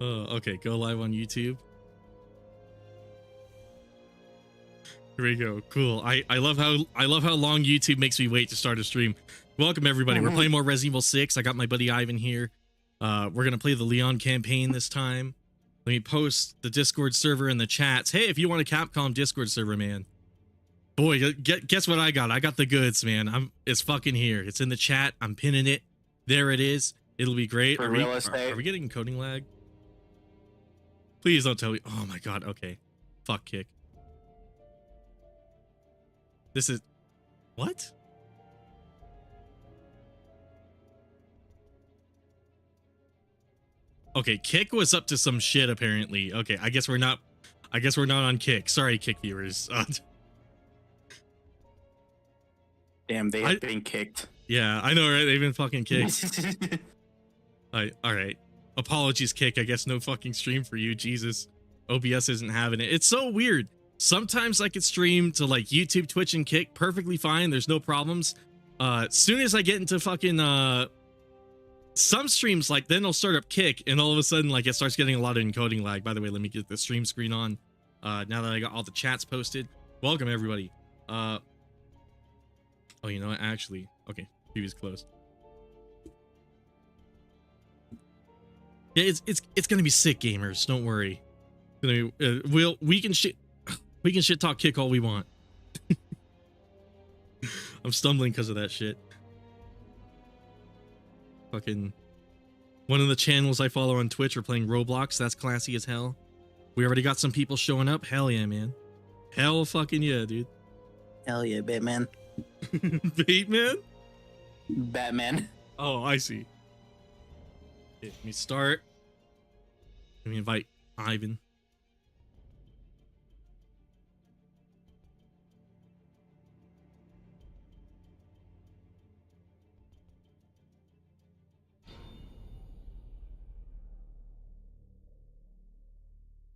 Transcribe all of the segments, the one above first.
Okay, go live on YouTube. Here we go. Cool. I love how long YouTube makes me wait to start a stream. Welcome everybody. We're playing more Resident Evil 6. I got my buddy Ivan here. We're gonna play the Leon campaign this time. Let me post the Discord server in the chats. Hey, if you want a Capcom Discord server, man. Boy, guess what I got? I got the goods, man. It's fucking here. It's in the chat. I'm pinning it. There it is. It'll be great. Are we getting coding lag? Please don't tell me. Oh my god. Okay. Fuck kick. This is what? Okay, Kick was up to some shit apparently. Okay, I guess we're not on Kick. Sorry, Kick viewers. Damn, they have been kicked. Yeah, I know, right? They've been fucking kicked. All right. Apologies, Kick. I guess no fucking stream for you. Jesus. OBS isn't having it. It's so weird. Sometimes I could stream to like YouTube, Twitch, and Kick perfectly fine. There's no problems. As soon as I get into fucking some streams, like then they'll start up Kick, and all of a sudden like it starts getting a lot of encoding lag. By the way, let me get the stream screen on. Now that I got all the chats posted. Welcome everybody. Oh, you know what? Actually, okay, previous closed. Yeah, it's gonna be sick, gamers. Don't worry. It's gonna be, we can shit talk Kick all we want. I'm stumbling because of that shit. Fucking one of the channels I follow on Twitch are playing Roblox. That's classy as hell. We already got some people showing up. Hell yeah, man. Hell fucking yeah, dude. Hell yeah, Batman. Batman? Batman. Oh, I see. Okay, let me start. Let me invite Ivan.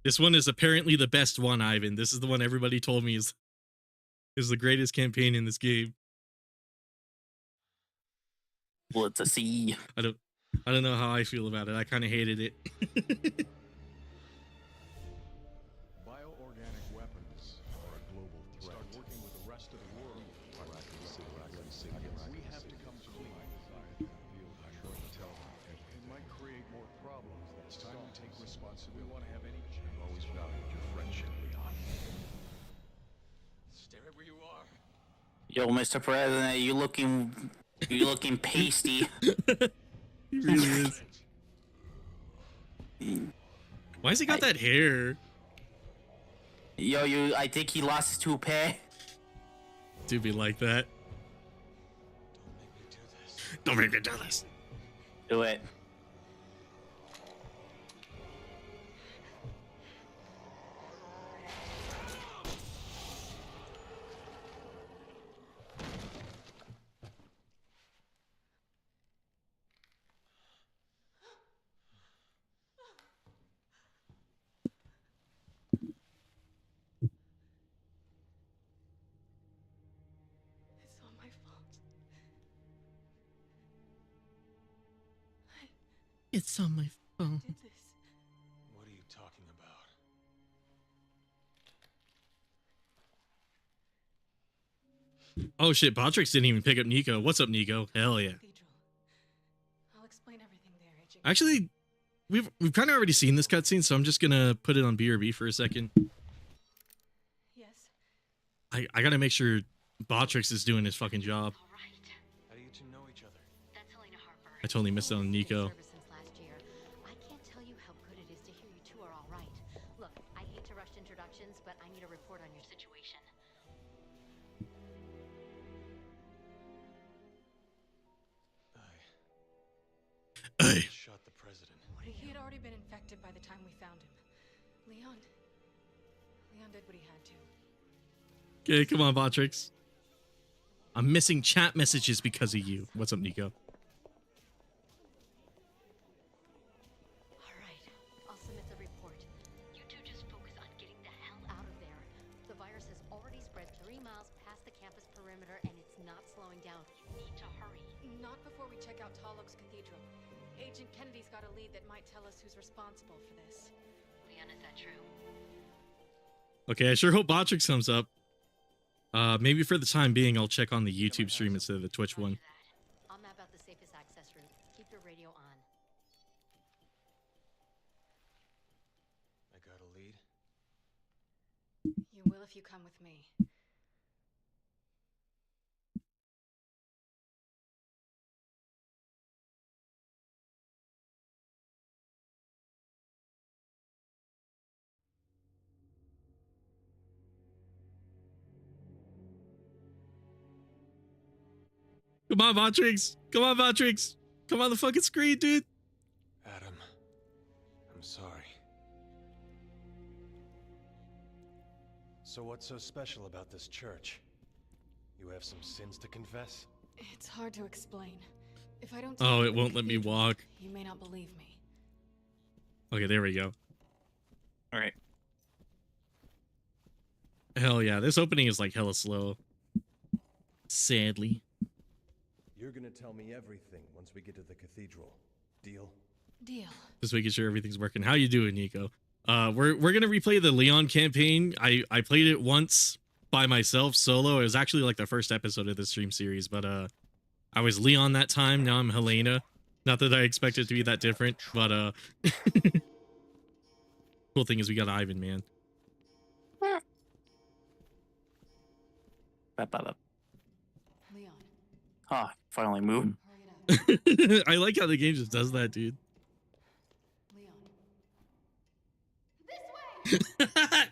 This one is apparently the best one, Ivan. This is the one everybody told me is the greatest campaign in this game. Let's see. I don't know how I feel about it. I kind of hated it. Bioorganic weapons are a global threat. Start working with the rest of the world. We have to come clean. It might create more problems. It's time we take responsibility. We want to have any change. I've always valued your friendship, Leon. Stay right where you are. Yo, Mr. President, you looking pasty. He really is. Why has he got that hair? Yo, I think he lost his toupee. Do be like that. Don't make me do this. Do it. It's on my phone. What are you talking about? Oh shit, Botrix didn't even pick up Nico. What's up, Nico? Hell yeah. I'll explain everything there, Agent. Actually, we've kind of already seen this cutscene, so I'm just gonna put it on BRB for a second. Yes. I gotta make sure Botrix is doing his fucking job. All right. How do you two know each other? That's Helena Harper. I totally missed out on Nico. Service since last year. I can't tell you how good it is to hear you two are all right. Look, I hate to rush introductions, but I need a report on your situation. Hey. Shot the president. He had already been infected by the time we found him. Leon did what he had to. Okay, come on, Botrix. I'm missing chat messages because of you. What's up, Nico? All right, I'll submit the report. You two just focus on getting the hell out of there. The virus has already spread 3 miles past the campus perimeter, and it's not slowing down. You need to hurry. Not before we check out Tall Oaks Cathedral. Agent Kennedy's got a lead that might tell us who's responsible for this. Leon, is that true? Okay, I sure hope Botrix comes up. Maybe for the time being, I'll check on the YouTube stream instead of the Twitch one. Roger that. I'll map out the safest access route. Keep your radio on. I got a lead. You will if you come with me. Come on, Botrix. Come on, Botrix. Come on the fucking screen, dude. Adam, I'm sorry. So what's so special about this church? You have some sins to confess? It's hard to explain. If I don't Oh, tell you it in won't the let me cathedral, walk. You may not believe me. Okay, there we go. All right. Hell yeah, this opening is like hella slow. Sadly. You're gonna tell me everything once we get to the cathedral. Deal? Deal. Just making sure everything's working. How you doing, Nico? We're gonna replay the Leon campaign. I played it once by myself solo. It was actually like the first episode of the stream series, but I was Leon that time. Now I'm Helena. Not that I expect it to be that different, but cool thing is we got Ivan, man. Leon, Ah, finally moved. hurry it up. I like how the game just does that, dude. Leon.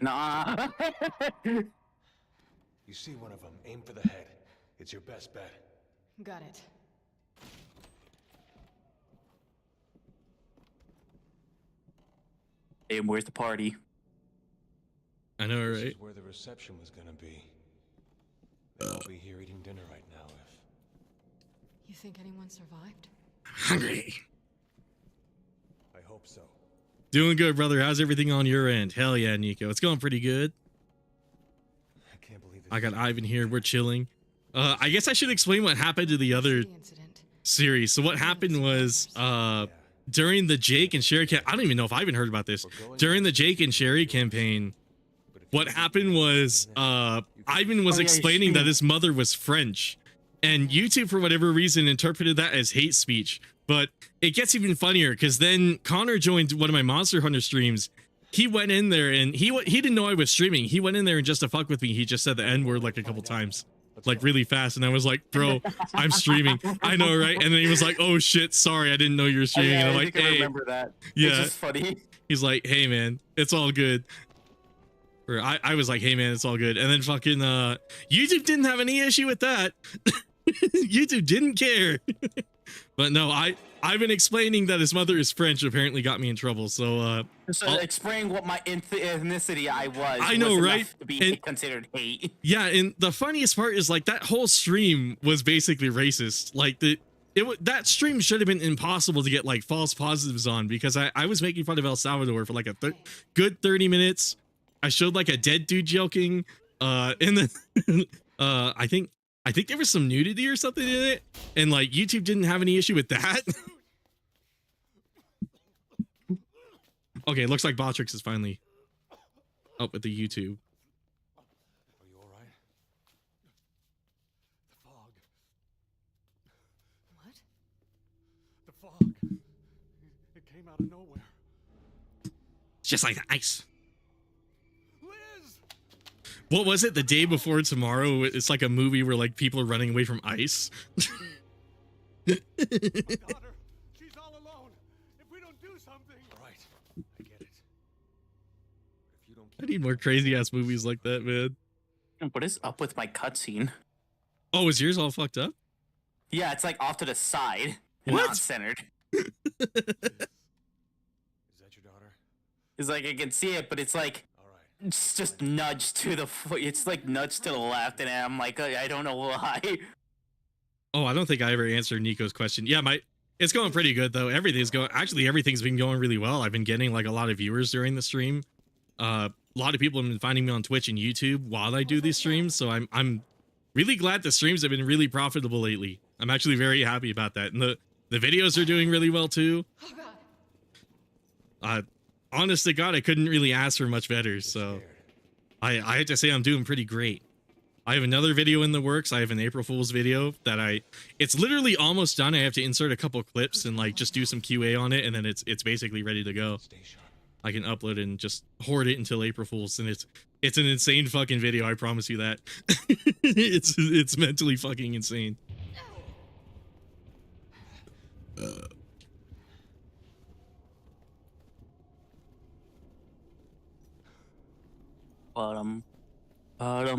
Nah. You see one of them, aim for the head. It's your best bet. Got it. Hey, where's the party? I know, This right? is where the reception was gonna be. They'll all be here eating dinner right now if... You think anyone survived? Hungry. I hope so. Doing good, brother. How's everything on your end? Hell yeah, Nico. It's going pretty good. I can't believe this. I got Ivan here. We're chilling. I guess I should explain what happened to the other The incident. series. So what happened was during the Jake and Sherry I don't even know if I even heard about this. During the Jake and Sherry campaign, what happened was Ivan was Oh, yeah, explaining that yeah. his mother was French, and YouTube for whatever reason interpreted that as hate speech. But it gets even funnier because then Connor joined one of my Monster Hunter streams. He went in there and he didn't know I was streaming. He went in there and just to fuck with me, he just said the N word like a couple times, like really fast. And I was like, bro, I'm streaming. I know, right? And then he was like, oh shit, sorry, I didn't know you were streaming. Yeah, And I'm I like, think I hey, remember that. yeah. It's just funny. He's like, hey man, it's all good. Or I was like, hey man, it's all good. And then fucking YouTube didn't have any issue with that. YouTube didn't care. But no, I've been explaining that his mother is French apparently got me in trouble. So Explain what my ethnicity I was. I know, was enough right? To be And- considered hate. yeah, and the funniest part is like that whole stream was basically racist. Like that stream should have been impossible to get like false positives on because I was making fun of El Salvador for like a good 30 minutes. I showed like a dead dude joking. And then I think there was some nudity or something in it, and like YouTube didn't have any issue with that. Okay, looks like Botrix is finally up with the YouTube. Are you all right? The fog. What? The fog. It came out of nowhere. It's just like the ice. Liz! What was it? The Day Before Tomorrow? It's like a movie where like people are running away from ice. My daughter. She's all alone. If we don't do something. All right. I get it. But if you don't I need more crazy ass movies like that, man. What is up with my cutscene? Oh, is yours all fucked up? Yeah, it's like off to the side. And What? not centered. Is that your daughter? It's like I can see it, but it's like All right. it's just nudged to the it's like nudged to the left, and I'm like I don't know why. Oh, I don't think I ever answered Nico's question. Yeah, it's going pretty good though. Everything's been going really well. I've been getting like a lot of viewers during the stream. A lot of people have been finding me on Twitch and YouTube while I do these streams, so I'm really glad the streams have been really profitable lately. I'm actually very happy about that. And The videos are doing really well too. Oh God. Honest to God, I couldn't really ask for much better. So I have to say I'm doing pretty great. I have another video in the works. I have an April Fool's video that it's literally almost done. I have to insert a couple clips and like just do some QA on it, and then it's basically ready to go. I can upload it and just hoard it until April Fool's, and it's an insane fucking video. I promise you that. it's mentally fucking insane. Bottom. That's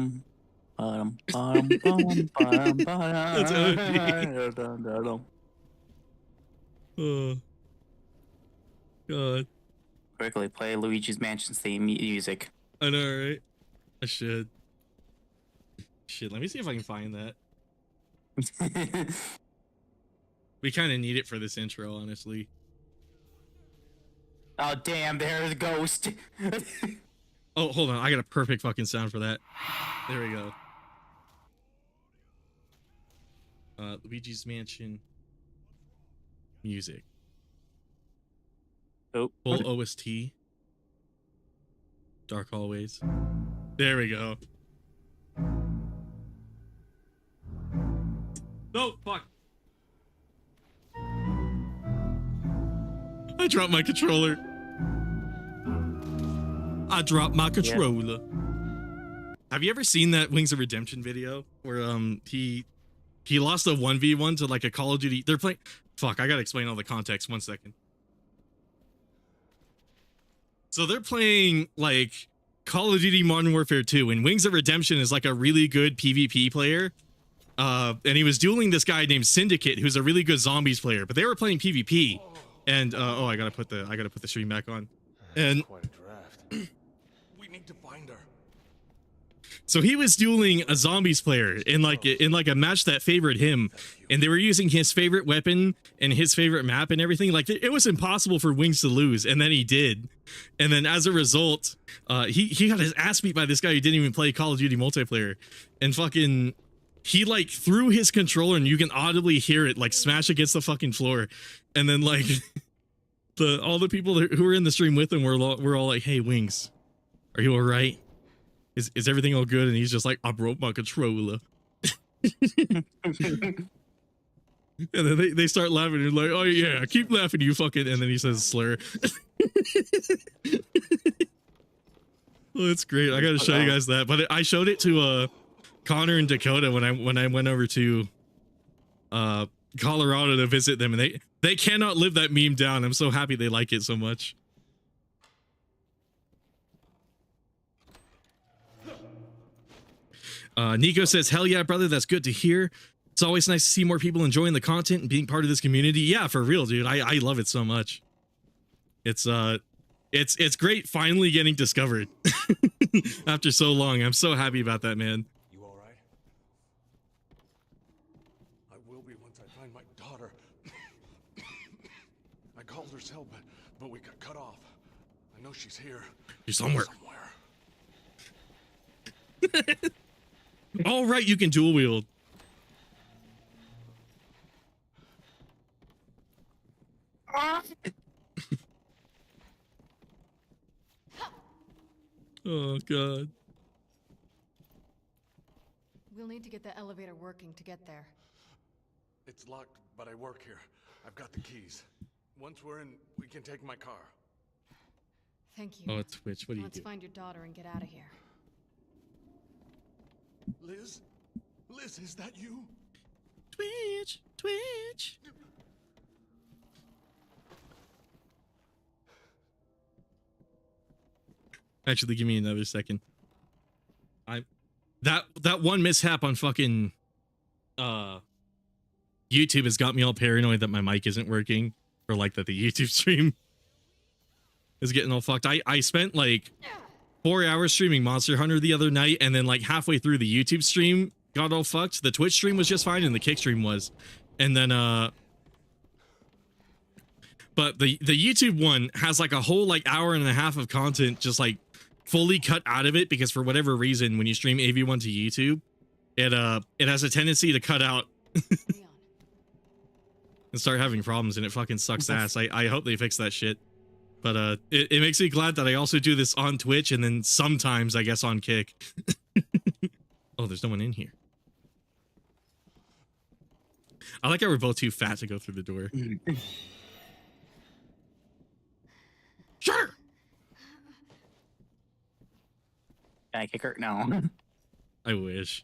Oh God. Quickly play Luigi's Mansion theme music. I know, right? I should. Shit, let me see if I can find that. We kind of need it for this intro, honestly. Oh damn! There's a ghost. Oh, hold on. I got a perfect fucking sound for that. There we go. Luigi's Mansion music. Oh, Full OST. Dark Hallways. There we go. No, fuck. I dropped my controller. I dropped my controller. Yeah. Have you ever seen that Wings of Redemption video where he lost a 1v1 to like a Call of Duty? They're playing. Fuck, I gotta explain all the context. 1 second. So they're playing like Call of Duty Modern Warfare 2, and Wings of Redemption is like a really good PvP player. And he was dueling this guy named Syndicate, who's a really good zombies player. But they were playing PvP. And oh, I gotta put the stream back on. And Quite a draft. We need to find her. so he was dueling a zombies player in like a match that favored him, and they were using his favorite weapon and his favorite map and everything. Like it was impossible for Wings to lose, and then he did. And then as a result, he got his ass beat by this guy who didn't even play Call of Duty multiplayer, and fucking he like threw his controller, and you can audibly hear it like smash against the fucking floor, and then like all the people who were in the stream with him were all like, "Hey Wings, are you all right? Is everything all good?" And he's just like, "I broke my controller." And then they start laughing and like, "Oh yeah, keep laughing, you fucking," and then he says slur. Well, it's great. I gotta show you guys that. But I showed it to Connor and Dakota when I went over to Colorado to visit them, and they cannot live that meme down. I'm so happy they like it so much. Nico says, "Hell yeah, brother, that's good to hear. It's always nice to see more people enjoying the content and being part of this community." Yeah, for real, dude. I love it so much. It's great finally getting discovered after so long. I'm so happy about that, man. You all right? I will be once I find my daughter. I called her cell, but we got cut off. I know she's here. She's somewhere. All right, you can dual wield. Oh God. We'll need to get the elevator working to get there. It's locked, but I work here. I've got the keys. Once we're in, we can take my car. Thank you. Oh, Twitch, what do you Let's do? find your daughter and get out of here. Liz? Liz, is that you? Twitch. Actually, give me another second. That one mishap on fucking YouTube has got me all paranoid that my mic isn't working, or like that the YouTube stream is getting all fucked. I spent like 4 hours streaming Monster Hunter the other night, and then like halfway through the YouTube stream got all fucked. The Twitch stream was just fine, and the Kick stream was, and then but the YouTube one has like a whole like hour and a half of content just like fully cut out of it, because for whatever reason when you stream AV1 to YouTube, it has a tendency to cut out. Leon. and start having problems, and it fucking sucks ass. I hope they fix that shit. But it makes me glad that I also do this on Twitch and then sometimes I guess on Kick. Oh, there's no one in here. I like how we're both too fat to go through the door. Sure. Can I kick her? No. I wish.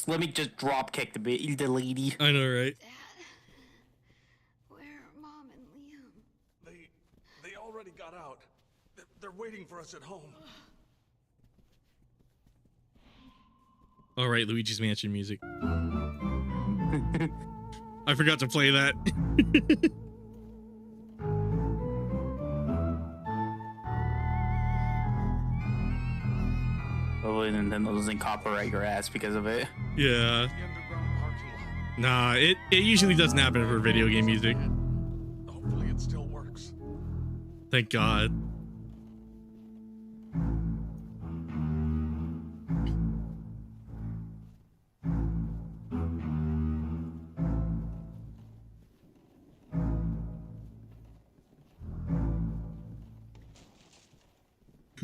Let me just drop kick the lady. I know, right? Dad, where are Mom and Liam? They already got out. They're waiting for us at home. All right, Luigi's Mansion music. I forgot to play that. Hopefully Nintendo doesn't copyright your ass because of it. Yeah. The underground parking lot. Nah, it usually doesn't happen for video game music. Hopefully it still works. Thank God.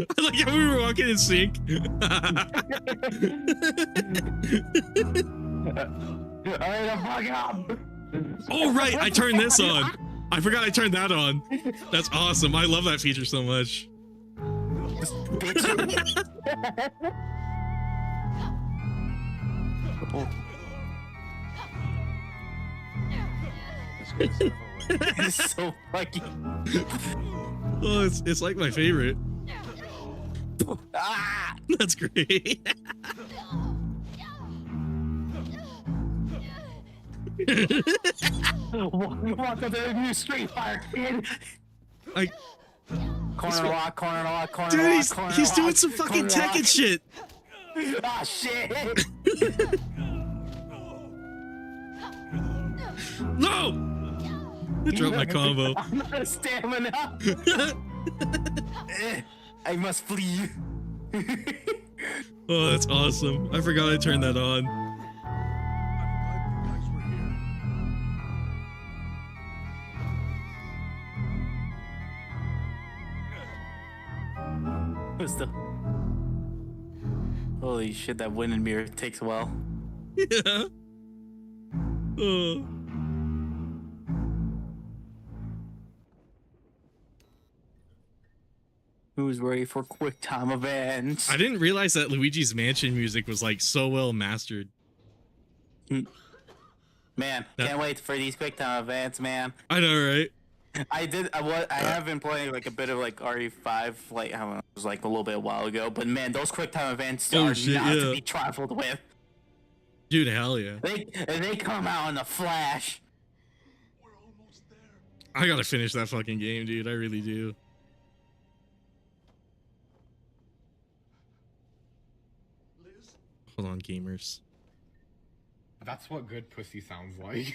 I like how we were walking in sync. Oh, right. I turned this on. I forgot I turned that on. That's awesome. I love that feature so much. It's so fucking. Oh, it's like my favorite. Ah! That's great. Welcome to the new Street Fighter, kid. I, Corner lock, corner lock, corner dude, lock, corner he's lock, doing some fucking corner Tekken lock. shit. Ah, shit. No! I dropped my combo. I'm out of stamina. I must flee. Oh, that's awesome. I forgot I turned that on. I'm glad you guys were here. What's the... Holy shit, that wind and mirror takes a while. Yeah. Oh. Who's ready for quick time events? I didn't realize that Luigi's Mansion music was like so well mastered. Man, can't wait for these quick time events, man. I know, right? I have been playing like a bit of like RE5, like I don't know, it was like a little bit a while ago. But man, those quick time events Oh, are shit, not yeah. to be trifled with. Dude, hell yeah. They come out in a flash. We're almost there. I gotta finish that fucking game, dude. I really do. Liz? Hold on, gamers. That's what good pussy sounds like.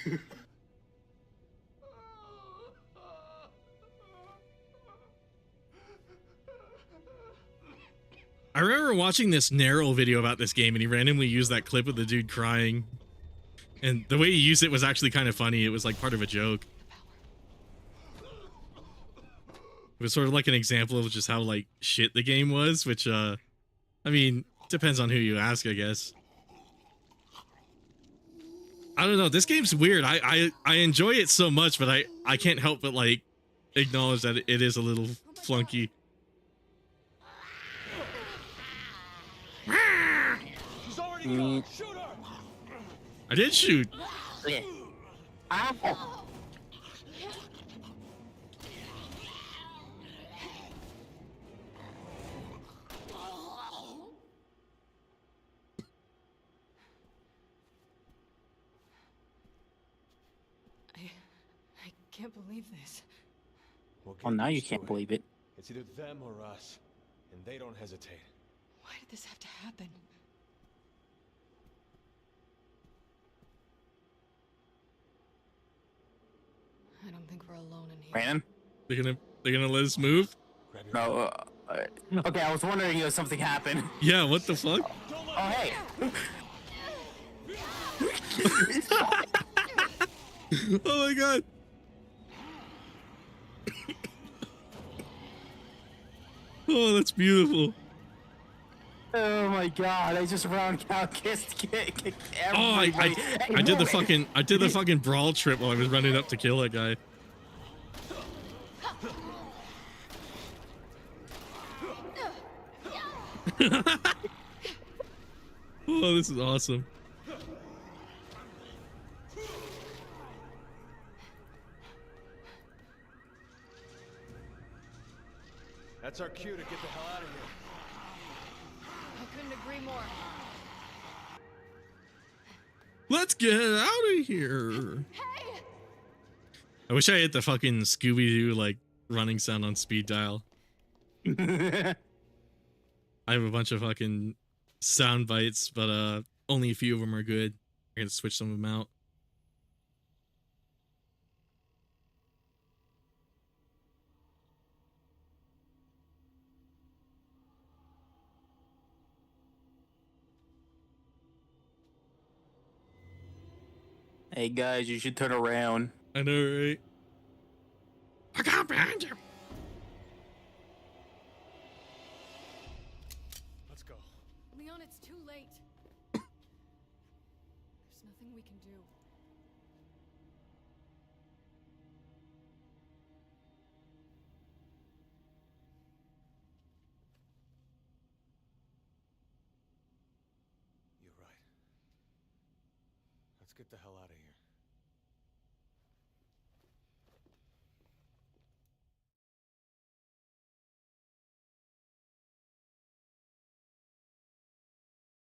I remember watching this Narrow video about this game, and he randomly used that clip of the dude crying. And the way he used it was actually kind of funny. It was like part of a joke. It was sort of like an example of just how like shit the game was, which I mean, depends on who you ask, I guess. I don't know. This game's weird. I enjoy it so much, but I can't help but like acknowledge that it is a little flunky. She's already gone. Shoot her! I did shoot. Okay. Ow. I can't believe this. We'll Oh, get now you used to can't believe it. It's either them or us, and they don't hesitate. Why did this have to happen? I don't think we're alone in here. Brandon? They're gonna let us move? Grab your No. Okay, I was wondering if something happened. Yeah. What the fuck? Oh, hey. Oh my god. Oh, that's beautiful. Oh my god! I just round count kicked Oh, everybody. I did the fucking brawl trip while I was running up to kill that guy. Oh, this is awesome. That's our cue to get the hell out of here. I couldn't agree more. Let's get out of here. Hey! I wish I had the fucking Scooby-Doo like running sound on speed dial. I have a bunch of fucking sound bites, but only a few of them are good. I gotta switch some of them out. Hey guys, you should turn around. I know, right? Look out behind you. Let's go. Leon, it's too late. There's nothing we can do. You're right. Let's get the hell out of here.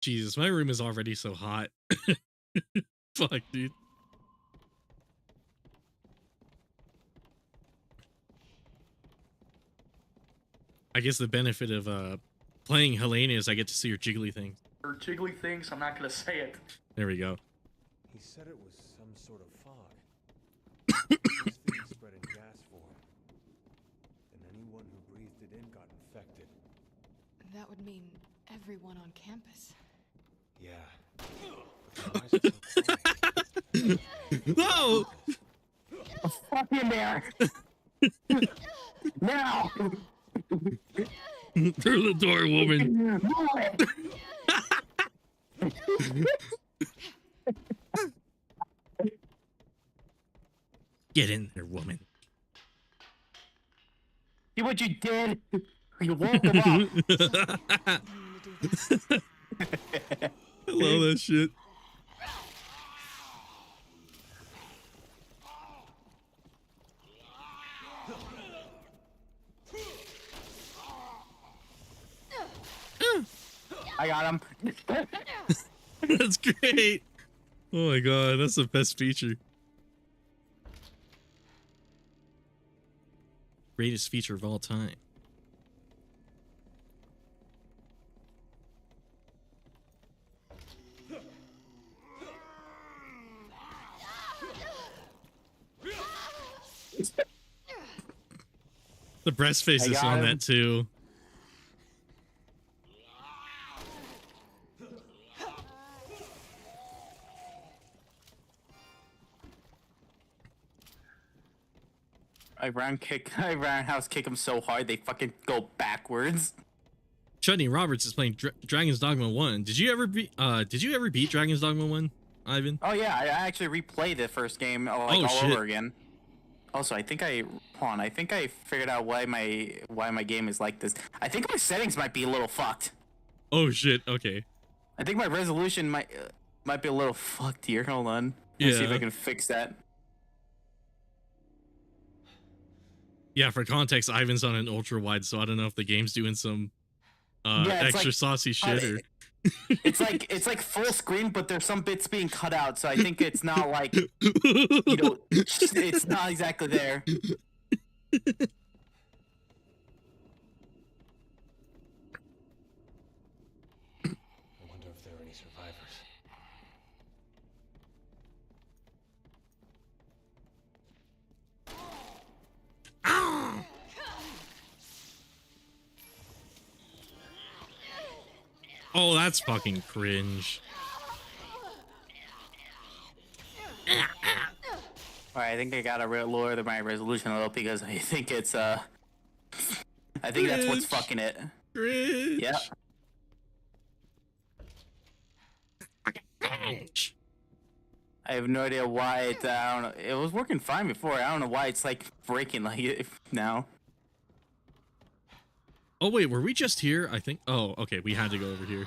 Jesus, my room is already so hot. Fuck, dude. I guess the benefit of playing Helena is I get to see her jiggly things. Or jiggly things, I'm not gonna say it. There we go. He said it was some sort of fog. These things spread in gas form. And anyone who breathed it in got infected. That would mean everyone on campus. Yeah. But why is it so quiet? No! Fuck in there! Now! Through the door, woman. Get in there, woman. See what you did? You woke him up. I'm gonna do this. I love that shit. I got him. That's great. Oh my god, that's the best feature. Greatest feature of all time. The breast face I is got on him. that too. I roundhouse kick him so hard they fucking go backwards. Chutney Roberts is playing Dragon's Dogma 1. Did you ever beat Dragon's Dogma 1, Ivan? Oh yeah, I actually replayed the first game Oh, all shit. over again. Also, I think I figured out why my game is like this. I think my settings might be a little fucked. Oh shit, okay. I think my resolution might be a little fucked here. Hold on. Let's see if Yeah. I can fix that. Yeah, for context, Ivan's on an ultra wide, so I don't know if the game's doing some it's extra like- saucy shit or It's like full screen, but there's some bits being cut out, so I think it's not like it's not exactly there. I wonder if there are any survivors. Oh, that's fucking cringe. I think I gotta lower my resolution a little because I think it's I think that's what's Cringe. fucking it. Cringe. Yeah. Cringe. I have no idea why it. I don't know. It was working fine before. I don't know why it's like breaking like it now. Oh wait, were we just here? I think. Oh, okay. We had to go over here.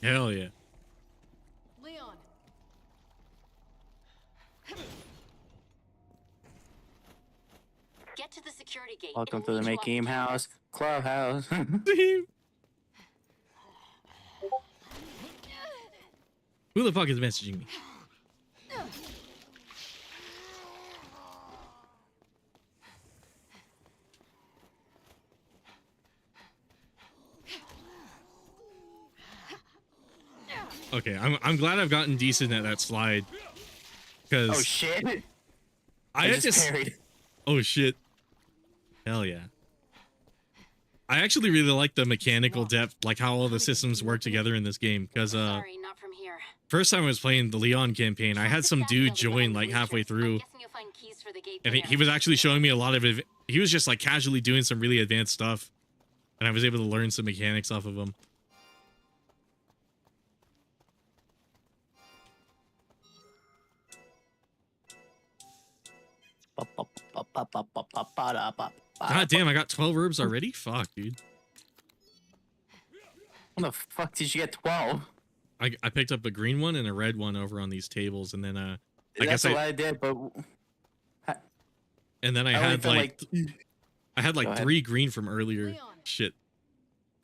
Hell yeah. Leon. Get to the security gate. Welcome and to the meet you Make off Game campus. House Clubhouse. Who the fuck is messaging me? Okay, I'm glad I've gotten decent at that slide. Because Oh shit! I had just to. parried. Oh shit! Hell yeah! I actually really like the mechanical depth, like how all the systems work together in this game. Because Sorry, not from here. first time I was playing the Leon campaign, I had some Back dude building join behind like the halfway bleachers. I'm through, guessing you'll find keys for the gate and there. he was actually showing me a lot of it. He was just like casually doing some really advanced stuff, and I was able to learn some mechanics off of him. God damn, I got 12 herbs already? Fuck, dude. How the fuck did you get 12? I picked up a green one and a red one over on these tables, and then I That's guess what I did, but and then I I only had felt like I had Go like ahead. 3 green from earlier. Leon. Shit.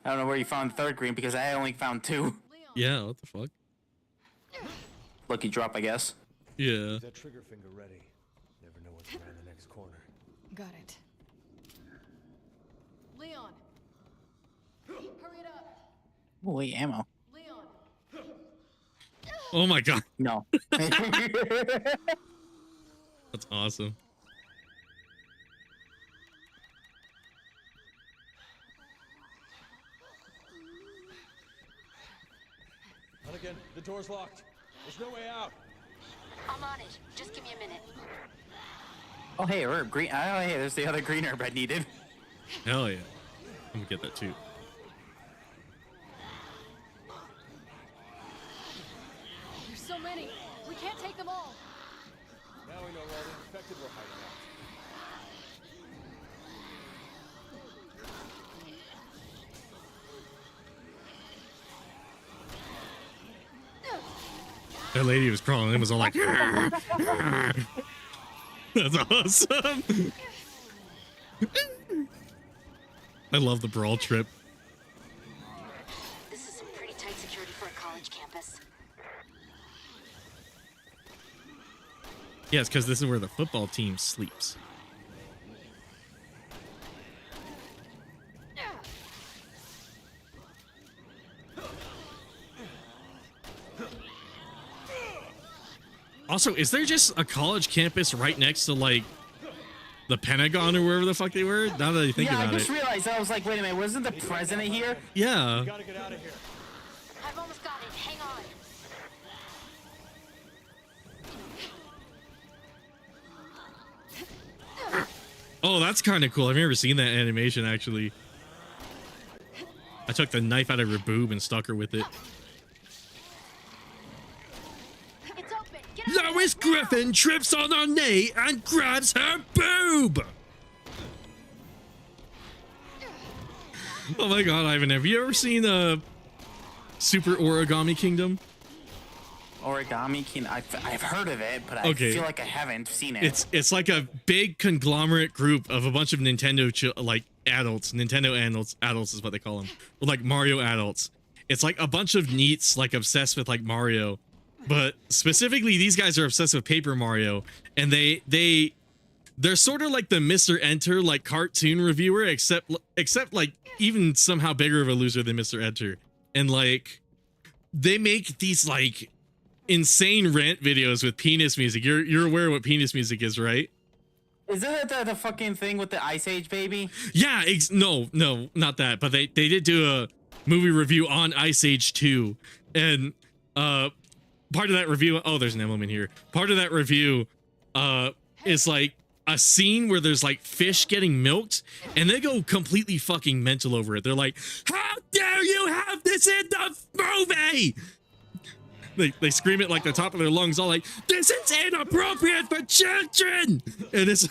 I don't know where you found the third green because I only found 2. Leon. Yeah, what the fuck? Lucky drop, I guess. Yeah. Is that trigger finger ready? Never know what's around the next corner. Got it. Leon. Hurry it up. Holy ammo. Leon. Oh my god. No. That's awesome. Not again. The door's locked. There's no way out. I'm on it. Just give me a minute. Oh hey, herb green. Oh hey, there's the other green herb I needed. Hell yeah. I'm gonna get that too. There's so many. We can't take them all. Now we know where all the infected were hiding out. That lady was crawling and was all like that's awesome. I love the brawl trip. This is some pretty tight security for a college campus. Yes, because this is where the football team sleeps. Also, is there just a college campus right next to like the Pentagon or wherever the fuck they were? Now that I think Yeah, I about just it. realized. I was like, wait a minute, wasn't the president here? Yeah. Gotta get out of here. I've almost got it. Hang on. Oh, that's kind of cool. I've never seen that animation actually. I took the knife out of her boob and stuck her with it. It's open. Get out of Lois there now. Griffin trips on her knee and grabs her boob. Oh my god, Ivan, have you ever seen Super Origami Kingdom? Origami King. I've heard of it, but I Okay. feel like I haven't seen it. It's like a big conglomerate group of a bunch of Nintendo like adults. Nintendo adults is what they call them. Or like Mario adults. It's like a bunch of neats like obsessed with like Mario, but specifically these guys are obsessed with Paper Mario, and they're sort of like the Mr. Enter like cartoon reviewer, except like even somehow bigger of a loser than Mr. Enter. And like they make these like insane rant videos with penis music. You're aware of what penis music is, right? Isn't it the fucking thing with the Ice Age baby? Yeah, no, not that. But they did do a movie review on Ice Age 2, and part of that review. Oh, there's an emblem in here. Part of that review is like a scene where there's like fish getting milked, and they go completely fucking mental over it. They're like, "How dare you have this in the movie?" They scream it like the top of their lungs, all like, "This is inappropriate for children!" And it's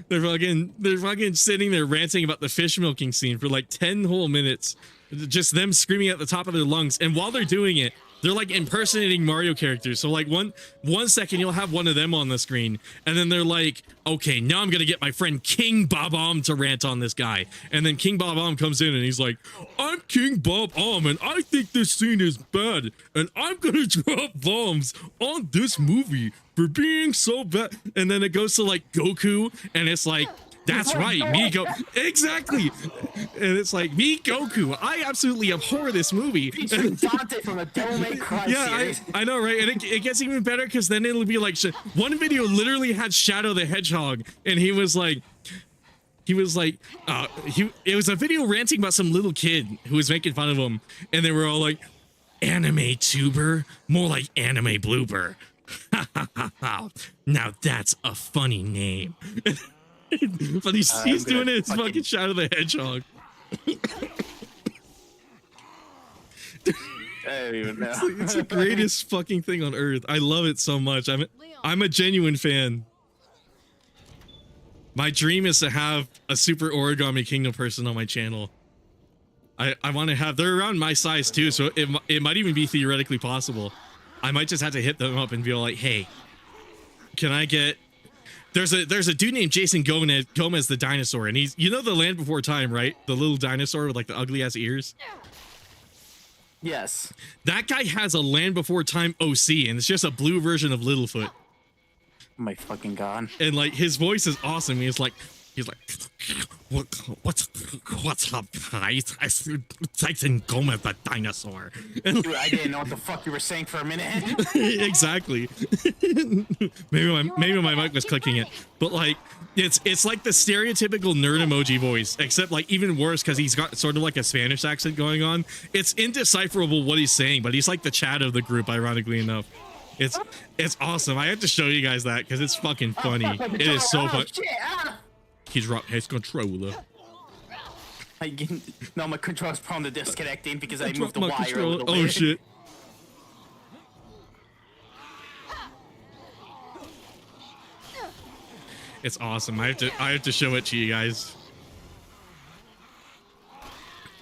they're fucking sitting there ranting about the fish milking scene for like 10 whole minutes, just them screaming at the top of their lungs. And while they're doing it, they're like impersonating Mario characters. So like one second you'll have one of them on the screen, and then they're like, "Okay, now I'm gonna get my friend King Bob-omb to rant on this guy." And then King Bob-omb comes in and he's like, "I'm King Bob-omb and I think this scene is bad, and I'm gonna drop bombs on this movie for being so bad." And then it goes to like Goku, and it's like, "That's right, me exactly." And it's like, "Me Goku, I absolutely abhor this movie." Featuring Dante from the Devil May Cry series. I know, right? And it gets even better because then it'll be like, one video literally had Shadow the Hedgehog, and it was a video ranting about some little kid who was making fun of him, and they were all like, "Anime tuber, more like anime blooper." Now that's a funny name. But he's doing it. It's fucking Shadow the Hedgehog. I don't even know. It's the greatest fucking thing on earth. I love it so much. I'm a genuine fan. My dream is to have a Super Origami Kingdom person on my channel. I want to have. They're around my size too, so it might even be theoretically possible. I might just have to hit them up and be like, "Hey, can I get?" There's a dude named Jason Gomez the dinosaur, and he's, you know, the Land Before Time, right? The little dinosaur with like the ugly ass ears. Yes. That guy has a Land Before Time OC, and it's just a blue version of Littlefoot. Oh my fucking god. And like his voice is awesome. He's like, what's up, guys? Jason Gomez the dinosaur. And Dude, I didn't know what the fuck you were saying for a minute. exactly. maybe my mic was clicking it, but like it's like the stereotypical nerd emoji voice, except like even worse because he's got sort of like a Spanish accent going on. It's indecipherable what he's saying, but he's like the Chad of the group, ironically enough. It's awesome. I have to show you guys that because it's fucking funny. It is so fun. He dropped his controller. No, my controller's prone to disconnecting because I moved the wire controller. over the way. Oh shit. It's awesome. I have to show it to you guys.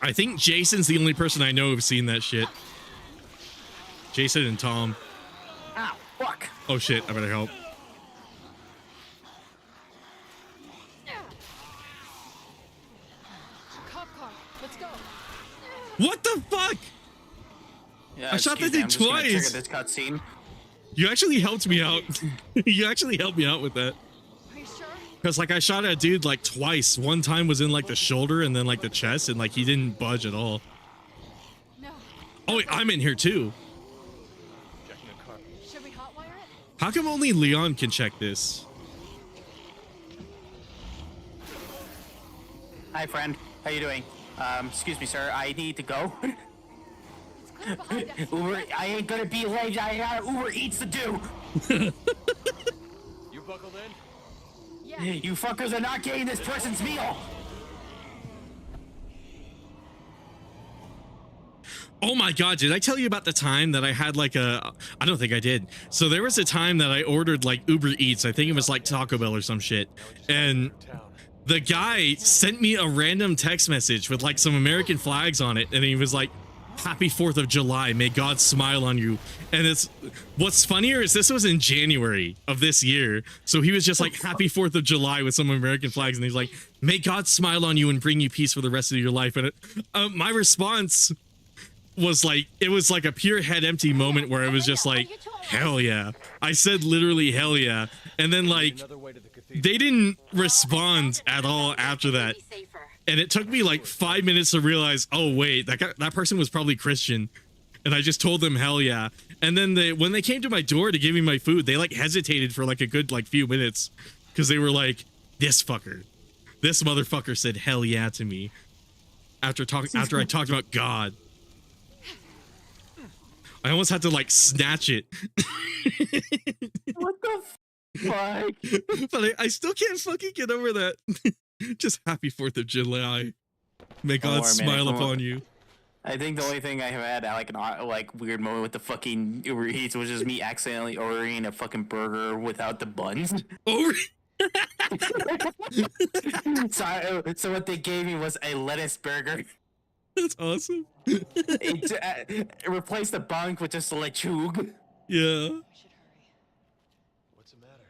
I think Jason's the only person I know who's seen that shit. Jason and Tom. Ow, fuck. Oh shit, I better help. What the fuck? Yeah, I shot that excuse me, thing I'm just gonna twice. trigger this cutscene. You actually helped me out. You actually helped me out with that. Are you sure? Because like I shot at a dude like twice. One time was in like the shoulder and then like the chest, and like he didn't budge at all. No. Oh wait, I'm in here too. Should we hotwire it? How come only Leon can check this? Hi, friend. How you doing? Excuse me, sir. I need to go. Uber, I ain't gonna be late. I got Uber Eats to do. You buckled in? Yeah. You fuckers are not getting this person's meal. Oh my god, did I tell you about the time that I had like I don't think I did. So there was a time that I ordered like Uber Eats. I think it was like Taco Bell or some shit. And the guy sent me a random text message with like some American flags on it, and he was like, "Happy 4th of July, may God smile on you." And it's, what's funnier is this was in January of this year, so he was just like, "Happy 4th of July" with some American flags, and he's like, "May God smile on you and bring you peace for the rest of your life." And my response was like, it was like a pure head empty moment where it was just like, hell yeah. I said literally hell yeah, and then like they didn't respond at all after that. And it took me like 5 minutes to realize, oh wait, that person was probably Christian. And I just told them hell yeah. And then when they came to my door to give me my food, they like hesitated for like a good like few minutes because they were like, this motherfucker said hell yeah to me after I talked about God. I almost had to like snatch it. What the fuck? But I still can't fucking get over that. Just happy 4th of July. May God smile upon you. I think the only thing I have had like an weird moment with the fucking Uber Eats was just me accidentally ordering a fucking burger without the buns. Oh, So what they gave me was a lettuce burger. that's awesome. It replaced the bun with just a lechug. Yeah. We should hurry. What's the matter?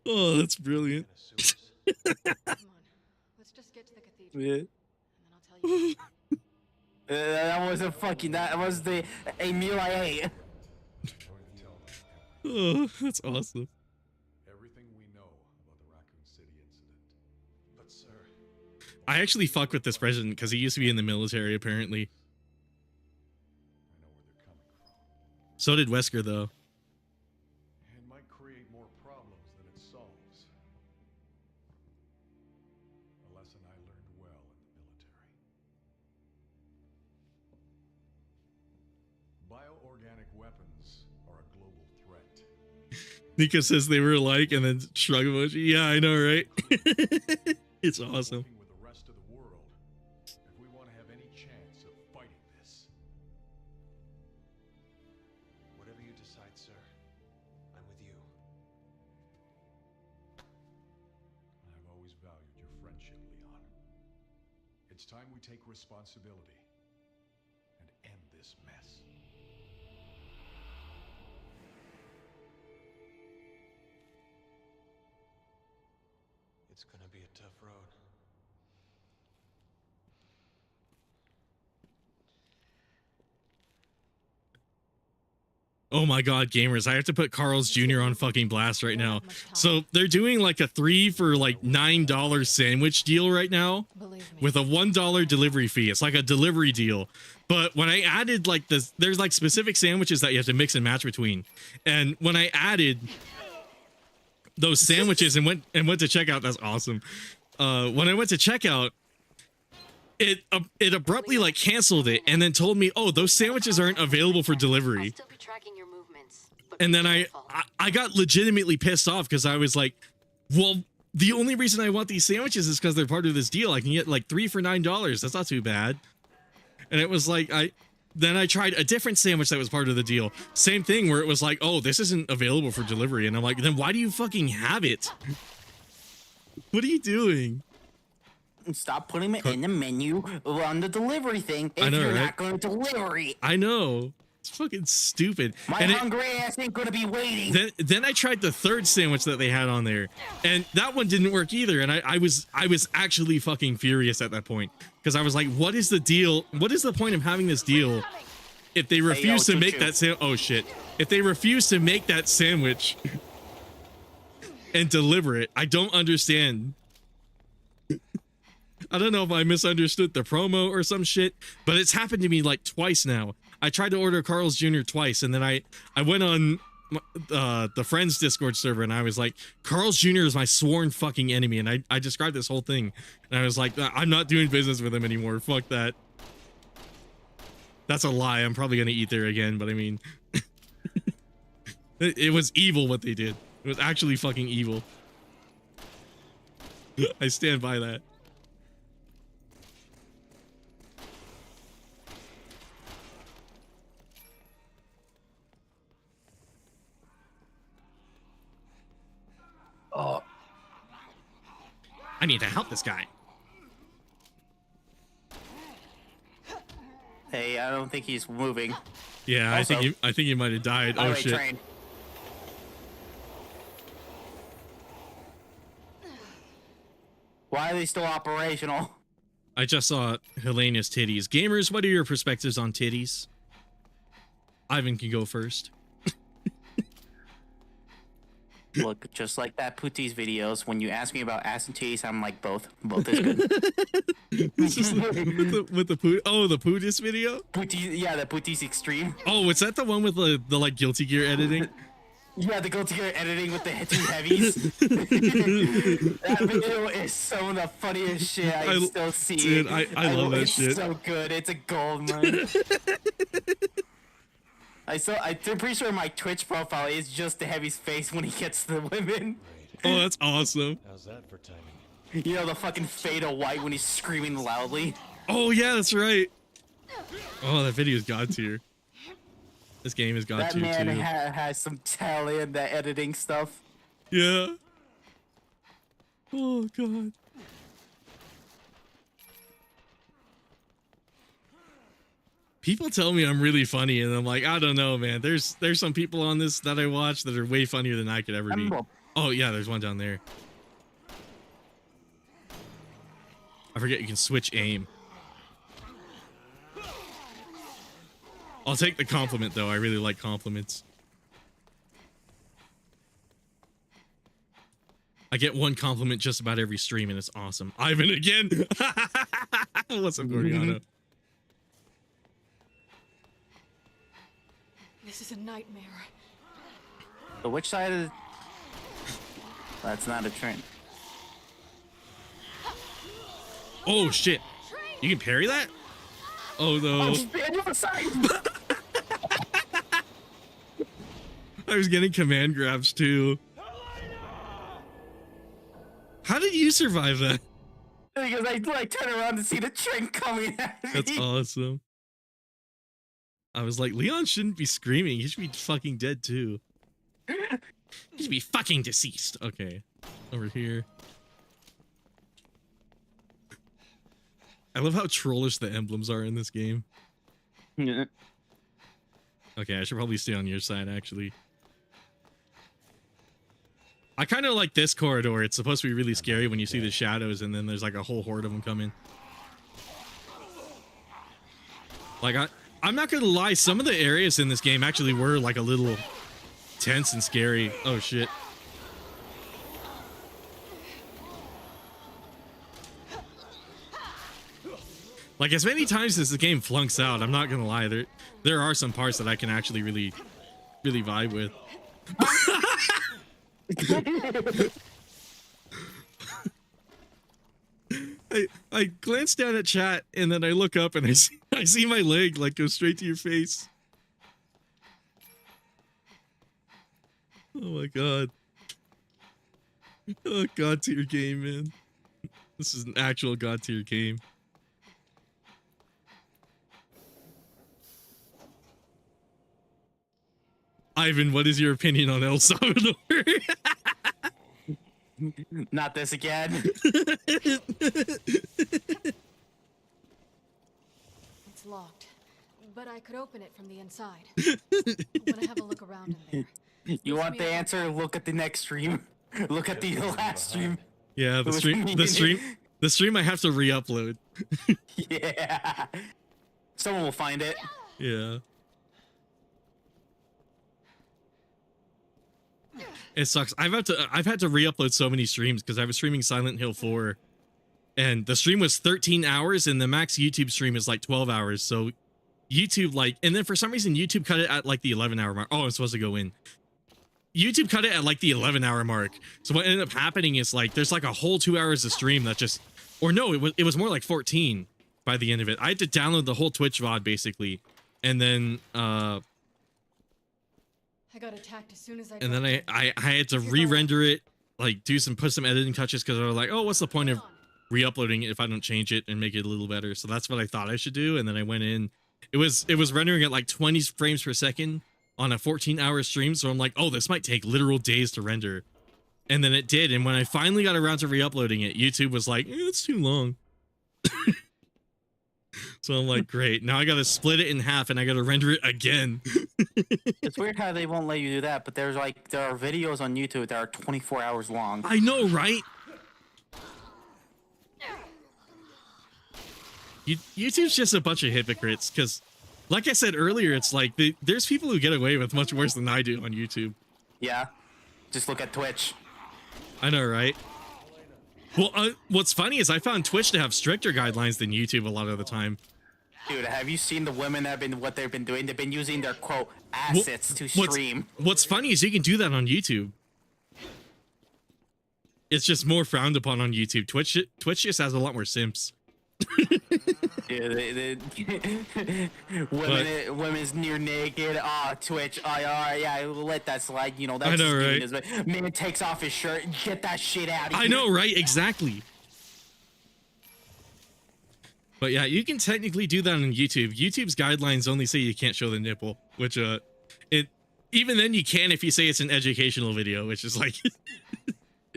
Oh, that's brilliant. Come on. Let's just get to the cathedral. Yeah. And then I'll tell you. That wasn't fucking. That was a meal I ate. Going to tell them Oh, that's awesome. everything we know about the Raccoon City incident. But sir, I actually fuck with this president because he used to be in the military, apparently. I know where they're coming from. So did Wesker, though. It might create more problems than it solves. A lesson I learned well in the military. Bioorganic weapons are a global threat. Nika says they were alike and then shrug emoji. Yeah, I know, right? It's awesome. Working with the rest of the world, if we want to have any chance of fighting this. Whatever you decide, sir, I'm with you. I've always valued your friendship, Leon. It's time we take responsibility and end this mess. It's gonna be a tough road. Oh my god, gamers, I have to put Carl's Jr. on fucking blast right now. So they're doing like a 3 for like $9 sandwich deal right now Believe me. with a $1 delivery fee. It's like a delivery deal. But when I added like this, there's like specific sandwiches that you have to mix and match between. And when I added those sandwiches and went to checkout, that's awesome. When I went to checkout, it abruptly like canceled it and then told me, oh, those sandwiches aren't available for I'll delivery. still be tracking your movements. But And be then careful. I got legitimately pissed off because I was like, well, the only reason I want these sandwiches is because they're part of this deal. I can get like 3 for $9. That's not too bad. And it was like, then I tried a different sandwich that was part of the deal. Same thing where it was like, oh, this isn't available for delivery. And I'm like, then why do you fucking have it? What are you doing? Stop putting it in the menu on the delivery thing if I know, you're right? not going to deliver it. I know. It's fucking stupid. My And hungry ass ain't gonna be waiting. then I tried the third sandwich that they had on there, and that one didn't work either. And I was actually fucking furious at that point because I was like, what is the deal? What is the point of having this deal if they refuse to make that oh shit, if they refuse to make that sandwich and deliver it? I don't understand. I don't know if I misunderstood the promo or some shit, but it's happened to me like twice now. I tried to order Carl's Jr. twice, and then I went on the Friends Discord server, and I was like, Carl's Jr. is my sworn fucking enemy, and I described this whole thing, and I was like, I'm not doing business with him anymore. Fuck that. That's a lie. I'm probably gonna eat there again, but I mean, it was evil what they did. It was actually fucking evil. I stand by that. Oh, I need to help this guy. hey, I don't think he's moving. Yeah, Also- I think he might have died. Oh Highway shit. train. Why are they still operational? I just saw Helena's titties. Gamers, what are your perspectives on titties? Ivan can go first. Look, just like that Pooties videos, when you ask me about ass and titties, I'm like both. Both is good. It's just with the poo. Oh, the Pootis video. Pooties, yeah, the Pooties Extreme. Oh, is that the one with the like Guilty Gear editing? Yeah, the Guilty Gear editing with the two heavies. That video is some of the funniest shit I still see. Dude, I love that shit. It's so good. It's a gold mine. I'm pretty sure my Twitch profile is just the heavy's face when he gets to the women. Oh, that's awesome. How's that for timing? You know, the fucking fade of white when he's screaming loudly. Oh yeah, that's right. Oh, that video's god tier. This game has god That tier man too. has some talent in the editing stuff. Yeah. Oh god. People tell me I'm really funny, and I'm like, I don't know, man. There's some people on this that I watch that are way funnier than I could ever be. Oh yeah, there's one down there. I forget you can switch aim. I'll take the compliment though. I really like compliments. I get one compliment just about every stream, and it's awesome. Ivan again. What's up, Gordiano? This is a nightmare. So which side is... That's not a train. Oh shit! You can parry that? Oh no! I was getting command grabs too. How did you survive that? Because I like turn around to see the train coming at me. That's awesome. I was like, Leon shouldn't be screaming. He should be fucking dead too. He should be fucking deceased. Okay, over here. I love how trollish the emblems are in this game. Yeah. Okay, I should probably stay on your side, actually. I kind of like this corridor. It's supposed to be really scary when you see the shadows, and then there's like a whole horde of them coming. Like, I'm not gonna lie, some of the areas in this game actually were like a little tense and scary. Oh, shit. Like, as many times as the game flunks out, I'm not gonna lie, there are some parts that I can actually really vibe with. I glance down at chat, and then I look up and I see my leg like go straight to your face. Oh my god. Oh, god tier game, man. This is an actual god tier game. Ivan, what is your opinion on El Salvador? Not this again. It's locked, but I could open it from the inside. Want to have a look around in there. You want the answer? Look at the next stream. Look at the last stream. Yeah, the stream I have to re-upload. Yeah. Someone will find it. Yeah. It sucks. I've had to re-upload so many streams because I was streaming Silent Hill 4, and the stream was 13 hours, and the max YouTube stream is like 12 hours. So YouTube and then for some reason YouTube cut it at like the 11-hour mark. Oh, I'm supposed to go in. YouTube cut it at like the 11-hour mark. So what ended up happening is like there's like a whole 2 hours of stream that just, or no, it was more like 14 by the end of it. I had to download the whole Twitch VOD basically, and then I got attacked as soon as I. And then I had to re-render it, like put some editing touches because I was like, oh, what's the point of re-uploading it if I don't change it and make it a little better? So that's what I thought I should do. And then I went in. It was rendering at like 20 frames per second on a 14-hour stream. So I'm like, oh, this might take literal days to render. And then it did. And when I finally got around to re-uploading it, YouTube was like, it's too long. So I'm like, great. Now I got to split it in half and I got to render it again. It's weird how they won't let you do that, but there are videos on YouTube that are 24 hours long. I know, right? YouTube's just a bunch of hypocrites because, like I said earlier, it's like there's people who get away with much worse than I do on YouTube. Yeah. Just look at Twitch. I know, right? Well, what's funny is I found Twitch to have stricter guidelines than YouTube a lot of the time. Dude, have you seen the women that have been what they've been doing? They've been using their quote assets to stream. What's funny is you can do that on YouTube. It's just more frowned upon on YouTube. Twitch just has a lot more simps. Yeah, women's near naked. Twitch. Yeah, let that slide. You know, that's I know, just right? Man takes off his shirt. Get that shit out of here. I know, right? Exactly. But yeah, you can technically do that on YouTube. YouTube's guidelines only say you can't show the nipple, which even then you can if you say it's an educational video, which is like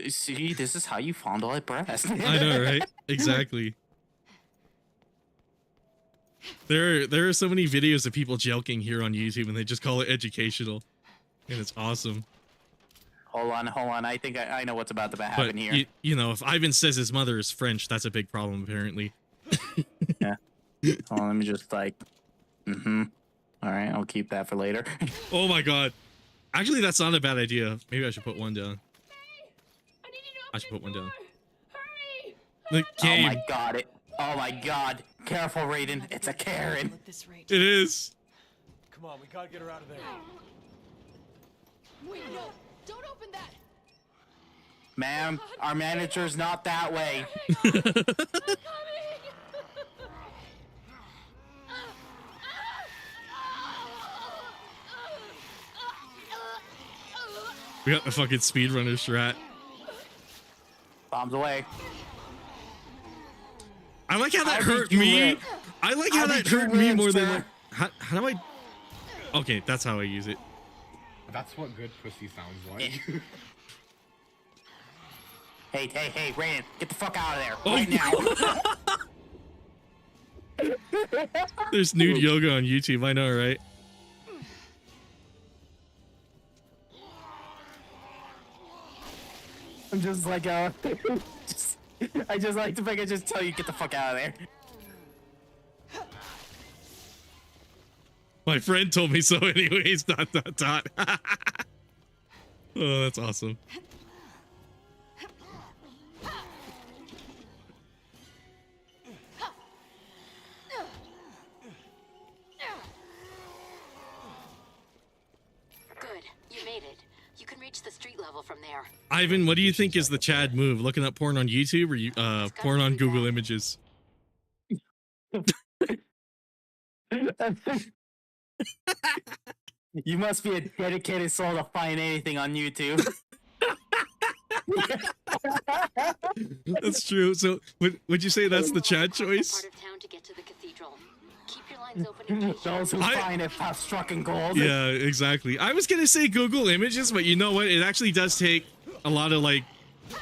See, this is how you fondle a breast. I know, right? Exactly. There are so many videos of people joking here on YouTube and they just call it educational. And it's awesome. Hold on. I think I know what's about to happen But here. you know, if Ivan says his mother is French, that's a big problem apparently. Yeah. Hold on, let me just like. All right, I'll keep that for later. Oh my god. Actually, that's not a bad idea. Maybe I should put one down. I should put one down. The game. Oh my god! Oh my god! Careful, Raiden. It's a Karen. At this rate. It is. Come on, we gotta get her out of there. Wait, no! Don't open that! Ma'am, our manager's not that way. We got the fucking speedrunner strat. Bombs away. I like how that How hurt did you me. live? I like How how that did you hurt me live, more than sir? like. How do I? Okay, that's how I use it. That's what good pussy sounds like. Hey, Raiden, get the fuck out of there Oh, right now. There's nude yoga on YouTube. I know, right? I'm just like I just like to think I just tell you get the fuck out of there. My friend told me so anyways, ... Oh, that's awesome. Good. You made it. You can reach the street level from there. Ivan, what do you think is the Chad move? Looking up porn on YouTube or porn on Google Images? You must be a dedicated soul to find anything on YouTube. That's true. So, would you say that's the Chad choice? Part of town to get to the cathedral. Keep your lines open in case Those who find it have struck in gold. Yeah, exactly. I was gonna say Google Images, but you know what? It actually does take a lot of like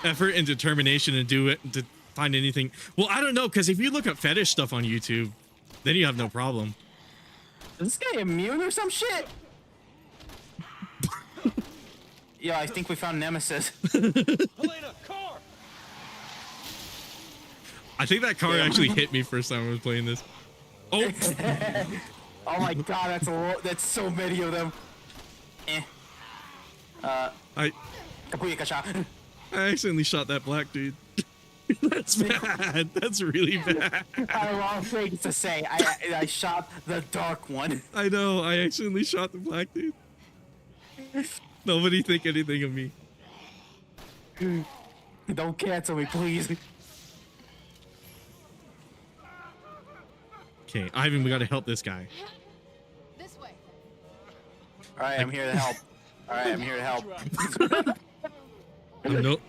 effort and determination to do it to find anything. Well, I don't know, because if you look up fetish stuff on YouTube, then you have no problem. Is this guy immune or some shit? Yeah, I think we found Nemesis. Helena, car! I think that car actually hit me first time I was playing this. Oh, Oh my god, that's so many of them. I Kapuya shot. accidentally shot that black dude. That's bad. That's really bad. I have wrong things to say. I shot the dark one. I know. I accidentally shot the black dude. Nobody think anything of me. Don't cancel me, please. Okay, Ivan, we gotta help this guy. This way. Alright, I'm here to help. Alright, I'm here to help.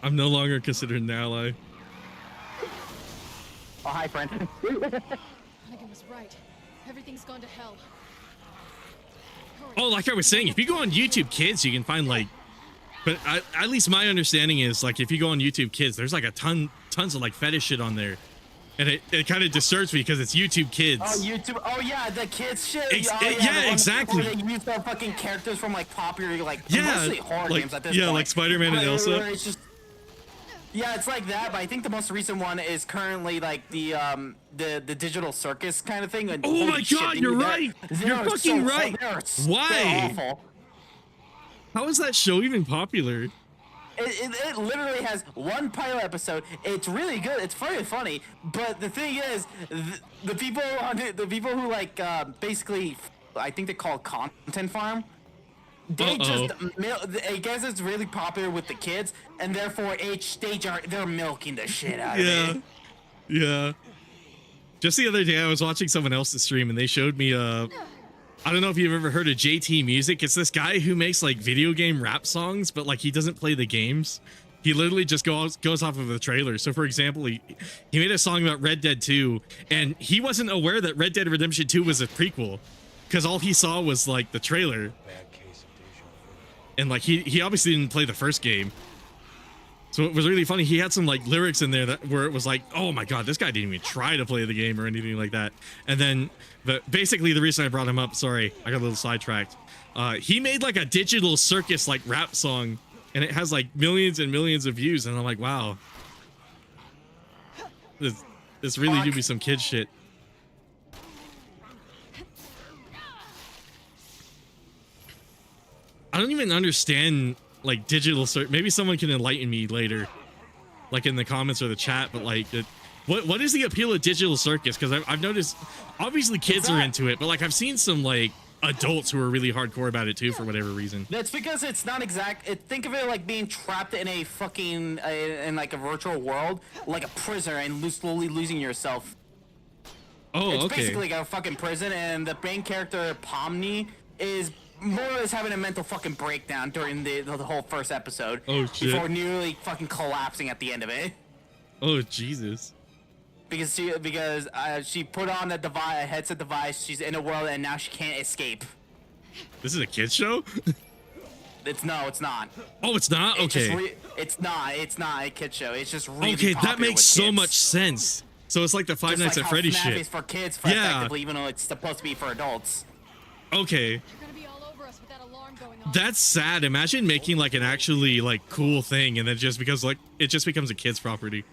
I'm no longer considered an ally. Oh, hi, friend. Hunnigan was right. Everything's gone to hell. Hurry. Oh, like I was saying, if you go on YouTube Kids, you can find like, but at least my understanding is like if you go on YouTube Kids, there's like tons of like fetish shit on there, and it kind of disturbs me because it's YouTube Kids. Oh, YouTube. Oh, yeah, the kids shit. Yeah, exactly. Where they use the fucking characters from like popular, like Yeah, mostly horror like- games at this yeah, point. like Spider-Man and Where Elsa. it's just, yeah, it's like that, but I think the most recent one is currently like the digital circus kind of thing. And Oh holy my shit, god, dude, you're they're- right. they're You're fucking so- right. they're Why? awful. How is that show even popular? It literally has one pilot episode. It's really good. It's very funny. But the thing is, the people on it, the people who like basically, I think they call it content farm. They just, I guess it's really popular with the kids, and therefore each stage they're milking the shit out of it. Yeah. Just the other day, I was watching someone else's stream, and they showed me I don't know if you've ever heard of JT Music. It's this guy who makes like video game rap songs, but like he doesn't play the games. He literally just goes off of the trailer. So for example, he made a song about Red Dead 2, and he wasn't aware that Red Dead Redemption 2 was a prequel, because all he saw was like the trailer. And like he obviously didn't play the first game. So it was really funny. He had some like lyrics in there that where it was like, oh my god, this guy didn't even try to play the game or anything like that. And then, but basically the reason I brought him up, sorry, I got a little sidetracked. He made like a digital circus like rap song, and it has like millions and millions of views. And I'm like, wow, this really do be some kid shit. I don't even understand like digital circus. Maybe someone can enlighten me later, like in the comments or the chat. But like, what is the appeal of digital circus? Because I've noticed, obviously kids are into it, but like I've seen some like adults who are really hardcore about it too for whatever reason. That's because it's not exact. Think of it like being trapped in a fucking in like a virtual world, like a prisoner, and slowly losing yourself. Oh, it's okay. basically like a fucking prison, and the main character Pomni is more or less having a mental fucking breakdown during the whole first episode. Oh shit! Before nearly fucking collapsing at the end of it. Oh Jesus! Because she put on a device, a headset device. She's in a world, and now she can't escape. This is a kids show? It's not. Oh, it's not. Okay. It's not a kid show. It's just really okay. That makes so kids. much sense. So it's like the Five Nights at Freddy's shit. Is for kids, effectively, even though it's supposed to be for adults. Okay. That's sad. Imagine making like an actually like cool thing, and then just because like it just becomes a kid's property.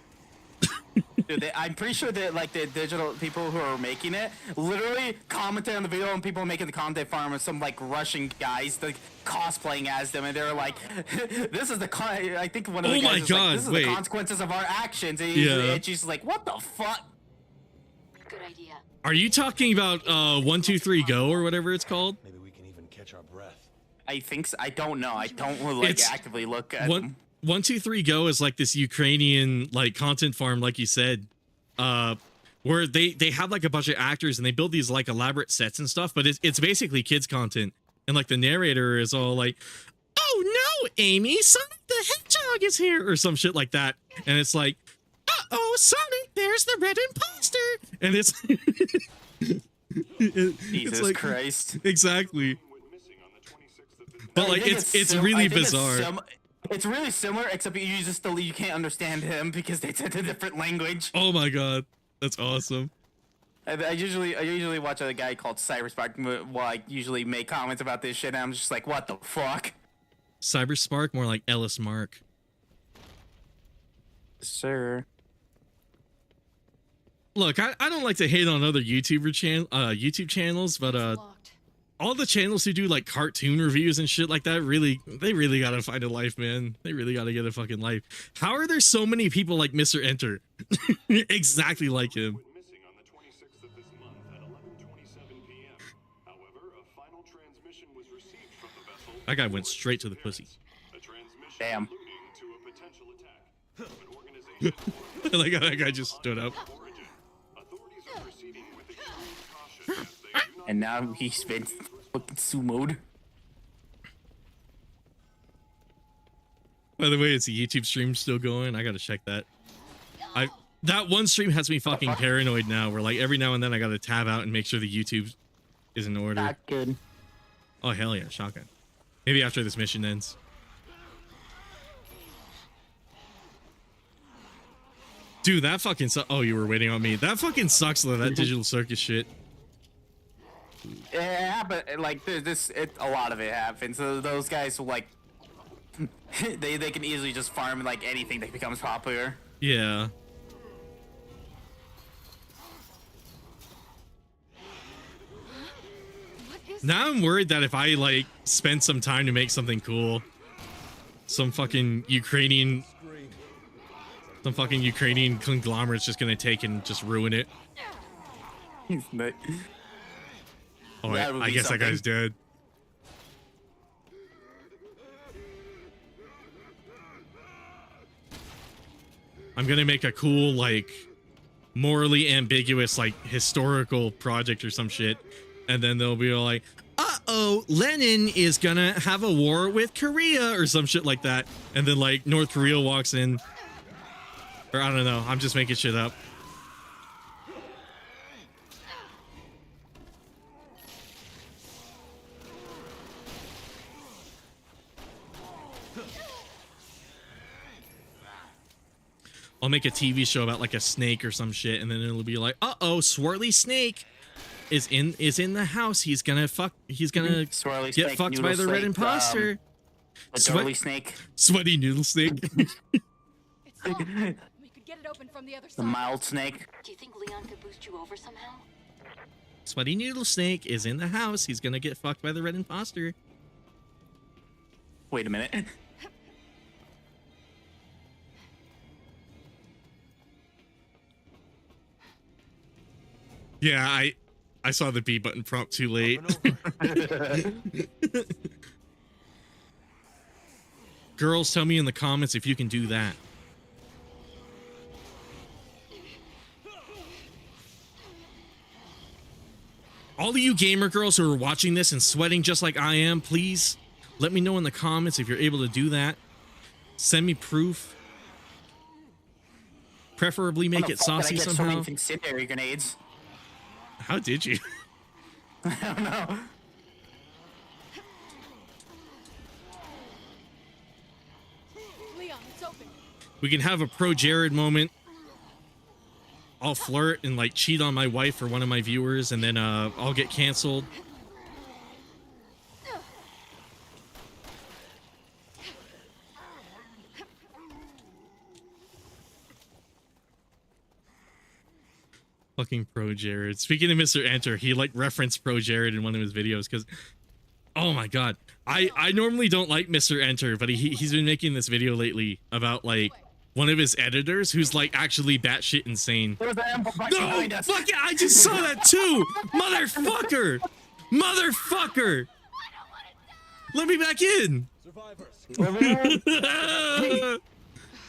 Dude, I'm pretty sure that like the digital people who are making it literally commented on the video, and people making the content farm, and some like Russian guys like cosplaying as them, and they're like, "This is the I think one of the guys was like, this is the consequences of our actions." And she's like, "What the fuck?" Good idea. Are you talking about 1, 2, 3, Go or whatever it's called? Maybe we can even catch our breath. I think so. I don't know. I don't like actively look at them. 1, 2, 3, Go is like this Ukrainian like content farm, like you said, where they have like a bunch of actors and they build these like elaborate sets and stuff, but it's basically kids content, and like the narrator is all like, "Oh no, Amy, Sonic the Hedgehog is here," or some shit like that, and it's like, "Uh-oh, Sonic, there's the red imposter," and it's Jesus like, Christ, exactly. But like it's really bizarre. It's really similar, except you can't understand him because they said a different language. Oh my god, that's awesome. I usually watch a guy called Cyberspark like usually make comments about this shit, and I'm just like, what the fuck? Cyberspark, more like Ellis Mark. Sir. Look, I don't like to hate on other YouTube channels, but all the channels who do like cartoon reviews and shit like that, they really gotta find a life, man. They really gotta get a fucking life. How are there so many people like Mr. Enter? Exactly like him. That guy went straight to the pussy. Damn. Like that guy just stood up. And now he's been fucking sumoed. By the way, is the YouTube stream still going? I gotta check that. That one stream has me fucking paranoid now, where like every now and then I gotta tab out and make sure the YouTube is in order. Not good. Oh hell yeah, shotgun. Maybe after this mission ends. Dude, that fucking oh, you were waiting on me. That fucking sucks though, that digital circus shit. Yeah, but like a lot of it happens. So those guys will like they can easily just farm like anything that becomes popular. Yeah. Now I'm worried that if I like spend some time to make something cool, some fucking Ukrainian conglomerate's just gonna take and just ruin it. But Oh, That would I be guess that something. guy's dead. I'm gonna make a cool, like, morally ambiguous, like, historical project or some shit, and then they'll be all like, uh-oh, Lenin is gonna have a war with Korea or some shit like that, and then, like, North Korea walks in, or I don't know, I'm just making shit up. I'll make a TV show about like a snake or some shit, and then it'll be like, uh-oh, Swirly Snake is in the house. He's gonna Swirly get snake, fucked noodle by the red snake, imposter. the Sweat- Dorley snake, Sweaty noodle snake. It's locked. We could get it open from the other the side. mild snake. Do you think Leon could boost you over somehow? Sweaty noodle snake is in the house. He's gonna get fucked by the red imposter. Wait a minute. Yeah, I saw the B button prompt too late. Girls, tell me in the comments if you can do that. All of you gamer girls who are watching this and sweating just like I am, please let me know in the comments if you're able to do that. Send me proof. Preferably make it saucy I get so somehow. many incendiary grenades. How did you? I don't know. Leon, it's open. We can have a pro Jared moment. I'll flirt and like cheat on my wife or one of my viewers, and then I'll get canceled. Fucking pro Jared. Speaking of Mr. Enter, he like referenced pro Jared in one of his videos because, oh my god, I normally don't like Mr. Enter, but he's been making this video lately about like one of his editors who's like actually batshit insane. There's an ample bike No, behind us. fuck it, I just saw that too, motherfucker, motherfucker. Let me back in. Survivors,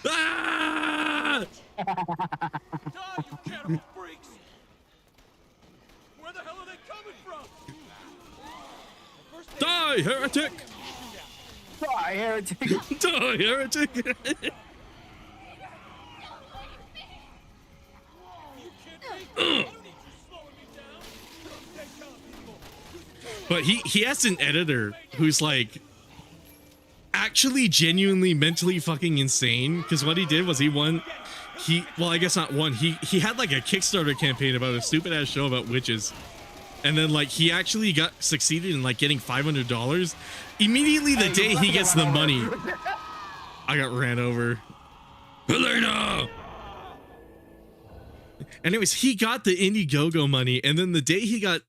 Ah! die, you cannibal freaks! Where the hell are they coming from? First Die, heretic! Die, heretic. Die, heretic! you can't make me. I don't need you slowing me down. Stay calm, people. But he has an editor who's like actually genuinely mentally fucking insane, because what he did was well, I guess not one, he had like a Kickstarter campaign about a stupid ass show about witches, and then like he actually succeeded in like getting $500 immediately the day he gets the money. I got ran over. Helena! Anyways, he got the Indiegogo money, and then the day he got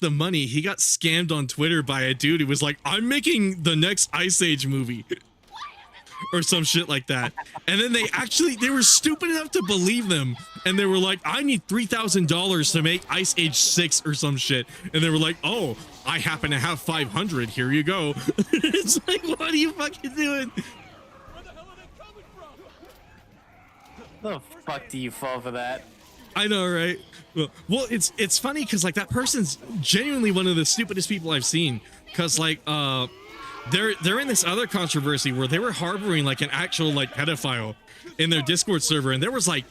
the money, he got scammed on Twitter by a dude who was like, I'm making the next Ice Age movie. Or some shit like that. And then they were stupid enough to believe them. And they were like, I need $3,000 to make Ice Age 6 or some shit. And they were like, oh, I happen to have 500. Here you go. It's like, what are you fucking doing? Where the hell are they coming from? The fuck do you fall for that? I know, right? Well, it's funny because like that person's genuinely one of the stupidest people I've seen. Because like they're in this other controversy where they were harboring like an actual like pedophile in their Discord server, and there was like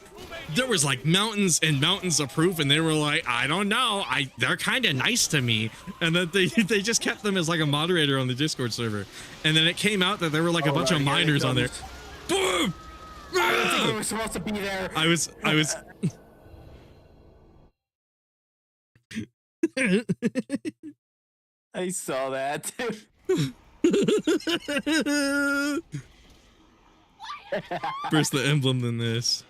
mountains and mountains of proof, and they were like, I don't know, they're kind of nice to me, and that they just kept them as like a moderator on the Discord server, and then it came out that there were like a bunch of minors on there. Boom! I didn't think we were supposed to be there. I was I saw that. First the emblem, then this.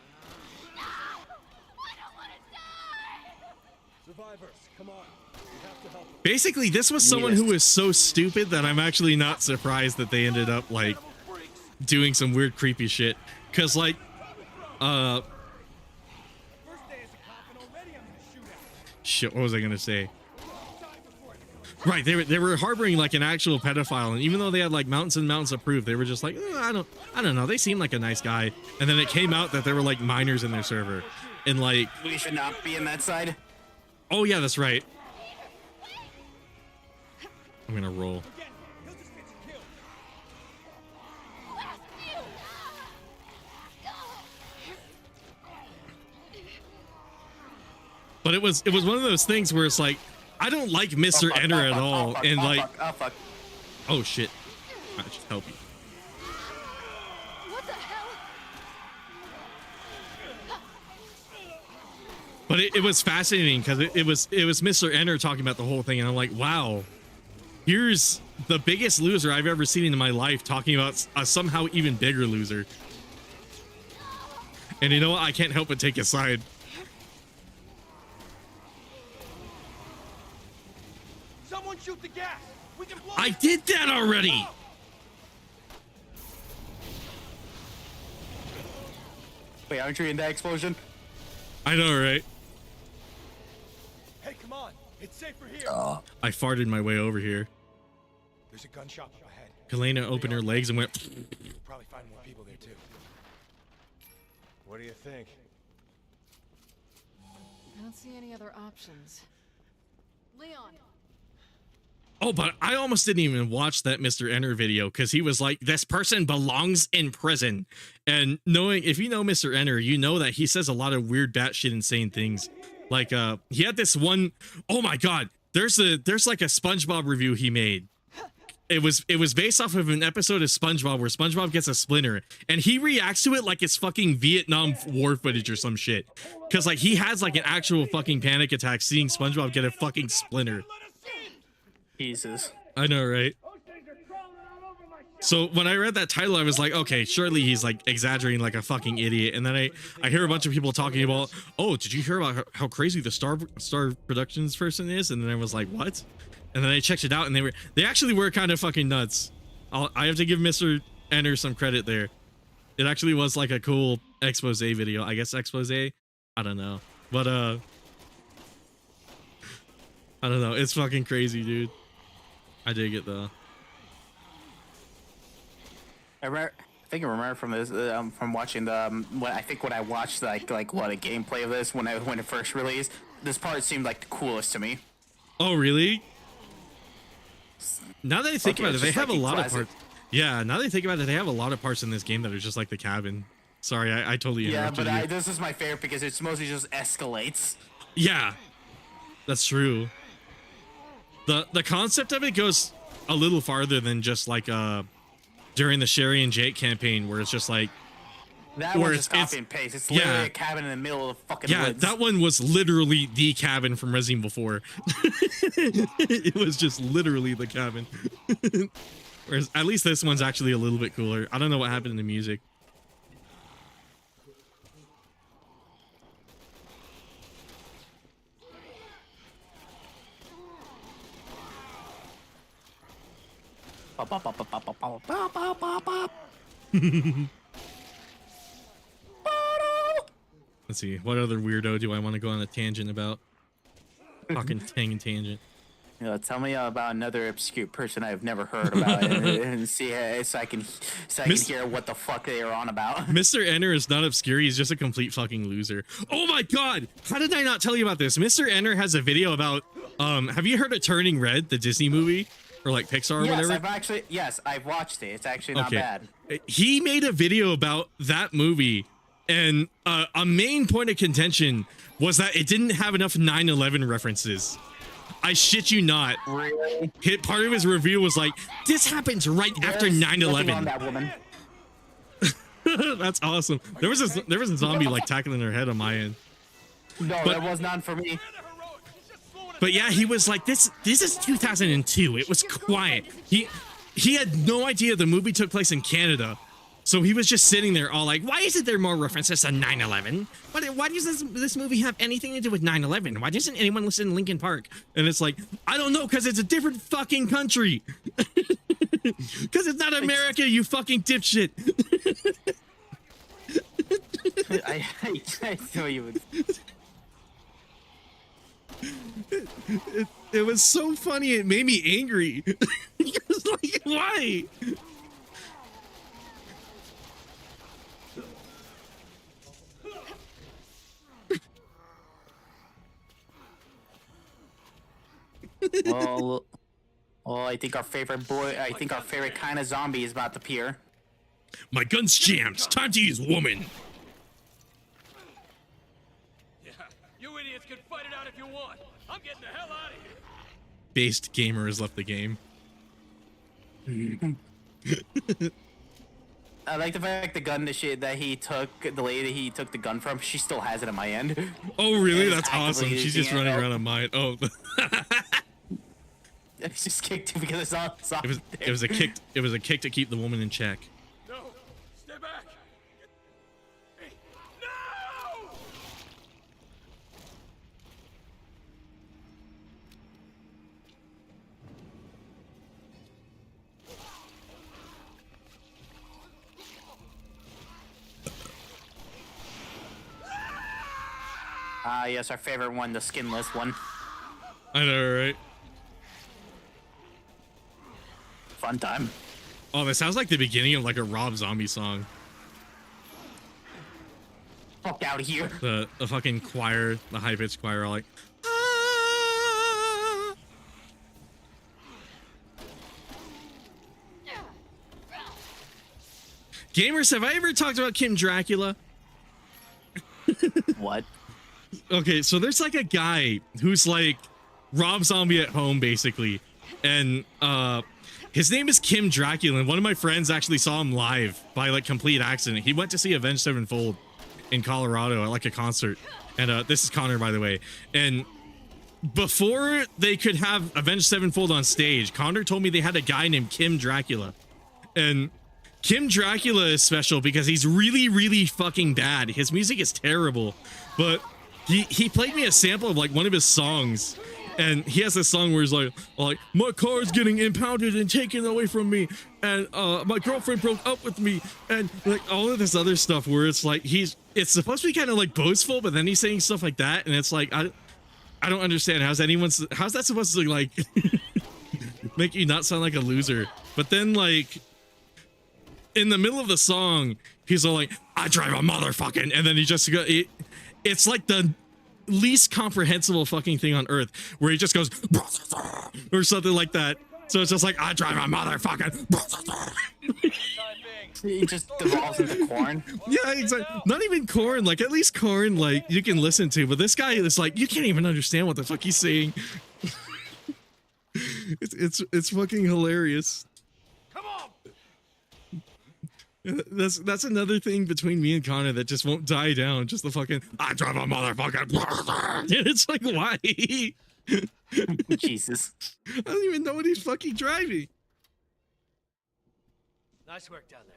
Survivors, come on. We have to help them. Basically, this was someone who was so stupid that I'm actually not surprised that they ended up like doing some weird creepy shit. Cause like, shit, what was I gonna say? Right, they were harboring like an actual pedophile, and even though they had like mountains and mountains of proof, they were just like, I don't know. They seem like a nice guy, and then it came out that there were like minors in their server, and like We should not be in that side. oh yeah, that's right. I'm gonna roll. But it was one of those things where it's like, I don't like Mr. Enter at all, and like, fuck. oh shit, I should help you. What the hell? But it was fascinating because it was Mr. Enter talking about the whole thing, and I'm like, wow, here's the biggest loser I've ever seen in my life talking about a somehow even bigger loser. And you know what? I can't help but take his side. Someone shoot the gas. We can blow I did that already. Wait, aren't you in that explosion? I know, right? Hey, come on. It's safer here. I farted my way over here. There's a gun shop up ahead. Helena opened her legs and went. We'll probably find more people there too. What do you think? I don't see any other options. Leon! Oh, but I almost didn't even watch that Mr. Enter video because he was like, this person belongs in prison. And knowing, if you know Mr. Enter, you know that he says a lot of weird batshit insane things. Like, he had this one, oh my God, there's like a SpongeBob review he made. It was based off of an episode of SpongeBob where SpongeBob gets a splinter and he reacts to it like it's fucking Vietnam War footage or some shit. Cause like he has like an actual fucking panic attack seeing SpongeBob get a fucking splinter. Jesus. I know, right? So when I read that title, I was like, okay, surely he's like exaggerating like a fucking idiot. And then I hear a bunch of people talking about, oh, did you hear about how crazy the Star Productions person is? And then I was like, what? And then I checked it out, and they actually were kind of fucking nuts. I have to give Mr. Enter some credit there. It actually was like a cool expose video. I guess expose? I don't know. But I don't know. It's fucking crazy, dude. I dig it though. I remember from this from watching the when I watched like what a gameplay of this when it first released. This part seemed like the coolest to me. Oh really? Now that I think about it, they have a lot of parts. Yeah, now that I think about it, they have a lot of parts in this game that are just like the cabin. Sorry, I totally interrupted you. Yeah, but this is my favorite because it's mostly just escalates. Yeah, that's true. The concept of it goes a little farther than just like during the Sherry and Jake campaign where it's just like that was just copy and paste. It's literally a cabin in the middle of the fucking woods. That one was literally the cabin from Resident Evil 4. It was just literally the cabin. Whereas at least this one's actually a little bit cooler. I don't know what happened in the music. Let's see, what other weirdo do I want to go on a tangent about? Fucking tangent. Tell me about another obscure person I've never heard about, and see so I can hear what the fuck they are on about. Mr. Enter is not obscure. He's just a complete fucking loser. Oh my God! How did I not tell you about this? Mr. Enter has a video about. Have you heard of Turning Red, the Disney movie, or like Pixar or whatever? I've watched it. It's actually not bad. He made a video about that movie, and a main point of contention was that it didn't have enough 9/11 references. I shit you not. Really? Part of his review was like, this happens right after 9/11. That woman. That's awesome. There was a zombie like tackling her head on my end. No, that was not for me. But yeah, he was like, this is 2002. It was quiet. He had no idea the movie took place in Canada. So he was just sitting there all like, why isn't there more references to 9/11? Why does this movie have anything to do with 9/11? Why doesn't anyone listen to Linkin Park? And it's like, I don't know, because it's a different fucking country. Because it's not America, you fucking dipshit. I know you would. It was so funny. It made me angry. It was like, why? Well, I think our favorite kind of zombie is about to appear. My gun's jammed. Time to use woman. Yeah, you idiots can fight it out if you want. I'm getting the hell out of here. Based gamer has left the game. I like the fact the gun that he took, the lady he took the gun from, she still has it in my end. Oh, really? And That's actively awesome. She's using just it. running around on mine. Oh, It's just kicked him because it's all. it was a kick. It was a kick to keep the woman in check. No, stay back. Hey, no! Yes, our favorite one, the skinless one. I know, right? Fun time. Oh, that sounds like the beginning of like a Rob Zombie song. Fuck out of here. The fucking choir, the high pitched choir, are like. "Ah." Gamers, have I ever talked about Kim Dracula? What? Okay, so there's like a guy who's like Rob Zombie at home, basically, and his name is Kim Dracula, and one of my friends actually saw him live by like complete accident. He went to see Avenged Sevenfold in Colorado at like a concert, and this is Connor, by the way. And before they could have Avenged Sevenfold on stage, Connor told me they had a guy named Kim Dracula, and Kim Dracula is special because he's really, really fucking bad. His music is terrible, but he played me a sample of like one of his songs, and he has this song where he's like my car's getting impounded and taken away from me, and my girlfriend broke up with me, and like all of this other stuff where it's like it's supposed to be kind of like boastful, but then he's saying stuff like that, and it's like I don't understand how's that supposed to like make you not sound like a loser. But then like in the middle of the song, he's all like, I drive a motherfucking, and then he just go, it's like the least comprehensible fucking thing on earth, where he just goes or something like that. So it's just like, I drive a motherfucking. He just devolves into corn. Yeah, exactly. Not even corn. Like at least corn, like you can listen to, but this guy is like, you can't even understand what the fuck he's saying. It's fucking hilarious. That's another thing between me and Connor that just won't die down. Just the fucking, I drive a motherfucking. And it's like, why? Jesus. I don't even know what he's fucking driving. Nice work down there.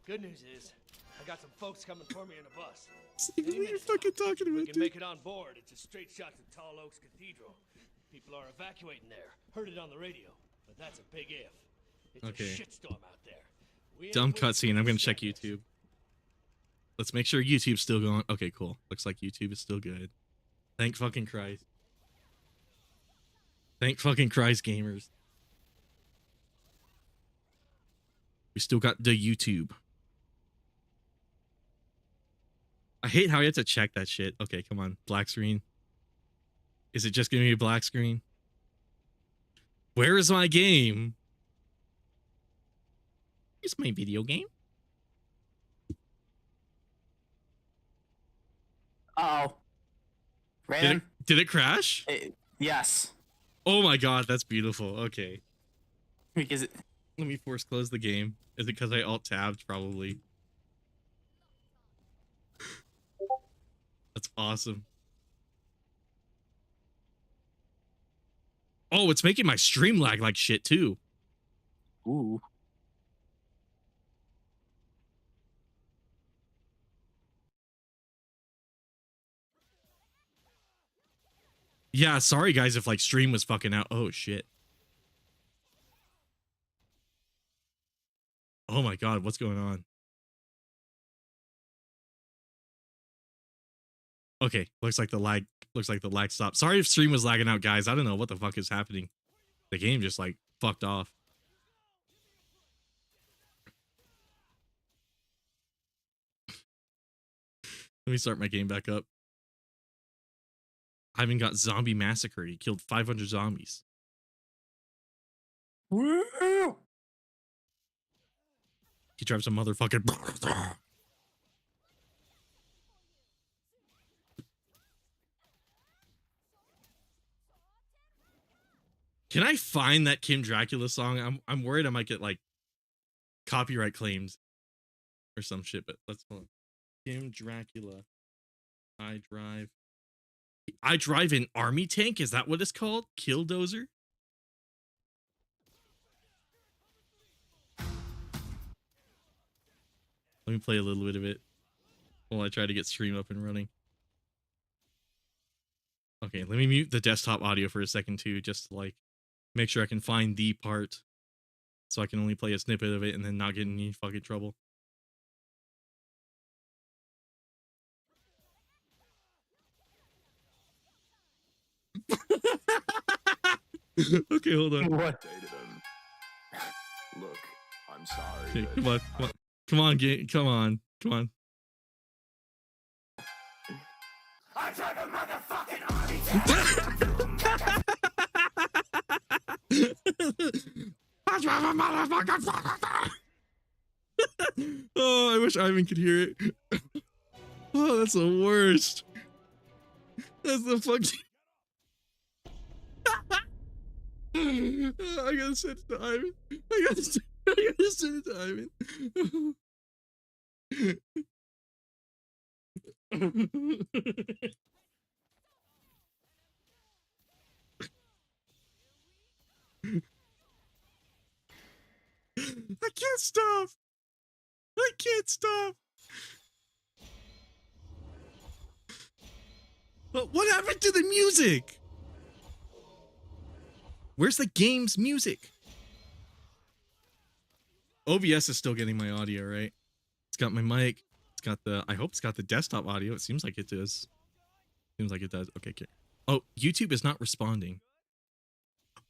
Good news is, I got some folks coming for me in a bus. It's like, what are you fucking talking We about, can dude? make it on board. It's a straight shot to Tall Oaks Cathedral. People are evacuating there. Heard it on the radio, but that's a big if. It's Okay. a shitstorm out there. We ain't Dumb waiting cutscene. I'm gonna for check seconds. YouTube. Let's make sure YouTube's still going. Okay, cool. Looks like YouTube is still good. Thank fucking Christ. Thank fucking Christ, gamers. We still got the YouTube. I hate how you have to check that shit. Okay, come on. Black screen. Is it just gonna be a black screen? Where is my game? Here's my video game. Uh-oh. Raven? Did it crash? Yes. Oh my god, that's beautiful. Okay. Because Let me force close the game. Is it because I alt-tabbed? Probably. That's awesome. Oh, it's making my stream lag like shit too. Ooh. Yeah, sorry guys if like stream was fucking out. Oh shit. Oh my god, what's going on? Okay, looks like the lag stopped. Sorry if stream was lagging out, guys. I don't know what the fuck is happening. The game just like fucked off. Let me start my game back up. Ivan got zombie massacred. He killed 500 zombies. Woo! He drives a motherfucking. Can I find that Kim Dracula song? I'm worried I might get like copyright claims or some shit. But let's hold on. Kim Dracula. I drive an army tank. Is that what it's called? Killdozer. Let me play a little bit of it while I try to get stream up and running. Okay, let me mute the desktop audio for a second too, just to like make sure I can find the part so I can only play a snippet of it and then not get in any fucking trouble. Okay, hold on. What? Say to them, look, I'm sorry. Okay, but come on, come on, come on, come on. I drive a motherfucking army tank. I drive a motherfucking. Oh, I wish Ivan could hear it. Oh, that's the worst. That's the fucking. I gotta send it to Ivan. I gotta send it to Ivan. I can't stop. I can't stop. But what happened to the music? Where's the game's music? OBS is still getting my audio, right? It's got my mic. It's got the, I hope it's got the desktop audio. It seems like it does. Seems like it does. Okay, okay. Oh, YouTube is not responding.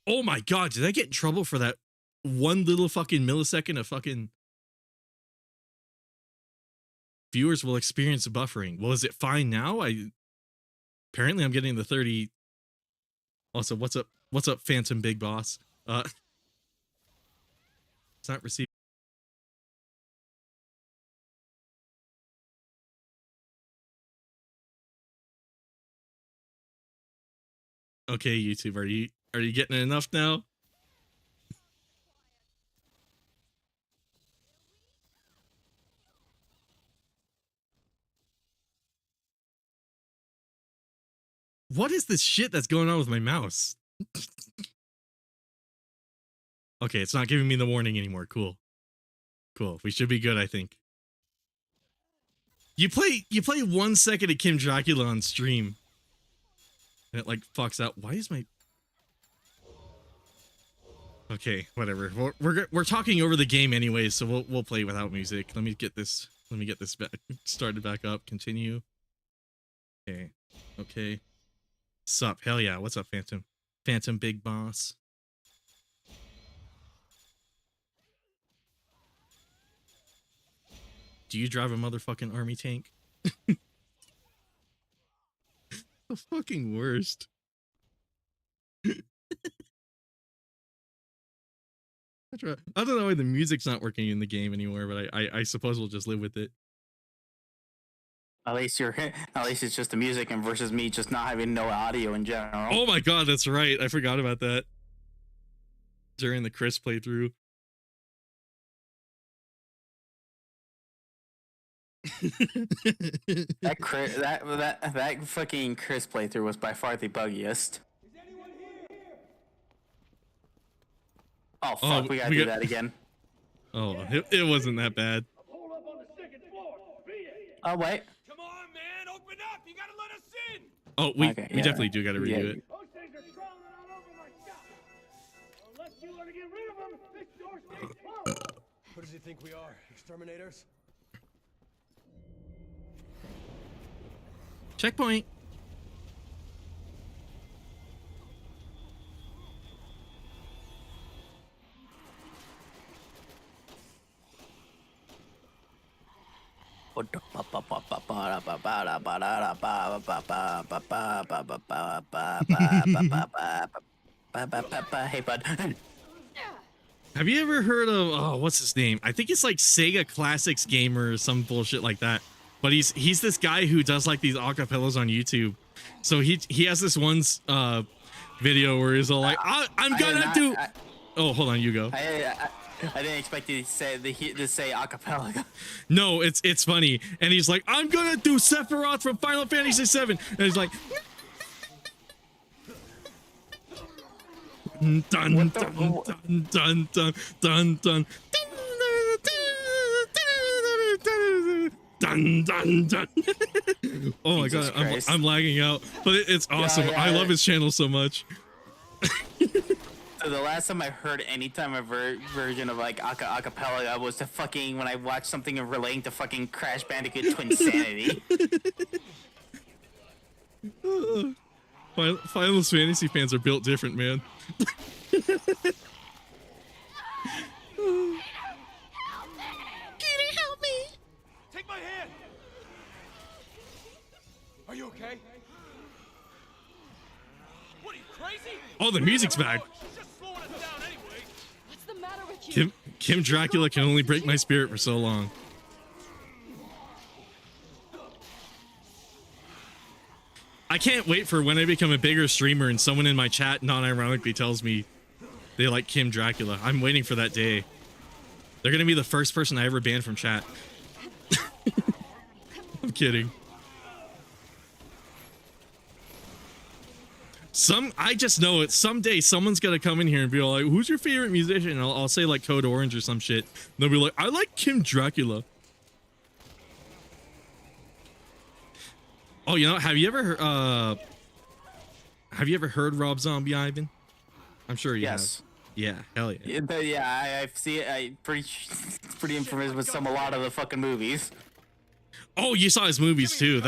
Oh my god, did I get in trouble for that one little fucking millisecond of fucking viewers will experience buffering? Well, is it fine now? Apparently I'm getting the 30. Also, what's up, Phantom Big Boss? It's not receiving. Okay, YouTube, are you getting enough now? What is this shit that's going on with my mouse? Okay, it's not giving me the warning anymore. Cool. Cool. We should be good, I think. You play 1 second of Kim Dracula on stream. And it like fucks out. Why is my... Okay, whatever. We're talking over the game anyways, so we'll play without music. Let me get this started back up. Continue. Okay. Okay. Sup? Hell yeah. What's up, Phantom? Phantom Big Boss. Do you drive a motherfucking army tank? The fucking worst. I don't know why the music's not working in the game anymore, but I suppose we'll just live with it. At least it's just the music and versus me just not having no audio in general. Oh my god, that's right. I forgot about that. During the Chris playthrough. that fucking Chris playthrough was by far the buggiest. Oh fuck, we gotta do that again. Oh, it wasn't that bad. Oh wait. Come on, man, open up! You gotta let us in! Oh, we definitely do gotta redo it. Those things are crawling all over my shop. Unless you want to get rid of them, this door stays closed. What does he think we are? Exterminators? Checkpoint. Hey, bud. Have you ever heard of, oh, what's his name? I think it's like Sega Classics Gamer or some bullshit like that. But he's this guy who does like these acapellas on YouTube. So he has this one video where he's all like, I'm gonna do. Oh, hold on, you go. I didn't expect you to say acapella. No, it's funny, and he's like, I'm gonna do Sephiroth from Final Fantasy VII, and he's like, dun dun dun dun dun dun dun dun dun dun. Oh my god, I'm lagging out, but it's awesome. I love his channel so much. So the last time I heard any time a version of like acapella was to fucking when I watched something relating to fucking Crash Bandicoot Twinsanity. Final Fantasy fans are built different, man. Peter, help me! Take my hand! Are you okay? What are you, crazy? Oh, the music's back. What's the matter with you? Kim Dracula can only break my spirit for so long. I can't wait for when I become a bigger streamer and someone in my chat non-ironically tells me they like Kim Dracula. I'm waiting for that day. They're gonna be the first person I ever banned from chat. I'm kidding. I just know it. Someday someone's gonna come in here and be like, "Who's your favorite musician?" And I'll say like Code Orange or some shit. And they'll be like, "I like Kim Dracula." Oh, you know, have you ever heard Rob Zombie, Ivan? I'm sure you have. Yeah, hell yeah. Yeah, I've seen it. I'm pretty infamous with a lot of the fucking movies. Oh, you saw his movies too.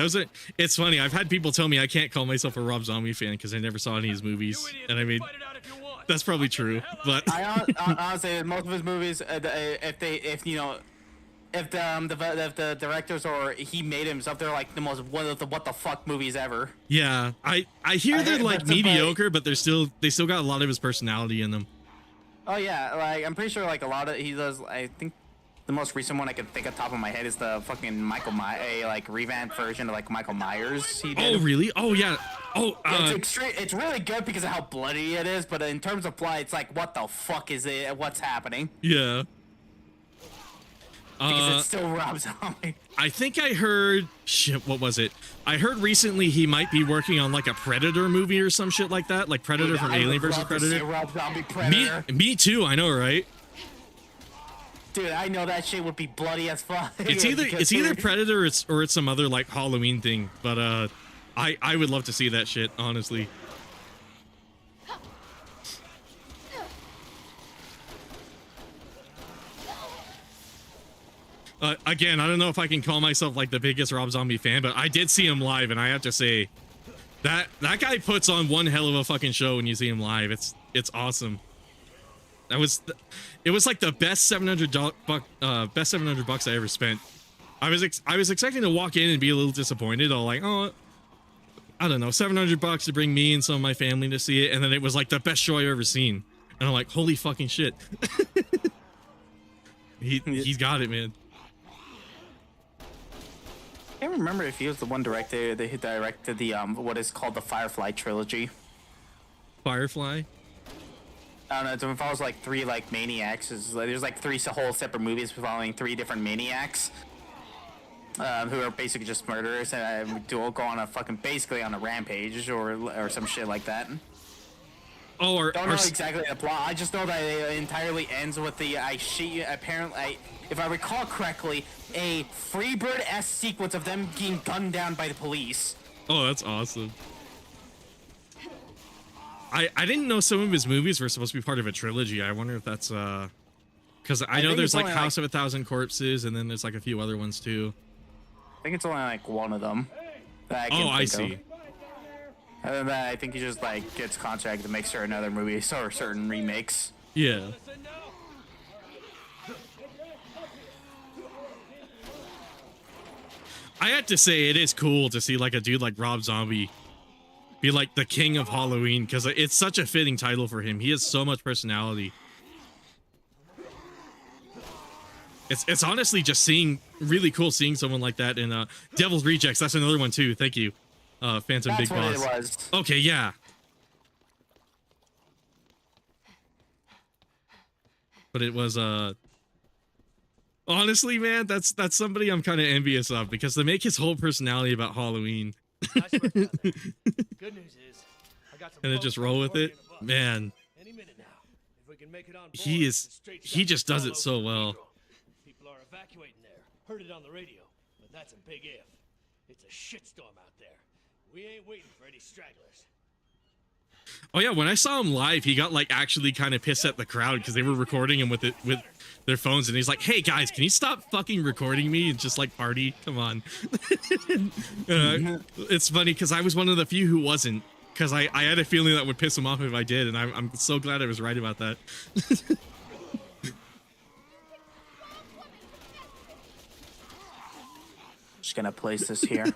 It's funny. I've had people tell me I can't call myself a Rob Zombie fan because I never saw any of his movies, and I mean, that's probably true. But I honestly, most of his movies, if the directors or he made himself, they're like the most one of the what the fuck movies ever. Yeah, I hear they're like mediocre, but they still got a lot of his personality in them. Oh yeah, like I'm pretty sure like a lot of he does. I think the most recent one I can think of top of my head is the fucking Michael Myers, like revamped version of like Michael Myers. He did. Oh really? Oh yeah. Oh, it's really good because of how bloody it is, but in terms of plot, it's like what the fuck is it? What's happening? Yeah. Because it's still Rob Zombie. I think I heard shit. What was it? I heard recently he might be working on like a Predator movie or some shit like that, like Predator from Alien vs Predator. Rob Zombie Predator. Me too. I know, right? Dude, I know that shit would be bloody as fuck. It's either Predator or it's some other like Halloween thing. But I would love to see that shit, honestly. Again, I don't know if I can call myself like the biggest Rob Zombie fan, but I did see him live, and I have to say that guy puts on one hell of a fucking show when you see him live. It's awesome. It was like the best $700 I ever spent. I was expecting to walk in and be a little disappointed. All like, oh, I don't know, $700 to bring me and some of my family to see it, and then it was like the best show I've ever seen. And I'm like, holy fucking shit. He's got it, man. I can't remember if he was the one director that who directed the what is called the Firefly trilogy. Firefly? I don't know. It involves like three like maniacs. There's like three whole separate movies following three different maniacs who are basically just murderers and do go on a fucking basically on a rampage or some shit like that. Oh, don't know exactly the plot. I just know that it entirely ends with the apparently, if I recall correctly, a Freebird-esque sequence of them being gunned down by the police. Oh, that's awesome. I didn't know some of his movies were supposed to be part of a trilogy. I wonder if that's Because I know think there's it's like only, House of a Thousand Corpses, and then there's like a few other ones too. I think it's only like one of them. That Oh, I think see. Of. Other than that, I think he just like gets contracted to make certain other movies or certain remakes. Yeah. I have to say, it is cool to see like a dude like Rob Zombie be like the king of Halloween, because it's such a fitting title for him. He has so much personality. It's honestly just really cool seeing someone like that in Devil's Rejects. That's another one too. Thank you, Phantom That's Big what Boss. it was. Okay, yeah. But it was honestly, man, that's somebody I'm kind of envious of, because they make his whole personality about Halloween. Nice work, Cutler. Good news is, I got some And to folks just roll with already it, in the bus. man. Any minute now. If we can make it on board, He it's a straight he shot just to does Tall it so Oaks well. Cathedral. People are evacuating there. Heard it on the radio, but that's a big if. It's a shitstorm out there. We ain't waiting for any stragglers. Oh yeah, when I saw him live, he got like actually kind of pissed at the crowd because they were recording him with their phones, and he's like, "Hey guys, can you stop fucking recording me and just like party? Come on." It's funny because I was one of the few who wasn't, because I had a feeling that would piss him off if I did, and I'm so glad I was right about that. Just gonna place this here.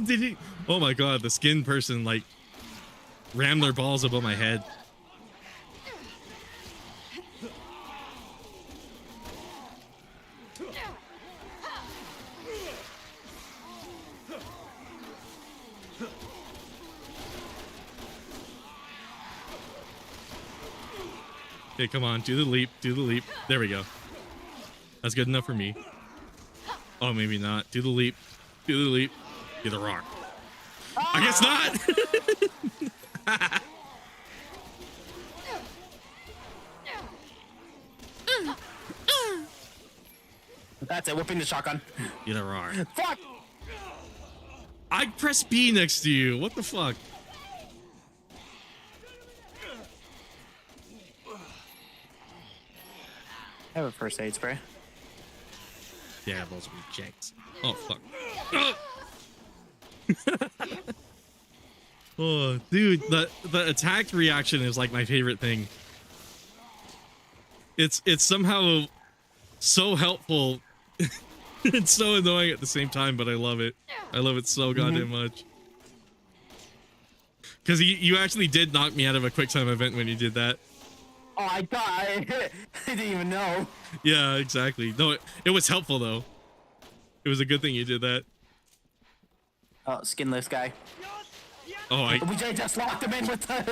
Did he? Oh my god, the skin person like rammed their balls above my head. Okay, come on, do the leap, do the leap. There we go. That's good enough for me. Oh, maybe not. Do the leap, do the leap. Do the rock. I guess not. That's it. Whipping the shotgun. Do the rock. Fuck! I pressed B next to you. What the fuck? I have a first aid spray. Yeah, those rejects. Oh fuck. Oh, dude, the attack reaction is like my favorite thing. It's somehow so helpful. It's so annoying at the same time, but I love it. I love it so goddamn much. Because you actually did knock me out of a quick time event when you did that. Oh, I thought I didn't even know. Yeah, exactly. No, it was helpful though. It was a good thing you did that. Oh, skinless guy. Oh, We just locked him in with the. Hold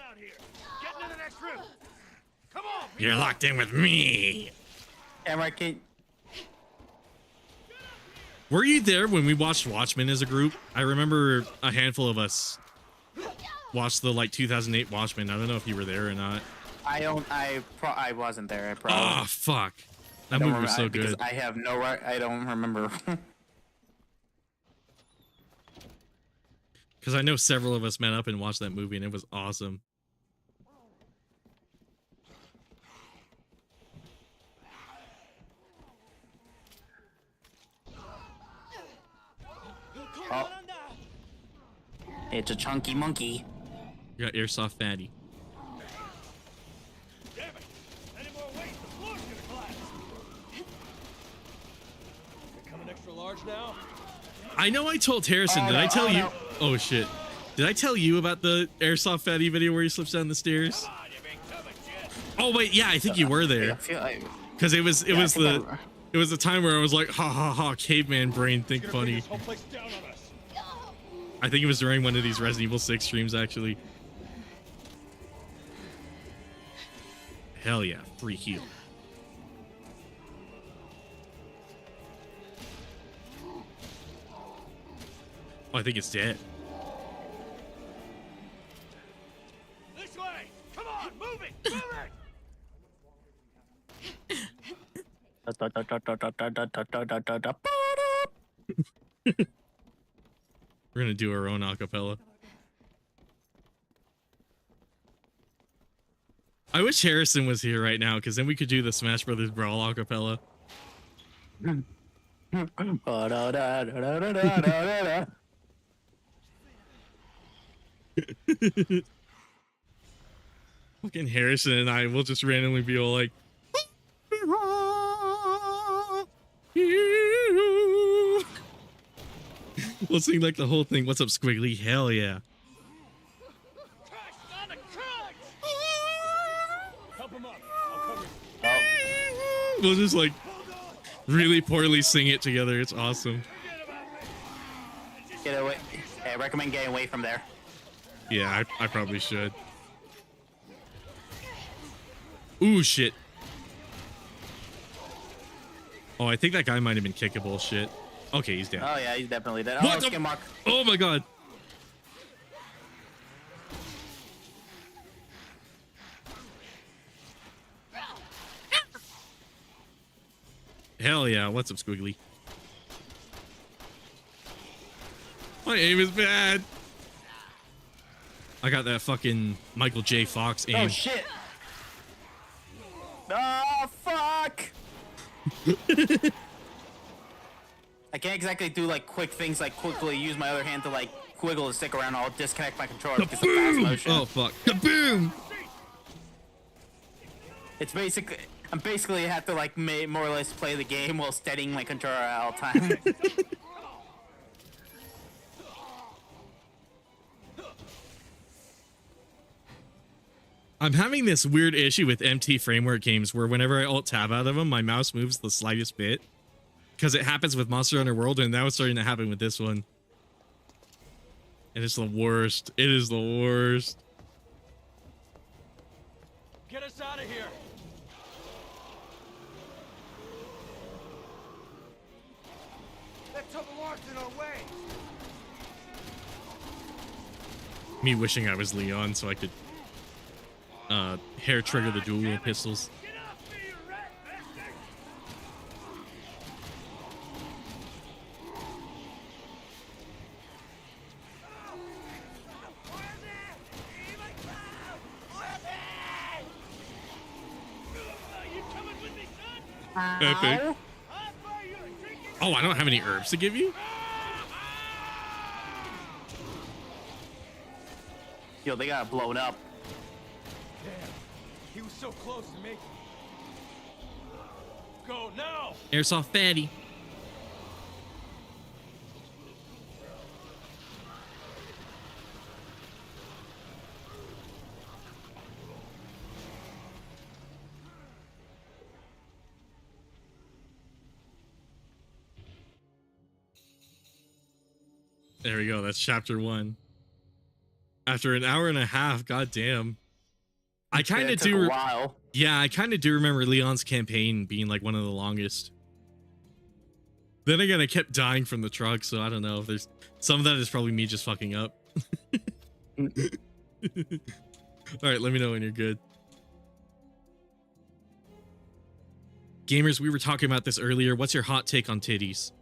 out here. Get into the next room. Come on. You're locked in with me. Camera key. Were you there when we watched Watchmen as a group? I remember a handful of us watched the like 2008 Watchmen. I don't know if you were there or not. I wasn't there. I probably. Oh fuck, that movie was so good. I have no right. I don't remember. Because I know several of us met up and watched that movie, and it was awesome. Oh. It's a chunky monkey. You got airsoft fatty. Damn it. Any more weight, the floor's gonna collapse. They're coming extra large now. I know I told Harrison. Oh, Did no, I tell oh, you? no. Oh shit. Did I tell you about the airsoft fatty video where he slips down the stairs? God, you big tubby jet. Oh wait, yeah, I think you were I there. feel like. Because it was I think the time where I was like, ha ha ha, caveman brain, think funny. This whole place down on us. I think it was during one of these Resident Evil 6 streams actually. Hell yeah, free heal. Oh, I think it's dead. This way. Come on, move it, move it. We're gonna do our own acapella. I wish Harrison was here right now, because then we could do the Smash Brothers Brawl acapella. Fucking Harrison and I will just randomly be all like, we'll sing like the whole thing. What's up, Squiggly? Hell yeah. We'll just like really poorly sing it together. It's awesome. Get away. Hey, I recommend getting away from there. Yeah, I probably should. Ooh, shit. Oh, I think that guy might have been kickable. Shit. Okay, he's dead. Oh yeah, he's definitely dead. What Oh, the- skin mark. Oh my god. Hell yeah. What's up, Squiggly? My aim is bad. I got that fucking Michael J. Fox aim. Oh shit. Oh fuck. I can't exactly do like quick things like quickly use my other hand to like wiggle the stick around. I'll disconnect my controller because of fast motion. Oh fuck. Kaboom! It's basically I'm basically have to like more or less play the game while steadying my controller at all times. I'm having this weird issue with MT framework games where whenever I alt tab out of them, my mouse moves the slightest bit. Because it happens with Monster Hunter World, and now it's starting to happen with this one. And it's the worst. It is the worst. Get us out of here. That took a lot in our way. Me wishing I was Leon so I could hair trigger the dual pistols. Get off me, you rat bastard! You coming with me, son? Epic. Ow. I'll buy you a drink. Oh, I don't have any herbs to give you? Yo, they got blown up. Damn, he was so close to making it. Go now. Airsoft fatty. There we go. That's chapter 1. After an hour and a half, goddamn. I kind It of took do. a while. Yeah, I kind of do remember Leon's campaign being like one of the longest. Then again, I kept dying from the truck, so I don't know if there's some of that is probably me just fucking up. All right, let me know when you're good. Gamers, we were talking about this earlier. What's your hot take on titties?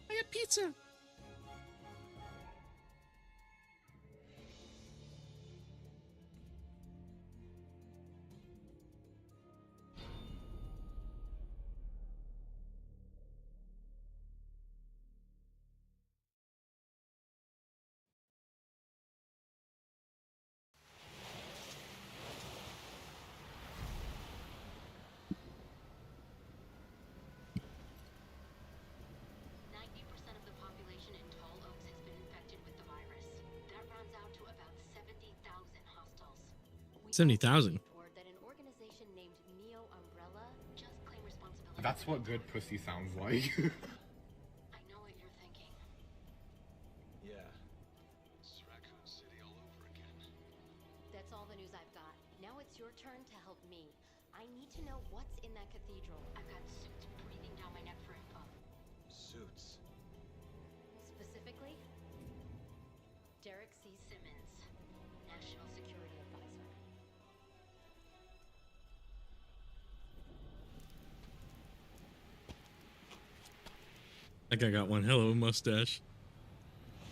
I got pizza. Of the population in Tall Oaks has been infected with the virus. That rounds out to about 70,000 hostiles. We 70,000. word that an organization named Neo Umbrella just claimed responsibility. That's what good pussy sounds like. I know what you're thinking. Yeah. Raccoon City all the news I've got. Now it's your turn to help me. I need to know what's in that cathedral. I've got suits breathing down my neck for info. Suits. Specifically, Derek C. Simmons, National Security Advisor. That guy got one hell of a mustache.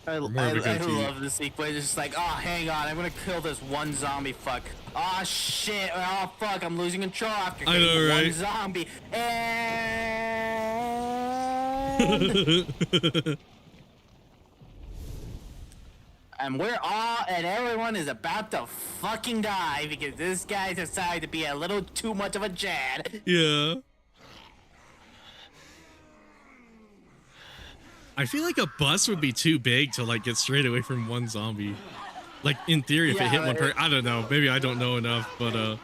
I Or more of a goatee. love this sequence. It's just like, oh, hang on, I'm gonna kill this one zombie. Fuck. Oh shit. Oh fuck. I'm losing control after I killing know, one right? zombie. And we're all and everyone is about to fucking die because this guy decided to be a little too much of a Chad. Yeah. I feel like a bus would be too big to like get straight away from one zombie. Like in theory, if it hit one I don't know. Maybe I don't know enough, but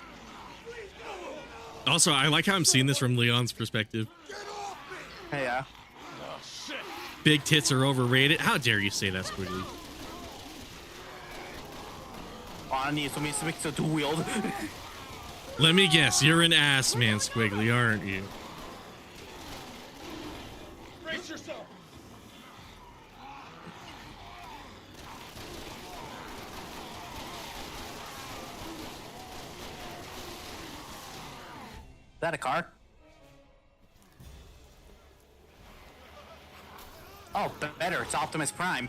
also I like how I'm seeing this from Leon's perspective. Yeah. Big tits are overrated. How dare you say that, Squiggly? Oh, I need something to wield. Let me guess, you're an ass man, Squiggly, aren't you? Brace yourself. Is that a car? Oh, better. It's Optimus Prime.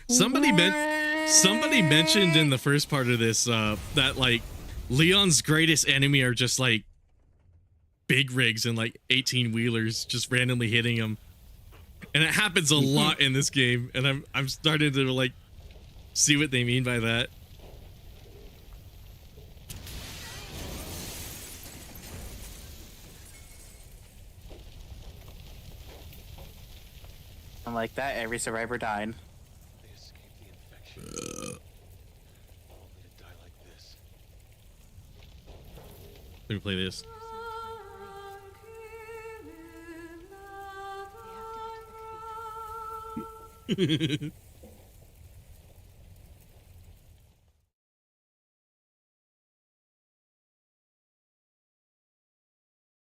Somebody mentioned in the first part of this that like Leon's greatest enemy are just like big rigs and like 18 wheelers just randomly hitting him, and it happens a lot in this game, and I'm starting to like see what they mean by that. And like that, every survivor died. They escaped the infection. Only to die like this. Let me play this.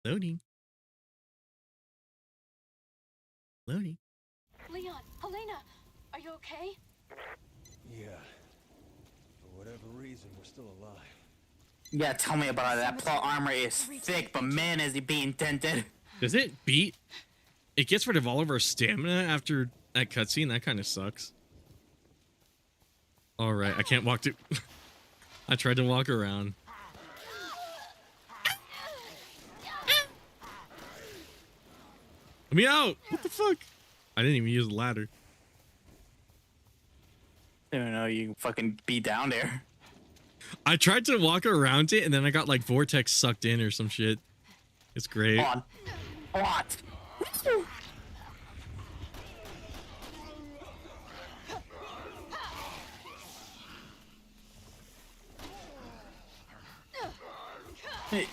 Loading. Loading. Leon, Helena, are you okay? Yeah. For whatever reason, we're still alive. Yeah, tell me about it. That plot armor is thick, but man, is he being dented. Does it beat? It gets rid of all of our stamina after that cutscene. That kind of sucks. All right, I can't walk to. I tried to walk around. Let me out! What the fuck? I didn't even use the ladder. I don't know. You can fucking be down there. I tried to walk around it, and then I got like vortex sucked in or some shit. It's great. Hold on. What? Hey.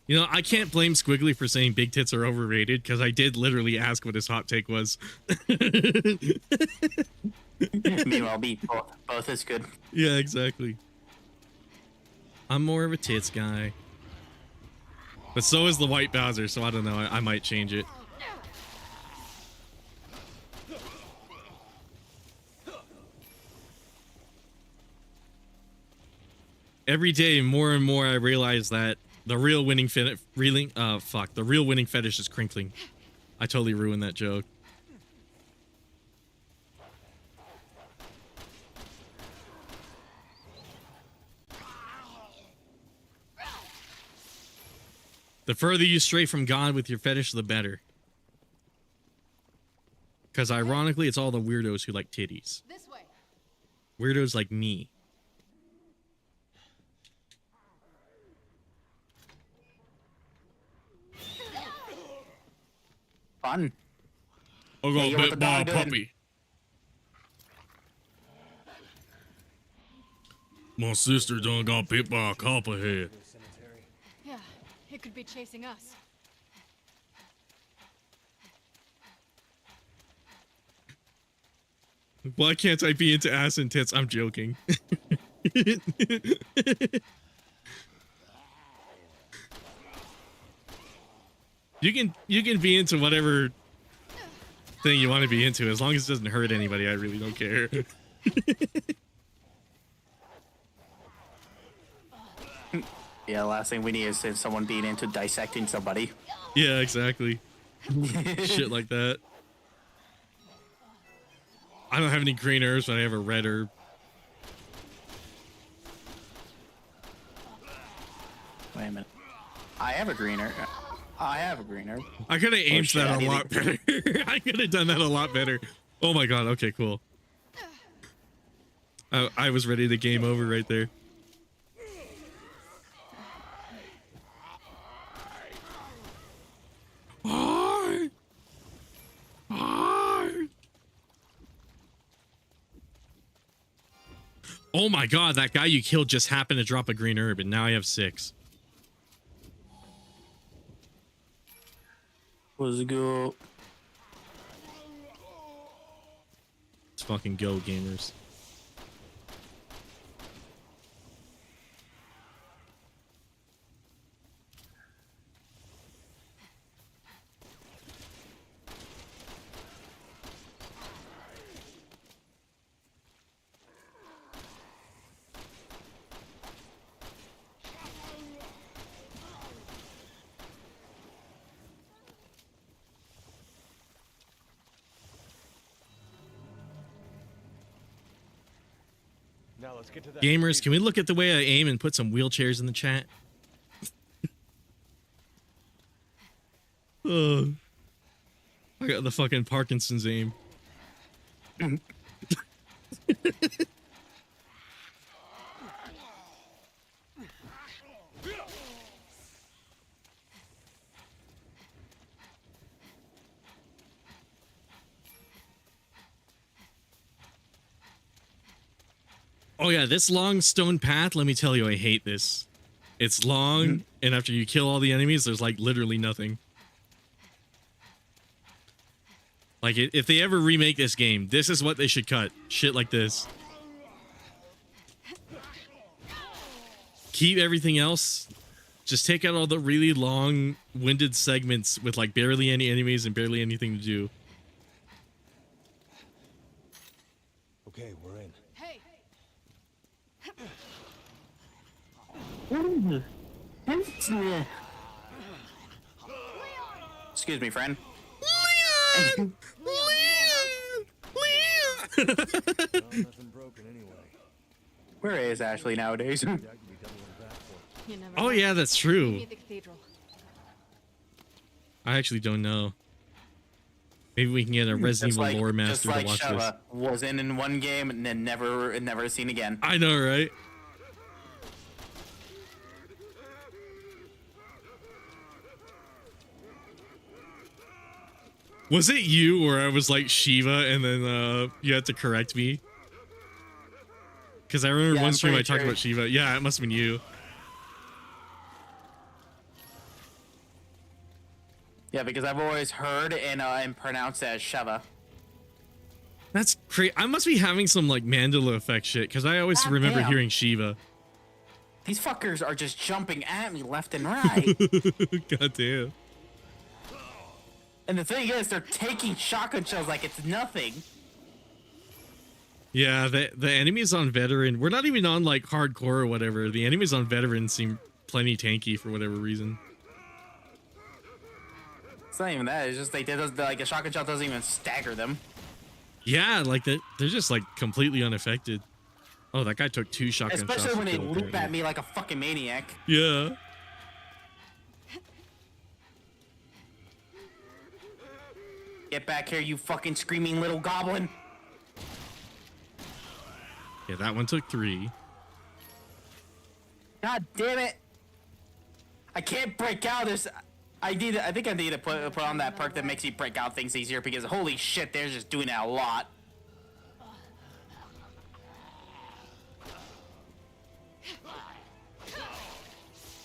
You know, I can't blame Squiggly for saying big tits are overrated, because I did literally ask what his hot take was. Meanwhile, both is good. Yeah, exactly. I'm more of a tits guy. But so is the white Bowser, so I don't know. I might change it. Every day, more and more, I realize that the real winning fetish is crinkling. I totally ruined that joke. The further you stray from God with your fetish, the better. Because ironically, it's all the weirdos who like titties. This way. Weirdos like me. Fun. I got Hey, what the bit by a dog doing? puppy. My sister done got bit by a copperhead. Yeah, it could be chasing us. Why can't I be into ass and tits? I'm joking. You can be into whatever thing you want to be into as long as it doesn't hurt anybody. I really don't care. Yeah, last thing we need is someone being into dissecting somebody. Yeah, exactly. Shit like that. I don't have any green herbs, but I have a red herb. Wait a minute. I have a green herb. I have a green herb. I could have aimed shit, that a lot better. I could have done that a lot better. Oh my god. Okay, cool. I was ready to game over right there. Oh my god, that guy you killed just happened to drop a green herb, and now I have 6. Let's go. Let's fucking go, gamers. Now let's get to that. Gamers, can we look at the way I aim and put some wheelchairs in the chat? I got the fucking Parkinson's aim. Oh yeah, this long stone path, let me tell you, I hate this. It's long, and after you kill all the enemies, there's like literally nothing. Like, if they ever remake this game, this is what they should cut. Shit like this. Keep everything else. Just take out all the really long-winded segments with like barely any enemies and barely anything to do. Okay, we're in. Hey, Excuse me, friend. Well, nothing broken anyway. Where is Ashley nowadays? That could be done with a back for. you never Oh know. yeah, that's We true. need the cathedral. I actually don't know. Maybe we can get a Resident Evil lore master to watch this. Shava was in one game and then never seen again. I know, right? Was it you where I was like Shiva and then you had to correct me? Because I remember Yeah, one I'm stream I pretty talked sure. about Shiva. Yeah, it must have been you. Yeah, because I've always heard and pronounced it as Shava. That's crazy. I must be having some like Mandela effect shit because I always God remember damn. hearing Shiva. These fuckers are just jumping at me left and right. God damn. And the thing is, they're taking shotgun shells like it's nothing. Yeah, the enemies on veteran. We're not even on like hardcore or whatever. The enemies on veteran seem plenty tanky for whatever reason. It's not even that. It's just like a shotgun shell doesn't even stagger them. Yeah, like they're just like completely unaffected. Oh, that guy took 2 shotgun shots. Especially when to they kill, loop apparently. at me like a fucking maniac. Yeah. Get back here, you fucking screaming little goblin. Yeah, that one took 3. God damn it. I can't break out this. I think I need to put on that perk that makes you break out things easier because holy shit, they're just doing that a lot.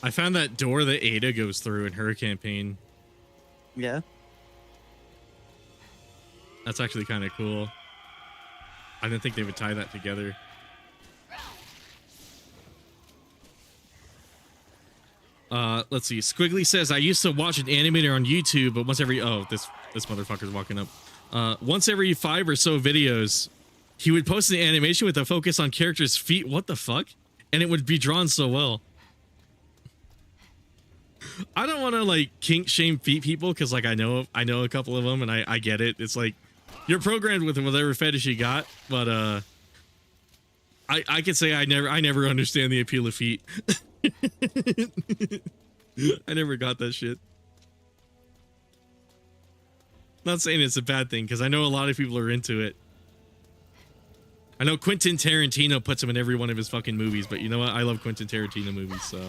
I found that door that Ada goes through in her campaign. Yeah. That's actually kind of cool. I didn't think they would tie that together. Let's see. Squiggly says, I used to watch an animator on YouTube, but once every... Oh, this motherfucker's walking up. Once every 5 or so videos, he would post an animation with a focus on characters' feet. What the fuck? And it would be drawn so well. I don't want to, like, kink shame feet people, because, like, I know a couple of them, and I get it. It's like, you're programmed with whatever fetish you got, but, I could say I never understand the appeal of feet. I never got that shit. Not saying it's a bad thing, because I know a lot of people are into it. I know Quentin Tarantino puts them in every one of his fucking movies, but you know what? I love Quentin Tarantino movies, so...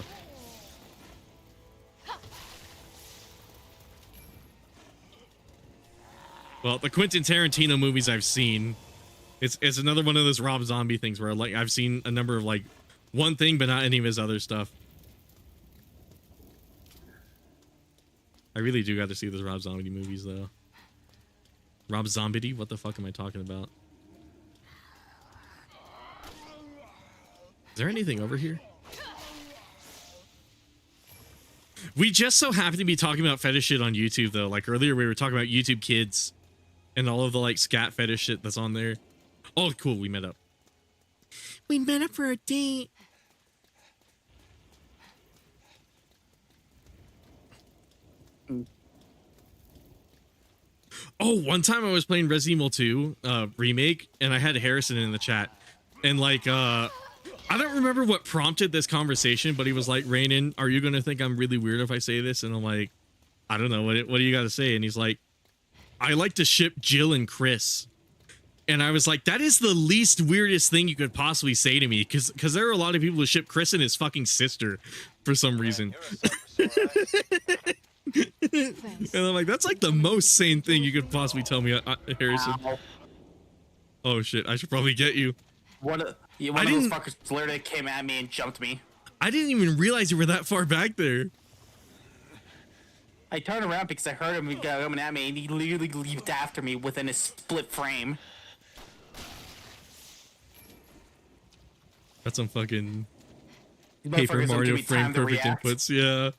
Well, the Quentin Tarantino movies I've seen, it's another one of those Rob Zombie things where, like, I've seen a number of, like, one thing, but not any of his other stuff. I really do got to see those Rob Zombie movies, though. Rob Zombie? What the fuck am I talking about? Is there anything over here? We just so happen to be talking about fetish shit on YouTube, though. Like, earlier we were talking about YouTube Kids and all of the, like, scat fetish shit that's on there. Oh, cool, we met up. We met up for a date. Oh, one time I was playing Resident Evil 2 remake, and I had Harrison in the chat, and like I don't remember what prompted this conversation, but he was like, Rainin, are you gonna think I'm really weird if I say this? And I'm like, I don't know, what do you gotta say? And he's like, I like to ship Jill and Chris. And I was like, that is the least weirdest thing you could possibly say to me, because there are a lot of people who ship Chris and his fucking sister for some reason. And I'm like, that's like the most sane thing you could possibly tell me, Harrison. Ow. Oh shit, I should probably get you. One of those fuckers literally came at me and jumped me. I didn't even realize you were that far back there. I turned around because I heard him coming at me, and he literally leaped after me within a split frame. That's some fucking Paper Mario frame perfect inputs, yeah.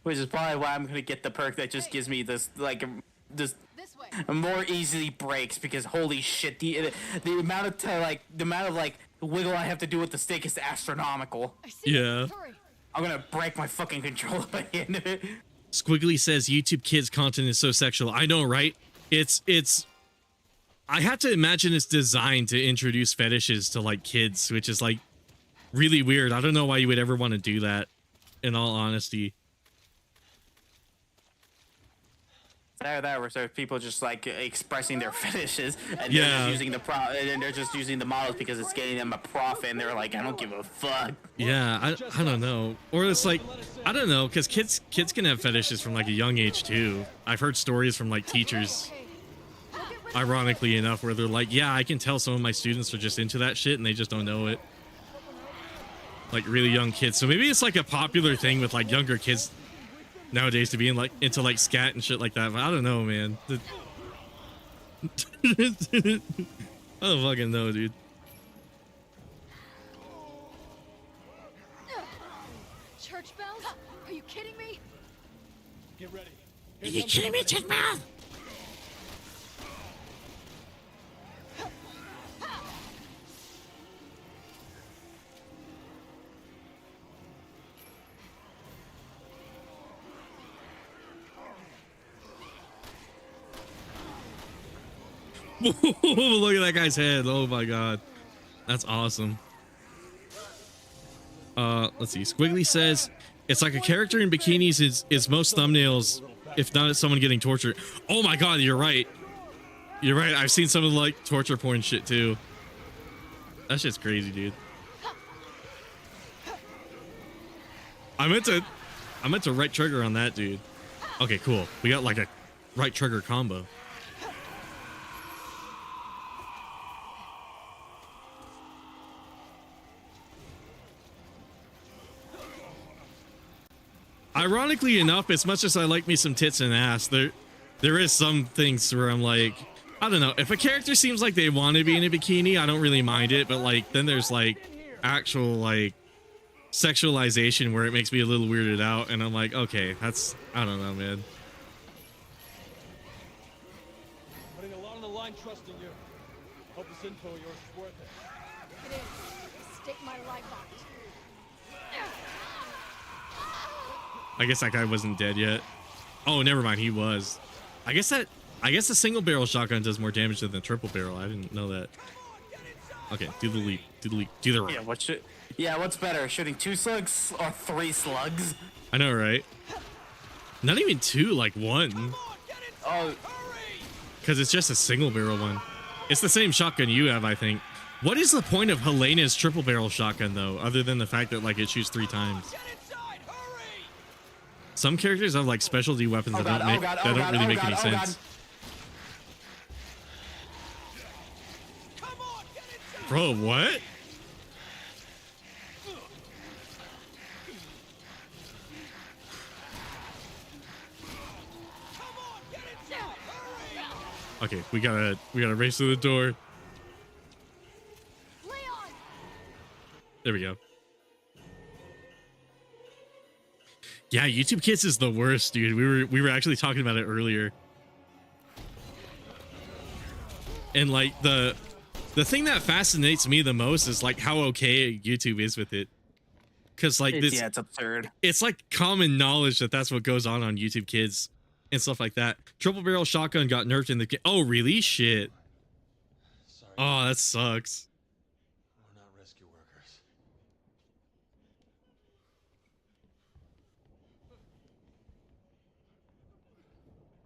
Which is probably why I'm gonna get the perk that just gives me this, like, this more easily breaks, because holy shit, the amount of wiggle I have to do with the stick is astronomical. Yeah. I'm gonna break my fucking controller by the end of it. Squiggly says YouTube Kids content is so sexual. I know, right? It's I have to imagine it's designed to introduce fetishes to, like, kids, which is, like, really weird. I don't know why you would ever want to do that, in all honesty. Where so people just, like, expressing their fetishes, and they're just using and they're just using the models because it's getting them a profit, and they're like, I don't give a fuck. Yeah, I don't know. Or it's like, I don't know, because kids can have fetishes from, like, a young age too. I've heard stories from, like, teachers, ironically enough, where they're like, yeah, I can tell some of my students are just into that shit and they just don't know it. Like, really young kids. So maybe it's like a popular thing with, like, younger kids nowadays to be into like scat and shit like that. But I don't know, man. I don't fucking know, dude. Church bells? Are you kidding me? Get ready. Are you kidding me, Titmouth? Look at that guy's head. Oh my god. That's awesome. Let's see. Squiggly says it's like a character in bikinis is most thumbnails, if not it's someone getting tortured. Oh my god, you're right. You're right. I've seen some of the, like, torture porn shit too. That shit's crazy, dude. I meant to right trigger on that, dude. Okay, cool. We got like a right trigger combo. Ironically enough, as much as I like me some tits and ass, there is some things where I'm like, I don't know. If a character seems like they want to be in a bikini, I don't really mind it. But like, then there's like actual like sexualization where it makes me a little weirded out, and I'm like, okay, that's, I don't know, man. Putting a lot on the line, trusting you. Hope this info of yours is worth it. It is. I stake my life on it. I guess that guy wasn't dead yet. Oh, never mind, he was. I guess the single barrel shotgun does more damage than the triple barrel. I didn't know that. Okay, do the leap. Do the leap. Do the Yeah, what's better, shooting 2 slugs or 3 slugs? I know, right? Not even 2, like 1. Oh, Because it's just a single barrel one. It's the same shotgun you have, I think. What is the point of Helena's triple barrel shotgun, though, other than the fact that like it shoots 3 times? Some characters have like specialty weapons that don't really make any sense. Bro, what? Okay, we gotta race to the door. There we go. Yeah, YouTube Kids is the worst, dude. We were actually talking about it earlier. And like the thing that fascinates me the most is like how okay YouTube is with it. Cuz like yeah, it's absurd. It's like common knowledge that that's what goes on YouTube Kids and stuff like that. Triple barrel shotgun got nerfed in the game. Oh, really? Shit. Sorry, Oh, that sucks. we're not rescue workers.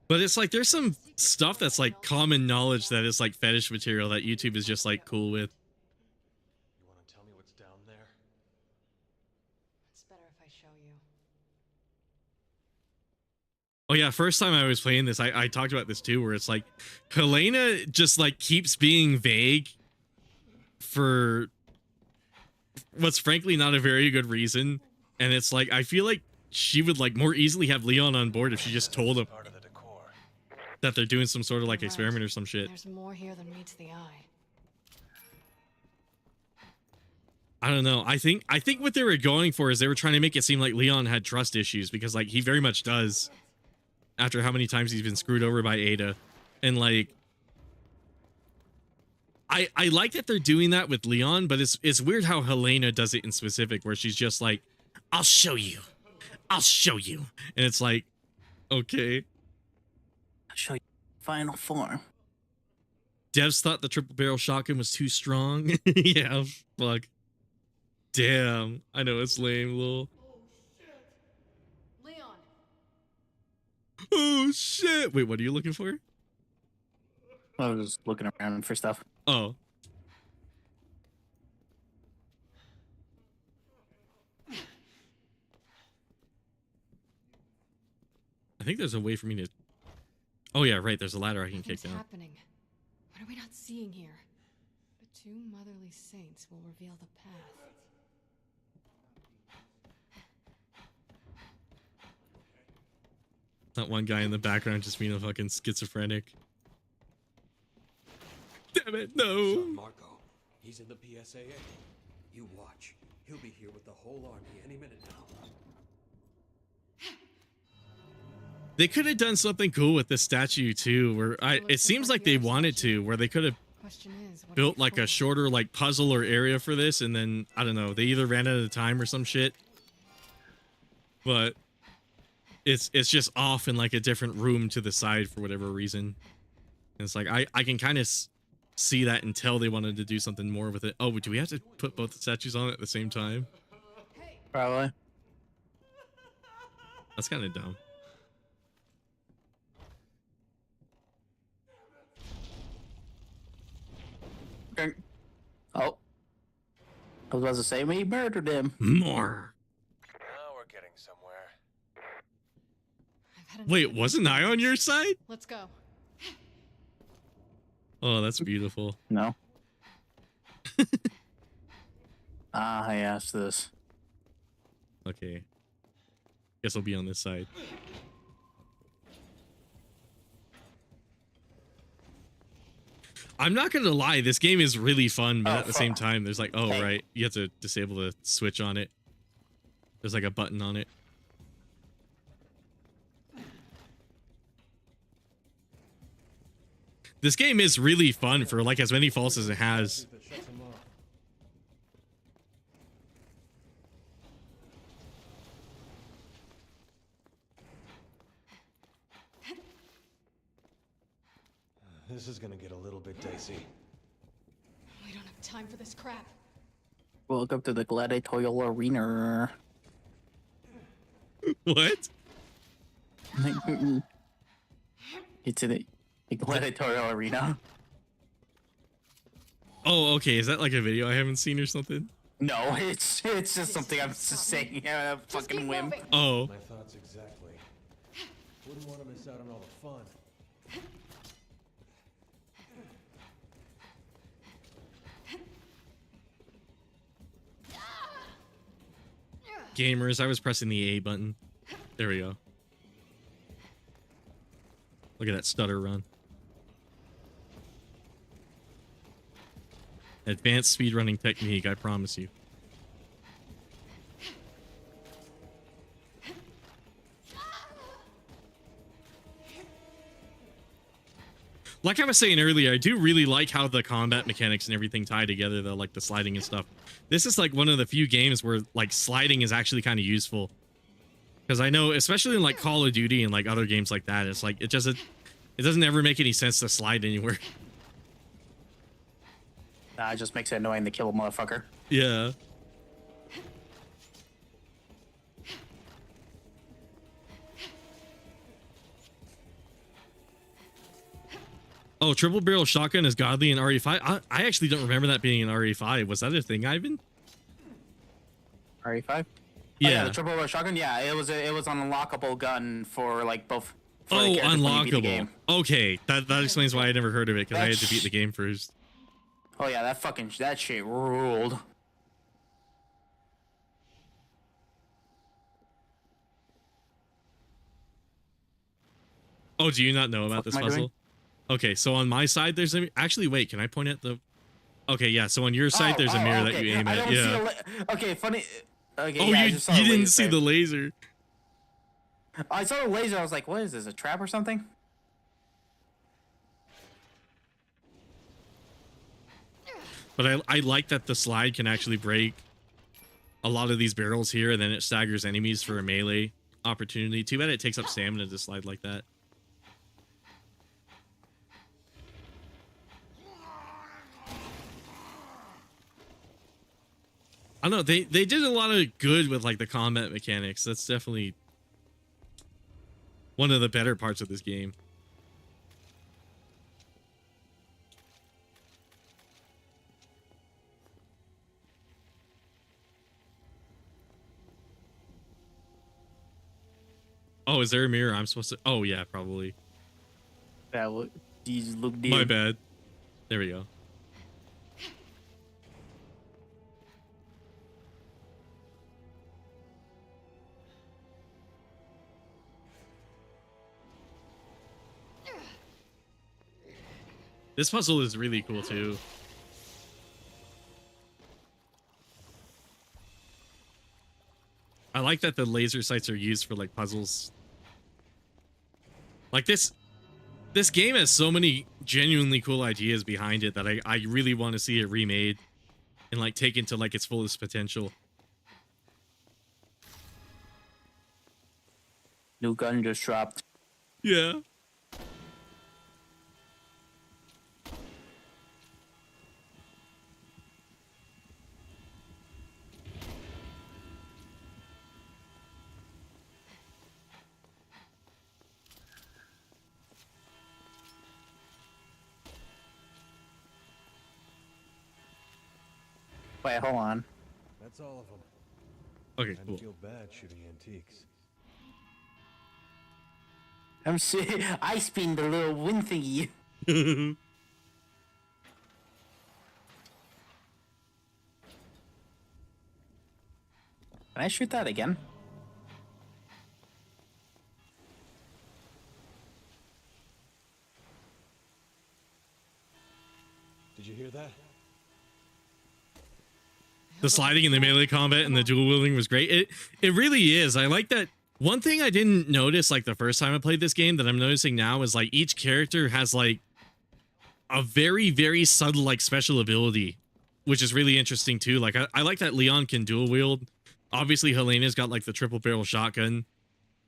But it's like there's some stuff that's like common knowledge that is like fetish material that YouTube is just like cool with. You want to tell me what's down there? It's better if I show you. Oh yeah, first time I was playing this, I talked about this too, where it's like Helena just like keeps being vague for what's frankly not a very good reason. And it's like I feel like she would like more easily have Leon on board if she just told him Part of the decor. that they're doing some sort of like You're right. experiment or some shit. There's more here than meets the eye. I don't know. I think what they were going for is they were trying to make it seem like Leon had trust issues, because like he very much does after how many times he's been screwed over by Ada. And like I like that they're doing that with Leon, but it's weird how Helena does it in specific, where she's just like, I'll show you. I'll show you. And it's like, okay. I'll show you final form. Devs thought the triple barrel shotgun was too strong. Yeah, fuck. Damn. I know it's lame, lol. Leon! Oh shit. Wait, what are you looking for? I was just looking around for stuff. Oh. I think there's a way for me to... Oh yeah, right. There's a ladder I can kick Nothing's down. happening. What are we not seeing here? The 2 motherly saints will reveal the path. That one guy in the background just being a fucking schizophrenic. Damn it, no. Son Marco, he's in the PSAA. You watch. He'll be here with the whole army any minute now. They could have done something cool with this statue too, where it seems like they wanted to, where they could have Question is, what built is it like a for? shorter like puzzle or area for this, and then I don't know, they either ran out of time or some shit. But it's just off in like a different room to the side for whatever reason. And it's like I can kind of see that and tell they wanted to do something more with it. Oh, do we have to put both the statues on at the same time? Probably. That's kind of dumb. Okay. Oh. I was about to say we murdered him. More. Now we're getting somewhere. I've had enough Wait, of this. wasn't I on your side? Let's go. Oh, that's beautiful. No. I asked this. Okay. Guess I'll be on this side. I'm not gonna lie, this game is really fun, but Oh, at the same fuck. time, there's like, oh Hey. right, you have to disable the switch on it. There's like a button on it. This game is really fun for like as many faults as it has. That shuts him off. This is gonna get a little bit dicey. We don't have time for this crap. Welcome to the gladiatorial arena. What? It's in the gladiatorial arena. Oh, okay. Is that like a video I haven't seen or something? No, it's just something I'm just saying. A Just fucking keep whim. moving. Oh. My thoughts exactly. Wouldn't want to miss out on all the fun. Gamers, I was pressing the A button. There we go. Look at that stutter run. Advanced speedrunning technique, I promise you. Like I was saying earlier, I do really like how the combat mechanics and everything tie together, though, like the sliding and stuff. This is like one of the few games where like sliding is actually kind of useful. Because I know, especially in like Call of Duty and like other games like that, it's like it doesn't ever make any sense to slide anywhere. Nah, it just makes it annoying to kill a motherfucker. Yeah. Oh, triple barrel shotgun is godly in RE5. I actually don't remember that being in RE5. Was that a thing, Ivan? RE5? Yeah. Oh, yeah, the triple barrel shotgun. Yeah, it was an unlockable gun for like both. For the Oh, characters when you beat the unlockable. game. Okay, that explains why I never heard of it, because I had to beat the game first. Oh yeah, that shit ruled. Oh, do you not know about this What am I doing? puzzle? Okay, so on my side, there's a... Actually, wait, can I point at the... Okay, yeah, so on your side, there's a mirror that you aim I at. don't see Yeah. okay, funny. Okay, Oh, yeah, I you just saw you the didn't laser see there. the laser. I saw the laser. I was like, "What is this? A trap or something?" But I like that the slide can actually break a lot of these barrels here, and then it staggers enemies for a melee opportunity. Too bad it takes up stamina to slide like that. I don't know, they did a lot of good with like the combat mechanics. That's definitely one of the better parts of this game. Oh, is there a mirror I'm supposed to... Oh, yeah, probably. That look. These look. My bad. There we go. This puzzle is really cool, too. I like that the laser sights are used for, like, puzzles. Like, this game has so many genuinely cool ideas behind it that I really want to see it remade and, like, taken to, like, its fullest potential. New gun just dropped. Yeah. Wait, hold on. That's all of them. Okay, I cool. feel bad shooting antiques. I'm saying I spin the little wind thingy. Can I shoot that again? Did you hear that? The sliding and the melee combat and the dual wielding was great. It really is. I like that. One thing I didn't notice like the first time I played this game that I'm noticing now is like each character has like a very, very subtle like special ability, which is really interesting too. Like I like that Leon can dual wield. Obviously Helena's got like the triple barrel shotgun,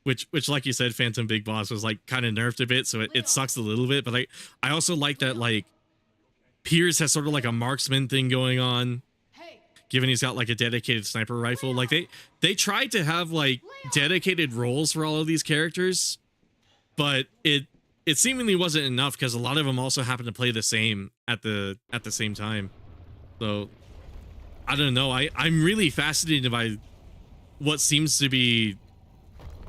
which like you said, Phantom Big Boss was like kind of nerfed a bit, so it sucks a little bit. But I also like that like Piers has sort of like a marksman thing going on, given he's got like a dedicated sniper rifle. Like they tried to have like dedicated roles for all of these characters, but it seemingly wasn't enough because a lot of them also happen to play the same at the same time. So I don't know. I'm really fascinated by what seems to be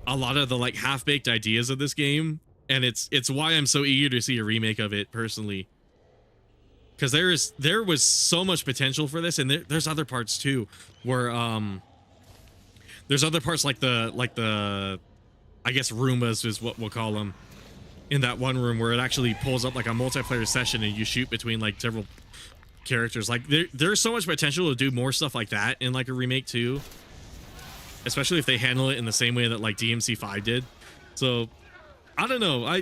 a lot of the like half-baked ideas of this game, and it's why I'm so eager to see a remake of it personally. Because there was so much potential for this, and there's other parts too, where there's other parts like the I guess Roombas is what we'll call them, in that one room where it actually pulls up like a multiplayer session and you shoot between like several characters. Like there's so much potential to do more stuff like that in like a remake too, especially if they handle it in the same way that like DMC5 did. So I don't know.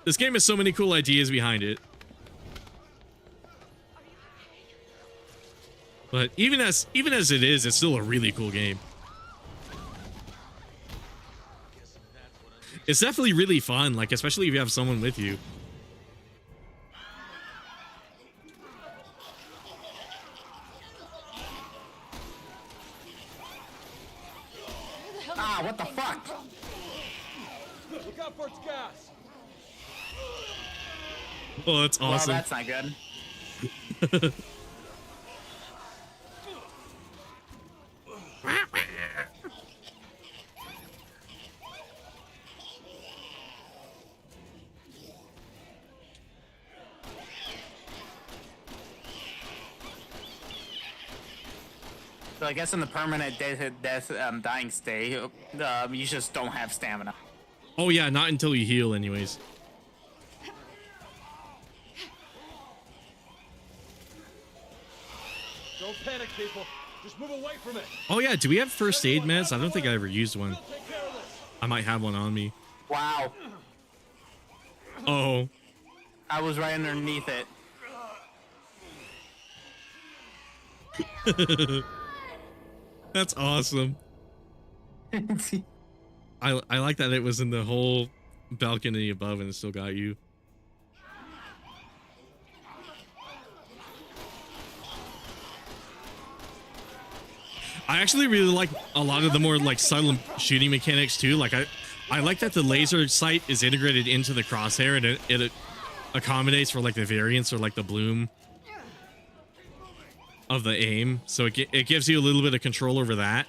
This game has so many cool ideas behind it. But even as it is, it's still a really cool game. It's definitely really fun, like especially if you have someone with you. Ah, what the fuck? Look out for its gas. Oh, that's awesome. Well, that's not good. So I guess in the permanent dying state, you just don't have stamina. Oh yeah, not until you heal anyways. Don't panic, people. Just move away from it. Oh yeah, do we have first aid meds? I don't think I ever used one. I might have one on me. Wow. Oh. I was right underneath it. That's awesome. I like that it was in the whole balcony above and it still got you. I actually really like a lot of the more like subtle shooting mechanics too. Like I like that the laser sight is integrated into the crosshair and it accommodates for like the variance or like the bloom of the aim. So it gives you a little bit of control over that.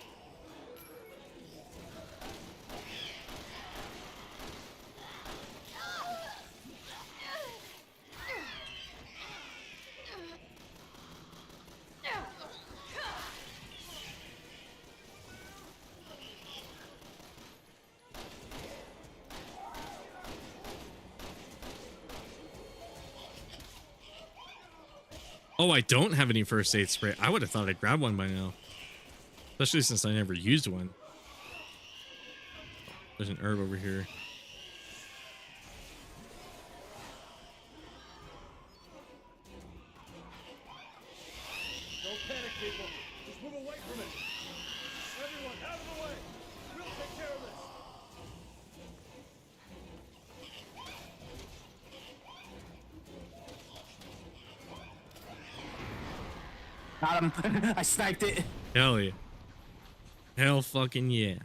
Oh, I don't have any first aid spray. I would have thought I'd grab one by now. Especially since I never used one. There's an herb over here. Don't panic, people. Just move away from it. Everyone, out of the way. We'll take care of this. Got him. I sniped it. Hell yeah. Hell fucking yeah.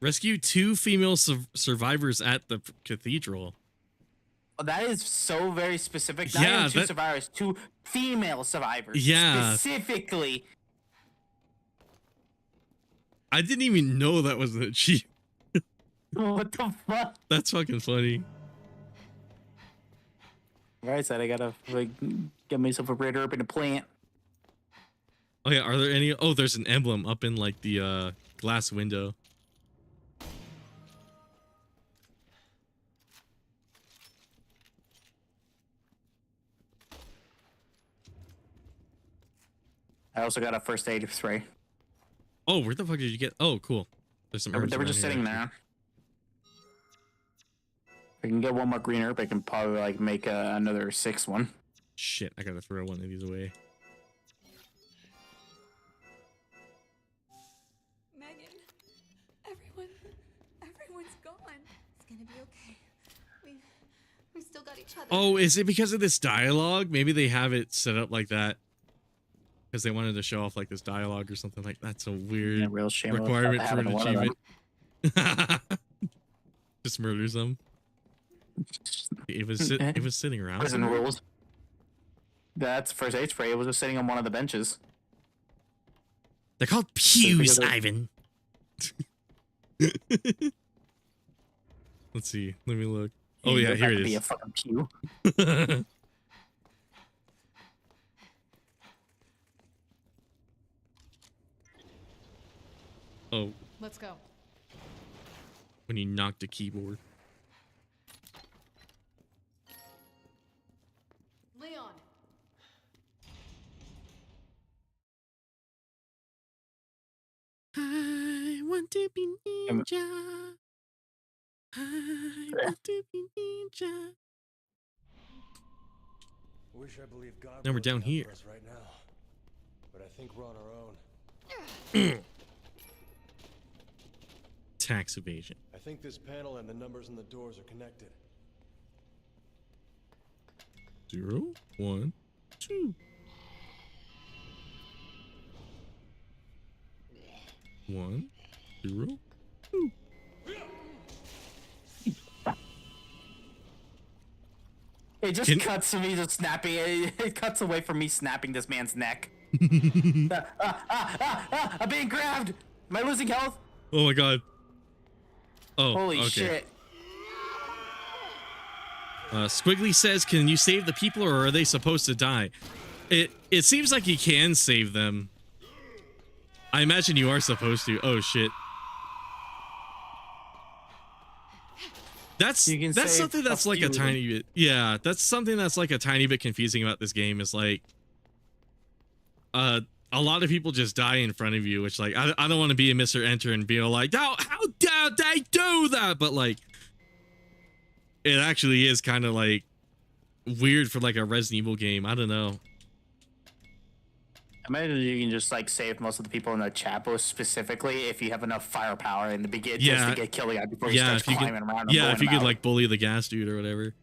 Rescue 2 female survivors at the cathedral. Oh, that is so very specific. Not Yeah, even two survivors, 2 female survivors. Yeah. Specifically. I didn't even know that was an achievement. What the fuck? That's fucking funny. Right side, I gotta like get myself a red herb in a plant. Oh yeah, are there any? Oh, there's an emblem up in like the glass window. I also got a first aid spray. Oh, where the fuck did you get? Oh, cool. There's some herbs They were around just here, sitting actually. there. If I can get one more green herb, I can probably like make another 6th one. Shit, I gotta throw one of these away. Megan, everyone's gone. It's gonna be okay. We've still got each other. Oh, is it because of this dialogue? Maybe they have it set up like that because they wanted to show off like this dialogue or something like that's a weird Yeah, real shame requirement for an one of them. achievement. Just murders them. It was sitting around. Prison rules. That's first aid spray. It was just sitting on one of the benches. They're called pews, because of- Ivan. Let's see. Let me look. Oh yeah, here it Be a is. fucking pew. Oh, Let's go. when he knocked a keyboard. Leon. I want to be ninja. I want to be ninja. Wish I believed God. Now we're was down looking out here. for us right now, but I think we're on our own. Tax evasion. I think this panel and the numbers on the doors are connected. 0, 1, 2. 1, 0, 2. It just cuts to me just snapping. It cuts away from me snapping this man's neck. I'm being grabbed. Am I losing health? Oh my god. Oh, Holy okay. shit. Squiggly says, can you save the people or are they supposed to die? It seems like you can save them. I imagine you are supposed to. Oh shit. That's save something that's a like few a of them. tiny bit. Yeah, that's something that's like a tiny bit confusing about this game is like a lot of people just die in front of you, which like I don't want to be a Mr. Enter and be like, how dare they do that? But like it actually is kind of like weird for like a Resident Evil game. I don't know. Imagine you can just like save most of the people in the chapel specifically if you have enough firepower in the beginning just to get killed the guy before he starts if you climbing could, around. And yeah, if you blowing could him like bully the gas dude or whatever.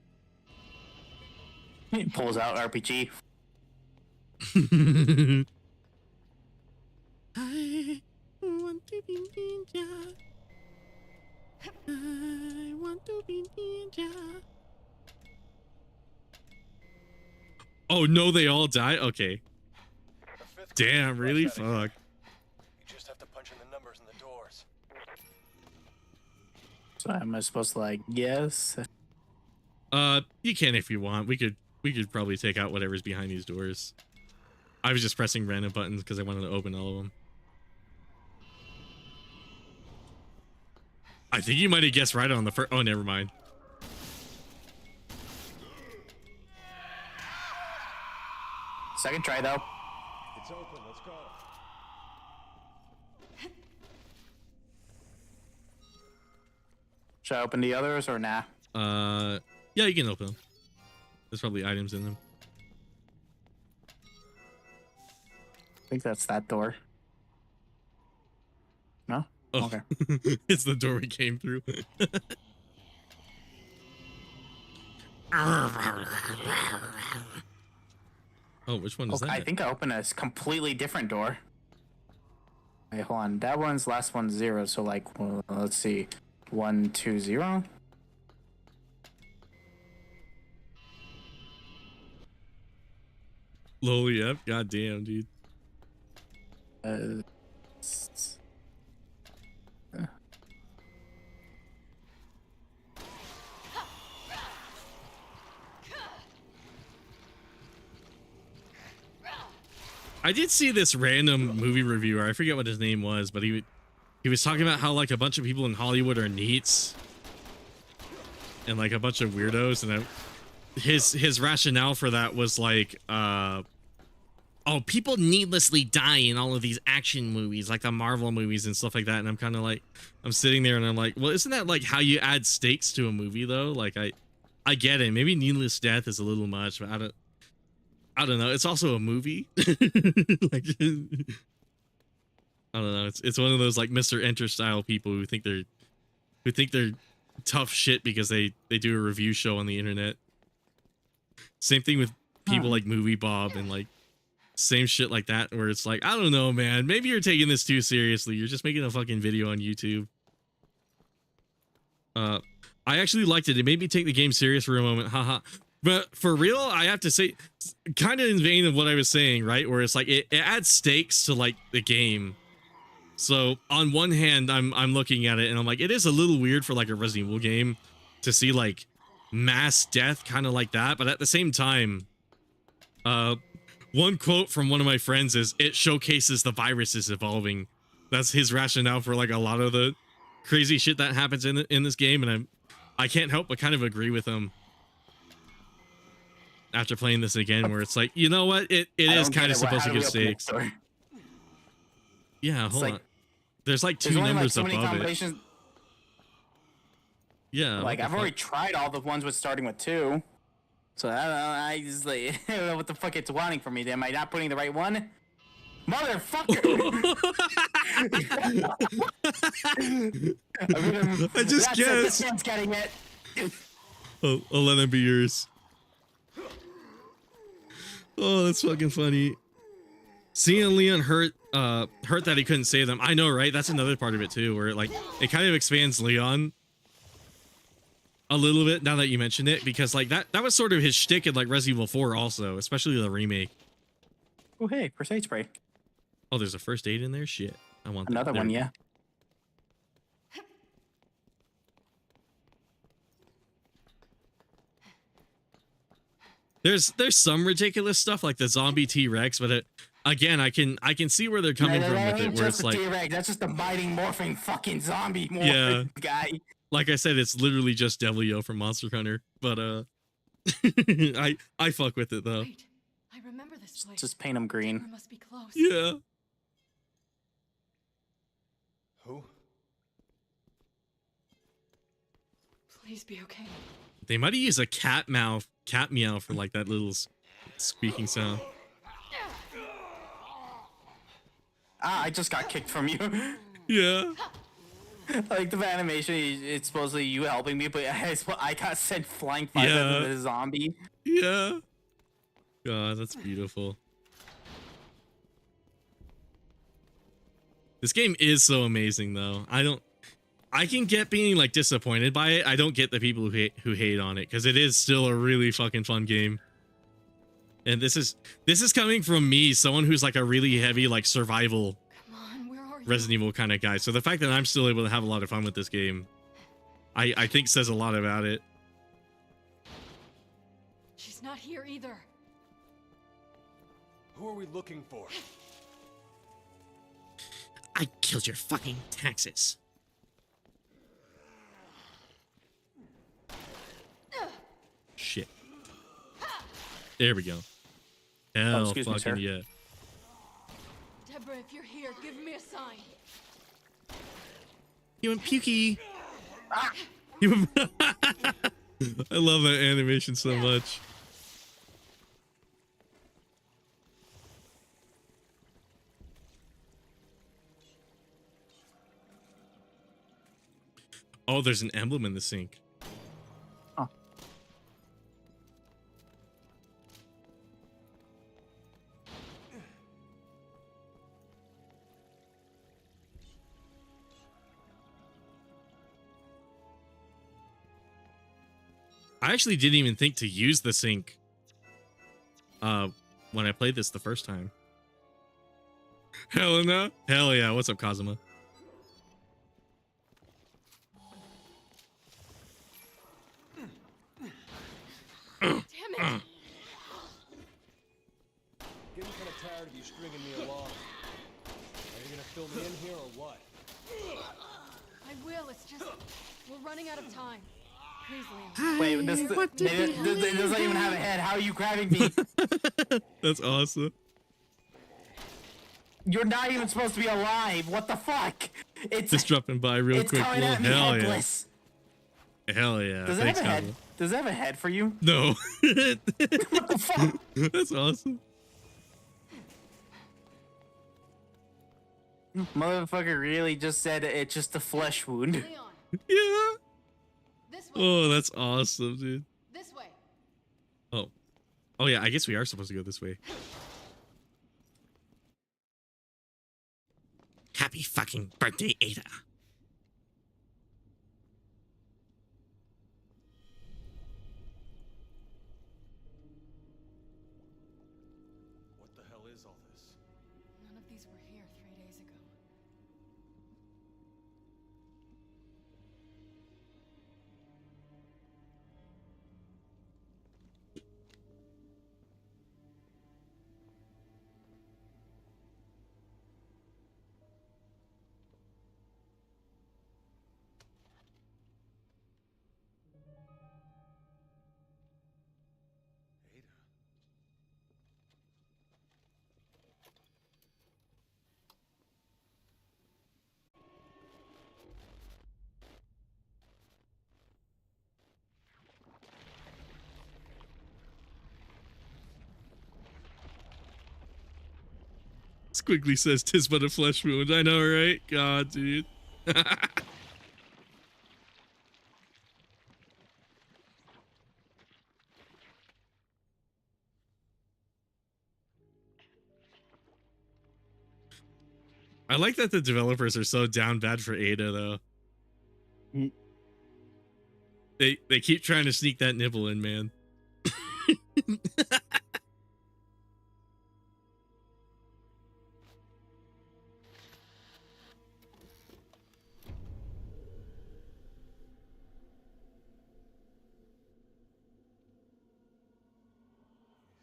out. He pulls out RPG. I want to be ninja. I want to be ninja. Oh no, they all die? Okay. Damn, really? Fuck. You just have to punch in the numbers on the doors. So am I supposed to like guess? You can if you want. We could probably take out whatever's behind these doors. I was just pressing random buttons because I wanted to open all of them. I think you might have guessed right on the first. Oh, never mind. Second try though. It's open. Let's go. Should I open the others or nah? Yeah, you can open them. There's probably items in them. I think that's that door. No? Oh, Okay. it's the door we came through. Oh, which one is Okay, that? I think I opened a completely different door. Wait, hold on. That one's last one's 0, so like, well, let's see. 1, 2, 0. Lol, yep. God damn, dude. I did see this random movie reviewer. I forget what his name was, but he was talking about how like a bunch of people in Hollywood are neats and like a bunch of weirdos, and his rationale for that was like a oh, people needlessly die in all of these action movies, like the Marvel movies and stuff like that. And I'm kind of like, I'm sitting there and I'm like, well, isn't that like how you add stakes to a movie though? Like I get it. Maybe needless death is a little much, but I don't know. It's also a movie. Like, I don't know. It's one of those like Mr. Enter style people who think they're tough shit because they do a review show on the internet. Same thing with people like Movie Bob and like same shit like that, where it's like, I don't know, man. Maybe you're taking this too seriously. You're just making a fucking video on YouTube. I actually liked it. It made me take the game serious for a moment. Haha. But for real, I have to say, kind of in vain of what I was saying, right? Where it's like it adds stakes to like the game. So on one hand, I'm looking at it and I'm like, it is a little weird for like a Resident Evil game to see like mass death kind of like that. But at the same time, one quote from one of my friends is, it showcases the virus is evolving. That's his rationale for like a lot of the crazy shit that happens in this game. And I can't help but kind of agree with him after playing this again, where it's like, you know what? It is kind of supposed to give stakes. Yeah, hold on. There's like two numbers above it. Yeah. Like I've already tried all the ones with starting with 2. So I don't know. I just like I don't know what the fuck it's wanting from me. Am I not putting the right one? Motherfucker! I just guessed. That's getting it. Oh, I'll let them be yours. Oh, that's fucking funny. Seeing Leon hurt that he couldn't save them. I know, right? That's another part of it too, where like it kind of expands Leon a little bit now that you mentioned it, because like that was sort of his shtick in like Resident Evil 4 also, especially the remake. Oh hey, first aid spray. Oh, there's a first aid in there? Shit. I want another one, yeah. There's some ridiculous stuff like the zombie T-Rex, but again, I can see where they're coming from with it, where it's like T-Rex, that's just a biting morphing fucking zombie morphing guy. Like I said, it's literally just Devilio from Monster Hunter, but I fuck with it though. Wait, I remember this place. Just paint them green. It must be close. Yeah. Who? Please be okay. They might have used a cat meow for like that little squeaking sound. Ah, I just got kicked from you. Yeah. Like the animation, it's supposedly you helping me, but I got sent flying farther than the zombie. Yeah. God, that's beautiful. This game is so amazing, though. I can get being like disappointed by it. I don't get the people who hate on it, because it is still a really fucking fun game. And this is coming from me, someone who's like a really heavy like survival Resident Evil kind of guy. So the fact that I'm still able to have a lot of fun with this game, I think says a lot about it. She's not here either. Who are we looking for? I killed your fucking taxes. Shit. There we go. Hell fucking yeah. Deborah, if you're here, give me a sign. You went pukey. I love that animation so much. Oh, there's an emblem in the sink. Oh. I actually didn't even think to use the sink when I played this the first time. Helena? Hell yeah, what's up, Kazuma? Damn it! Getting kind of tired of you stringing me along. Are you gonna fill me in here or what? I will, it's just... we're running out of time. Please, Leon. Wait, this doesn't even have a head. How are you grabbing me? That's awesome. You're not even supposed to be alive. What the fuck? It's Just dropping by real it's quick. coming Well, at me hell headless. yeah. Hell yeah. Does it Thanks, have a head? Kyle. Does it have a head for you? No. What the fuck? That's awesome. Motherfucker really just said it's just a flesh wound. Leon, Yeah. this way. Oh, that's awesome, dude. This way. Oh. Oh yeah, I guess we are supposed to go this way. Happy fucking birthday, Ada. What the hell is all this? None of these were here 3 days ago. Ada. Squiggly says tis but a flesh wound. I know, right? God, dude. I like that the developers are so down bad for Ada, though. Mm. They keep trying to sneak that nibble in, man.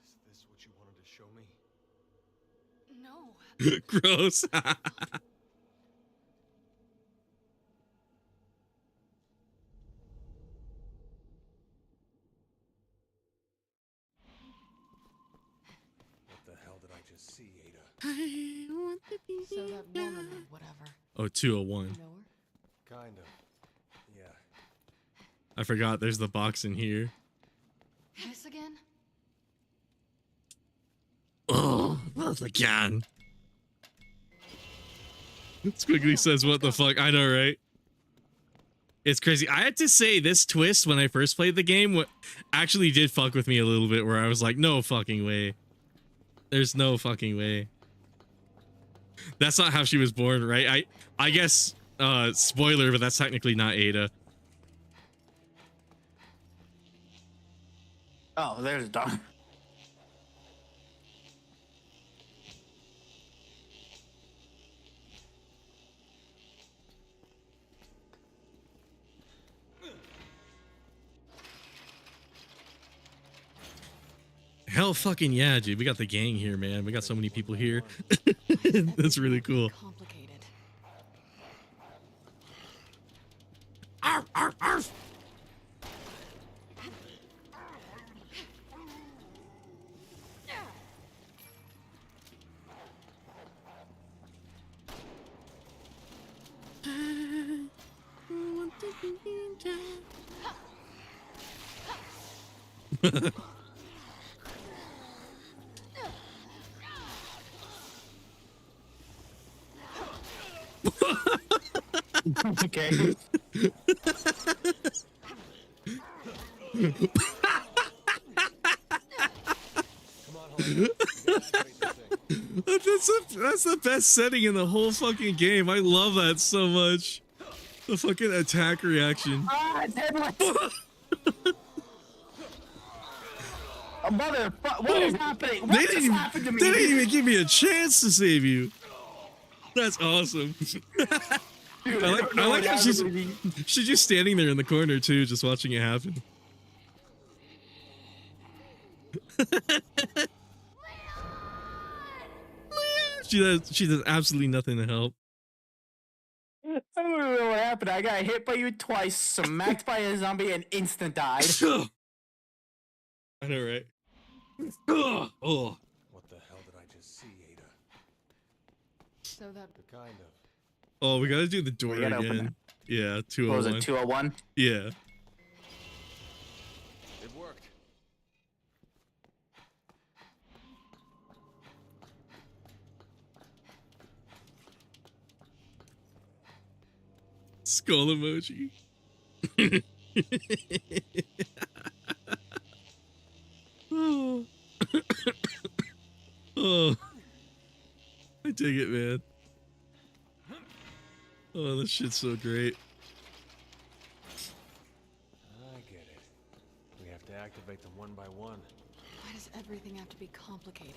Is this what you wanted to show me? No. Gross. What the hell did I just see, Ada? So that woman or whatever. Oh, 201. You know her? Kind of. Yeah. I forgot there's the box in here. This again? Oh, not again. Squiggly says, what the fuck? I know, right? It's crazy. I had to say this twist when I first played the game what actually did fuck with me a little bit, where I was like, no fucking way. There's no fucking way. That's not how she was born, right? I guess spoiler, but that's technically not Ada. Oh, there's a dog. Hell fucking yeah, dude. We got the gang here, man. We got so many people here. That's really cool. Complicated. Arf, arf, arf. Okay. That's the best setting in the whole fucking game. I love that so much. The fucking attack reaction. Ah, it's headless. Oh, motherfucker! What is happening? What just happened to me? They didn't even give me a chance to save you. That's awesome. Dude, I like how she's just standing there in the corner too, just watching it happen. She does absolutely nothing to help. I don't even know what happened. I got hit by you twice, smacked by a zombie, and instant died. I know, right? Oh. What the hell did I just see, Ada? So that Kind of. Oh, we gotta do the door gotta open again. Yeah, what was 201. it, 201? Yeah. It worked. Skull emoji. Oh. Oh. I dig it, man. Oh, this shit's so great. I get it. We have to activate them one by one. why does everything have to be complicated?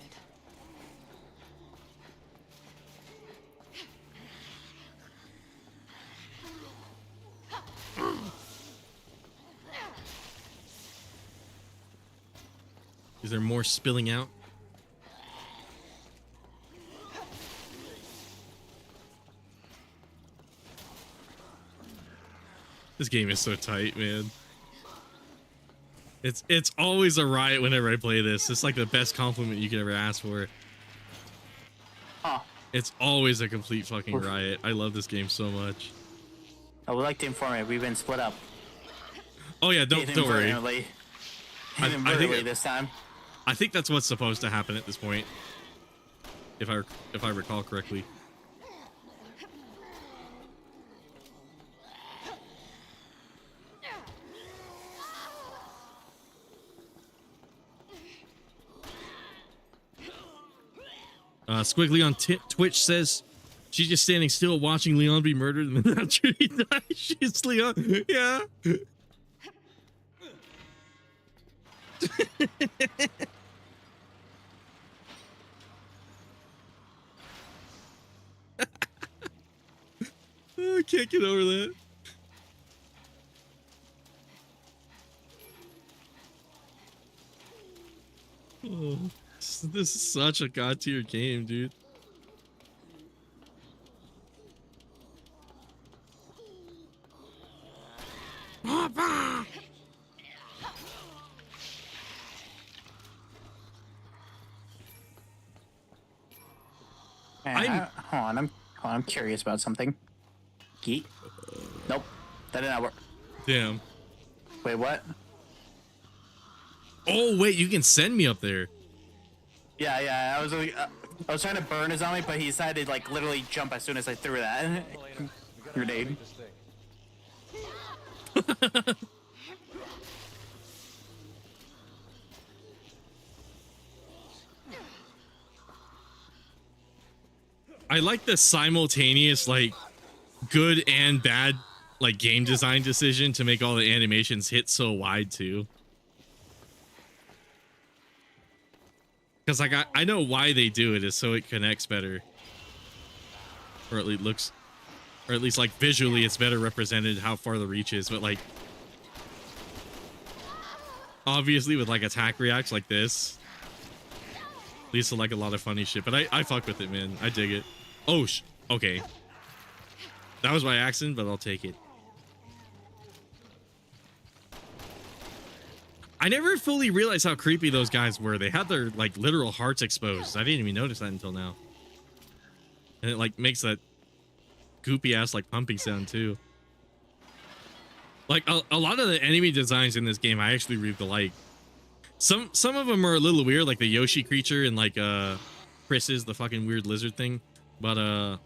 Is there more spilling out? This game is so tight, man. It's always a riot whenever I play this. It's like the best compliment you could ever ask for. Huh. It's always a complete fucking riot. I love this game so much. I would like to inform you, we've been split up. Oh yeah, don't worry. Inadvertently this time. I think that's what's supposed to happen at this point. If I recall correctly. Squiggly on Twitch says she's just standing still watching Leon be murdered and then after he dies, she's Leon. Yeah. Oh, I can't get over that. Oh, this is such a god tier game, dude. Papa! Hold on, I'm curious about something. Geek? Nope, that did not work. Damn. Wait, what? Oh wait, you can send me up there. Yeah, I was trying to burn his zombie, but he decided to like literally jump as soon as I threw that grenade. I like the simultaneous like good and bad like game design decision to make all the animations hit so wide too. Because like I know why they do it is so it connects better, or at least looks, or at least like visually it's better represented how far the reach is. But like obviously with like attack reacts like this, leads to like a lot of funny shit. But I fuck with it, man. I dig it. Oh okay, that was by accident, but I'll take it. I never fully realized how creepy those guys were. They had their like literal hearts exposed. I didn't even notice that until now. And it like makes that goopy ass like pumping sound too. Like a lot of the enemy designs in this game I actually really like. Some of them are a little weird, like the Yoshi creature and like Chris's the fucking weird lizard thing. But I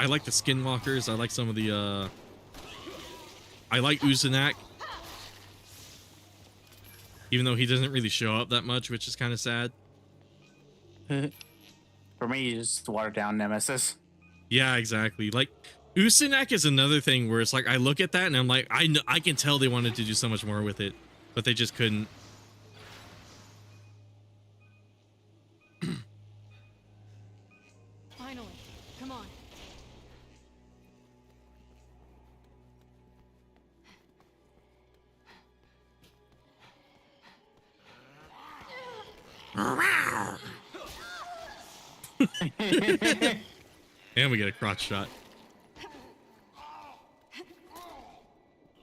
like the skinwalkers. I like some of the I like Uzanak. Even though he doesn't really show up that much, which is kind of sad. For me, he's just watered down Nemesis. Yeah, exactly. Like Usanak is another thing where it's like I look at that and I'm like, I can tell they wanted to do so much more with it, but they just couldn't. Finally, come on. And we get a crotch shot.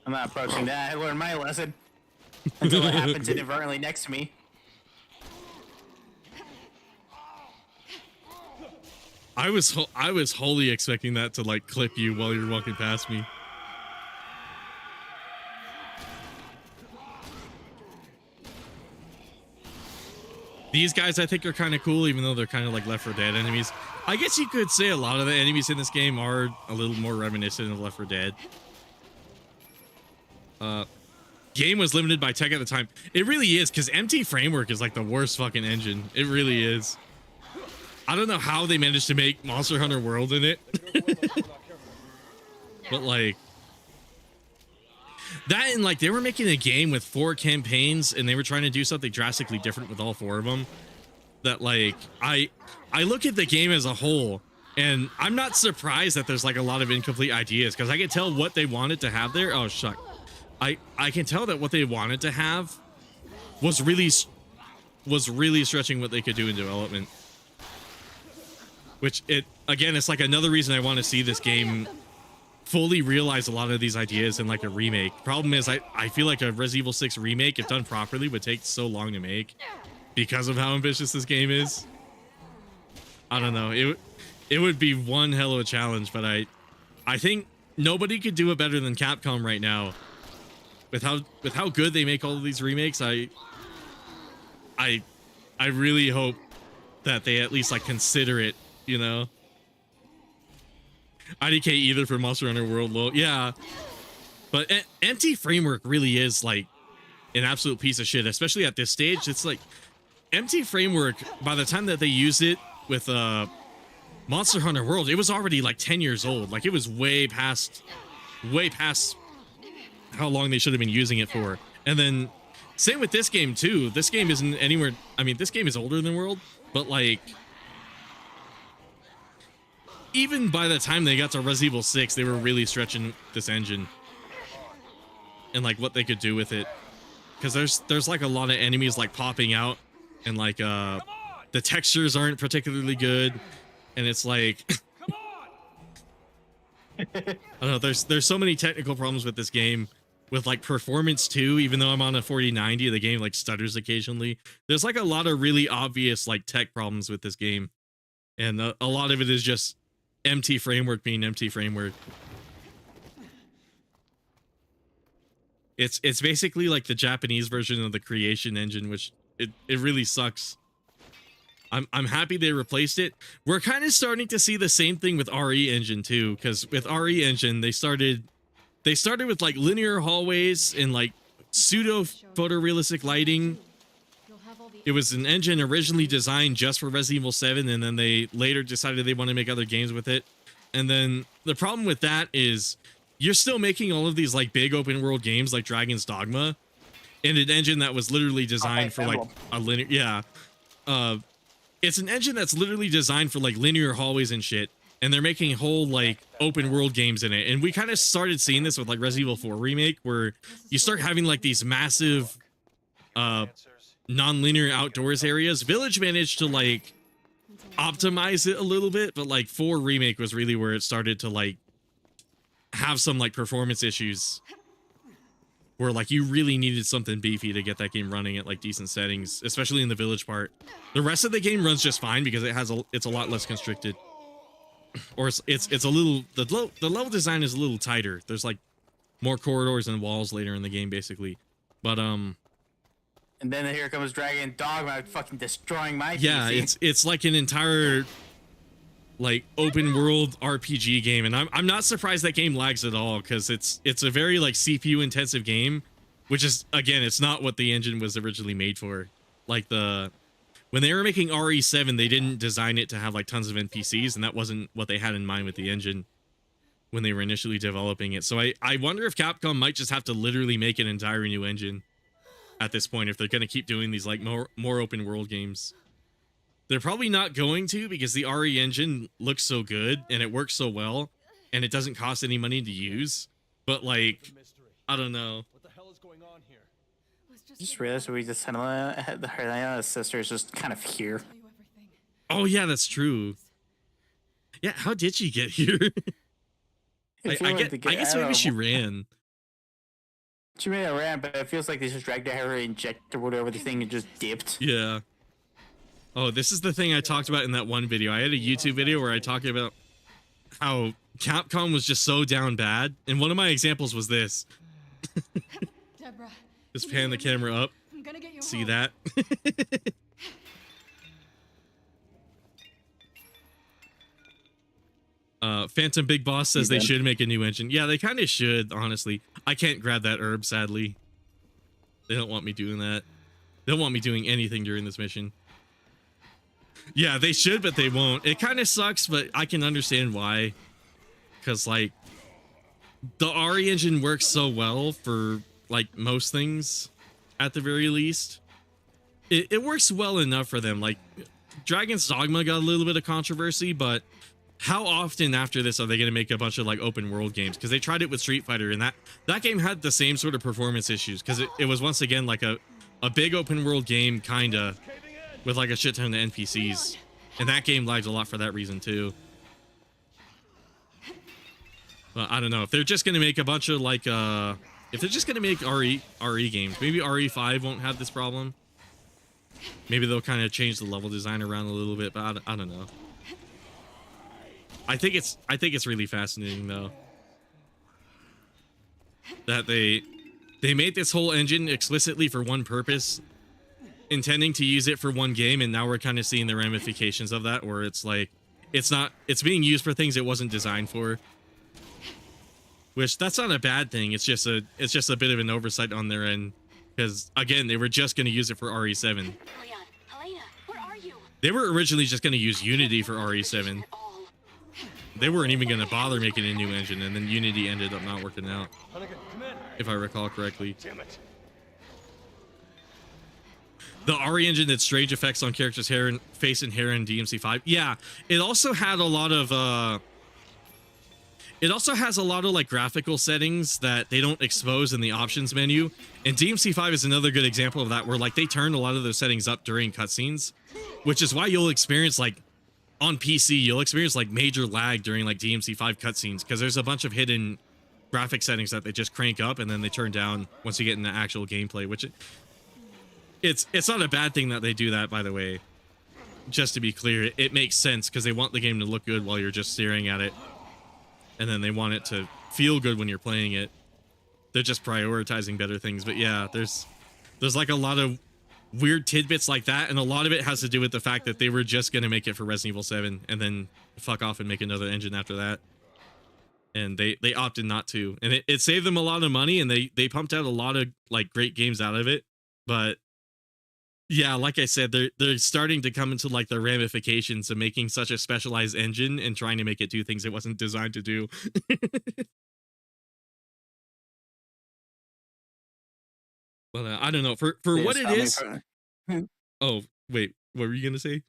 I'm not approaching that. I learned my lesson. Until it happens inadvertently next to me. I was wholly expecting that to like clip you while you're walking past me. These guys I think are kind of cool, even though they're kind of like Left 4 Dead enemies. I guess you could say a lot of the enemies in this game are a little more reminiscent of Left 4 Dead. Game was limited by tech at the time. It really is, because MT Framework is like the worst fucking engine. It really is. I don't know how they managed to make Monster Hunter World in it. But like that, and like they were making a game with 4 campaigns and they were trying to do something drastically different with all 4 of them. That like I look at the game as a whole and I'm not surprised that there's like a lot of incomplete ideas, because I can tell what they wanted to have there. Oh shuck. I can tell that what they wanted to have was really stretching what they could do in development. Which again, it's like another reason I want to see this game fully realize a lot of these ideas in like a remake. Problem is I feel like a Resident Evil 6 remake, if done properly, would take so long to make because of how ambitious this game is. I don't know. It would be one hell of a challenge, but I think nobody could do it better than Capcom right now. With how good they make all of these remakes, I really hope that they at least like consider it, you know. IDK either for Monster Hunter World, low, yeah. But MT Framework really is like an absolute piece of shit, especially at this stage. It's like MT Framework, by the time that they used it with Monster Hunter World, it was already like 10 years old. Like it was way past how long they should have been using it for. And then same with this game too. This game isn't anywhere, I mean, this game is older than World, but like even by the time they got to Resident Evil 6, they were really stretching this engine and like what they could do with it. Because there's like a lot of enemies like popping out, and like the textures aren't particularly good, and it's like I don't know, there's so many technical problems with this game, with like performance too. Even though I'm on a 4090, the game like stutters occasionally. There's like a lot of really obvious like tech problems with this game, and a lot of it is just MT Framework being MT Framework. It's basically like the Japanese version of the Creation engine, which it really sucks. I'm happy they replaced it. We're kind of starting to see the same thing with RE engine too, because with RE engine they started with like linear hallways and like pseudo photorealistic lighting. It was an engine originally designed just for Resident Evil 7, and then they later decided they want to make other games with it. And then the problem with that is you're still making all of these like big open world games like Dragon's Dogma in an engine that was literally designed for like a linear, it's an engine that's literally designed for like linear hallways and shit, and they're making whole like open world games in it. And we kind of started seeing this with like Resident Evil 4 remake, where you start having like these massive non-linear outdoors areas. Village managed to like optimize it a little bit, but like 4 remake was really where it started to like have some like performance issues, where like you really needed something beefy to get that game running at like decent settings, especially in the village part. The rest of the game runs just fine because it's a lot less constricted, or it's a little, the level design is a little tighter. There's like more corridors and walls later in the game basically, but and then here comes Dragon Dogma fucking destroying my PC. It's like an entire like open world RPG game, and I'm not surprised that game lags at all, because it's a very like CPU intensive game, which is, again, it's not what the engine was originally made for. Like when they were making RE7, they didn't design it to have like tons of NPCs, and that wasn't what they had in mind with the engine when they were initially developing it. So I wonder if Capcom might just have to literally make an entire new engine at this point if they're going to keep doing these like more open world games. They're probably not going to, because the RE engine looks so good and it works so well and it doesn't cost any money to use. But like, I don't know. What the hell is going on here? Just realized we just had Helena's sister is just kind of here. Oh yeah, that's true. Yeah, how did she get here? I guess maybe she ran. She may have ran, but it feels like they just dragged her injector or whatever the thing and just dipped. Yeah. Oh, this is the thing I talked about in that one video. I had a YouTube video where I talked about how Capcom was just so down bad, and one of my examples was this. Deborah. Just pan the camera up. I'm gonna get you See home. that? Phantom Big Boss says they should make a new engine. Yeah, they kind of should, honestly. I can't grab that herb, sadly. They don't want me doing that. They don't want me doing anything during this mission. Yeah, they should, but they won't. It kind of sucks, but I can understand why. Because, like, the RE engine works so well for, like, most things, at the very least. It works well enough for them. Like, Dragon's Dogma got a little bit of controversy, but how often after this are they going to make a bunch of, like, open world games? Because they tried it with Street Fighter, and that game had the same sort of performance issues. Because it was, once again, like, a big open world game, kinda, with, like, a shit ton of NPCs. And that game lagged a lot for that reason, too. Well, I don't know. If they're just going to make a bunch of, like, if they're just going to make RE games, maybe RE5 won't have this problem. Maybe they'll kind of change the level design around a little bit, but I don't know. I think it's really fascinating, though, that they made this whole engine explicitly for one purpose, intending to use it for one game, and now we're kind of seeing the ramifications of that, where it's like it's being used for things it wasn't designed for. Which, that's not a bad thing. It's just a bit of an oversight on their end, because again, they were just going to use it for RE7. Leon, Helena, where are you? They were originally just going to use Unity for RE7. They weren't even going to bother making a new engine, and then Unity ended up not working out, if I recall correctly. Damn it. The RE engine did strange effects on characters' hair and face and hair in DMC5. Yeah, it also had a lot of it also has a lot of, like, graphical settings that they don't expose in the options menu. And DMC5 is another good example of that, where, like, they turned a lot of those settings up during cutscenes, which is why you'll experience, like, on PC, you'll experience, like, major lag during, like, DMC5 cutscenes, because there's a bunch of hidden graphic settings that they just crank up and then they turn down once you get into actual gameplay, which it's not a bad thing that they do that, by the way. Just to be clear, it makes sense, because they want the game to look good while you're just staring at it. And then they want it to feel good when you're playing it. They're just prioritizing better things. But yeah, there's like a lot of weird tidbits like that, and a lot of it has to do with the fact that they were just going to make it for Resident Evil 7 and then fuck off and make another engine after that. And they opted not to. And it saved them a lot of money, and they pumped out a lot of, like, great games out of it. But yeah, like I said, they're starting to come into, like, the ramifications of making such a specialized engine and trying to make it do things it wasn't designed to do. But I don't know, for what it is. Oh wait, what were you gonna say?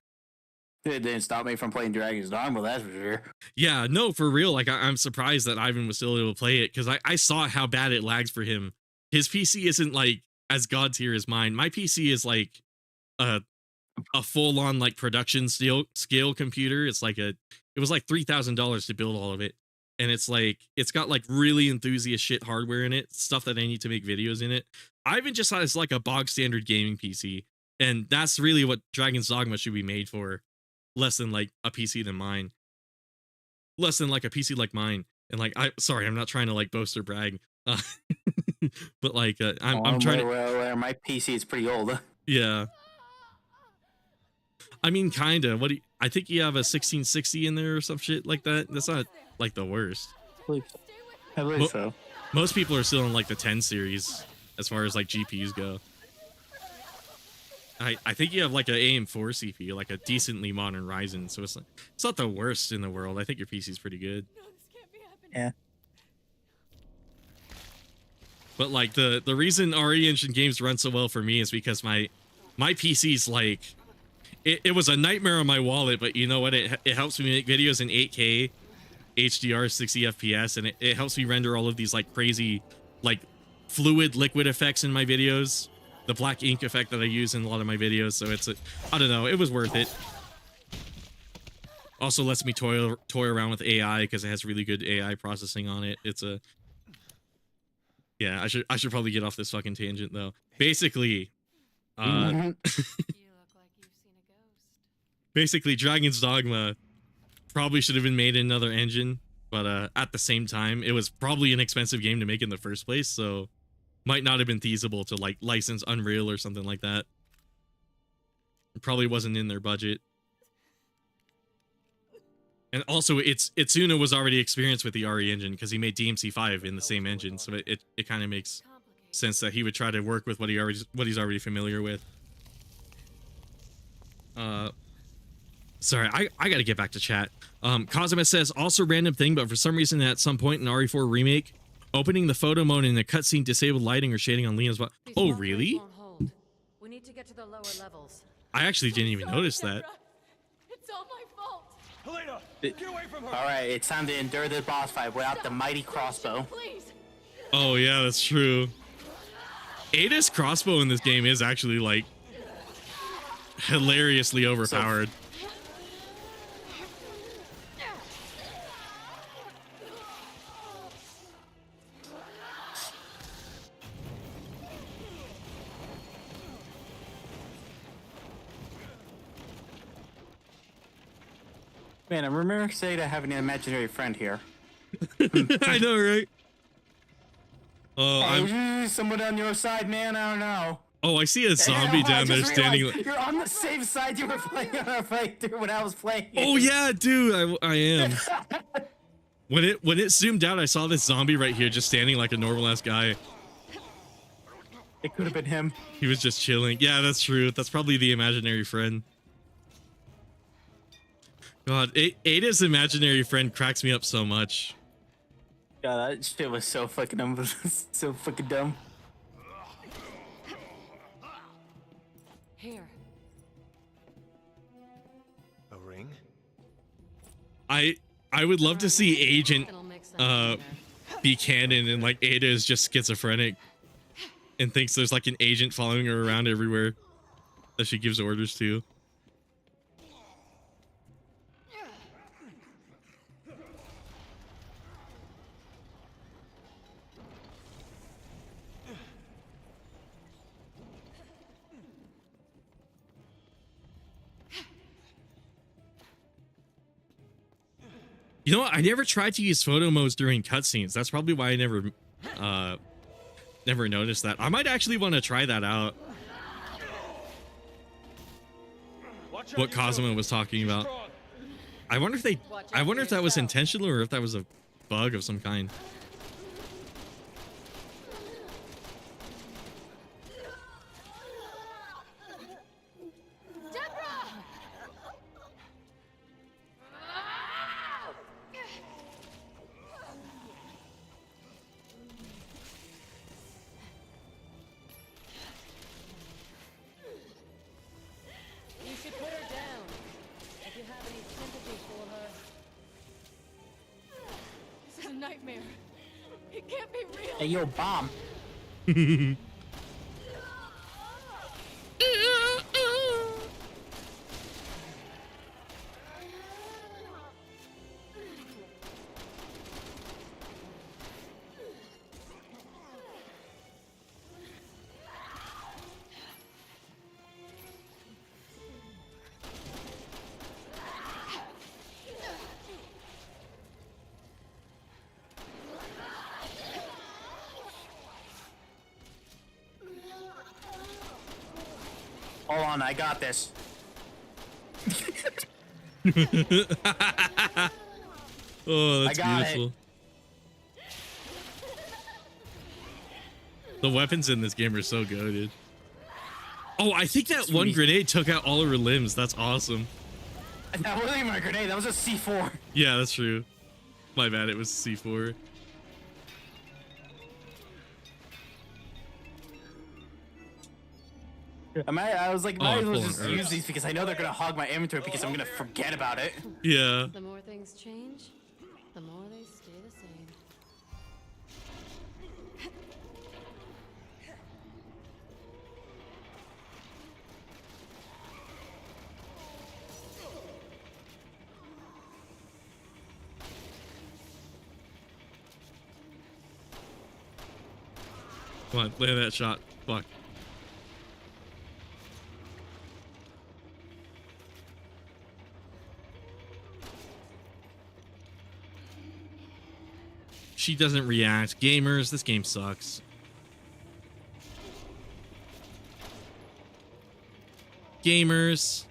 It didn't stop me from playing Dragon's Dogma, that's for sure. Yeah, no, for real. Like, I'm surprised that Ivan was still able to play it, because I saw how bad it lags for him. His PC isn't, like, as god tier as mine. My PC is like a full-on, like, production scale computer. It's like it was like $3,000 to build all of it, and it's like it's got, like, really enthusiast shit hardware in it, stuff that I need to make videos in it. Ivan just has, like, a bog standard gaming PC, and that's really what Dragon's Dogma should be made for. Less than, like, a PC than mine. Less than, like, a PC like mine. And, like, sorry, I'm not trying to, like, boast or brag. But, like, I'm trying to. Well, my PC is pretty old. Yeah. I mean, kinda. I think you have a 1660 in there or some shit like that. That's not, like, the worst. I believe so. Most people are still in, like, the 10 series as far as, like, GPUs go. I think you have, like, an AM4 CPU, like a decently modern Ryzen, so it's not the worst in the world. I think your PC's pretty good. Yeah. But, like, the reason RE Engine games run so well for me is because my PC's, like, it was a nightmare on my wallet, but you know what? It helps me make videos in 8K, HDR, 60 FPS, and it helps me render all of these, like, crazy, like, fluid liquid effects in my videos. The black ink effect that I use in a lot of my videos, so I don't know, it was worth it. Also lets me toy around with AI, because it has really good AI processing on it. Yeah, I should probably get off this fucking tangent, though. Basically, You look like you've seen a ghost. Basically, Dragon's Dogma probably should have been made in another engine, but at the same time, it was probably an expensive game to make in the first place, so might not have been feasible to like license Unreal or something like that. It probably wasn't in their budget. And also, Itsuna was already experienced with the RE engine because he made DMC5 in the same engine, so it kind of makes sense that he would try to work with what he's already familiar with. Sorry, I gotta get back to chat. Cosima says, also random thing, but for some reason at some point in RE4 Remake, opening the photo mode in a cutscene disabled lighting or shading on Leon's body. Oh, really? We need to get to the lower levels. I actually didn't even notice that. It's all my fault. Helena, get away from her. All right, it's time to endure the boss fight without the mighty crossbow. Please. Oh yeah, that's true. Ada's crossbow in this game is actually like hilariously overpowered. Man, I remember Seda having an imaginary friend here. I know, right? Oh, Hey, someone on your side, man. I don't know. Oh, I see a zombie down there standing. You're on the same side you were playing on our playthrough when I was playing. Oh yeah, dude, I am. When it zoomed out, I saw this zombie right here just standing like a normal ass guy. It could have been him. He was just chilling. Yeah, that's true. That's probably the imaginary friend. God, Ada's imaginary friend cracks me up so much. God, that shit was so fucking dumb. So fucking dumb. Here. A ring? I would love to see Agent be canon and like Ada is just schizophrenic and thinks there's like an agent following her around everywhere that she gives orders to. You know what? I never tried to use photo modes during cutscenes. That's probably why I never noticed that. I might actually want to try that out. What Cosimo was talking about. I wonder if that was intentional or if that was a bug of some kind. Nightmare. It can't be real. Hey, yo, bomb. Hold on, I got this. Oh, that's I got beautiful. The weapons in this game are so goated. Oh, I think that one grenade took out all of her limbs. That's awesome. That wasn't even a grenade. That was a C4. Yeah, that's true. My bad. It was C4. I was like, might as well just use these because I know they're gonna hog my inventory because I'm gonna forget about it. Yeah. The more things change, the more they stay the same. Come on, land that shot. Fuck. She doesn't react. Gamers, this game sucks. Gamers.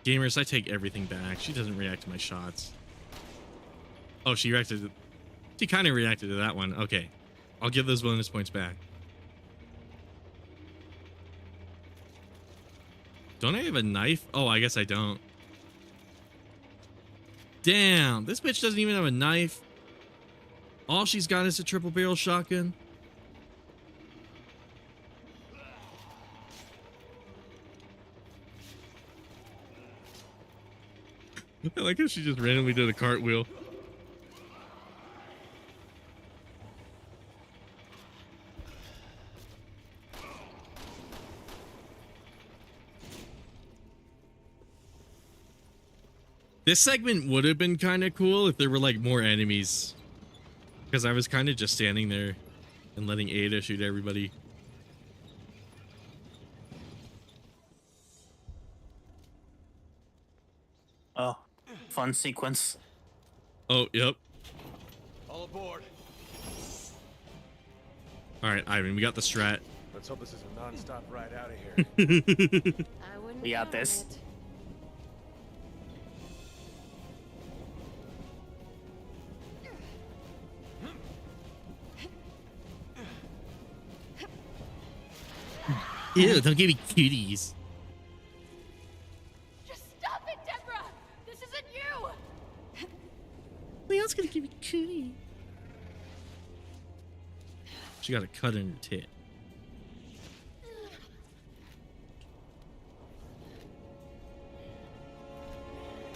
Gamers, I take everything back. She doesn't react to my shots. Oh, she reacted. She kind of reacted to that one. Okay. I'll give those bonus points back. Don't I have a knife? Oh, I guess I don't. Damn, this bitch doesn't even have a knife. All she's got is a triple barrel shotgun. I like how she just randomly did a cartwheel. This segment would have been kind of cool if there were like more enemies. Because I was kind of just standing there and letting Ada shoot everybody. Oh, fun sequence. Oh, yep. All aboard. All right, Ivan, we got the strat. Let's hope this is a non-stop ride out of here. I wouldn't We got count on this. it. Ew, don't give me cuties. Just stop it, Deborah! This isn't you! Leon's gonna give me cootie. She got a cut in her tit.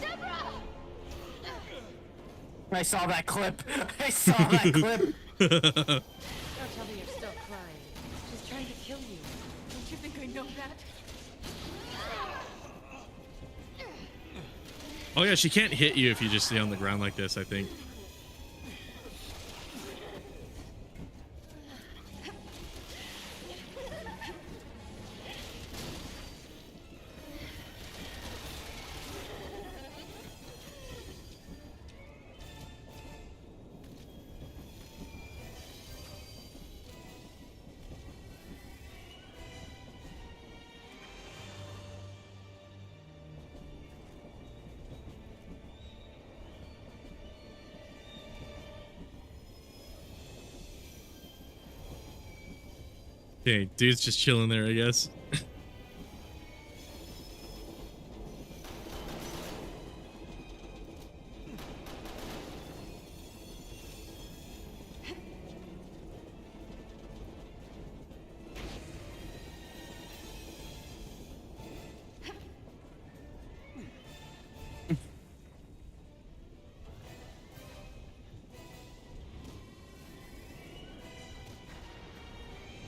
Deborah! I saw that clip. I saw that clip. Don't tell me you're still crying. She's trying to kill you. Don't you think I know that? Oh yeah, she can't hit you if you just stay on the ground like this, I think. Okay, dude's just chilling there, I guess.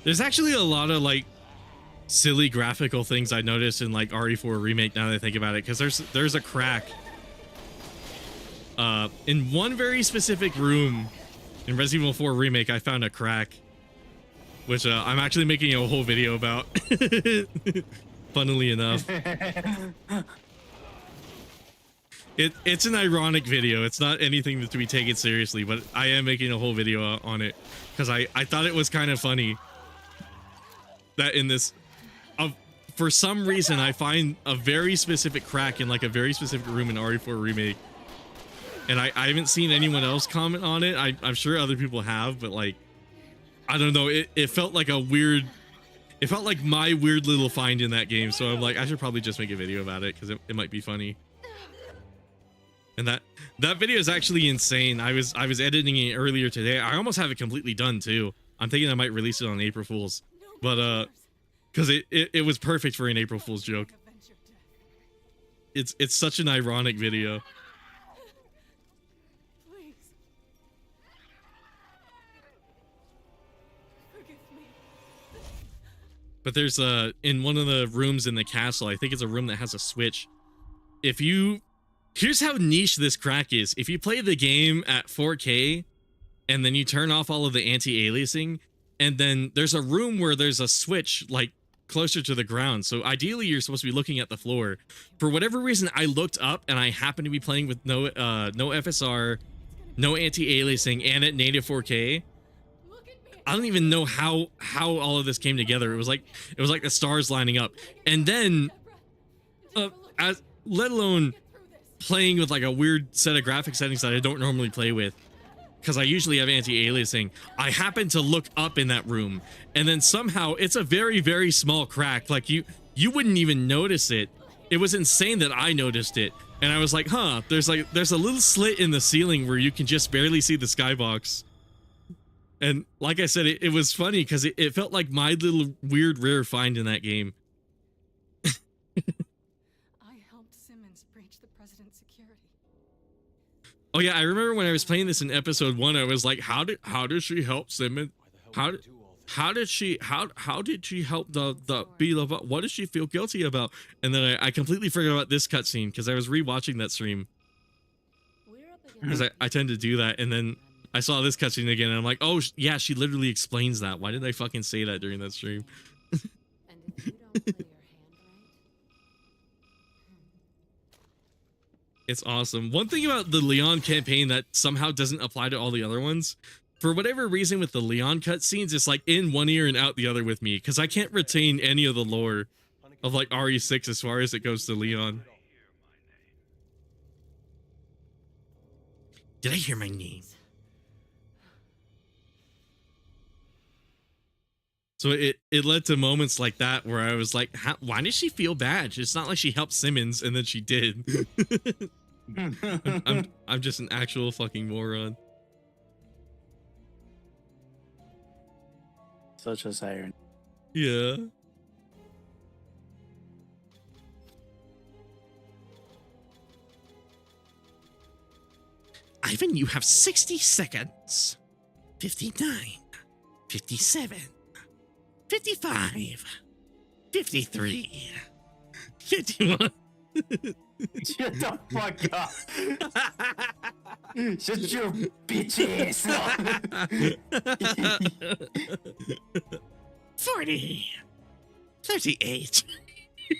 There's actually a lot of like silly graphical things I noticed in like RE4 Remake now that I think about it, because there's a crack in one very specific room in Resident Evil 4 Remake. I found a crack, which I'm actually making a whole video about. Funnily enough. It's an ironic video. It's not anything to be taken seriously, but I am making a whole video on it because I thought it was kind of funny that in this, for some reason, I find a very specific crack in like a very specific room in RE4 Remake, and I haven't seen anyone else comment on it. I'm sure other people have, but like, I don't know. It felt like a weird. It felt like my weird little find in that game. So I'm like, I should probably just make a video about it because it might be funny. And that video is actually insane. I was editing it earlier today. I almost have it completely done too. I'm thinking I might release it on April Fool's, but because it was perfect for an April Fool's joke. It's such an ironic video. Please. Forgive me. But there's in one of the rooms in the castle, I think it's a room that has a switch. Here's how niche this crack is. If you play the game at 4K and then you turn off all of the anti-aliasing, and then there's a room where there's a switch like closer to the ground. So ideally you're supposed to be looking at the floor. For whatever reason, I looked up and I happened to be playing with no FSR, no anti-aliasing, and at native 4K. I don't even know how all of this came together. It was like the stars lining up. And then let alone playing with like a weird set of graphic settings that I don't normally play with, because I usually have anti-aliasing. I happened to look up in that room, and then somehow it's a very, very small crack. Like you wouldn't even notice it. It was insane that I noticed it. And I was like, huh, there's a little slit in the ceiling where you can just barely see the skybox. And like I said, it was funny because it felt like my little weird rare find in that game. I helped Simmons breach the president's security. Oh yeah, I remember when I was playing this in episode 1, I was like, how did she help Simmons? How did she help what does she feel guilty about? And then I completely forgot about this cutscene because I was rewatching that stream. Because I tend to do that, and then I saw this cutscene again, and I'm like, oh yeah, she literally explains that. Why did I fucking say that during that stream? It's awesome. One thing about the Leon campaign that somehow doesn't apply to all the other ones, for whatever reason with the Leon cutscenes, it's like in one ear and out the other with me, because I can't retain any of the lore of like RE6 as far as it goes to Leon. Did I hear my name? So it led to moments like that where I was like, why does she feel bad? It's not like she helped Simmons and then she did. I'm just an actual fucking moron. Such as iron. Yeah. Ivan, you have 60 seconds. 59. 57. 55, 53, 51. Shut the fuck up. Shut your bitch ass up. 40, 38.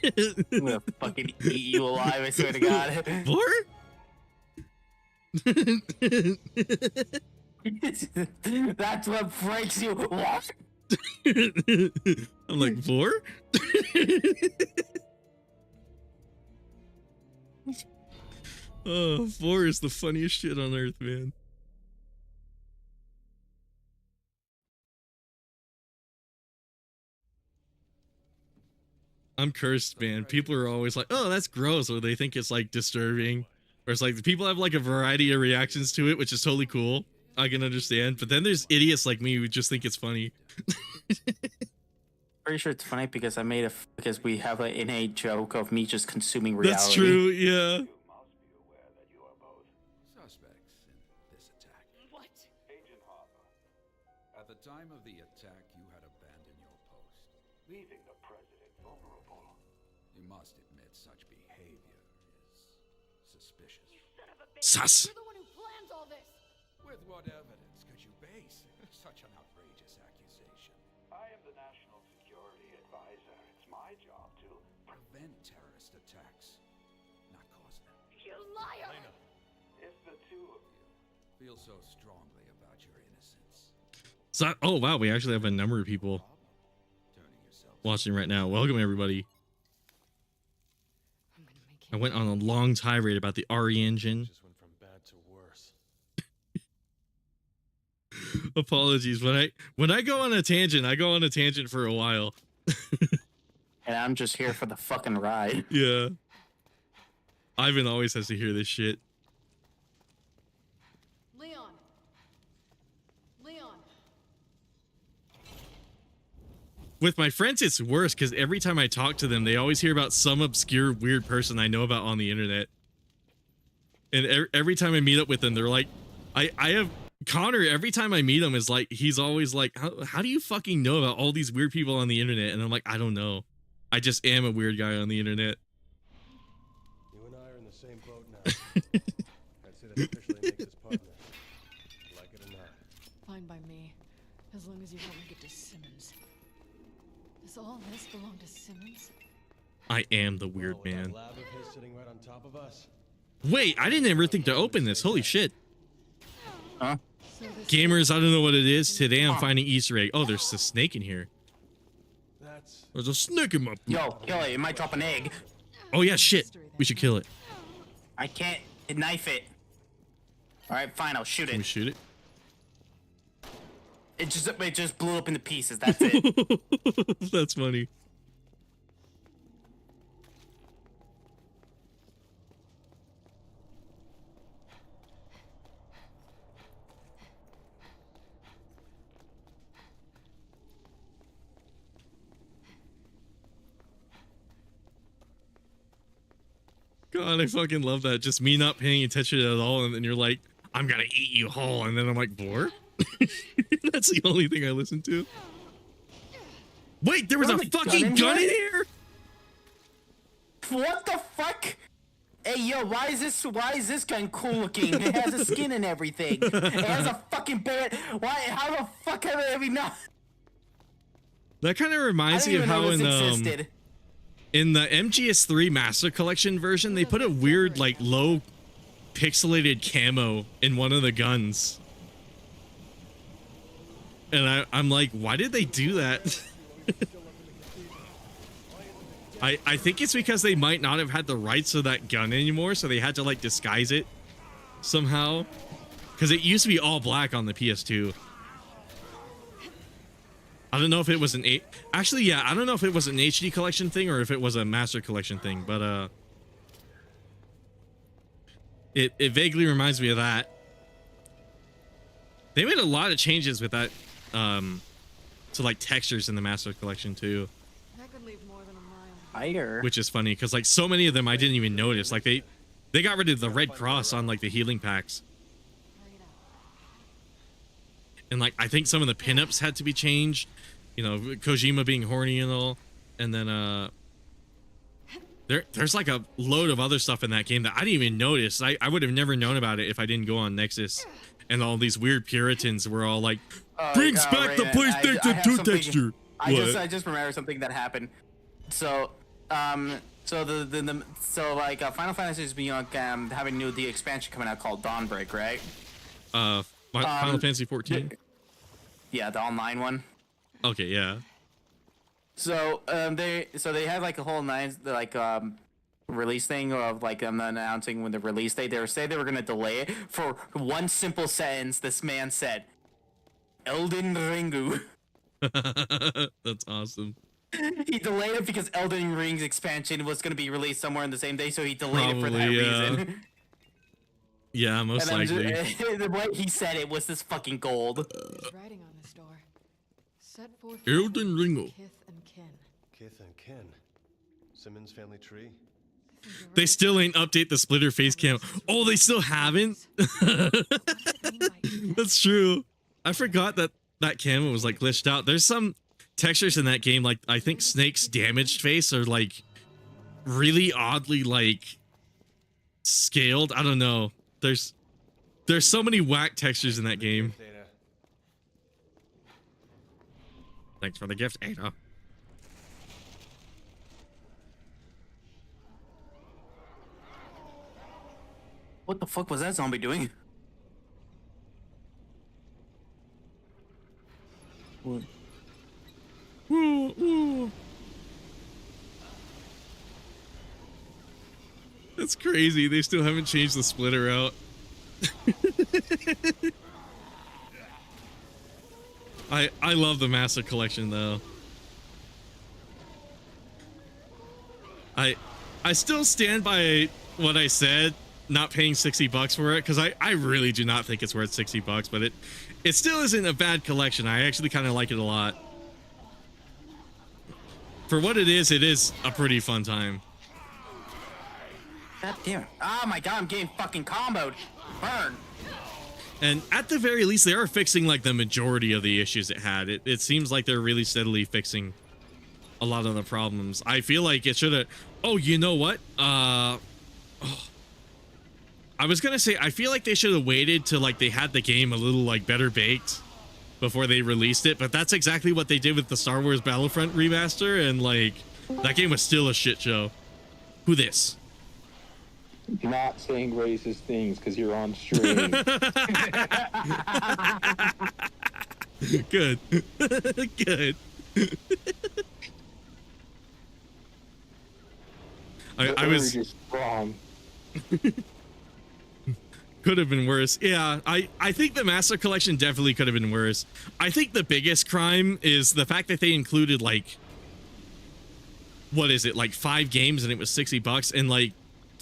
I'm gonna fucking eat you alive, I swear to God. 4? That's what breaks you. What? I'm like, 4? Oh, 4 is the funniest shit on earth, man. I'm cursed, man. People are always like, oh, that's gross, or they think it's like disturbing. Or it's like people have like a variety of reactions to it, which is totally cool. I can understand. But then there's idiots like me who just think it's funny. Pretty sure it's funny because because we have an innate joke of me just consuming reality. That's true, yeah. Suspects in this attack. What? Agent Harper, at the time of the attack, you had abandoned your post, leaving the president vulnerable. You must admit such behavior is suspicious. Sus. You're the one who plans all this. With what evidence could you base such an outrageous accusation? I am the National Security Advisor. It's my job to prevent terrorist attacks, not cause them. You liar! If the two of you feel so strongly about your innocence, So, oh wow, we actually have a number of people watching right now. Welcome everybody. I went on a long tirade about the RE engine. Just went from bad to worse. Apologies. When I go on a tangent, I go on a tangent for a while. And I'm just here for the fucking ride. Yeah. Ivan always has to hear this shit. Leon. Leon. With my friends, it's worse because every time I talk to them, they always hear about some obscure weird person I know about on the internet. And every time I meet up with them, they're like, I have Connor, every time I meet him is like, he's always like, how do you fucking know about all these weird people on the internet? And I'm like, I don't know. I just am a weird guy on the internet. You and I are in the same boat now. I'd say that officially makes us partners. Like it or not. Fine by me, as long as you help me get to Simmons. Does all this belong to Simmons? I am the weird Whoa, with that man. lab of his sitting right on top of us. Wait, I didn't ever think to open this. Holy shit. Huh? So this Gamers, I don't know what it is. Today I'm finding Easter egg. Oh, there's a snake in here. That's There's a snake in my poop. Yo, kill it. It might drop an egg. Oh yeah, shit. We should kill it. I can't knife it. All right, fine. I'll shoot Can we it. shoot it? It just blew up into pieces. That's it. That's funny. God, I fucking love that. Just me not paying attention at all, and then you're like, I'm gonna eat you whole, and then I'm like, Vor? That's the only thing I listen to. Wait, there was a fucking gun in here? What the fuck? Hey yo, why is this gun cool looking? It has a skin and everything. It has a fucking bed. Why? How the fuck have we not? That kind of reminds me of how in the MGS3 Master Collection version, they put a weird, like, low pixelated camo in one of the guns. And I'm like, why did they do that? I think it's because they might not have had the rights to that gun anymore, so they had to, like, disguise it somehow. Because it used to be all black on the PS2. I don't know if it was actually, yeah, I don't know if it was an HD collection thing or if it was a Master Collection thing, but it vaguely reminds me of that. They made a lot of changes with that to like textures in the Master Collection too. That could leave more than a mile. Fire. Which is funny because like so many of them I didn't even notice. Like they got rid of the red cross on like the healing packs. And like I think some of the pinups had to be changed, you know, Kojima being horny and all. And then there's like a load of other stuff in that game that I didn't even notice. I would have never known about it if I didn't go on Nexus. And all these weird Puritans were all like, brings back the PlayStation 2 texture. I just remember something that happened. So Final Fantasy is having the expansion coming out called Dawnbreak, right? Final Fantasy 14. Yeah, the online one. Okay, yeah. So they had like a whole release thing of like them announcing when the release date. They were gonna delay it for one simple sentence. This man said, "Elden Ringu." That's awesome. He delayed it because Elden Ring's expansion was gonna be released somewhere in the same day, so he delayed it for that reason. Yeah, most likely. The way he said it was this fucking gold. There's writing on this door. Set forth Elden Ring. Kith and kin. Kith and kin. Simmons family tree. They still ain't update the splitter face cam. Oh, they still haven't? That's true. I forgot that camera was like glitched out. There's some textures in that game, like I think Snake's damaged face are like really oddly like scaled. I don't know. There's so many whack textures in that game. Thanks for the gift, Ada. What the fuck was that zombie doing? What? Ooh, ooh. That's crazy. They still haven't changed the splitter out. I love the Master Collection though. I still stand by what I said, not paying $60 for it, because I really do not think it's worth $60, but it still isn't a bad collection. I actually kind of like it a lot. For what it is a pretty fun time. God damn it. Oh my god, I'm getting fucking comboed. Burn. And at the very least, they are fixing like the majority of the issues it had. It seems like they're really steadily fixing a lot of the problems. I feel like it should have... Oh, you know what? I was gonna say, I feel like they should have waited till like they had the game a little like better baked before they released it, but that's exactly what they did with the Star Wars Battlefront remaster, and like that game was still a shit show. Who this? Not saying racist things because you're on stream. Good. Good. I was just wrong. Could have been worse. Yeah, I think the Master Collection definitely could have been worse. I think the biggest crime is the fact that they included like, what is it, like 5 games and it was $60, and like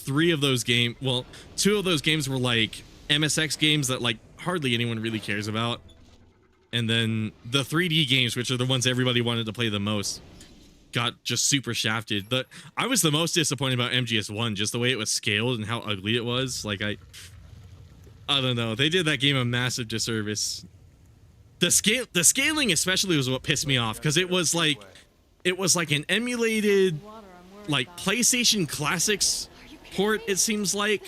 2 of those games were like MSX games that like hardly anyone really cares about. And then the 3D games, which are the ones everybody wanted to play the most, got just super shafted. But I was the most disappointed about MGS1, just the way it was scaled and how ugly it was. Like I don't know. They did that game a massive disservice. The scaling especially was what pissed me off, because it was like an emulated like PlayStation Classics port, it seems like,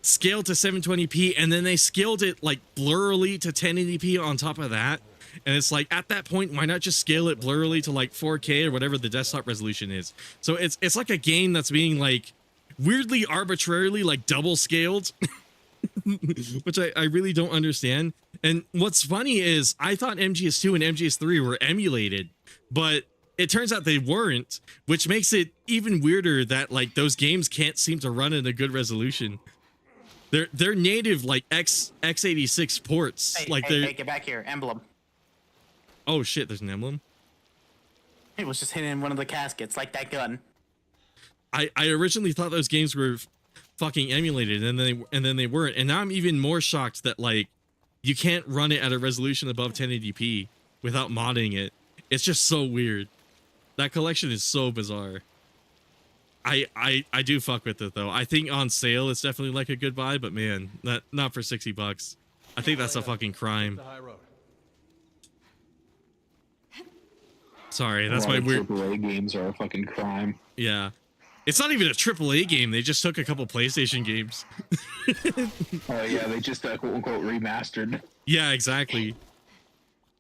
scaled to 720p, and then they scaled it like blurrily to 1080p on top of that. And it's like, at that point, why not just scale it blurrily to like 4K or whatever the desktop resolution is? So it's like a game that's being like weirdly arbitrarily like double scaled. Which I really don't understand. And what's funny is I thought MGS2 and MGS3 were emulated, but it turns out they weren't, which makes it even weirder that like those games can't seem to run in a good resolution. They're native like x86 ports. Hey, get back here, emblem. Oh shit, there's an emblem. It was just hidden in one of the caskets, like that gun. I originally thought those games were fucking emulated, and then they weren't, and now I'm even more shocked that like you can't run it at a resolution above 1080p without modding it. It's just so weird. That collection is so bizarre. I do fuck with it though. I think on sale it's definitely like a good buy, but man, not for $60. I think that's a fucking crime. Sorry, that's my weird. AAA games are a fucking crime. Yeah. It's not even a AAA game. They just took a couple PlayStation games. Oh yeah, they just quote unquote remastered. Yeah, exactly.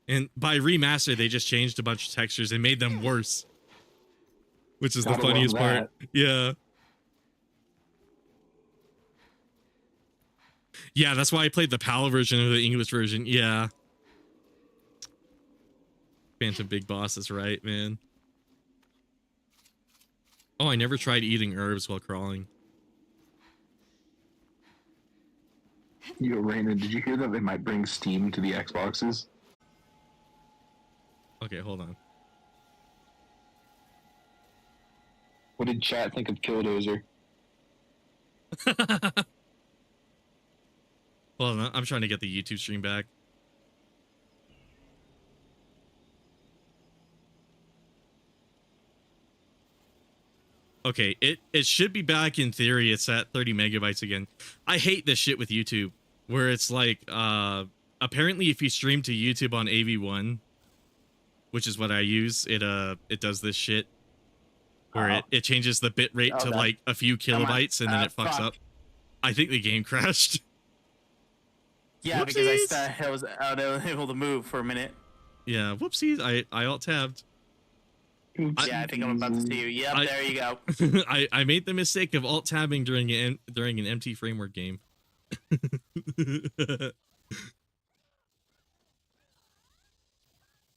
And by remaster, they just changed a bunch of textures and made them worse. Which is the funniest part. Yeah. Yeah, that's why I played the PAL version of the English version. Yeah. Phantom Big Boss is right, man. Oh, I never tried eating herbs while crawling. Yo, Raina, did you hear that they might bring Steam to the Xboxes? Okay, hold on. What did chat think of Killdozer? Hold on, I'm trying to get the YouTube stream back. Okay, it should be back in theory. It's at 30 megabytes again. I hate this shit with YouTube, where it's like, apparently if you stream to YouTube on AV1, which is what I use, it does this shit, where it changes the bit rate to like a few kilobytes and then it fucks up. I think the game crashed. Yeah, Whoopsies. because I was unable to move for a minute. Yeah, whoopsies. I alt tabbed. Yeah, I think I'm about to see you. Yep, there you go. I made the mistake of alt tabbing during an empty framework game.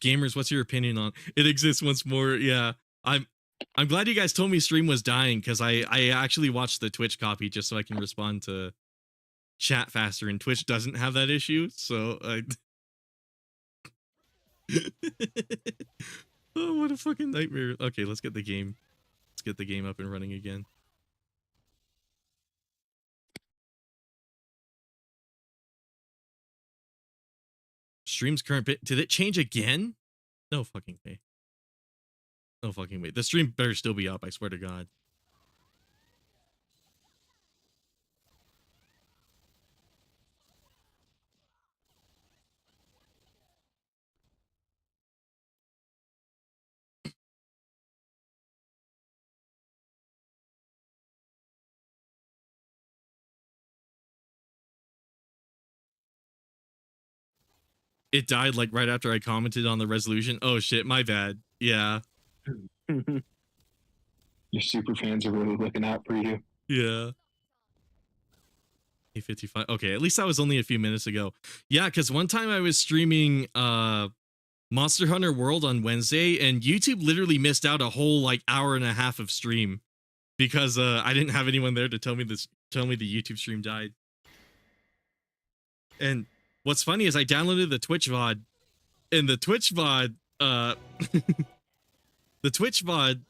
Gamers, what's your opinion on it? Exists once more? Yeah, I'm glad you guys told me stream was dying, because I actually watched the Twitch copy just so I can respond to chat faster, and Twitch doesn't have that issue, so I. Oh, what a fucking nightmare. Okay, let's get the game. Let's get the game up and running again. Stream's current bit. Did it change again? No fucking way. No fucking way. The stream better still be up, I swear to God. it died like right after I commented on the resolution. Oh shit, my bad. Yeah. Your super fans are really looking out for you. Yeah. 8:55. Okay, at least that was only a few minutes ago. Yeah, because one time I was streaming Monster Hunter World on Wednesday, and YouTube literally missed out a whole like hour and a half of stream because I didn't have anyone there to tell me the YouTube stream died. And what's funny is I downloaded the Twitch VOD, and the Twitch VOD the Twitch VOD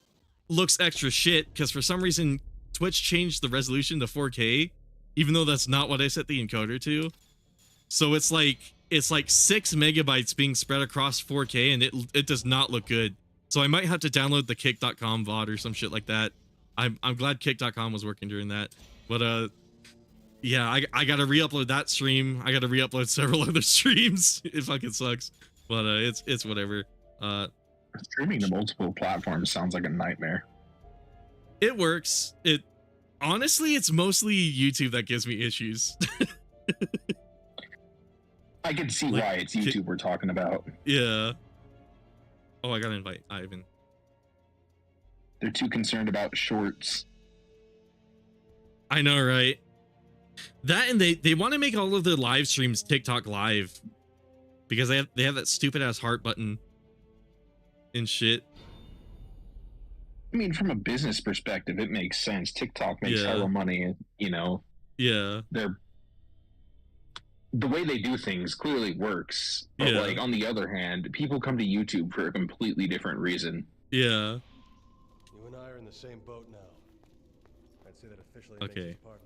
looks extra shit because for some reason Twitch changed the resolution to 4K, even though that's not what I set the encoder to. So it's like 6 megabytes being spread across 4K, and it does not look good. So I might have to download the kick.com VOD or some shit like that. I'm glad kick.com was working during that. But yeah, I gotta re-upload that stream. I gotta re-upload several other streams. It fucking sucks. But it's whatever. Streaming to multiple platforms sounds like a nightmare. It works. Honestly, it's mostly YouTube that gives me issues. I can see why it's YouTube we're talking about. Yeah. Oh, I gotta invite Ivan. They're too concerned about shorts. I know, right? That, and they want to make all of their live streams TikTok live because they have that stupid ass heart button and shit. I mean, from a business perspective, it makes sense. TikTok makes hella money, you know. Yeah. The way they do things clearly works. But like on the other hand, people come to YouTube for a completely different reason. Yeah. You and I are in the same boat now. I'd say that officially makes us partners.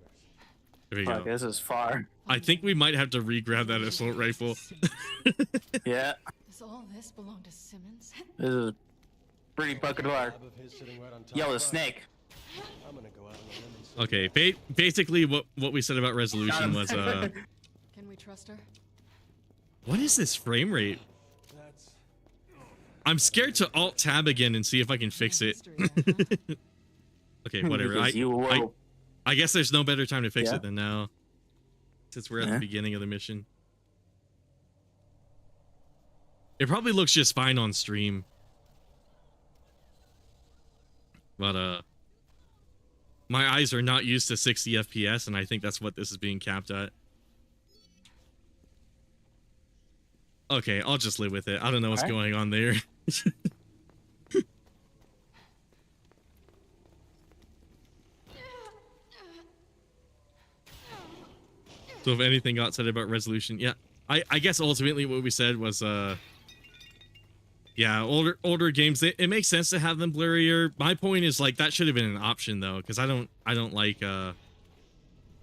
There we Fuck, go. this is far. I think we might have to re-grab that assault rifle. Yeah. Does all this belong to Simmons? This is pretty fucking hard. Yo, the snake. I'm gonna go out on a limb and Okay, basically what we said about resolution was Can we trust her? what is this frame rate? I'm scared to alt tab again and see if I can fix it. Okay, whatever. I guess there's no better time to fix it than now, since we're at the beginning of the mission. It probably looks just fine on stream. But my eyes are not used to 60 FPS, and I think that's what this is being capped at. Okay, I'll just live with it. I don't know what's going on there. So if anything got said about resolution, yeah, I guess ultimately what we said was yeah, older games, it makes sense to have them blurrier. My point is like that should have been an option though, because I don't like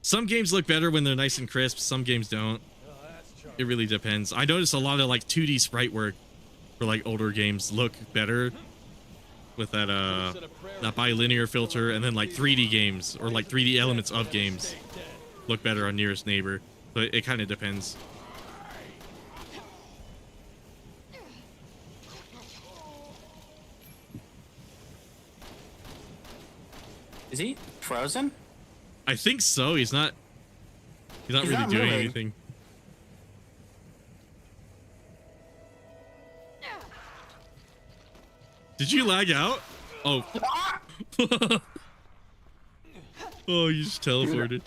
some games look better when they're nice and crisp, some games don't. It really depends. I noticed a lot of like 2D sprite work for like older games look better with that that bilinear filter, and then like 3D games or like 3D elements of games look better on Nearest Neighbor. So it kind of depends. Is he frozen? I think so. He's not really doing moving. anything. Did you lag out? Oh. Oh, you just teleported.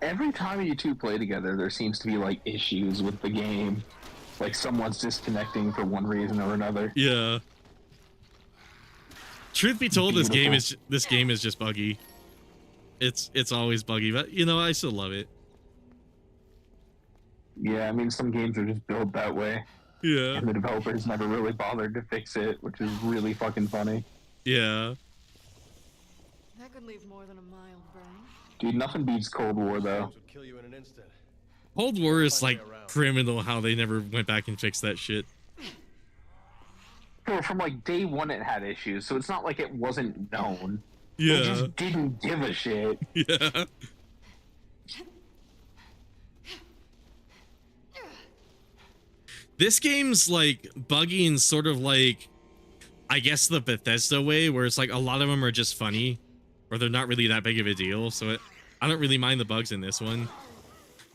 Every time you two play together, there seems to be like issues with the game. Like someone's disconnecting for one reason or another. Yeah. Truth be told, this game is just buggy. It's always buggy, but you know, I still love it. Yeah, I mean, some games are just built that way. Yeah. And the developers never really bothered to fix it, which is really fucking funny. Yeah. That could leave more than a mild burn. Dude, nothing beats Cold War, though. Cold War is like criminal how they never went back and fixed that shit. From like day one, it had issues, so it's not like it wasn't known. Yeah. They just didn't give a shit. Yeah. This game's like buggy and sort of like, I guess the Bethesda way, where it's like a lot of them are just funny, or they're not really that big of a deal. So I don't really mind the bugs in this one.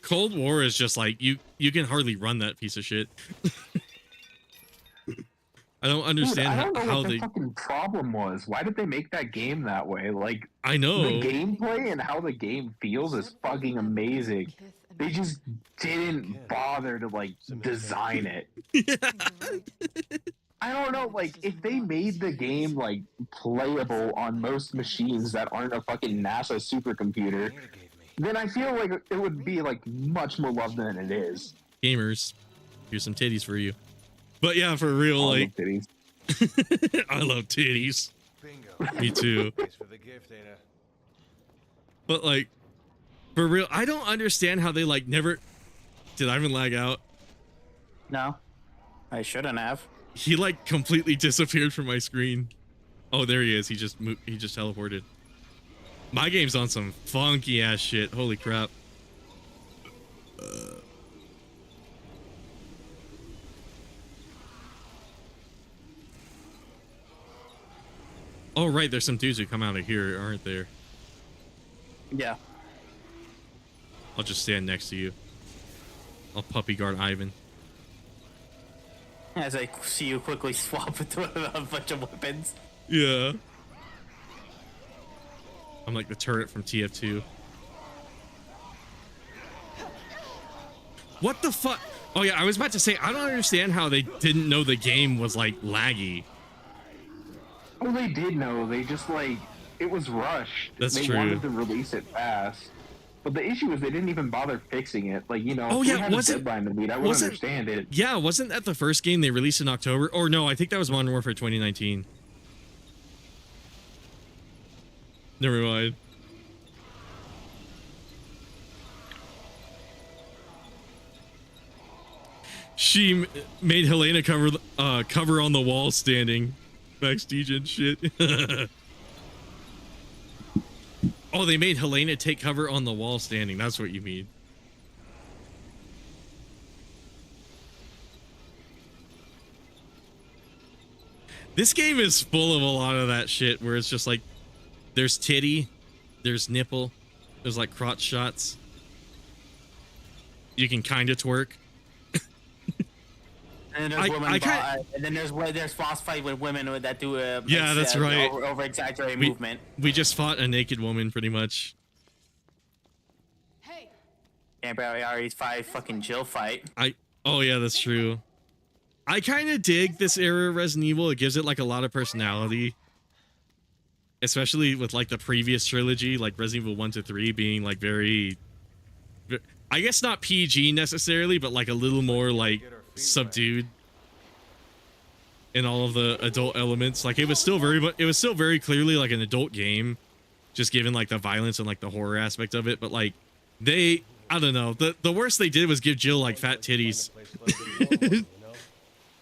Cold War is just like you can hardly run that piece of shit. I don't understand Dude, I don't know how what the they fucking problem was. Why did they make that game that way? Like, I know. the gameplay and how the game feels is fucking amazing. They just didn't bother to like design it. I don't know, like, if they made the game like playable on most machines that aren't a fucking NASA supercomputer, then I feel like it would be like much more loved than it is. Gamers, here's some titties for you. But yeah, for real, I like love titties. I love titties. Bingo. Me too. Thanks for the gift, Ada. But like, for real, I don't understand how they like never. Did I even lag out? No, I shouldn't have. He like completely disappeared from my screen. Oh, there he is. He just teleported. My game's on some funky ass shit. Holy crap. Oh, right. There's some dudes who come out of here, aren't there? Yeah. I'll just stand next to you. I'll puppy guard Ivan. As I see you quickly swap into a bunch of weapons. Yeah. I'm like the turret from TF2. What the fuck? Oh yeah, I was about to say, I don't understand how they didn't know the game was like laggy. Well, they did know. They just like, it was rushed. That's they true. wanted to release it fast. But the issue is they didn't even bother fixing it. Like, you know, Oh, if yeah, we had was a it- deadline to meet, I would understand it. Yeah, wasn't that the first game they released in October? Or no, I think that was Modern Warfare 2019. Never mind. She made Helena cover on the wall standing backstage and shit. Oh, they made Helena take cover on the wall standing. That's what you mean. This game is full of a lot of that shit where it's just like there's titty, there's nipple, there's like crotch shots. You can kind of twerk. And then there's and then there's boss fight with women that do yeah, that's right. over exaggerated movement. We just fought a naked woman pretty much. Yeah, but we already fight fucking Jill fight. Oh yeah, that's true. I kind of dig this era of Resident Evil. It gives it like a lot of personality. Especially with like the previous trilogy, like Resident Evil 1 to 3 being like very, I guess not PG necessarily, but like a little more like subdued in all of the adult elements. Like it was still very clearly like an adult game, just given like the violence and like the horror aspect of it. But like I don't know, the worst they did was give Jill like fat titties.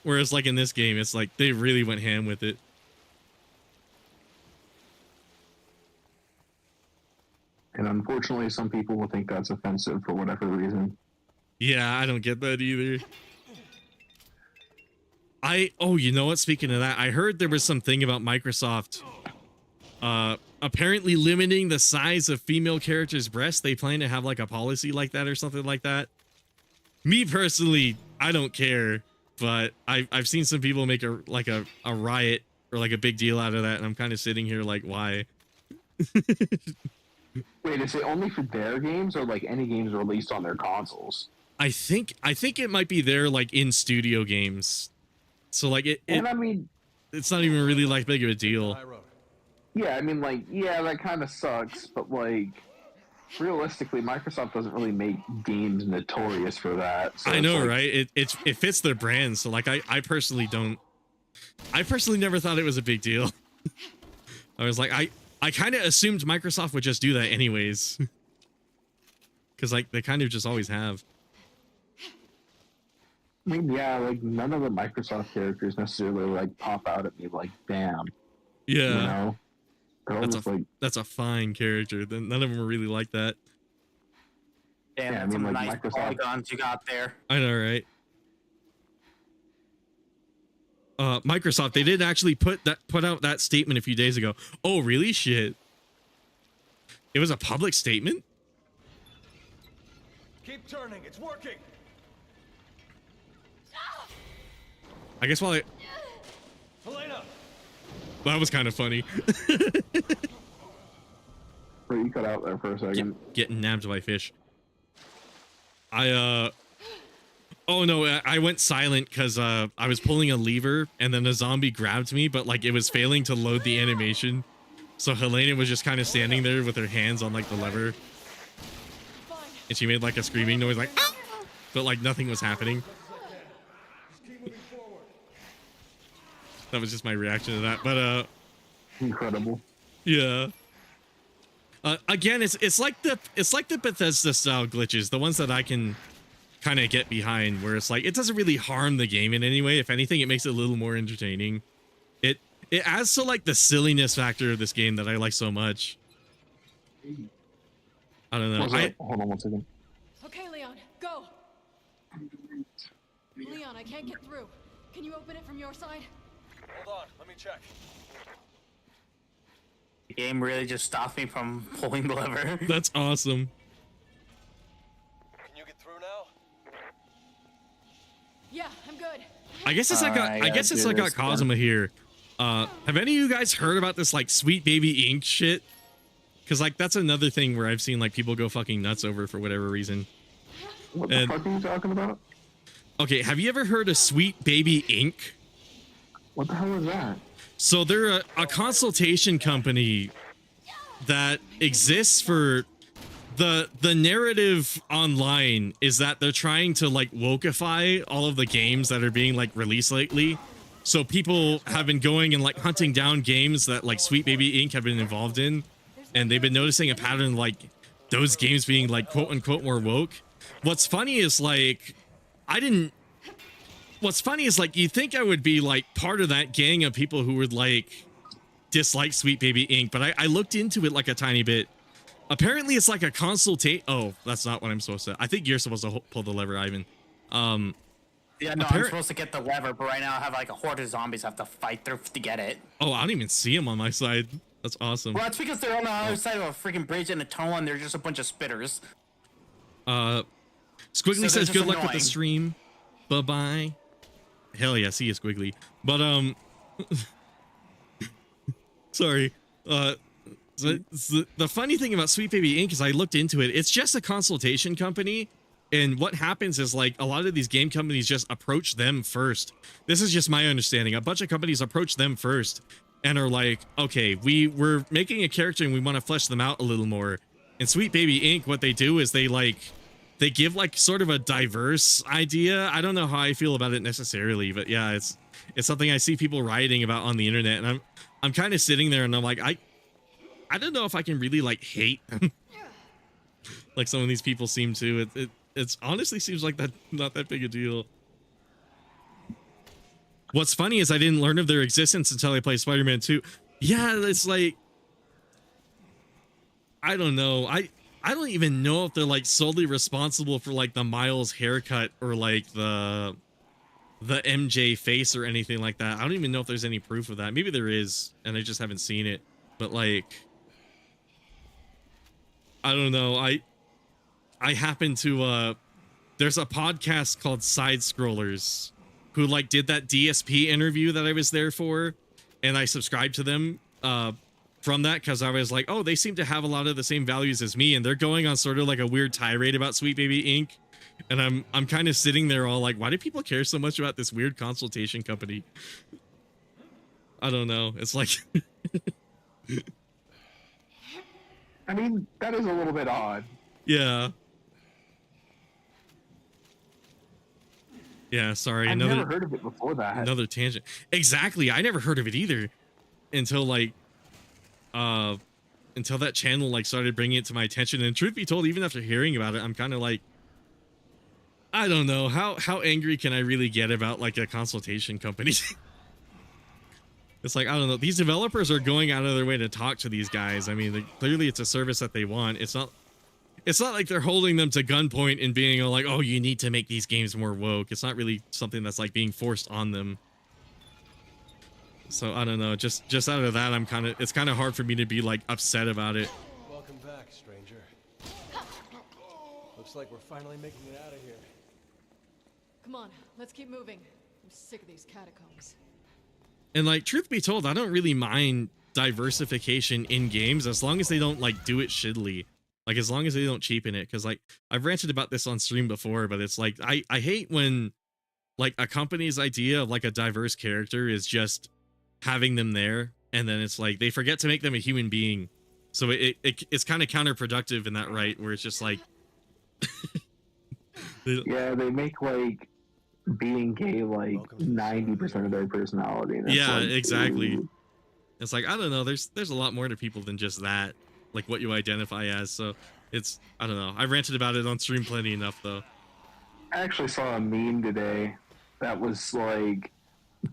Whereas like in this game, it's like they really went ham with it. And unfortunately, some people will think that's offensive for whatever reason. Yeah, I don't get that either. Oh, you know what? Speaking of that, I heard there was something about Microsoft apparently limiting the size of female characters' breasts. They plan to have like a policy like that or something like that. Me personally, I don't care, but I've seen some people make a riot or like a big deal out of that, and I'm kind of sitting here like, why? Wait, is it only for their games or like any games released on their consoles? I think it might be their like in studio games. So like and I mean, it's not even really like big of a deal. Yeah, I mean, like, yeah, that kind of sucks, but like, realistically, Microsoft doesn't really make games notorious for that. So I know, like, right? It fits their brand. So like, I personally never thought it was a big deal. I was like, I kind of assumed Microsoft would just do that anyways. Because like they kind of just always have. I mean, yeah, like none of the Microsoft characters necessarily like pop out at me like, damn. Yeah. You know? That's a fine character. Then none of them are really like that. Damn, Yeah, I that's mean, some like, nice Microsoft- polygons you got there. I know, right? Microsoft, they did actually put out that statement a few days ago. Oh, really? Shit. It was a public statement? Keep turning, it's working. I guess while I... Helena. That was kind of funny. Wait, you cut out there for a second. Getting nabbed by fish. Oh no, I went silent because I was pulling a lever and then a zombie grabbed me, but like it was failing to load the animation. So Helena was just kind of standing there with her hands on like the lever. And she made like a screaming noise like, ah! But like nothing was happening. That was just my reaction to that. But incredible. Yeah. Again, it's like the Bethesda style glitches, the ones that I can kind of get behind, where it's like it doesn't really harm the game in any way. If anything, it makes it a little more entertaining. It adds to like the silliness factor of this game that I like so much. I don't know. Hold on one second. Okay, Leon, go. Leon, I can't get through. Can you open it from your side? Hold on, let me check. The game really just stopped me from pulling the lever. That's awesome. Can you get through now? Yeah, I'm good. I guess it's I got Cosima here. Have any of you guys heard about this like Sweet Baby Ink shit? Because like that's another thing where I've seen like people go fucking nuts over for whatever reason. What the fuck are you talking about? Okay, have you ever heard of Sweet Baby Ink? What the hell is that? So they're a consultation company that exists for the narrative online is that they're trying to like wokeify all of the games that are being like released lately. So people have been going and like hunting down games that like Sweet Baby Inc. have been involved in, and they've been noticing a pattern like those games being like quote unquote more woke. What's funny is like What's funny is like you think I would be like part of that gang of people who would like dislike Sweet Baby Inc. But I looked into it like a tiny bit. Apparently it's like a consultation. Oh, that's not what I'm supposed to. I think you're supposed to pull the lever, Ivan. Yeah, no, I'm supposed to get the lever, but right now I have like a horde of zombies I have to fight through to get it. Oh, I don't even see them on my side. That's awesome. Well, that's because they're on the other side of a freaking bridge in a tunnel and they're just a bunch of spitters. Squiggly says good luck with the stream. Bye-bye. Hell yeah, see you, Squiggly. But sorry. The funny thing about Sweet Baby Inc. is I looked into it. It's just a consultation company, and what happens is like a lot of these game companies just approach them first. This is just my understanding. A bunch of companies approach them first and are like, okay, we're making a character and we want to flesh them out a little more. And Sweet Baby Inc., what they do is they give like sort of a diverse idea. I don't know how I feel about it necessarily, but yeah, it's something I see people writing about on the internet, and I'm kind of sitting there and I'm like, I don't know if I can really like hate them like some of these people seem to. It's honestly seems like that not that big a deal. What's funny is I didn't learn of their existence until I played Spider-Man 2. Yeah, it's like I don't know. I don't even know if they're like solely responsible for like the Miles haircut or like the MJ face or anything like that. I don't even know if there's any proof of that. Maybe there is, and I just haven't seen it. But like, I don't know. I happen to there's a podcast called Side Scrollers who like did that DSP interview that I was there for, and I subscribed to them from that because I was like, oh, they seem to have a lot of the same values as me, and they're going on sort of like a weird tirade about Sweet Baby Inc. And I'm kind of sitting there all like, why do people care so much about this weird consultation company? I don't know. It's like I mean, that is a little bit odd. Yeah. Yeah, sorry. I've never heard of it before that. Another tangent. Exactly. I never heard of it either until like until that channel like started bringing it to my attention. And truth be told, even after hearing about it, I'm kind of like, I don't know, how angry can I really get about like a consultation company? It's like, I don't know, these developers are going out of their way to talk to these guys. I mean, clearly it's a service that they want. It's not like they're holding them to gunpoint and being like, oh, you need to make these games more woke. It's not really something that's like being forced on them. So I don't know, just out of that, it's kind of hard for me to be like upset about it. Welcome back, stranger. Looks like we're finally making it out of here. Come on, let's keep moving. I'm sick of these catacombs. And like, truth be told, I don't really mind diversification in games as long as they don't like do it shittily. Like as long as they don't cheapen it. Cause like I've ranted about this on stream before, but it's like, I hate when like a company's idea of like a diverse character is just having them there. And then it's like, they forget to make them a human being. So it's kind of counterproductive in that right, where it's just like, yeah, they make like being gay like 90% of their personality. And yeah, like, exactly. ooh. It's like, I don't know, there's a lot more to people than just that, like what you identify as. So it's, I don't know, I ranted about it on stream plenty enough though. I actually saw a meme today that was like,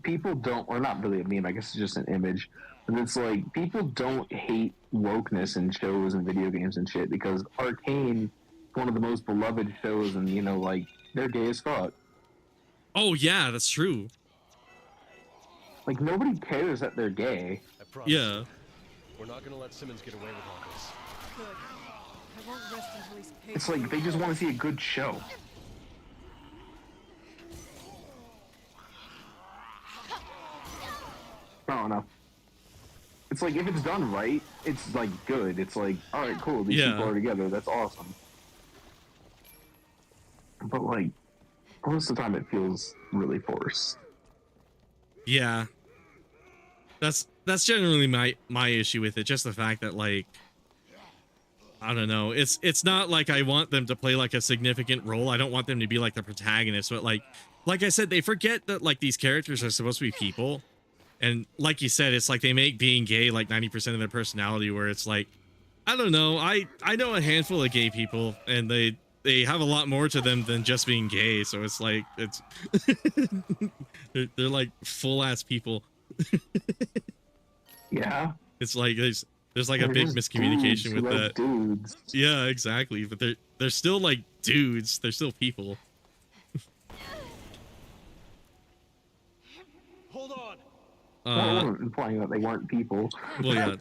people don't, or not really a meme, I guess it's just an image, but it's like, people don't hate wokeness in shows and video games and shit, because Arcane, one of the most beloved shows, and you know, like, they're gay as fuck. Oh yeah, that's true. Like, nobody cares that they're gay. I promise. Yeah. We're not gonna let Simmons get away with all this. Good. I won't rest until he's paid. It's like, they just want to see a good show. I don't know. It's like, if it's done right, it's like good. It's like, alright, cool, these people are together, that's awesome. But like, most of the time it feels really forced. Yeah. That's generally my issue with it, just the fact that like, I don't know, it's not like I want them to play like a significant role. I don't want them to be like the protagonist, but like I said, they forget that like these characters are supposed to be people. And like you said, it's like they make being gay like 90% of their personality, where it's like, I don't know, I know a handful of gay people, and they have a lot more to them than just being gay. So it's like, it's they're like full ass people. Yeah. It's like there's like a big miscommunication with that. Dudes. Yeah, exactly. But they're still like dudes. They're still people. Hold on. I wasn't implying that they weren't people. Well, yeah.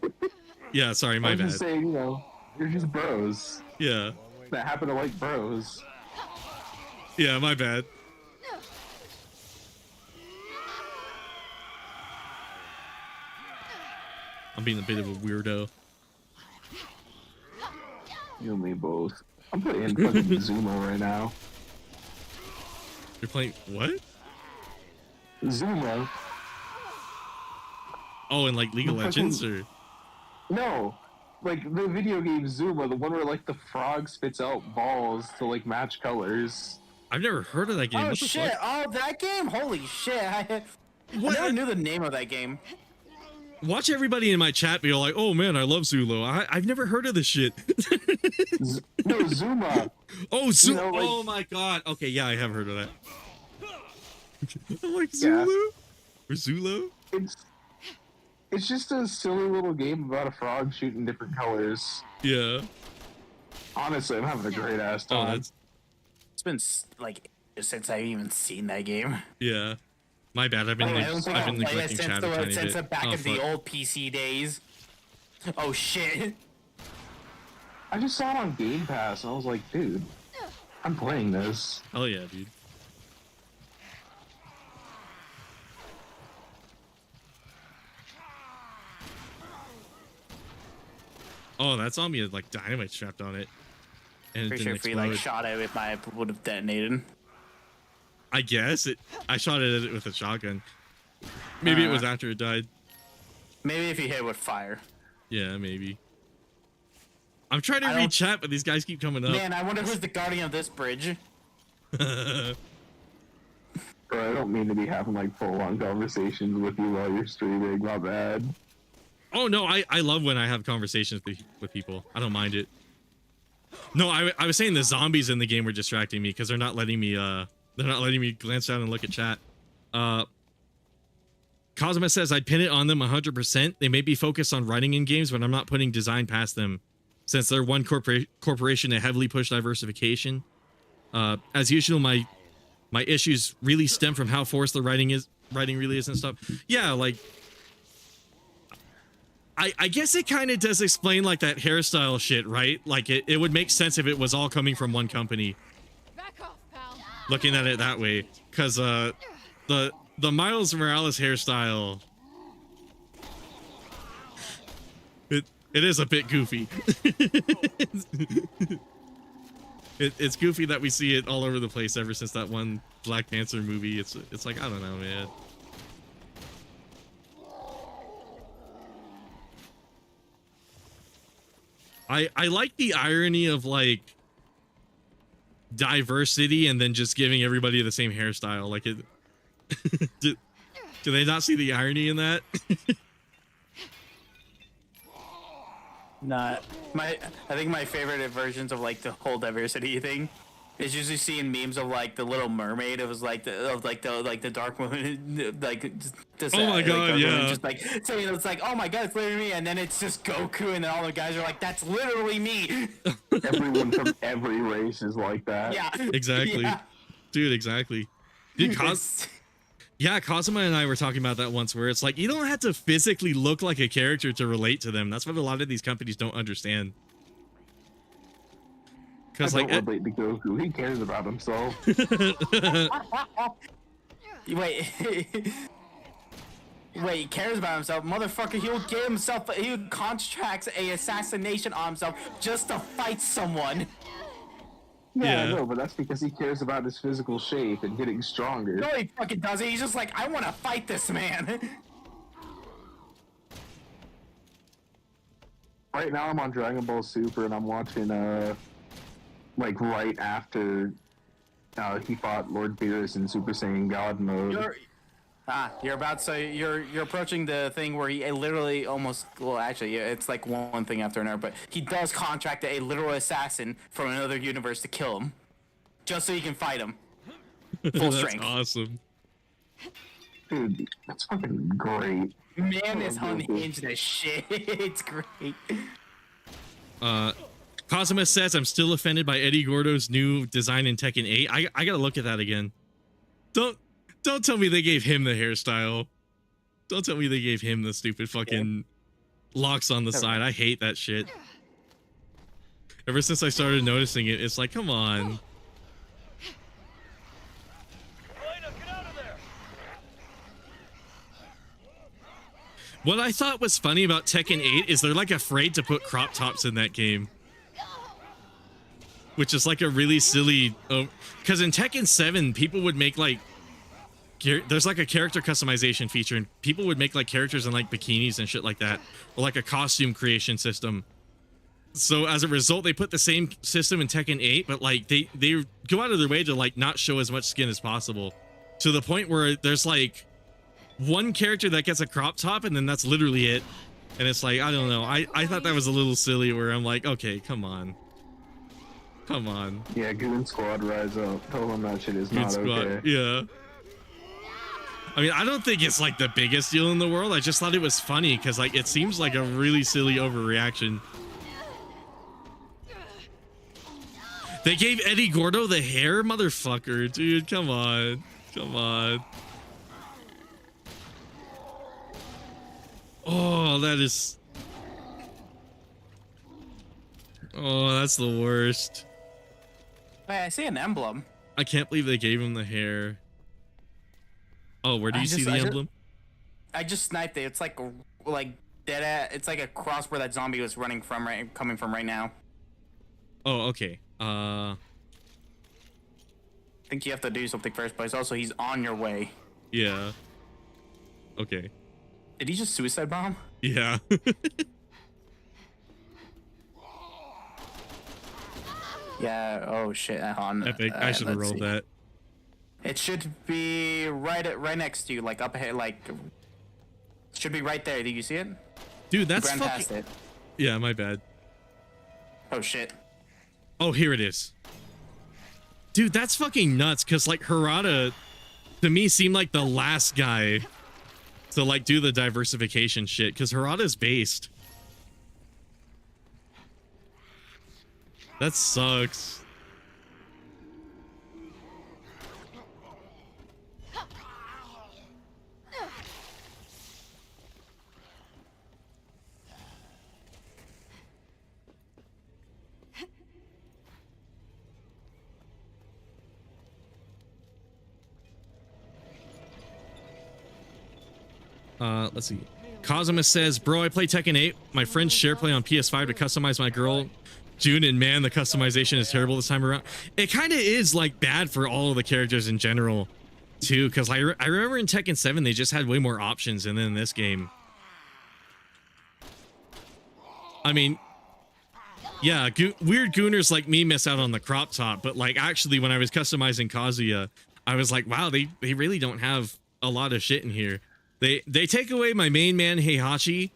Yeah, sorry, my I was bad. just saying, you know, you're just bros. Yeah. That happen to like bros. Yeah, my bad. I'm being a bit of a weirdo. You and me both. I'm playing fucking Zuma right now. You're playing what? Zuma. Oh, in like League of Legends, or? No, like the video game Zuma, the one where like the frog spits out balls to like match colors. I've never heard of that game. Oh What the shit! fuck? Oh, that game! Holy shit! I never knew the name of that game. Watch everybody in my chat be all like, "Oh man, I love Zulu." I've never heard of this shit. No, Zuma. Oh, Zuma! You know, like, oh my god. Okay, yeah, I have heard of that. I'm like Zulu or Zulu. It's just a silly little game about a frog shooting different colors. Yeah. Honestly, I'm having a great ass Oh, time. It's been like since I've even seen that game. Yeah. My bad. I've been neglecting chat a tiny since bit. back Oh, in the fuck. old PC days. Oh shit! I just saw it on Game Pass and I was like, dude, I'm playing this. Hell yeah, dude. Oh, that zombie had like dynamite strapped on it, and it Pretty didn't sure if we explode. like shot it, it would have detonated. I guess it. I shot it at it with a shotgun. Maybe it was after it died. Maybe if you hit it with fire. Yeah, maybe. I'm trying to read chat, but these guys keep coming up. Man, I wonder who's the guardian of this bridge. Bro, I don't mean to be having like full-on conversations with you while you're streaming. My bad. Oh no, I love when I have conversations with people. I don't mind it. No, I was saying the zombies in the game were distracting me because they're not letting me glance down and look at chat. Cosma says I'd pin it on them 100%. They may be focused on writing in games, but I'm not putting design past them, since they're one corporation to heavily push diversification. As usual, my issues really stem from how forced the writing really is and stuff. Yeah, like I guess it kind of does explain like that hairstyle shit, right? Like it would make sense if it was all coming from one company. Back off, pal. Looking at it that way, because the Miles Morales hairstyle, it is a bit goofy. It's goofy that we see it all over the place ever since that one Black Panther movie. It's like, I don't know, man. I like the irony of like diversity and then just giving everybody the same hairstyle. Like it do they not see the irony in that? Not I think my favorite versions of like the whole diversity thing is usually seeing memes of like the Little Mermaid. It was like the Dark Moon, like just Oh my God, Dark yeah. Moon, just like saying it's like, oh my God, it's literally me, and then it's just Goku, and then all the guys are like, that's literally me. Everyone from every race is like that. Yeah, Exactly, yeah. dude. Exactly. Dude, yeah, Kazuma and I were talking about that once, where it's like you don't have to physically look like a character to relate to them. That's what a lot of these companies don't understand. Because like, relate to Goku. He cares about himself. Wait, he cares about himself, motherfucker. He contracts a assassination on himself just to fight someone. Yeah, I know, but that's because he cares about his physical shape and getting stronger. No, he fucking doesn't. He's just like, I want to fight this man. Right now, I'm on Dragon Ball Super, and I'm watching like right after he fought Lord Beerus in Super Saiyan God mode. You're approaching the thing where he literally almost, well, actually, yeah, it's like one thing after another, but he does contract a literal assassin from another universe to kill him, just so he can fight him. Full strength. That's awesome. Dude, that's fucking great. Man is unhinged as shit. It's great. Cosima says, I'm still offended by Eddie Gordo's new design in Tekken 8. I gotta look at that again. Don't tell me they gave him the hairstyle. Don't tell me they gave him the stupid fucking locks on the side. I hate that shit. Ever since I started noticing it, it's like, come on. What I thought was funny about Tekken 8 is they're like afraid to put crop tops in that game. Which is like a really silly, because in Tekken 7, people would make like, there's like a character customization feature, and people would make like characters in like bikinis and shit like that, or like a costume creation system. So as a result, they put the same system in Tekken 8, but like they go out of their way to like not show as much skin as possible, to the point where there's like one character that gets a crop top, and then that's literally it. And it's like, I don't know, I thought that was a little silly, where I'm like, okay, come on. Come on. Yeah, Goon Squad rise up. Tell them that shit is not okay. Yeah. I mean, I don't think it's like the biggest deal in the world. I just thought it was funny because like it seems like a really silly overreaction. They gave Eddie Gordo the hair, motherfucker, dude. Come on. Come on. Oh, that is... Oh, that's the worst. Hey, I see an emblem. I can't believe they gave him the hair. Oh, where do you see the emblem? I just sniped it. It's like dead at. It's like a cross where that zombie was coming from right now. Oh, okay. I think you have to do something first, but it's also he's on your way. Yeah. Okay. Did he just suicide bomb? Yeah. Yeah. Oh shit. Epic. I should have rolled that. It should be right next to you, like up ahead, like should be right there. Do you see it? Dude, that's fucking. Past it. Yeah, my bad. Oh shit. Oh, here it is. Dude, that's fucking nuts. Cause like Harada, to me, seemed like the last guy to like do the diversification shit. Cause Harada's based. That sucks. Let's see. Kazuma says, bro, I play Tekken 8. My friends share play on PS5 to customize my girl, June, and man, the customization is terrible this time around. It kind of is like bad for all of the characters in general, too, because I remember in Tekken 7 they just had way more options, and then in this game, I mean, yeah, weird gooners like me miss out on the crop top, but like actually when I was customizing Kazuya, I was like, wow, they really don't have a lot of shit in here. They take away my main man Heihachi,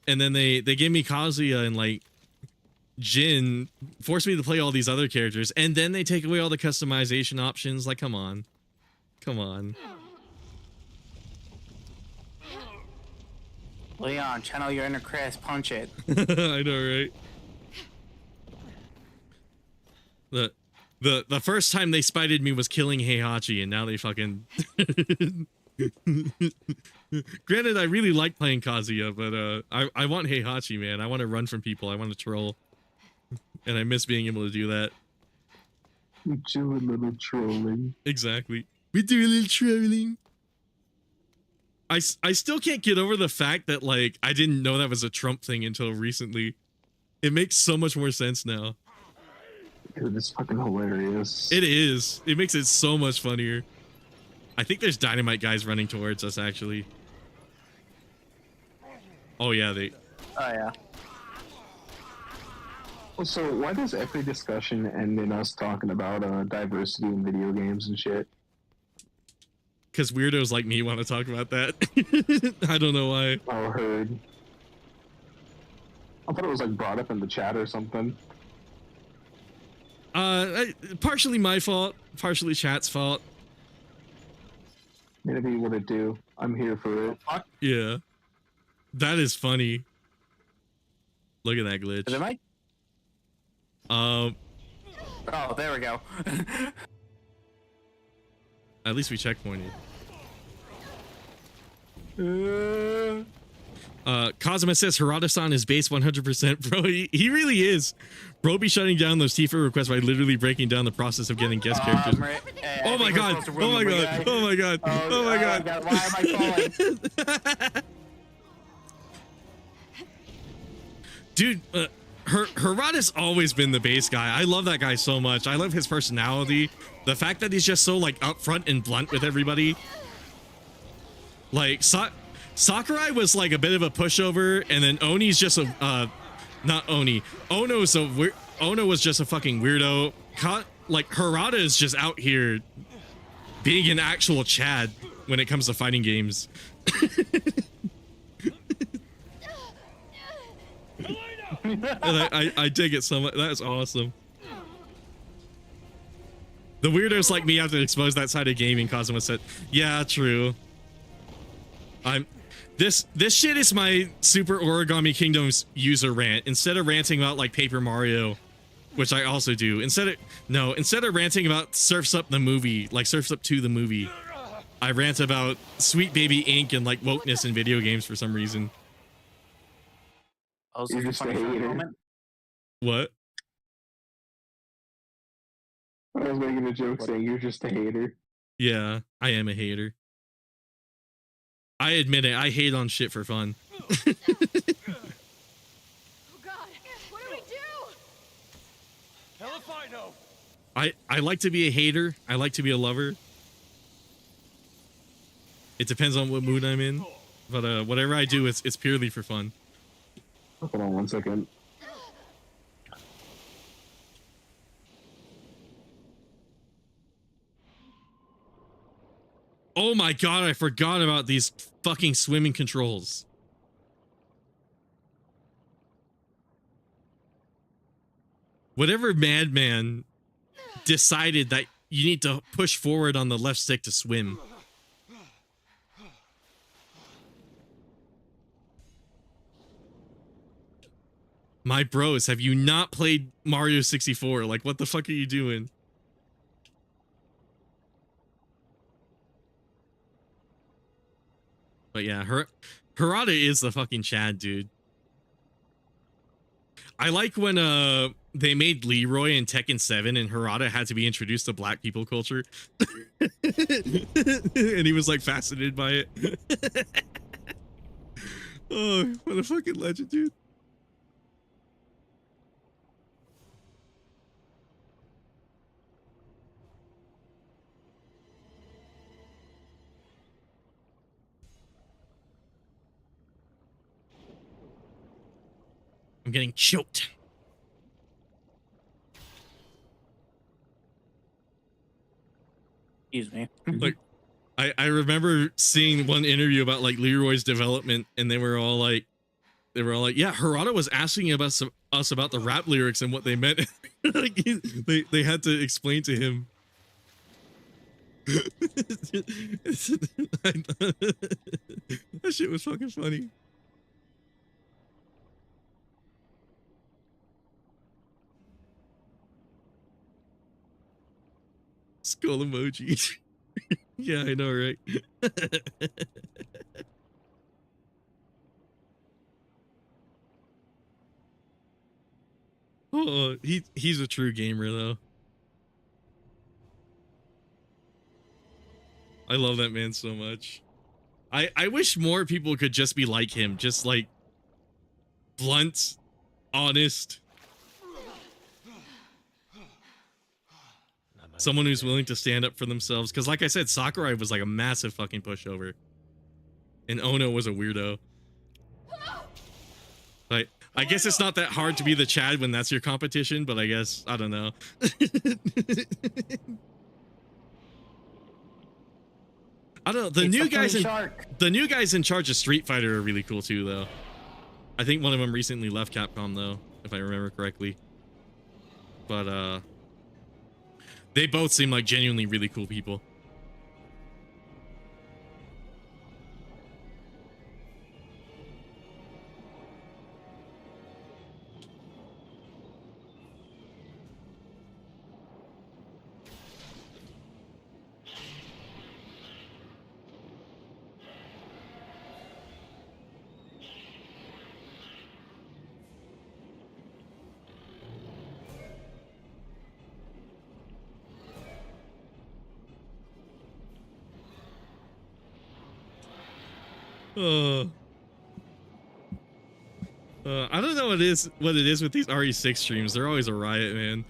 and then they give me Kazuya and like Jin, force me to play all these other characters, and then they take away all the customization options. Like, come on. Leon, channel your inner Chris, punch it. I know, right? The first time they spited me was killing Heihachi, and now they fucking granted, I really like playing Kazuya, but I want Heihachi, man. I want to run from people. I want to troll. And I miss being able to do that. We do a little trolling. Exactly. We do a little trolling. I still can't get over the fact that, like, I didn't know that was a Trump thing until recently. It makes so much more sense now. Dude, it's fucking hilarious. It is. It makes it so much funnier. I think there's dynamite guys running towards us, actually. Oh, yeah, Oh, yeah. So why does every discussion end in us talking about diversity in video games and shit? Because weirdos like me want to talk about that. I don't know why. Oh, heard. I thought it was like brought up in the chat or something. Partially my fault, partially chat's fault. Maybe what it do. I'm here for it. Yeah. That is funny. Look at that glitch. Is it Mike? Oh, there we go. At least we checkpointed. Kazuma says Harada-san is base 100%. Bro, he really is. Bro be shutting down those Tifa requests by literally breaking down the process of getting guest characters. Oh my god! Oh my god! Oh my god! Oh my god! Why am I falling? Dude, Harada's always been the base guy. I love that guy so much. I love his personality. The fact that he's just so like upfront and blunt with everybody. Like Sakurai was like a bit of a pushover, and then Oni's just a not Oni. Ono was just a fucking weirdo. Like Harada is just out here being an actual Chad when it comes to fighting games. And I dig it so much. That's awesome. The weirdos like me have to expose that side of gaming. Kazuma said, "Yeah, true. This shit is my Super Origami Kingdoms user rant. Instead of ranting about like Paper Mario, which I also do, instead of ranting about Surf's Up the movie, like Surf's Up 2 the movie, I rant about Sweet Baby Inc. and like wokeness in video games for some reason." You're just a hater. What? I was making a joke saying you're just a hater. Yeah, I am a hater. I admit it, I hate on shit for fun. Oh god, what do we do? Hell if I know. I like to be a hater. I like to be a lover. It depends on what mood I'm in. But whatever I do, it's purely for fun. Hold on 1 second. Oh my god, I forgot about these fucking swimming controls. Whatever madman decided that you need to push forward on the left stick to swim. My bros, have you not played Mario 64? Like, what the fuck are you doing? But yeah, Harada is the fucking Chad, dude. I like when they made Leroy in Tekken 7 and Harada had to be introduced to black people culture. And he was like fascinated by it. Oh, what a fucking legend, dude. I'm getting choked. Excuse me. Like, I remember seeing one interview about like Leroy's development, and they were all like, yeah, Harada was asking us about the rap lyrics and what they meant. Like they had to explain to him. That shit was fucking funny. Skull emoji. Yeah, I know, right? Oh, he's a true gamer though. I love that man so much. I wish more people could just be like him, just like blunt, honest. Someone who's willing to stand up for themselves. Because like I said, Sakurai was like a massive fucking pushover. And Ono was a weirdo. Like, I guess it's not that hard to be the Chad when that's your competition, but I guess, I don't know. I don't know. The new guys in charge of Street Fighter are really cool too, though. I think one of them recently left Capcom, though, if I remember correctly. But, they both seem like genuinely really cool people. I don't know what it is with these RE6 streams. They're always a riot, man.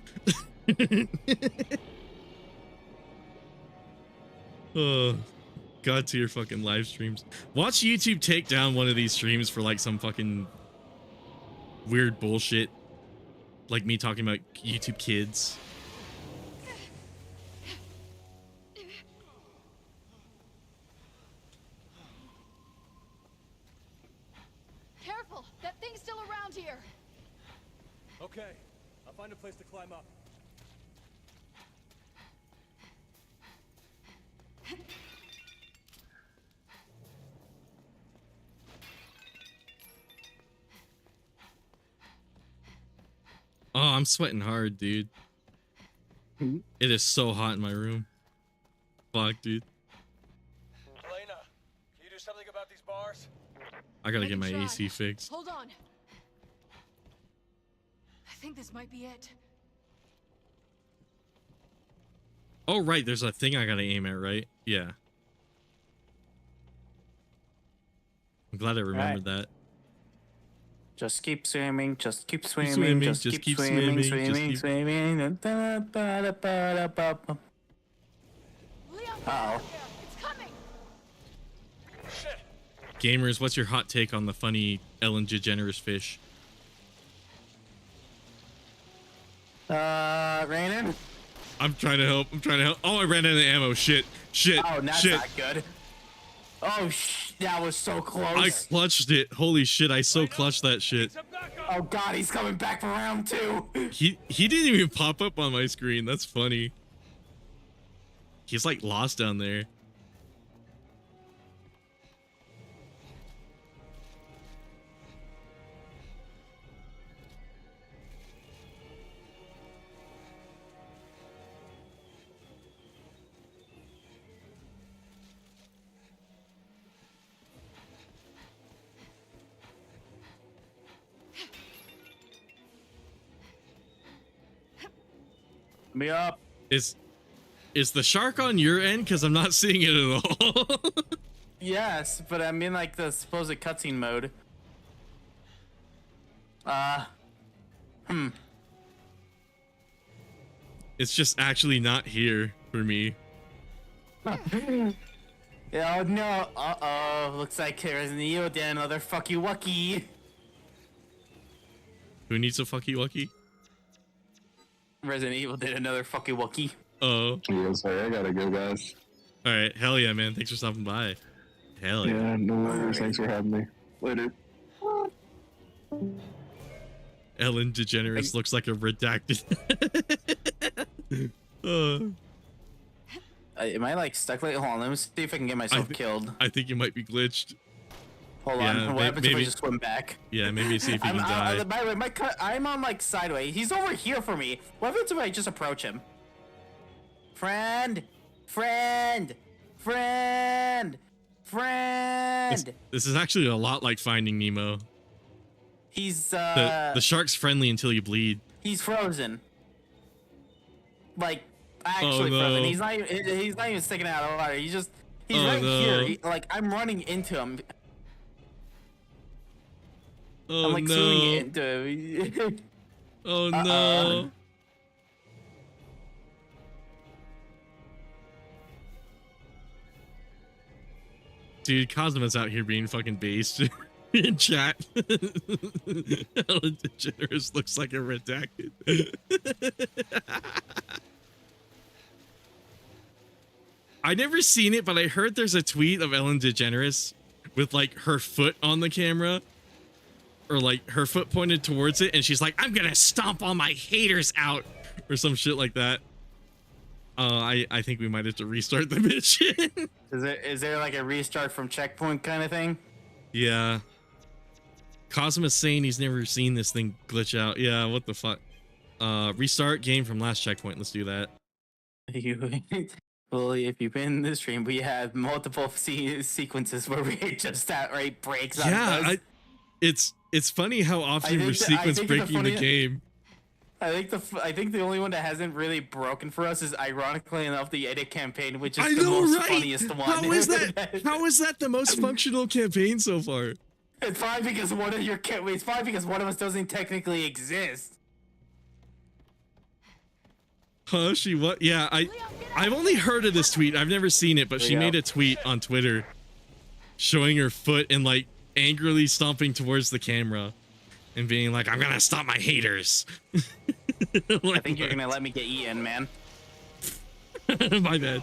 Oh, God tier fucking live streams. Watch YouTube take down one of these streams for like some fucking weird bullshit. Like me talking about YouTube Kids. Careful! That thing's still around here! Okay, I'll find a place to climb up. Oh, I'm sweating hard, dude. It is so hot in my room. Fuck, dude. Elena, can you do something about these bars? I gotta get my AC fixed. Hold on. I think this might be it. Oh, right. There's a thing I gotta aim at, right? Yeah. I'm glad I remembered that. Just keep swimming, just keep swimming, just keep swimming, swimming. Uh-oh. It's coming. Gamers, what's your hot take on the funny Ellen DeGeneres fish? Rainin? I'm trying to help. Oh, I ran out of ammo. Shit. Oh, that's not good. Oh, that was so close. I clutched it. Holy shit, I so clutched that shit. Oh god, he's coming back for round 2. He didn't even pop up on my screen. That's funny. He's like lost down there. Me up. Is the shark on your end? Because I'm not seeing it at all. Yes, but I'm in like the supposed cutscene mode. It's just actually not here for me. Oh no! Looks like Resident Evil did another fucky wucky. Who needs a fucky wucky? Resident Evil did another fucky wucky. Oh. Yeah, sorry, I gotta go, guys. All right, hell yeah, man! Thanks for stopping by. Hell yeah. Yeah, no worries. Thanks for having me. Later. Ellen DeGeneres looks like a redacted. Am I like stuck? Like, hold on, let me see if I can get myself killed. I think you might be glitched. Hold on, what happens if I just swim back? Yeah, maybe see if you can die. By the way, I'm on like sideways. He's over here for me. What happens if I just approach him? Friend! This is actually a lot like Finding Nemo. He's the shark's friendly until you bleed. He's frozen. Like actually frozen. He's not even sticking out of the water. He's right here. Like I'm running into him. I'm like swimming into him. Oh no. Dude, Cosmo's out here being fucking based in chat. Ellen DeGeneres looks like a redacted. I never seen it, but I heard there's a tweet of Ellen DeGeneres with like her foot on the camera, or like her foot pointed towards it, and she's like, "I'm gonna stomp all my haters out," or some shit like that. I think we might have to restart the mission. Is there like a restart from checkpoint kind of thing? Yeah. Cosmo's saying he's never seen this thing glitch out. Yeah, what the fuck? Restart game from last checkpoint. Let's do that. Well, if you've been in this stream, we have multiple sequences where we just outright breaks. Yeah, it's funny how often we're sequence breaking the game. I think the only one that hasn't really broken for us is, ironically enough, the edit campaign, which is the most funniest one. How is that? How is that the most functional campaign so far? It's probably because one of us doesn't technically exist. Huh? She what? Yeah, I've only heard of this tweet. I've never seen it, but she made a tweet on Twitter showing her foot and like angrily stomping towards the camera and being like, "I'm gonna stop my haters." I think you're gonna let me get eaten, man. My bad.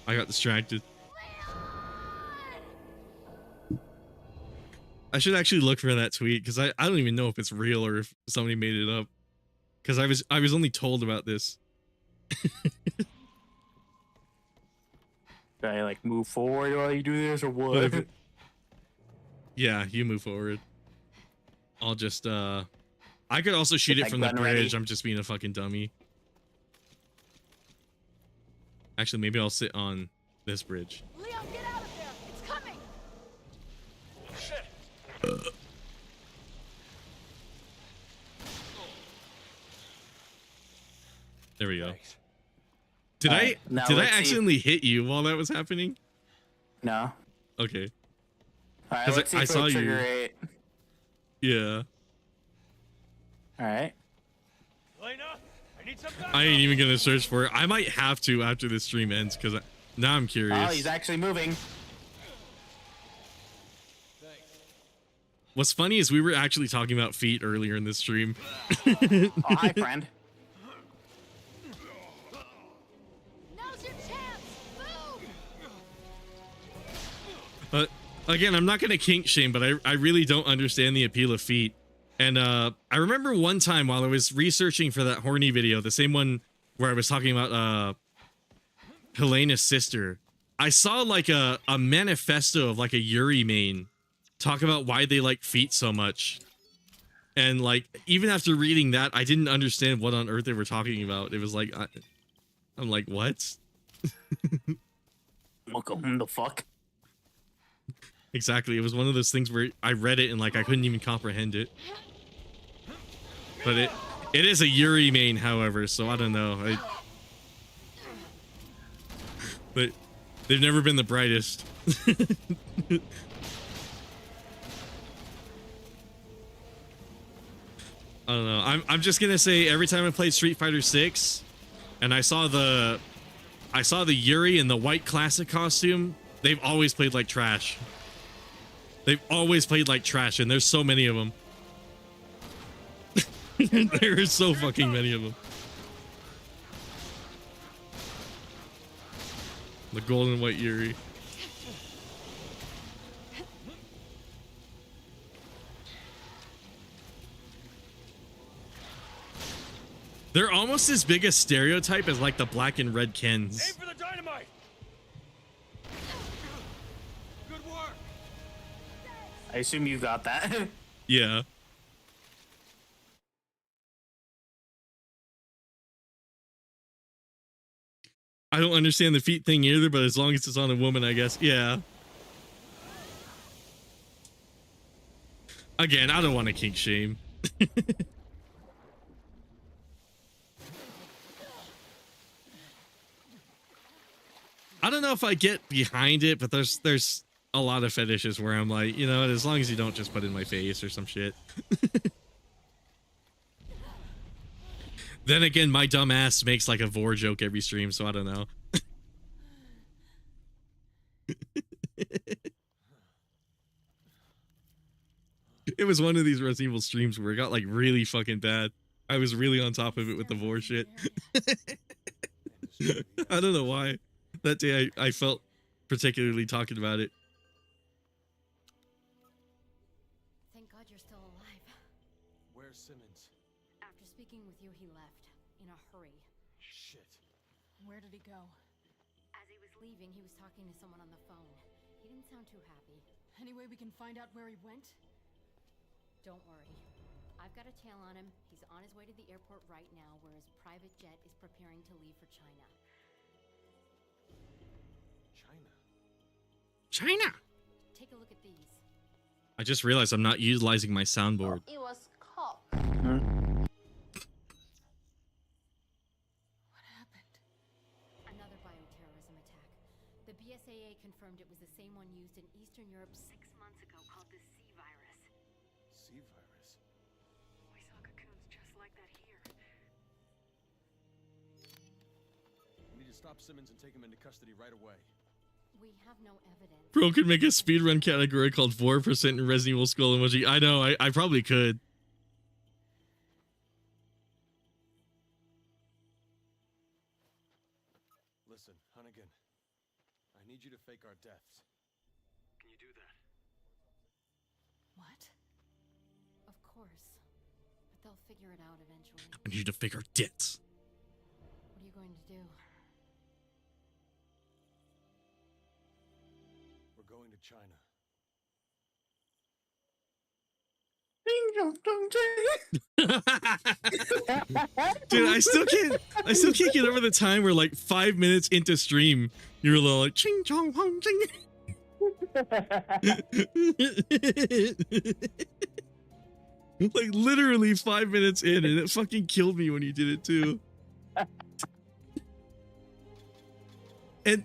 I got distracted. I should actually look for that tweet because I don't even know if it's real or if somebody made it up. Because I was only told about this. Should I like move forward while you do this or what? Yeah, you move forward. I'll just I could also shoot it from the bridge. Ready. I'm just being a fucking dummy. Actually, maybe I'll sit on this bridge. Leon, get out of there! It's coming! Shit! There we go. Did I accidentally hit you while that was happening? No. Okay. Alright, let's see if I saw you. It. Yeah. Alright. I ain't even gonna search for it. I might have to after this stream ends because now I'm curious. Oh, he's actually moving. What's funny is we were actually talking about feet earlier in this stream. Oh, hi, friend. Now's your chance. Move. Again, I'm not gonna kink shame, but I really don't understand the appeal of feet. And I remember one time while I was researching for that horny video, the same one where I was talking about Helena's sister, I saw like a manifesto of like a Yuri main talk about why they like feet so much. And like even after reading that, I didn't understand what on earth they were talking about. It was like I'm like, what? Welcome the fuck. Exactly. It was one of those things where I read it and like I couldn't even comprehend it. But it is a Yuri main, however, so I don't know. But they've never been the brightest. I don't know. I'm just gonna say every time I played Street Fighter 6 and I saw the Yuri in the white classic costume, they've always played like trash. They've always played like trash, and there's so many of them. There are so fucking many of them. The gold and white Yuri. They're almost as big a stereotype as like the black and red Kens. Aim for the dynamite. Good work. I assume you got that. Yeah. I don't understand the feet thing either, but as long as it's on a woman, I guess. Yeah. Again, I don't want to kink shame. I don't know if I get behind it, but there's a lot of fetishes where I'm like, you know, as long as you don't just put it in my face or some shit. Then again, my dumb ass makes like a vor joke every stream, so I don't know. It was one of these Resident Evil streams where it got like really fucking bad. I was really on top of it with the vor shit. I don't know why. That day I felt particularly talking about it. Thank God you're still alive. Where's Simmons? After speaking with you, he left. In a hurry. Shit. Where did he go? As he was leaving, he was talking to someone on the phone. He didn't sound too happy. Any way we can find out where he went? Don't worry. I've got a tail on him. He's on his way to the airport right now, where his private jet is preparing to leave for China. China. Take a look at these. I just realized I'm not utilizing my soundboard. It was caught. What happened? Another bioterrorism attack. The BSAA confirmed it was the same one used in Eastern Europe 6 months ago, called the C virus. C virus? We saw cocoons just like that here. We need to stop Simmons and take him into custody right away. We have no evidence. Bro could make a speedrun category called 4% in Resident Evil Skull emoji. I know, I probably could. Listen, Hunnigan. I need you to fake our deaths. Can you do that? What? Of course. But they'll figure it out eventually. I need you to figure dits. What are you going to do? We're going to China. Dude, I still can't get over the time where like 5 minutes into stream, you're a little like ching chong hong ching. Like literally 5 minutes in, and it fucking killed me when you did it too. And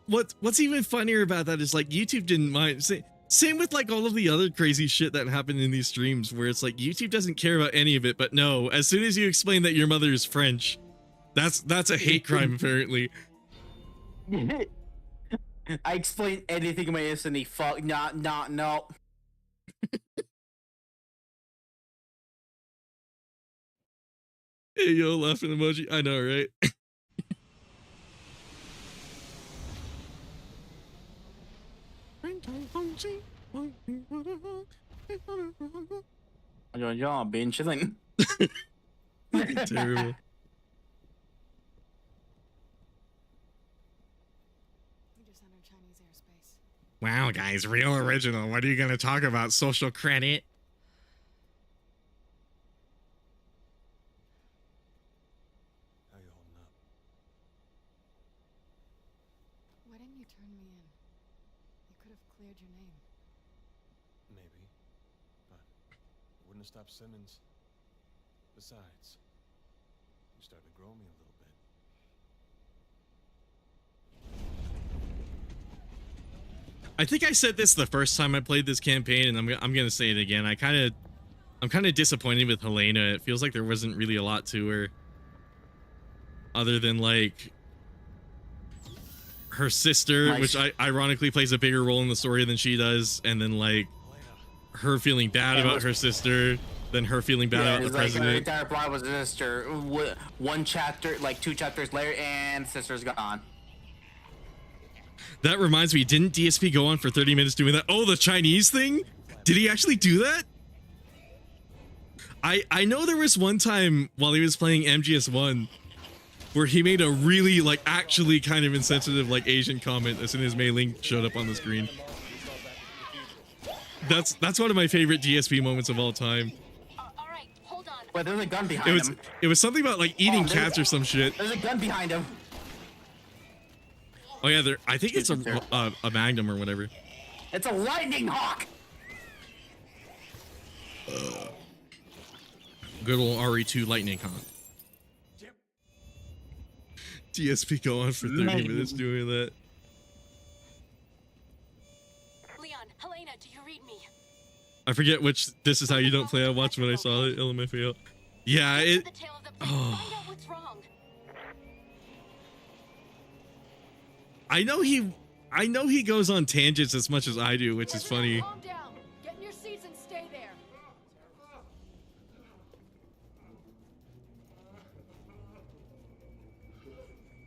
what's even funnier about that is like YouTube didn't mind. Same with like all of the other crazy shit that happened in these streams where it's like YouTube doesn't care about any of it, but no, as soon as you explain that your mother is French, that's a hate crime apparently. I explain anything in my destiny. Fuck, no. Hey yo, laughing emoji. I know, right? Yeah, been chilling. Fucking terrible. We just entered Chinese airspace. Wow, guys, real original. What are you gonna talk about? Social credit? How you holding up? Why didn't you turn me in? You could have cleared your name. Maybe. But it wouldn't have stopped Simmons. Besides, you started to grow me a little bit. I think I said this the first time I played this campaign, and I'm gonna say it again. I kind of I'm kind of disappointed with Helena. It feels like there wasn't really a lot to her. Other than, like, her sister, which ironically plays a bigger role in the story than she does, and then, like, her feeling bad about her sister, then her feeling bad about the president. Her entire plot was her sister. One chapter, like 2 chapters later, and sister's gone. That reminds me, didn't DSP go on for 30 minutes doing that? Oh, the Chinese thing? Did he actually do that? I know there was one time while he was playing MGS1 where he made a really, like, actually kind of insensitive, like, Asian comment as soon as Mei Ling showed up on the screen. That's one of my favorite DSP moments of all time. Alright, hold on. But there's a gun behind him. It was something about, like, eating cats or some shit. There's a gun behind him. Oh yeah, I think it's a Magnum or whatever. It's a lightning hawk. Good old RE2 lightning hawk. DSP go on for 30 minutes doing that. Leon, Helena, do you read me? I forget which This Is How You Don't Play. I watched when I saw it, LMFAO. Yeah, it... Oh. Find out what's wrong. I know he goes on tangents as much as I do, which is funny. Calm down. Get in your seats and stay there.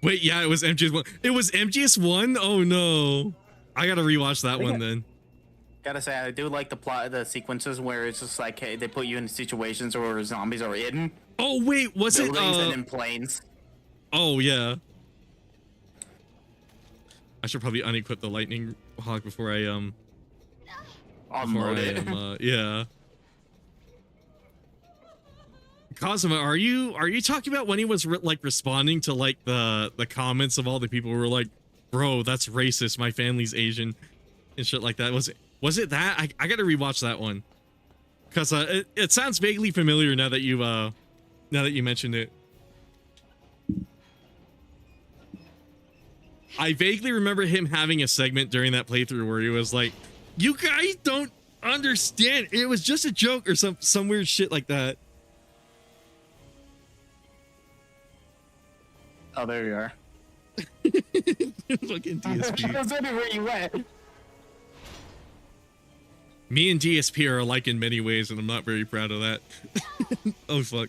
Wait, yeah, it was MGS1. It was MGS1? Oh no. I gotta rewatch that one then. Gotta say, I do like the plot, the sequences where it's just like, hey, they put you in situations where zombies are hidden. Oh wait, was it and in planes? Oh yeah. I should probably unequip the lightning hawk before I unload it. Yeah. Cosima, are you talking about when he was like responding to like the comments of all the people who were like, bro, that's racist, my family's Asian and shit like that? Was it that? I gotta rewatch that one because it sounds vaguely familiar now that you mentioned it. I vaguely remember him having a segment during that playthrough where he was like, you guys don't understand, it was just a joke or some weird shit like that. Oh, there you are. Fucking DSP. I was wondering where you went. Me and DSP are alike in many ways, and I'm not very proud of that. Oh fuck.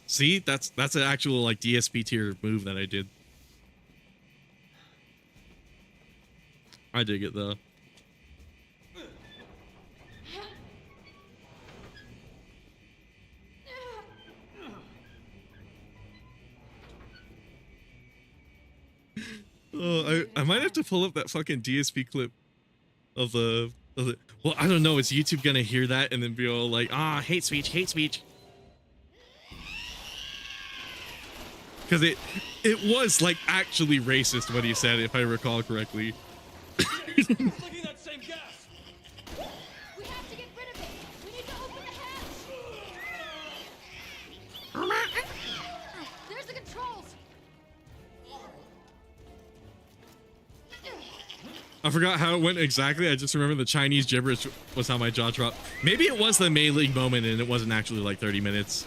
See, that's an actual like DSP tier move that I did. I dig it though. Oh, I might have to pull up that fucking DSP clip of the well, I don't know, is YouTube gonna hear that and then be all like, ah, hate speech, because it was like actually racist what he said, if I recall correctly. Looking at that same gas. We have to get rid of it. We need to open the hatch. There's the controls. I forgot how it went exactly. I just remember the Chinese gibberish was how my jaw dropped. Maybe it was the Mei Ling moment and it wasn't actually like 30 minutes.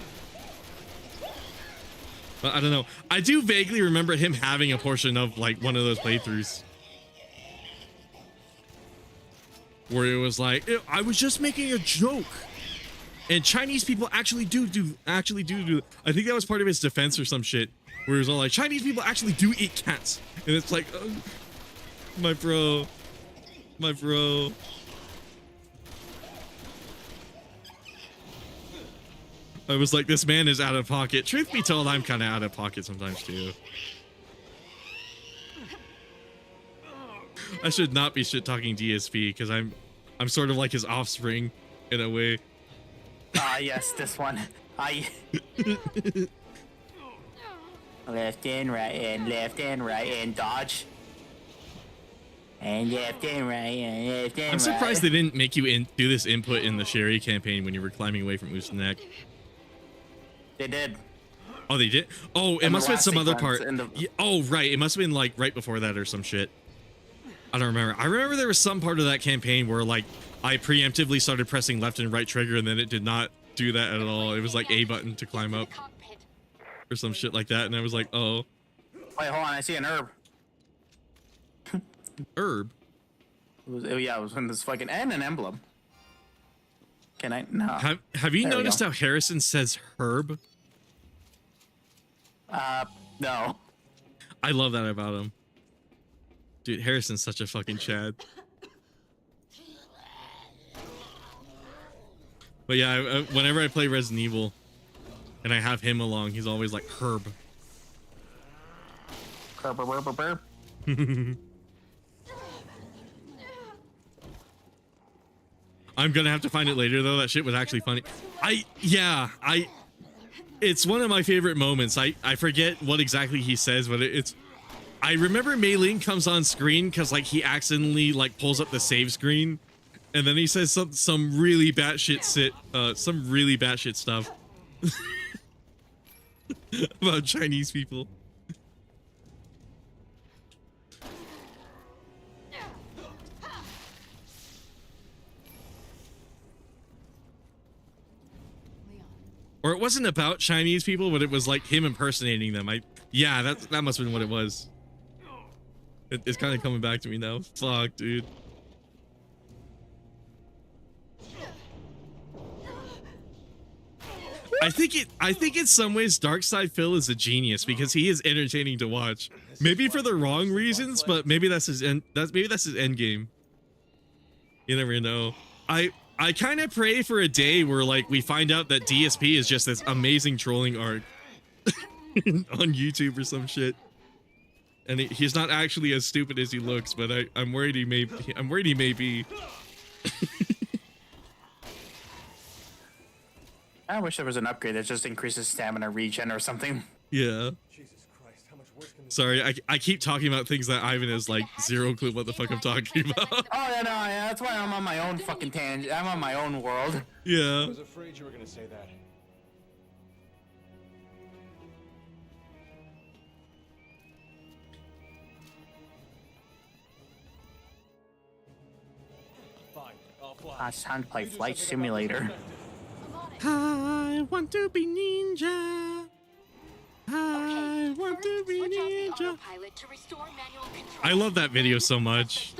But I don't know. I do vaguely remember him having a portion of like one of those playthroughs where it was like, I was just making a joke, and Chinese people actually do. I think that was part of his defense or some shit, where he was all like, Chinese people actually do eat cats, and it's like, my bro. I was like, this man is out of pocket. Truth be told, I'm kind of out of pocket sometimes too. I should not be shit talking DSP because I'm sort of like his offspring in a way. Yes, this one. Left and right and dodge. And left and right and left and right. I'm surprised they didn't make you do this input in the Sherry campaign when you were climbing away from Ustanak. They did. Oh, they did? Oh, it must have been some other part. Oh, right. It must have been like right before that or some shit. I don't remember. I remember there was some part of that campaign where like I preemptively started pressing left and right trigger and then it did not do that at all. It was like A button to climb up or some shit like that, and I was like, oh. Wait, hold on. I see an herb. Herb? Yeah, it was in this fucking and an emblem. Can I? No. Have you There we noticed go. how Harrison says herb? No. I love that about him. Dude, Harrison's such a fucking Chad. But yeah, whenever I play Resident Evil and I have him along, he's always like herb. Burp. I'm gonna have to find it later though. That shit was actually funny. It's one of my favorite moments. I forget what exactly he says, but I remember Mei-Ling comes on screen because like he accidentally like pulls up the save screen, and then he says some really batshit stuff about Chinese people. Or it wasn't about Chinese people, but it was like him impersonating them. Yeah, that must have been what it was. It's kind of coming back to me now. Fuck, dude. I think in some ways Darkside Phil is a genius because he is entertaining to watch. Maybe for the wrong reasons, but maybe that's his end game. You never know. I kind of pray for a day where like we find out that DSP is just this amazing trolling art on YouTube or some shit, and he's not actually as stupid as he looks. But I'm worried he may be. I wish there was an upgrade that just increases stamina regen or something. Yeah. Sorry, I keep talking about things that Ivan has like zero clue what the fuck I'm talking about. Oh yeah, no, yeah, that's why I'm on my own fucking tangent. I'm on my own world. Yeah. I was afraid you were gonna say that. Fine, I'll fly. It's time to play Flight Simulator. I want to be ninja. I want to be ninja. I love that video so much.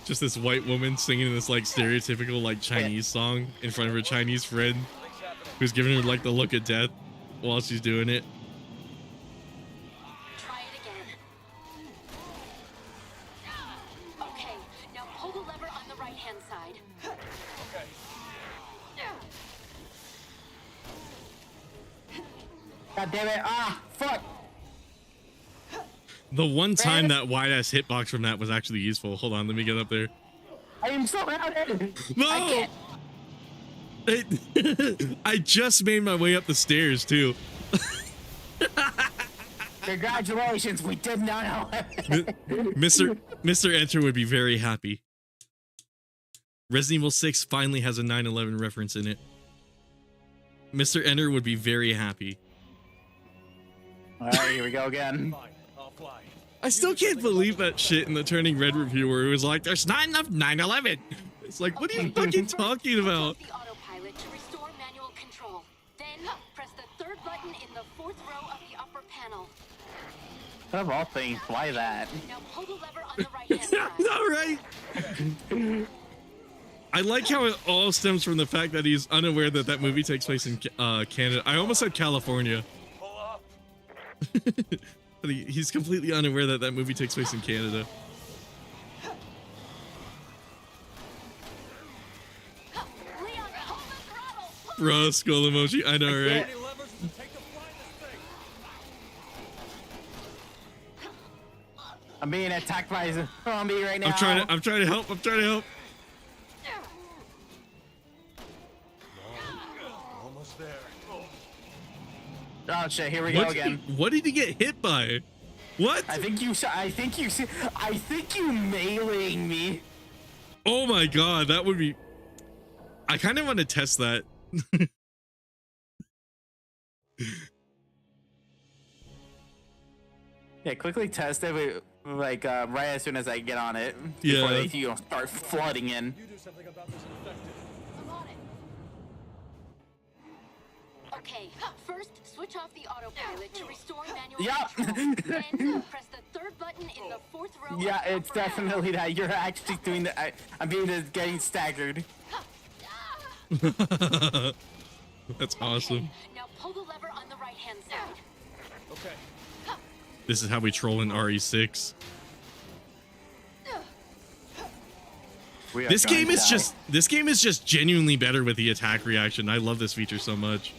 Just this white woman singing this like stereotypical like Chinese song in front of her Chinese friend who's giving her like the look of death while she's doing it. Try it again. Okay, now pull the lever on the right-hand side. Okay. God damn it! Ah, fuck! The one time that wide ass hitbox from that was actually useful. Hold on, let me get up there. I am so out of it. No! I just made my way up the stairs too. Congratulations, we did not know. Mr. Enter would be very happy. Resident Evil 6 finally has a 9/11 reference in it. Mr. Enter would be very happy. Alright, here we go again. Fine, I'll fly. I still can't believe that shit in the Turning Red review where it was like, there's not enough 9/11. It's like, what are you fucking talking about? The autopilot to restore manual control. Then press the third button in the fourth row of the upper panel. Of all things, why that? Now pull the lever on the right-hand side. All right. I like how it all stems from the fact that he's unaware that that movie takes place in Canada. I almost said California. Pull up. But he's completely unaware that that movie takes place in Canada. Leon, pull the throttle. Bro, skull emoji. I know, right? Any levers to take to fly this thing? I'm being attacked by a zombie right now. I'm trying to help. I'm trying to help. Almost there. Oh shit! Here we go again. What did he get hit by? What? I think you meleeing me. Oh my god, that would be. I kind of want to test that. Yeah, quickly test it, like right as soon as I get on it. Yeah. Before they start flooding in. You do something about this infected. Okay, first switch off the autopilot to restore manual Yeah. control. Then press the third button in the fourth row. Yeah, of the it's upper definitely that. You're actually doing the. I'm getting staggered. That's awesome. Now pull the lever on the right hand side. Okay. This is how we troll in RE6. This game is just genuinely better with the attack reaction. I love this feature so much.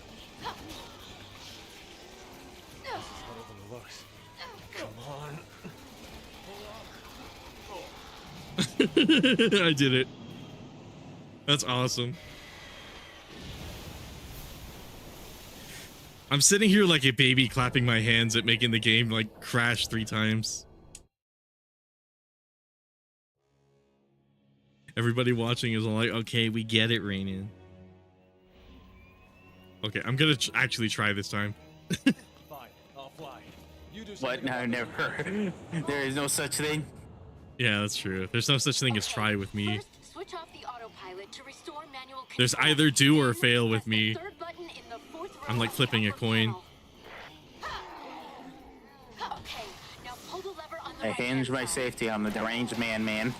I did it. That's awesome. I'm sitting here like a baby clapping my hands at making the game like crash 3 times. Everybody watching is all like, okay, we get it, Rainin. Okay, I'm gonna actually try this time. Fine, I'll fly. You do What? No, never. There is no such thing. Yeah, that's true. There's no such thing as try with me. First, switch off the autopilot to restore manual control. There's either do or fail with me. Third button in the fourth row I'm like of the flipping a upper coin. panel. Okay, now pull the lever on the I right hinge hand my side. safety on the deranged man.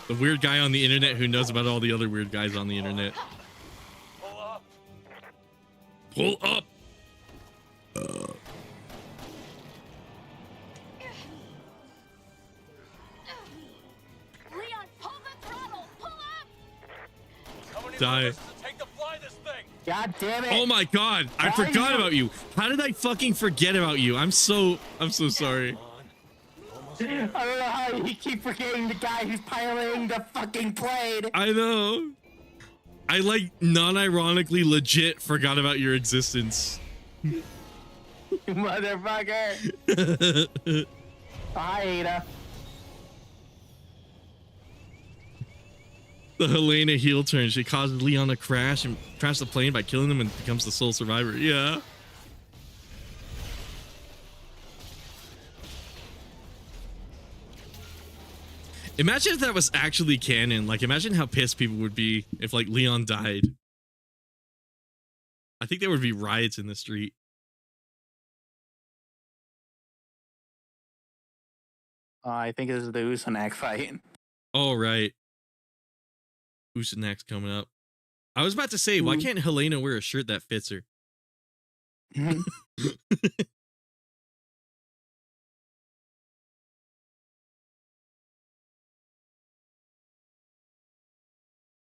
The weird guy on the internet who knows about all the other weird guys on the internet. Pull up. Leon, pull the throttle. Pull up. Die. Take the fly this thing. God damn it. Oh my god, I forgot about you. How did I fucking forget about you? I'm so sorry. I don't know how you keep forgetting the guy who's piloting the fucking plane. I know. I like non-ironically legit forgot about your existence. Motherfucker. Hi, Ada. The Helena heel turn. She causes Leon to crash and crash the plane by killing him and becomes the sole survivor. Yeah. Imagine if that was actually canon. Like, imagine how pissed people would be if, like, Leon died. I think there would be riots in the street. I think this is the Usonak fight. Oh, right. Usanak's coming up. I was about to say, why can't Helena wear a shirt that fits her?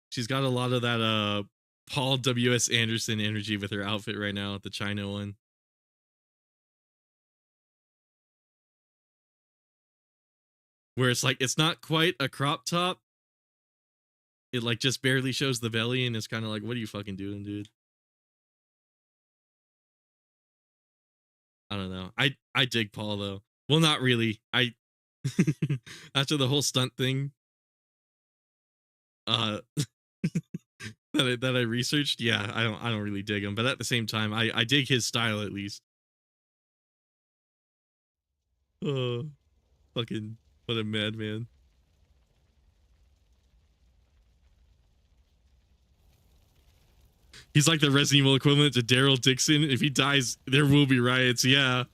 She's got a lot of that Paul W.S. Anderson energy with her outfit right now, the China one. Where it's like, it's not quite a crop top. It like just barely shows the belly and it's kind of like, what are you fucking doing, dude? I don't know. I dig Paul though. Well, not really. After the whole stunt thing that I researched, yeah, I don't really dig him, but at the same time, I dig his style at least. Oh, fucking what a madman. He's like the Resident Evil equivalent to Daryl Dixon. If he dies, there will be riots. Yeah.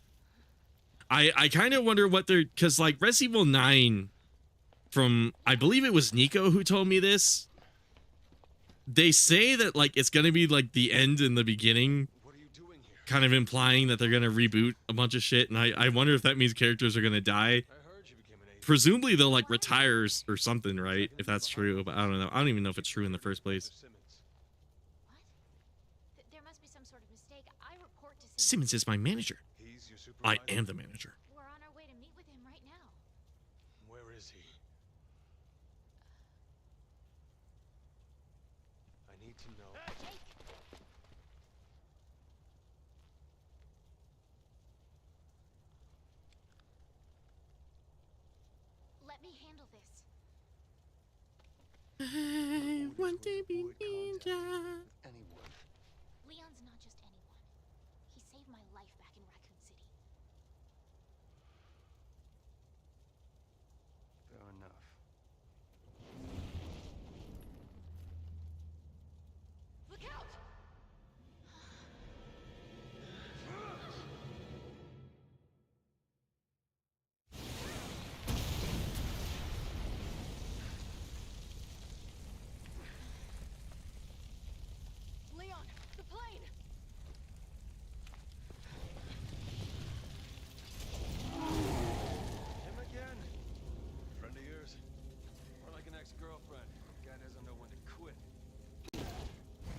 I kind of wonder what they're, because like Resident Evil 9 from, I believe it was Nico who told me this. They say that like it's going to be like the end and the beginning, kind of implying that they're going to reboot a bunch of shit. And I wonder if that means characters are going to die. Presumably they'll like retire or something, right? If that's true, but I don't know. I don't even know if it's true in the first place. There must be some sort of mistake. I report to Simmons is my manager. I am the manager. We're on our way to meet with him right now. Where is he? I need to know. Jake! Let me handle this. I want to be ninja. Anyone. Leon's not just anyone. He saved my life back in Raccoon City. Fair enough.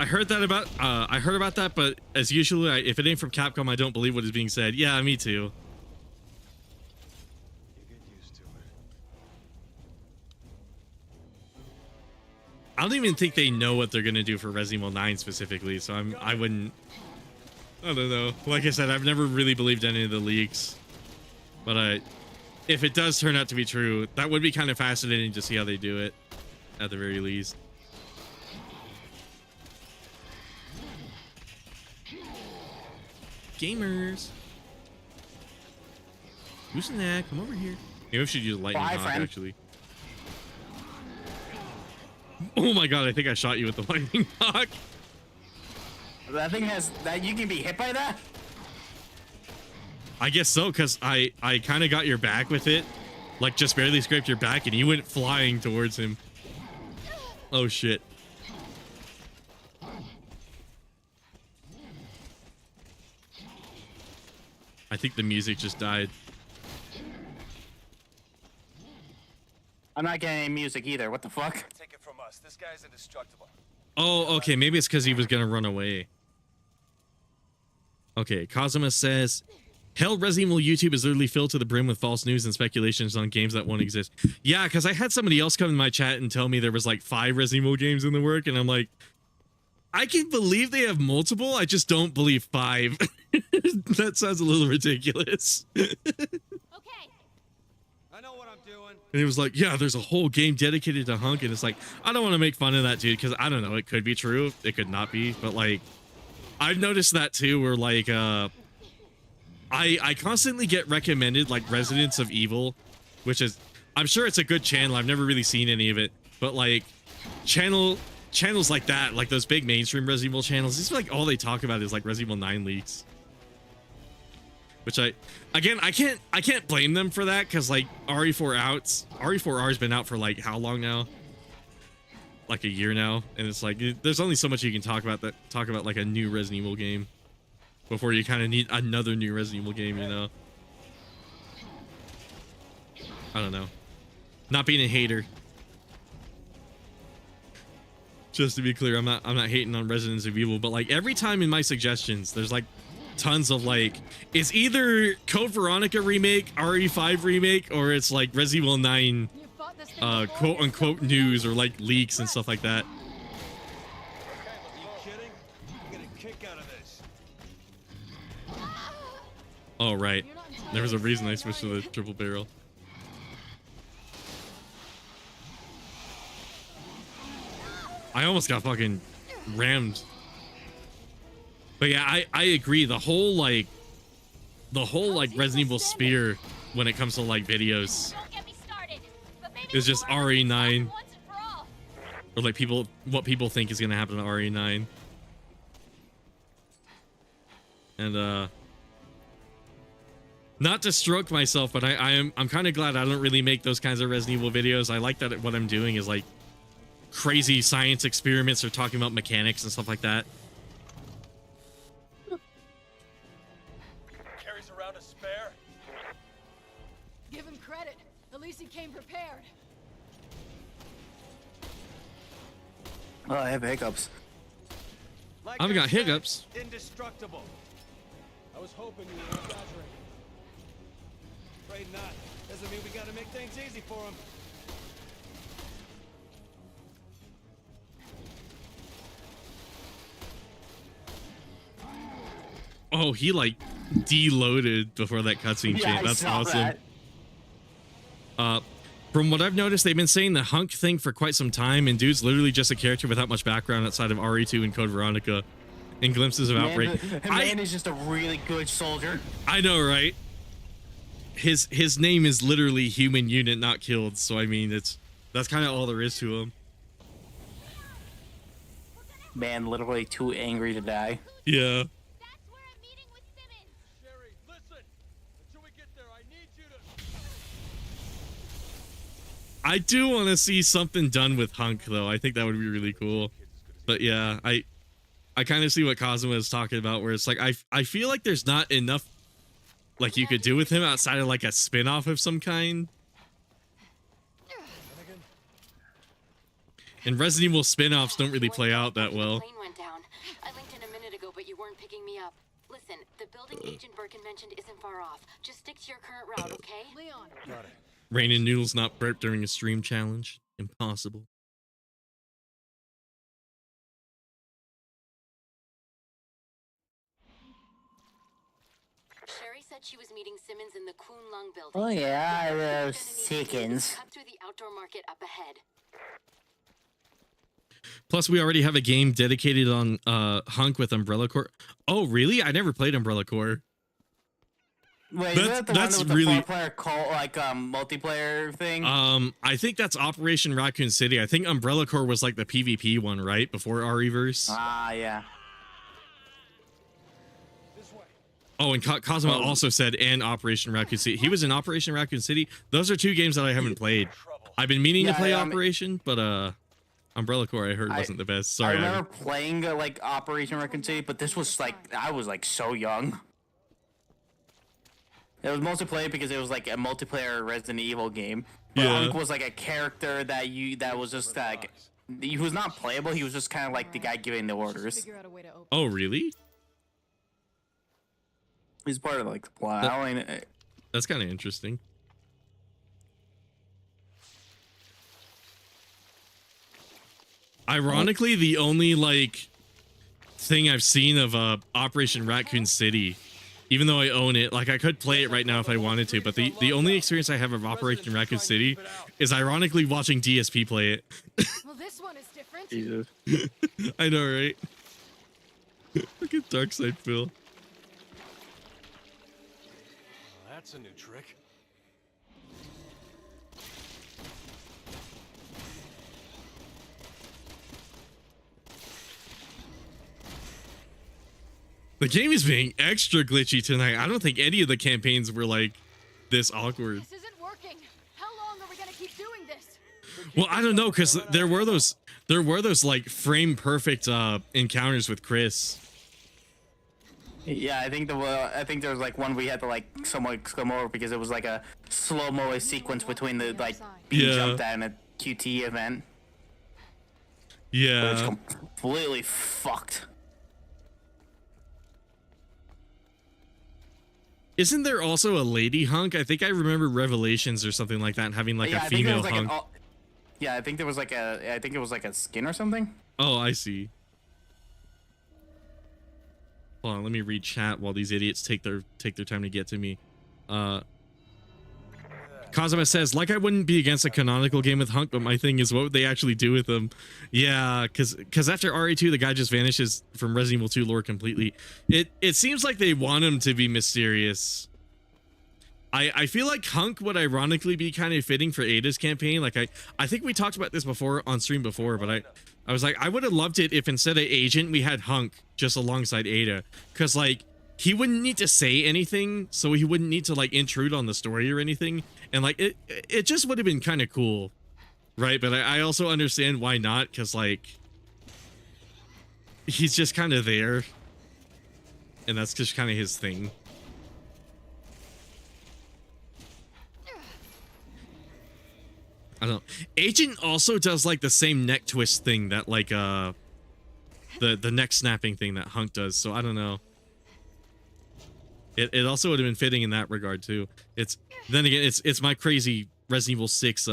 I heard about that, but as usual, if it ain't from Capcom, I don't believe what is being said. Yeah, me too. You get used to it. I don't even think they know what they're gonna do for Resident Evil 9 specifically, so I don't know. Like I said, I've never really believed any of the leaks, but if it does turn out to be true, that would be kind of fascinating to see how they do it, at the very least. Gamers, who's in that? Come over here. Maybe I should use lightning hawk, actually. Oh my god, I think I shot you with the lightning hawk. That thing has that. You can be hit by that. I guess so, because I kind of got your back with it, like just barely scraped your back, and you went flying towards him. Oh shit. I think the music just died. I'm not getting any music either. What the fuck? Take it from us. This guy's indestructible. Oh, okay. Maybe it's because he was gonna run away. Okay, Kazuma says, hell, Resident Evil YouTube is literally filled to the brim with false news and speculations on games that won't exist. Yeah, because I had somebody else come in my chat and tell me there was like 5 Resident Evil games in the work, and I'm like, I can believe they have multiple, I just don't believe 5. That sounds a little ridiculous. Okay. I know what I'm doing. And he was like, yeah, there's a whole game dedicated to Hunk, and it's like, I don't want to make fun of that, dude, because I don't know, it could be true, it could not be, but like, I've noticed that too, where like, I constantly get recommended like Residents of Evil, which is, I'm sure it's a good channel, I've never really seen any of it, but like, channels like that, like those big mainstream Resident Evil channels, it's like all they talk about is like Resident Evil 9 leaks. Which I can't blame them for that, because like RE4R has been out for like how long now? Like a year now, and it's like there's only so much you can talk about like a new Resident Evil game before you kind of need another new Resident Evil game, you know. I don't know. Not being a hater. Just to be clear, I'm not hating on Residents of Evil, but like every time in my suggestions, there's like tons of like, it's either Code Veronica remake, RE5 remake, or it's like Resident Evil 9 quote unquote news or like leaks and stuff like that. Are you kidding? You get a kick out of this. Oh right, there was a reason I switched to the triple barrel. I almost got fucking rammed. But yeah, I agree. The whole like Resident Evil spear when it comes to like videos is just RE9, or like what people think is gonna happen to RE9. And not to stroke myself, but I'm kind of glad I don't really make those kinds of Resident Evil videos. I like that what I'm doing is like crazy science experiments or talking about mechanics and stuff like that. Carries around a spare. Give him credit. At least he came prepared. Oh, I have hiccups. Like I've got hiccups. Indestructible. I was hoping you were exaggerating. Afraid not. Doesn't mean we gotta make things easy for him. Oh, he like deloaded before that cutscene Yeah, change. That's I saw awesome. that. From what I've noticed, they've been saying the Hunk thing for quite some time, and dude's literally just a character without much background outside of RE2 and Code Veronica and glimpses of Outbreak. Man is just a really good soldier. I know, right? His name is literally Human Unit Not Killed, so I mean that's kind of all there is to him. Man, literally too angry to die. Yeah. I do want to see something done with Hunk, though. I think that would be really cool. But yeah, I kind of see what Kazuma is talking about, where it's like, I feel like there's not enough like you could do with him outside of like a spin-off of some kind. And Resident Evil spin-offs don't really play out that well. Plane went down. I linked in a minute ago, but you weren't picking me up. Listen, the building Agent Birkin mentioned isn't far off. Just stick to your current route, okay? Leon. Got it. Rain and Noodles not burp during a stream challenge. Impossible. Sherry said she was meeting Simmons in the Kuhn Lung building. Oh yeah, You're gonna those need to chickens. cut through the outdoor market up ahead. Plus, we already have a game dedicated on Hunk with Umbrella Corps. Oh, really? I never played Umbrella Corps. Wait, is that the one That's with the really 4-player call, like multiplayer thing? I think that's Operation Raccoon City. I think Umbrella Corps was like the PvP one, right? Before REverse. Ah, yeah. Oh, and Cosmo also said and Operation Raccoon City. He was in Operation Raccoon City. Those are 2 games that I haven't played. I've been meaning to play Operation, but Umbrella Corps I heard wasn't the best. Sorry. I remember playing like Operation Raccoon City, but this was like I was like so young. It was mostly played because it was like a multiplayer Resident Evil game. But Hunk was like a character that was just like he was not playable. He was just kind of like the guy giving the orders. Oh, really? He's part of like the plot. That's kind of interesting. Ironically, the only like thing I've seen of Operation Raccoon City, even though I own it, like I could play it right now if I wanted to, but the only experience I have of Operation Raccoon City is ironically watching DSP play it. Well, this one is different. Jesus. I know, right? Look at Darkside Phil. That's a new trick. The game is being extra glitchy tonight. I don't think any of the campaigns were like this awkward. This isn't working. How long are we gonna keep doing this? Well, I don't know, because there were those like frame perfect encounters with Chris. Yeah, I think there was like one we had to like somewhat come over because it was like a slow-mo sequence between the like being jumped at in a QT event. Yeah. It's completely fucked. Isn't there also a lady Hunk? I think I remember Revelations or something like that having like a female Hunk. Yeah, I think there was like I think it was like a skin or something. Oh, I see. Hold on, let me read chat while these idiots take their time to get to me. Kazuma says, like I wouldn't be against a canonical game with Hunk, but my thing is what would they actually do with him? Yeah, because after RE2, the guy just vanishes from Resident Evil 2 lore completely. It seems like they want him to be mysterious. I feel like Hunk would ironically be kind of fitting for Ada's campaign. Like I think we talked about this before on stream before, but I was like, I would have loved it if instead of Agent, we had Hunk just alongside Ada. Because like he wouldn't need to say anything, so he wouldn't need to like intrude on the story or anything. And like it just would have been kind of cool, right? But I also understand why not, because like he's just kind of there, and that's just kind of his thing. I don't know. Agent also does like the same neck twist thing that like the neck snapping thing that Hunk does, so I don't know. It also would have been fitting in that regard too. Then again, it's my crazy Resident Evil 6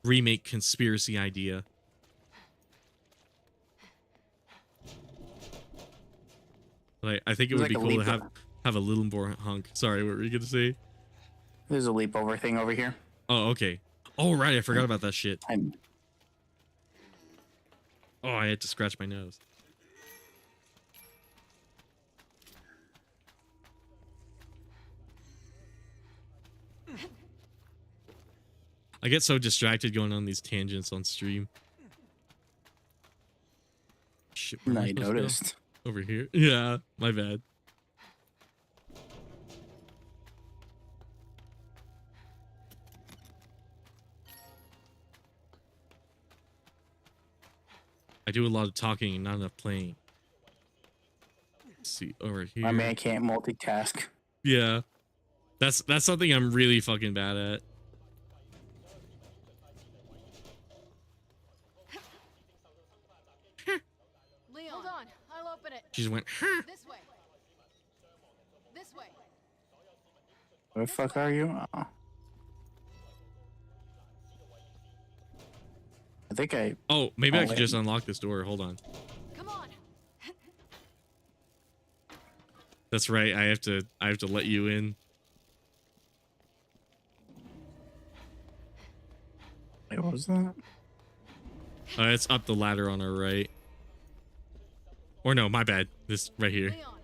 remake conspiracy idea. Like I think it would be cool to have a little more Hunk. Sorry, what were you gonna say? There's a leap over thing over here. Oh, okay. Oh, right, I forgot about that shit. Oh, I had to scratch my nose. I get so distracted going on these tangents on stream. Shit, I noticed. Over here? Yeah, my bad. I do a lot of talking and not enough playing. Let's see, over here. My man can't multitask. Yeah. That's something I'm really fucking bad at. open it. She just went, huh? This way. This way. Where the fuck are you? Oh. I think I. Oh, maybe I could wait. just unlock this door. Hold on. Come on. That's right. I have to let you in. Wait, what was that? It's up the ladder on our right. Or no, my bad. This right here. Leon.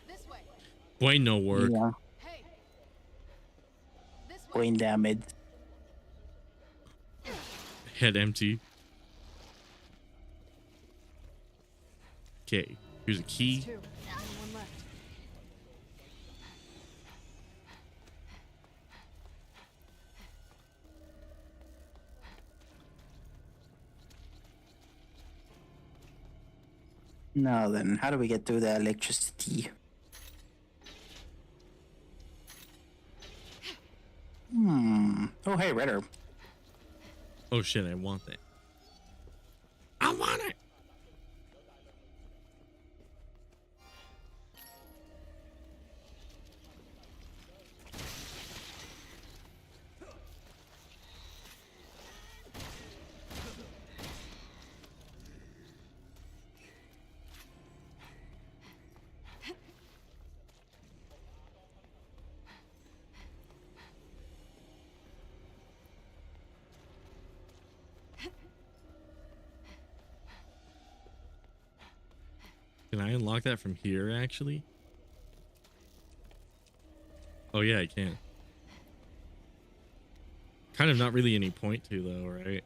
This way. Boy, no work. Yeah. Hey. This way. Brain damage. Head empty. Okay, here's a key. Two. Only one left. Now then, how do we get through the electricity? Oh, hey, Red Herb. Oh shit, I want that. I want it. Can I unlock that from here, actually? Oh, yeah, I can. Kind of not really any point to, though, right?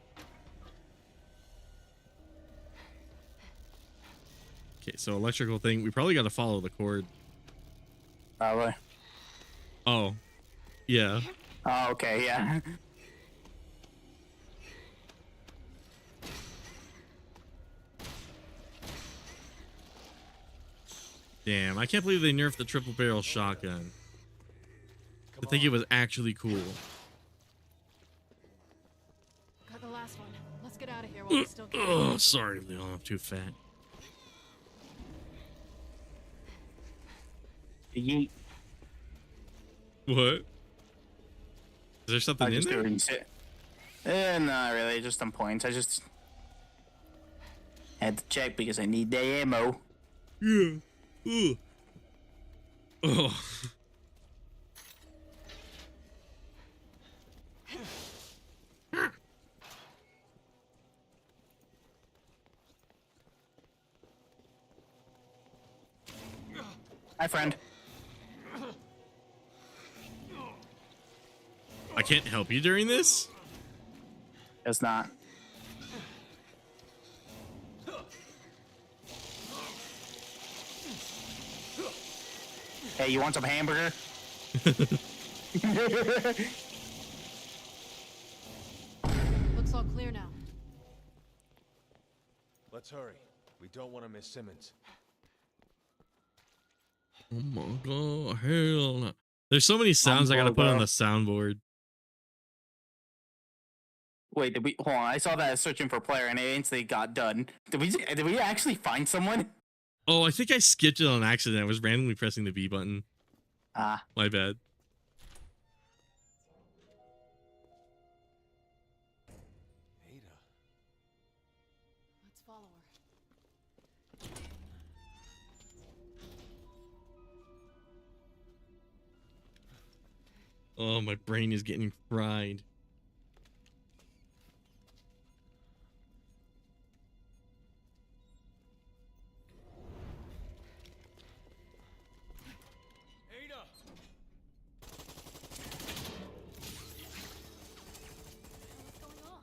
Okay, so electrical thing. We probably got to follow the cord. Probably. Oh. Yeah. Oh, okay, yeah. Damn, I can't believe they nerfed the triple barrel shotgun. I think it was actually cool. Got the last one. Let's get out of here while we still can. Oh, sorry, Leon. I'm too fat. Yeet. What? Is there something I in just there? doing sit. Not really, just some points. I just had to check because I need the ammo. Yeah. Ooh. Oh. Hi, friend. I can't help you during this? It's not. Hey, you want some hamburger? Looks all clear now. Let's hurry. We don't want to miss Simmons. Oh my god, hell no. There's so many sounds I gotta put on the soundboard. Wait, did we? Hold on, I saw that searching for player and it instantly got done. Did we actually find someone? Oh, I think I skipped it on accident. I was randomly pressing the B button. Ah. My bad. Ada. Let's follow her. Oh, my brain is getting fried. Ada. What's going on?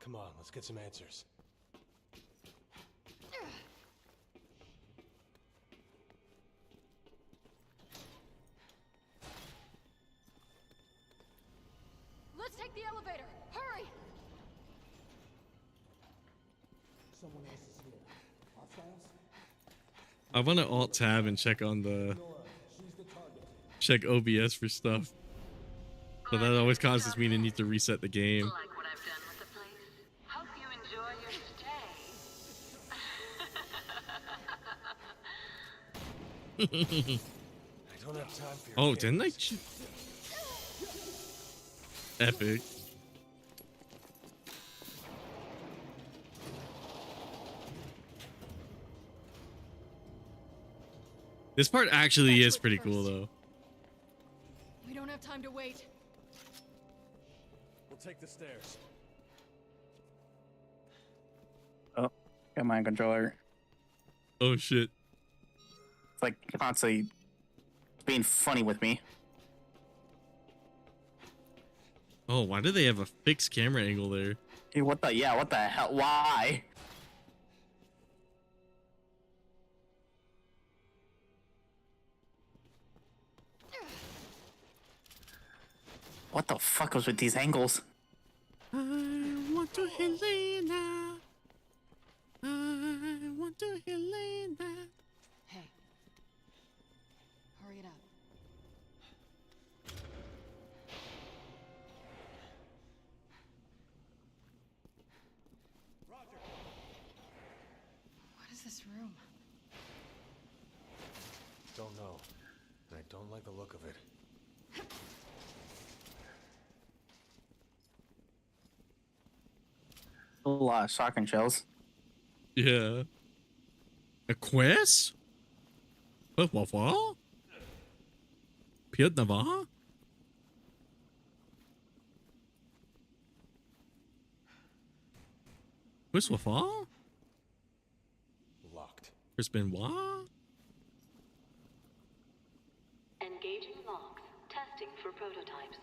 Come on, let's get some answers. Let's take the elevator. Hurry! Someone else is here. Hostiles? I want to alt tab and check on the She's the target. check OBS for stuff. But that always causes me to need to reset the game. Like what I've done with the place? don't have time for your Oh, didn't I? Epic. This part actually is pretty cool, though. We don't have time to wait. We'll take the stairs. Oh, got my controller. Oh shit. It's like constantly being funny with me. Oh, why do they have a fixed camera angle there? Dude, what the? Yeah, what the hell? Why? What the fuck was with these angles? I want to Helena. I want to Helena. Hey. Hurry it up. What is this room? Don't know. And I don't like the look of it. A lot of shotgun shells. Yeah. A quest? What? Pierre Navarre? Chris Waffle? Locked. Chris Benoit? Engaging logs. Testing for prototypes.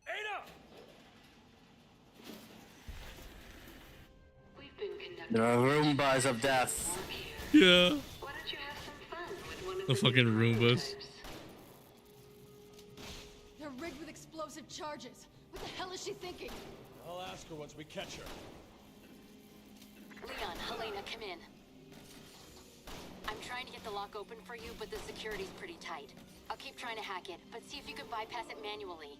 Ada! We've been conducting The Roombas of death. Yeah. Why don't you have some fun with one of The fucking Roombas. They're rigged with explosive charges. What the hell is she thinking? I'll ask her once we catch her. Leon, Helena, come in. I'm trying to get the lock open for you, but the security's pretty tight. I'll keep trying to hack it, but see if you can bypass it manually.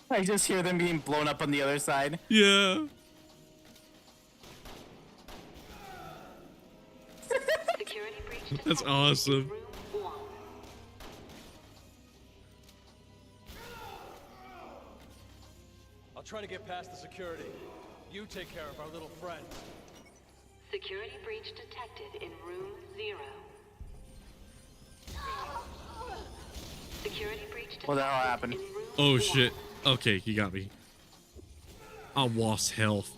I just hear them being blown up on the other side. Yeah. Security breach That's awesome. room 1. I'll try to get past the security. You take care of our little friends. Security breach detected in room 0. Security breach detected What the hell happened? in room Oh 1. shit. Okay, he got me. I lost health.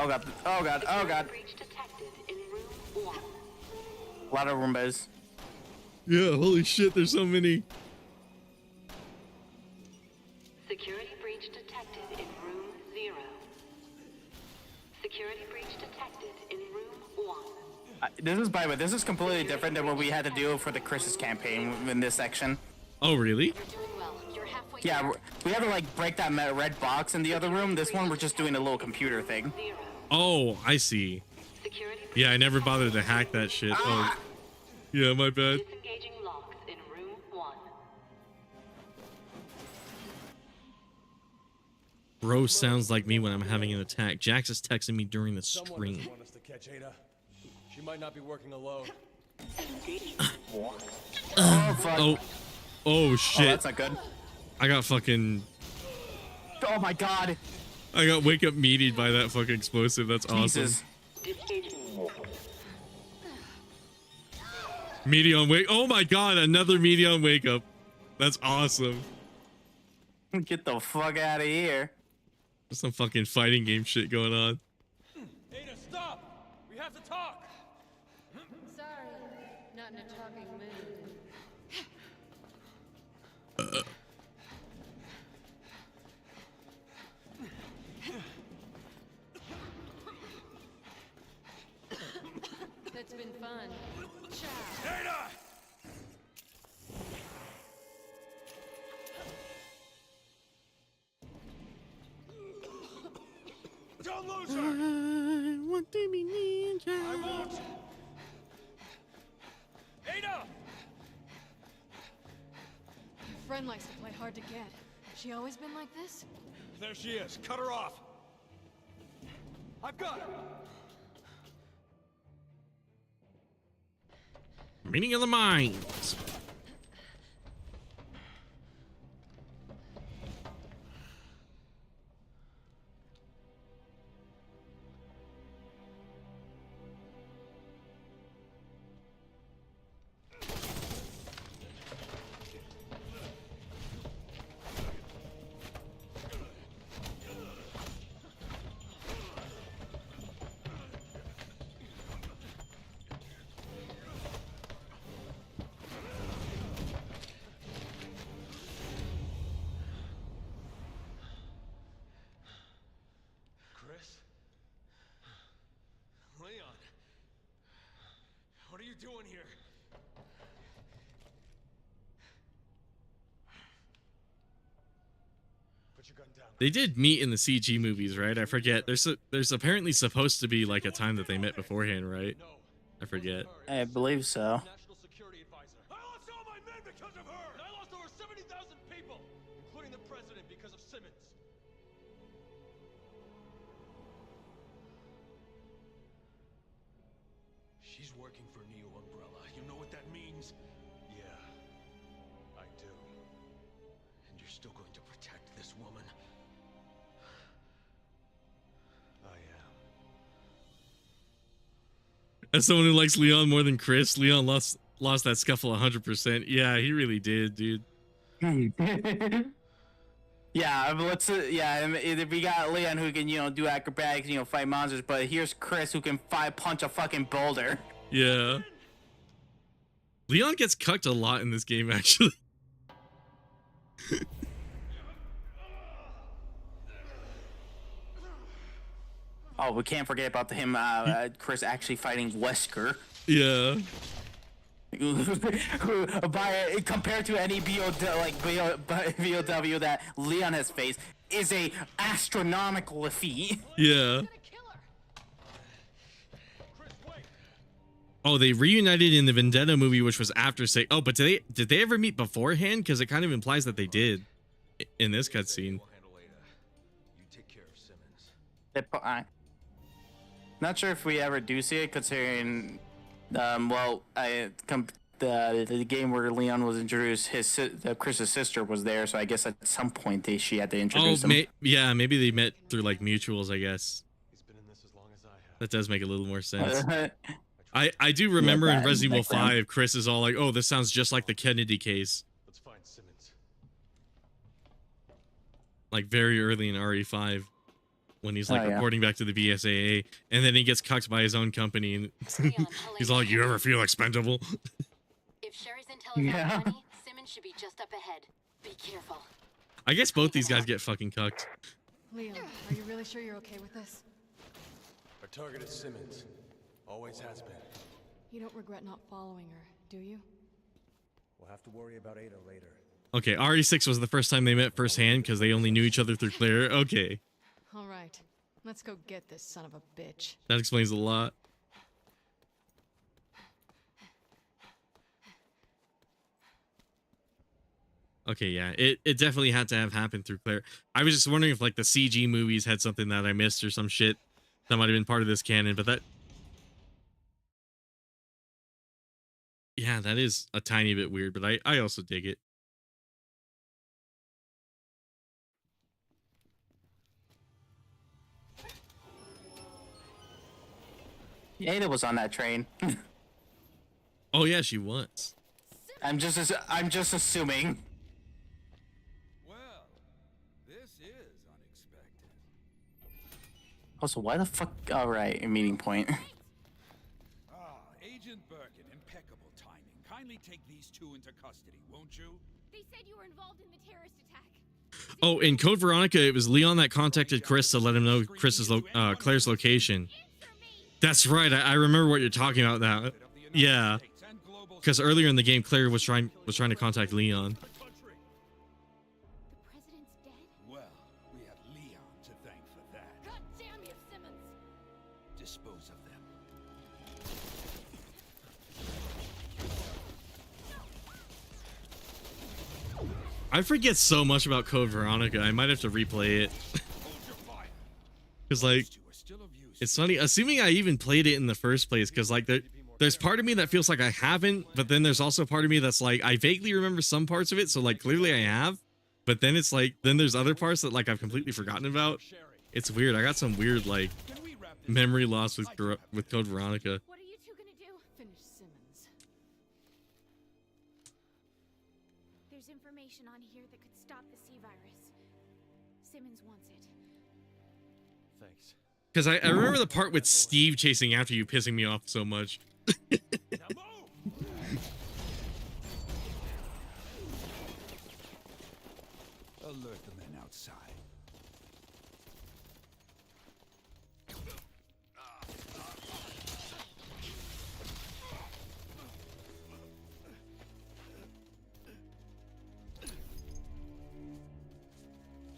Oh god, oh god, oh god. Breach detected in room 1. A lot of Roombas. Yeah, holy shit, there's so many. Security breach detected in room 0. Security breach detected in room 1. This is, by the way, this is completely different than what we had to do for the Chris's campaign in this section. Oh, really? You're doing well. You're halfway Yeah, there. we had to like break that red box in the other room. This one, we're just doing a little computer thing. 0. Oh, I see. Security breach Yeah, I never bothered to hack that shit. Oh, yeah, my bad. disengaging locks in room 1. Bro sounds like me when I'm having an attack. Jax is texting me during the Someone stream. doesn't want us to catch Ada. She might not be working alone. Oh fuck. Oh, oh Oh, shit. that's not good. I got fucking... Oh my god. I got wake up meatied by that fucking explosive. That's Jesus. awesome. Meaty on wake. Oh my god, another meaty on wake up. That's awesome. Get the fuck out of here. There's some fucking fighting game shit going on. Ada, stop! We have to talk! Sorry, not in a talking mood. That's been fun. Ciao. Ada! Don't lose her! I want to be ninja. I won't! Ada! Your friend likes to play hard to get. She always been like this? There she is. Cut her off. I've got him. Meaning of the minds. Chris? Leon? What are you doing here? Put your gun down. They did meet in the CG movies, right? I forget. There's apparently supposed to be like a time that they met beforehand, right? I forget. I believe so. National security advisor. I lost all my men because of her! And I lost over 70,000 people, including the president, because of Simmons. She's working for Neo Umbrella. You know what that means? Yeah, I do. And you're still going to protect this woman? I am. As someone who likes Leon more than Chris, Leon lost that scuffle 100%. Yeah, he really did, dude. Yeah, but let's we got Leon who can do acrobatics, fight monsters, but here's Chris who can punch a fucking boulder. Yeah. Leon gets cucked a lot in this game, actually. Oh, we can't forget about him, Chris actually fighting Wesker. Yeah. Compared to any VOW that Leon has faced, is a astronomical feat. Yeah. Oh, they reunited in the Vendetta movie, which was after say. Oh, but did they ever meet beforehand? Because it kind of implies that they did in this cutscene. Not sure if we ever do see it, considering, the game where Leon was introduced, Chris's sister was there, so I guess at some point she had to introduce him. Yeah, maybe they met through like mutuals, I guess. That does make a little more sense. I do remember in Resident Evil 5, Chris is all like, "Oh, this sounds just like the Kennedy case." Let's find Simmons. Like very early in RE5. When he's like reporting back to the BSAA, and then he gets cucked by his own company, and he's like, "You ever feel expendable?" If Sherry's intel is not money, Simmons should be just up ahead. Be careful. I guess both these guys get fucking cucked. Leon, are you really sure you're okay with this? Our target is Simmons. Always has been. You don't regret not following her, do you? We'll have to worry about Ada later. Okay, RE6 was the first time they met firsthand because they only knew each other through Claire. Okay. All right, let's go get this son of a bitch. That explains a lot. Okay, yeah, it definitely had to have happened through Claire. I was just wondering if like the CG movies had something that I missed or some shit that might have been part of this canon, but that... Yeah, that is a tiny bit weird, but I also dig it. Ada was on that train. Oh yeah, she was. I'm just assuming. Well, this is unexpected. Also, why the fuck? All right, a meeting point. Agent Birkin, impeccable timing. Kindly take these two into custody, won't you? They said you were involved in the terrorist attack. Oh, in Code Veronica, it was Leon that contacted Chris to let him know Claire's location. That's right. I remember what you're talking about now. Yeah, because earlier in the game, Claire was trying to contact Leon. The president's dead? Well, we have Leon to thank for that. God damn you, Simmons! Dispose of them. I forget so much about Code Veronica. I might have to replay it. Because like, Two are still of use It's funny, assuming I even played it in the first place, because like there's part of me that feels like I haven't, but then there's also part of me that's like I vaguely remember some parts of it, so like clearly I have, but then it's like then there's other parts that like I've completely forgotten about. It's weird. I got some weird like memory loss with Code Veronica. What are you two gonna do? Finish Simmons. There's information on here that could stop the C virus. Simmons wants it. Thanks. Because I remember the part with Steve chasing after you pissing me off so much. Alert the men outside.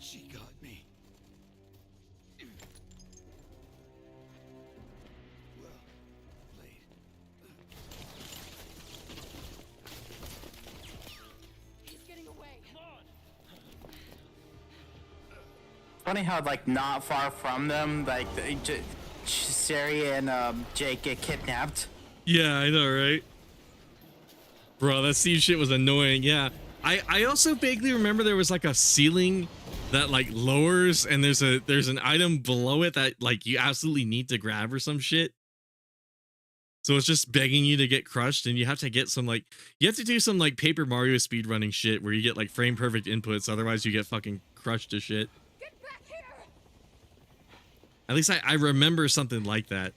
She got me. Well, late. He's getting away. Funny how like not far from them, like Sari and Jake get kidnapped. Yeah, I know, right? Bro, that Steve shit was annoying. Yeah, I also vaguely remember there was like a ceiling that like lowers, and there's an item below it that like you absolutely need to grab or some shit. So it's just begging you to get crushed, and you have to get some like you have to do some like Paper Mario speedrunning shit where you get like frame perfect inputs, otherwise you get fucking crushed to shit. Get back here! At least I remember something like that.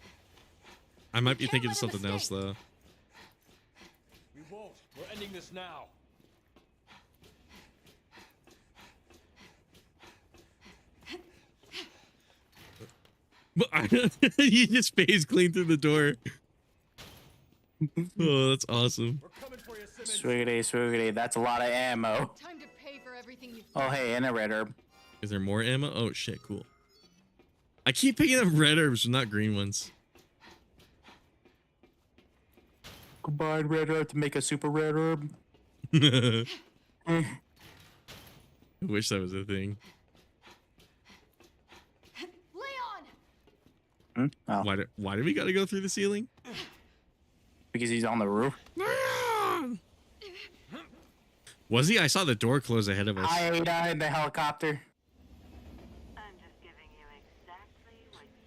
I might be thinking of something else though. We won't. We're ending this now. He just phase clean through the door. Oh, that's awesome. Swiggity, swiggity. That's a lot of ammo. Time to pay for everything you've Oh, hey, and a red herb. Is there more ammo? Oh shit, cool. I keep picking up red herbs, but not green ones. Combine red herb to make a super red herb. I wish that was a thing. Leon! Oh. Why do we gotta go through the ceiling? Because he's on the roof. Was he? I saw the door close ahead of us. Hi, Ada in the helicopter.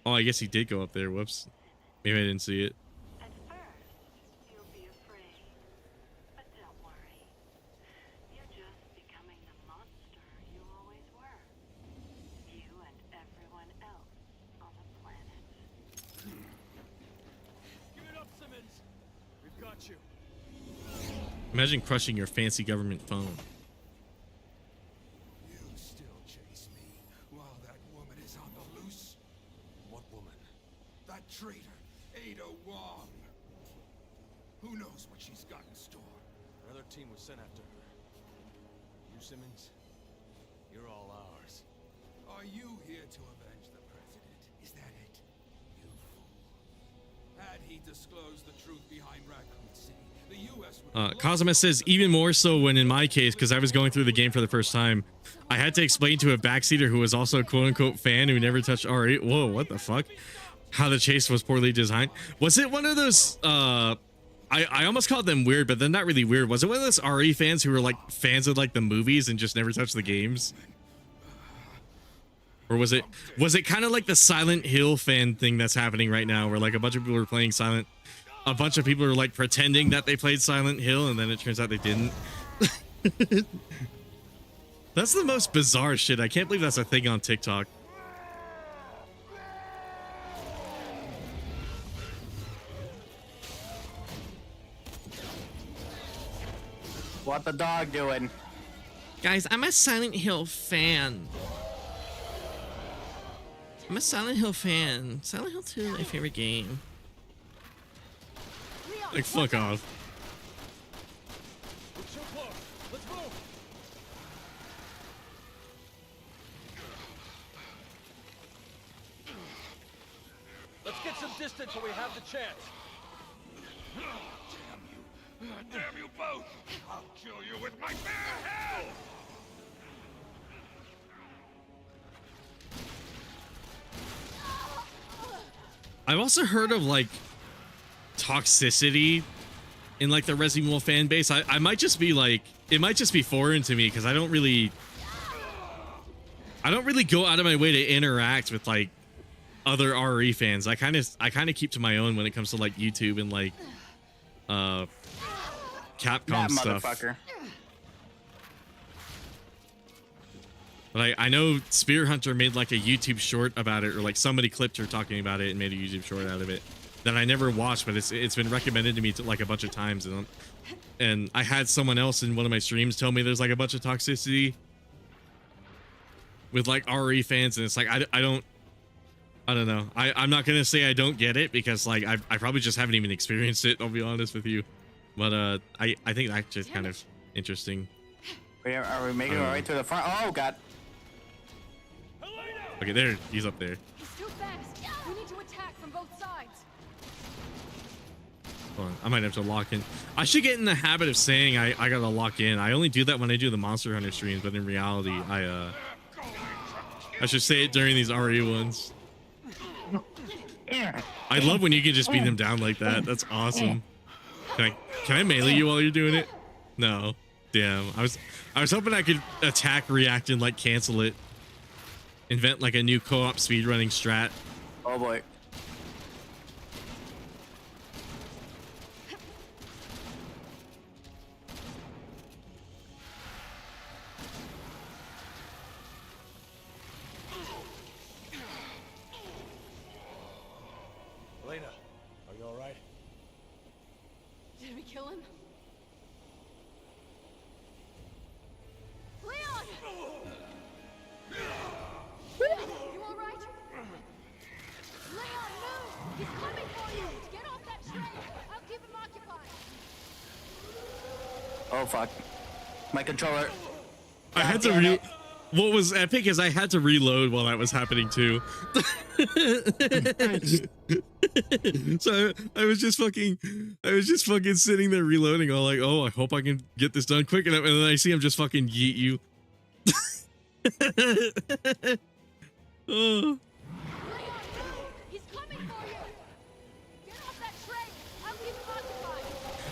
Oh, I guess he did go up there. Whoops. Maybe I didn't see it. Imagine crushing your fancy government phone. You still chase me while that woman is on the loose? What woman? That traitor, Ada Wong. Who knows what she's got in store? Another team was sent after her. You, Simmons? You're all ours. Are you here to avenge the president? Is that it? You fool. Had he disclosed the truth behind Raccoon City, the U.S. would Cosima says, even more so when in my case, because I was going through the game for the first time, I had to explain to a backseater who was also a quote-unquote fan who never touched RE. Whoa, what the fuck? How the chase was poorly designed. Was it one of those, I almost called them weird, but they're not really weird. Was it one of those RE fans who were like fans of like the movies and just never touched the games? Or was it kind of like the Silent Hill fan thing that's happening right now, where like a bunch of people are playing a bunch of people are like pretending that they played Silent Hill, and then it turns out they didn't. That's the most bizarre shit. I can't believe that's a thing on TikTok. What the dog doing? Guys, I'm a Silent Hill fan. I'm a Silent Hill fan. Silent Hill 2 is my favorite game. Like, fuck off. We're so close. Let's move. Let's get some distance so we have the chance. Damn you! Damn you both! I'll kill you with my bare hands! I've also heard of like toxicity in like the Resident Evil fan base. I might just be like, it might just be foreign to me because I don't really go out of my way to interact with like other RE fans. I kind of keep to my own when it comes to like YouTube and like Capcom That stuff. motherfucker. But I know Spear Hunter made like a YouTube short about it, or like somebody clipped her talking about it and made a YouTube short out of it that I never watched, but it's been recommended to me like a bunch of times, and I had someone else in one of my streams tell me there's like a bunch of toxicity with like RE fans, and it's like I don't know. I'm not gonna say I don't get it because like I probably just haven't even experienced it. I'll be honest with you, but I think that's just kind of interesting. Are we making our way to the front? Oh god. Okay, there, he's up there. He's too fast. We need to attack from both sides. Hold on, I might have to lock in. I should get in the habit of saying I gotta lock in. I only do that when I do the Monster Hunter streams, but in reality, I should say it during these RE ones. I love when you can just beat them down like that. That's awesome. Can I melee you while you're doing it? No. Damn. I was hoping I could attack, react, and like cancel it. Invent like a new co-op speedrunning strat. Oh boy. Elena, are you all right? Did we kill him? You all right? Leon, move! He's coming for you! Get off that train! I'll keep him occupied! Oh fuck. My controller. I had to what was epic is I had to reload while that was happening too. So I was just fucking sitting there reloading, all like, oh, I hope I can get this done quick enough, and then I see him just fucking yeet you. Oh. He's coming for you! Get off that train! I'll keep him occupied!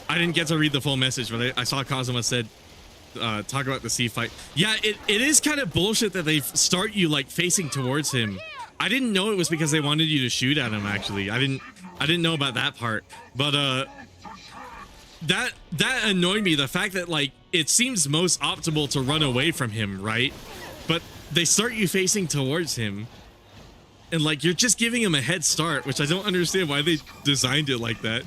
I didn't get to read the full message, but I saw Kazuma said, talk about the sea fight. Yeah, it is kind of bullshit that they start you like facing towards him. I didn't know it was because they wanted you to shoot at him, actually. I didn't know about that part. But that annoyed me, the fact that like it seems most optimal to run away from him, right? But they start you facing towards him. And like you're just giving him a head start, which I don't understand why they designed it like that.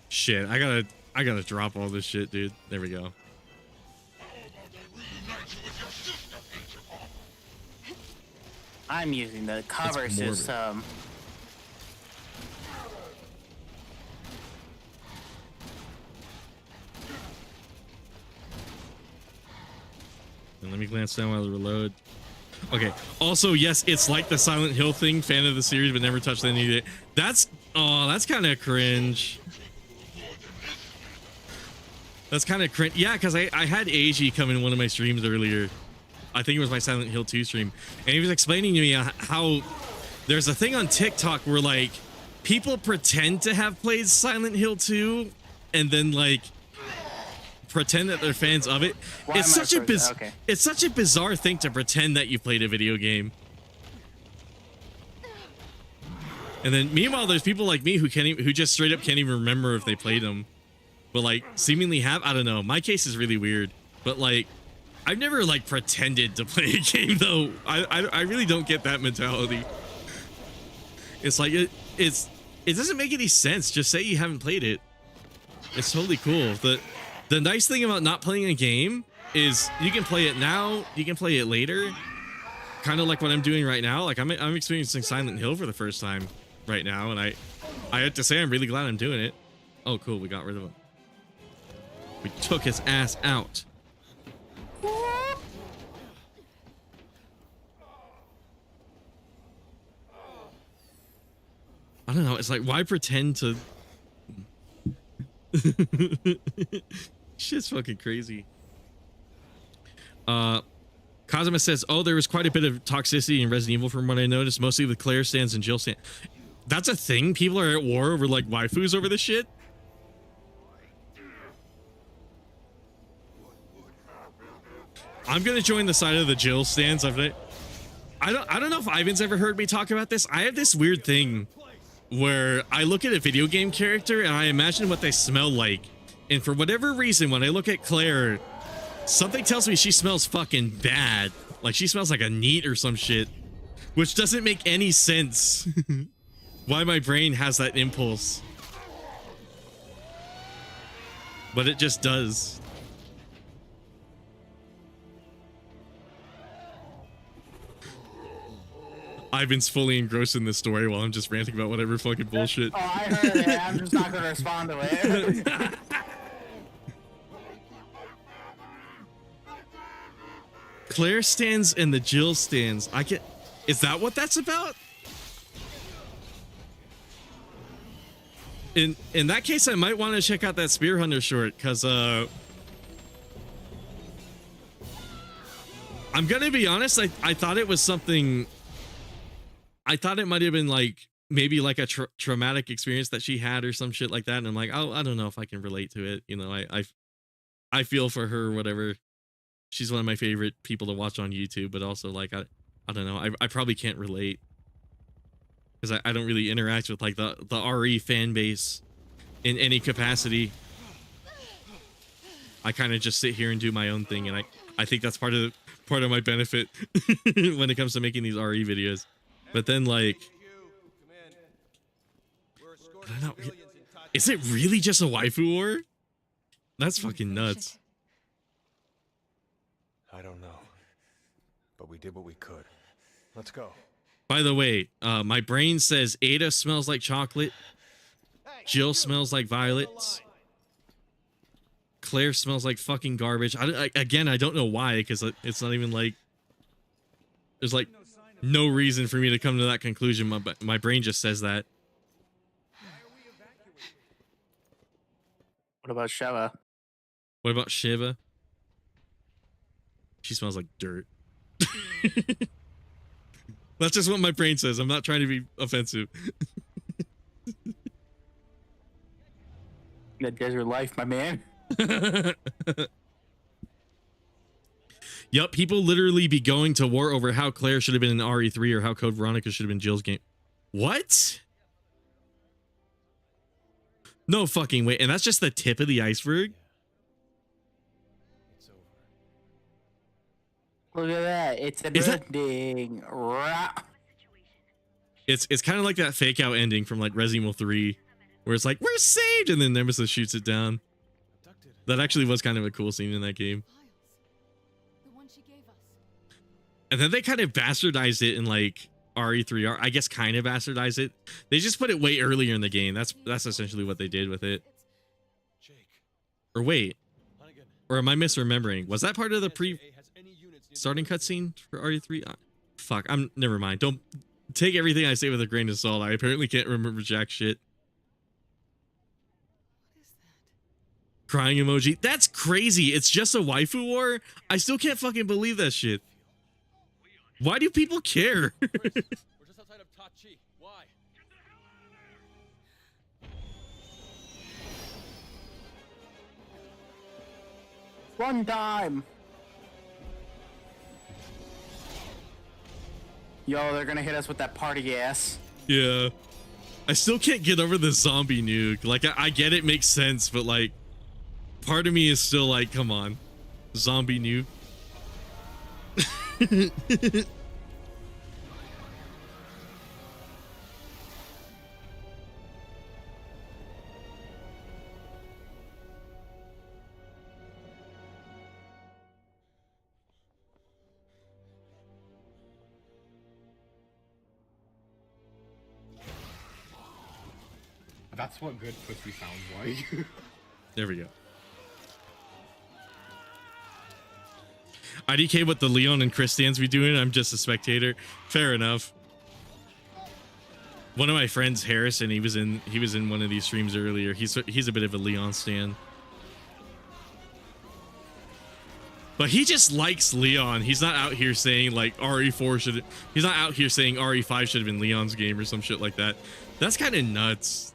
Shit, I gotta drop all this shit, dude. There we go. I'm using the cover system. And let me glance down while I reload. Okay. Also, yes, it's like the Silent Hill thing. Fan of the series, but never touched any of it. That's kind of cringe. That's kind of cringe. Yeah, because I had AG come in one of my streams earlier. I think it was my Silent Hill 2 stream, and he was explaining to me how there's a thing on TikTok where like people pretend to have played Silent Hill 2 and then like pretend that they're fans of it. It's such a bizarre thing to pretend that you played a video game. And then meanwhile there's people like me who just straight up can't even remember if they played them, but like seemingly have. I don't know, my case is really weird, but like I've never like pretended to play a game though. I really don't get that mentality. It's like it doesn't make any sense. Just say you haven't played it. It's totally cool. The nice thing about not playing a game is you can play it now, you can play it later. Kind of like what I'm doing right now. Like I'm experiencing Silent Hill for the first time right now, and I have to say I'm really glad I'm doing it. Oh cool, we got rid of him. We took his ass out. I don't know, it's like, why pretend to Shit's fucking crazy. Kazuma says, oh, there was quite a bit of toxicity in Resident Evil from what I noticed, mostly with Claire stands and Jill stand. That's a thing? People are at war over like waifus over this shit? I'm gonna join the side of the Jill stands. I don't know if Ivan's ever heard me talk about this. I have this weird thing where I look at a video game character and I imagine what they smell like. And for whatever reason, when I look at Claire, something tells me she smells fucking bad. Like she smells like a neat or some shit, which doesn't make any sense. Why my brain has that impulse. But it just does. Ivan's fully engrossed in this story while I'm just ranting about whatever fucking bullshit. Oh, I heard it. I'm just not gonna respond to it. Claire stands and the Jill stands. Is that what that's about? In that case, I might want to check out that Spear Hunter short, because I'm gonna be honest, I thought it was something. I thought it might have been like maybe like a traumatic experience that she had or some shit like that, and I'm like, oh, I don't know if I can relate to it. You know, I feel for her, whatever. She's one of my favorite people to watch on YouTube, but also like I don't know, I probably can't relate because I don't really interact with like the RE fan base in any capacity. I kind of just sit here and do my own thing, and I think that's part of my benefit when it comes to making these RE videos. But then like, I don't know, is it really just a waifu war? That's fucking nuts. I don't know, but we did what we could. Let's go. By the way, my brain says Ada smells like chocolate, Jill smells like violets, Claire smells like fucking garbage. Again, I don't know why, because it's not even like there's like no reason for me to come to that conclusion. My brain just says that. What about Sheva? What about Shiva? She smells like dirt. That's just what my brain says. I'm not trying to be offensive. That desert life, my man. Yup, people literally be going to war over how Claire should have been in RE3 or how Code Veronica should have been Jill's game. What? No fucking way. And that's just the tip of the iceberg? Look at that. It's an ending. It's kind of like that fake out ending from like Resident Evil 3 where it's like, we're saved, and then Nemesis shoots it down. That actually was kind of a cool scene in that game. And then they kind of bastardized it in like RE3. I guess kind of bastardized it. They just put it way earlier in the game. That's essentially what they did with it. Or wait. Or am I misremembering? Was that part of the starting cutscene for RE3? Fuck, never mind. Don't take everything I say with a grain of salt. I apparently can't remember jack shit. Crying emoji. That's crazy. It's just a waifu war? I still can't fucking believe that shit. Why do people care? We're just outside of Tachi. Why? One time. Yo, they're gonna hit us with that party gas. Yeah. I still can't get over the zombie nuke. Like, I get it makes sense, but like, part of me is still like, come on. Zombie nuke. That's what good pussy sounds like. There we go. IDK what the Leon and Chris stands be doing. I'm just a spectator. Fair enough. one of my friends, Harrison, he was in one of these streams earlier. He's a bit of a Leon stan. But he just likes Leon. He's not out here saying like RE4 should. He's not out here saying RE5 should have been Leon's game or some shit like that. That's kind of nuts.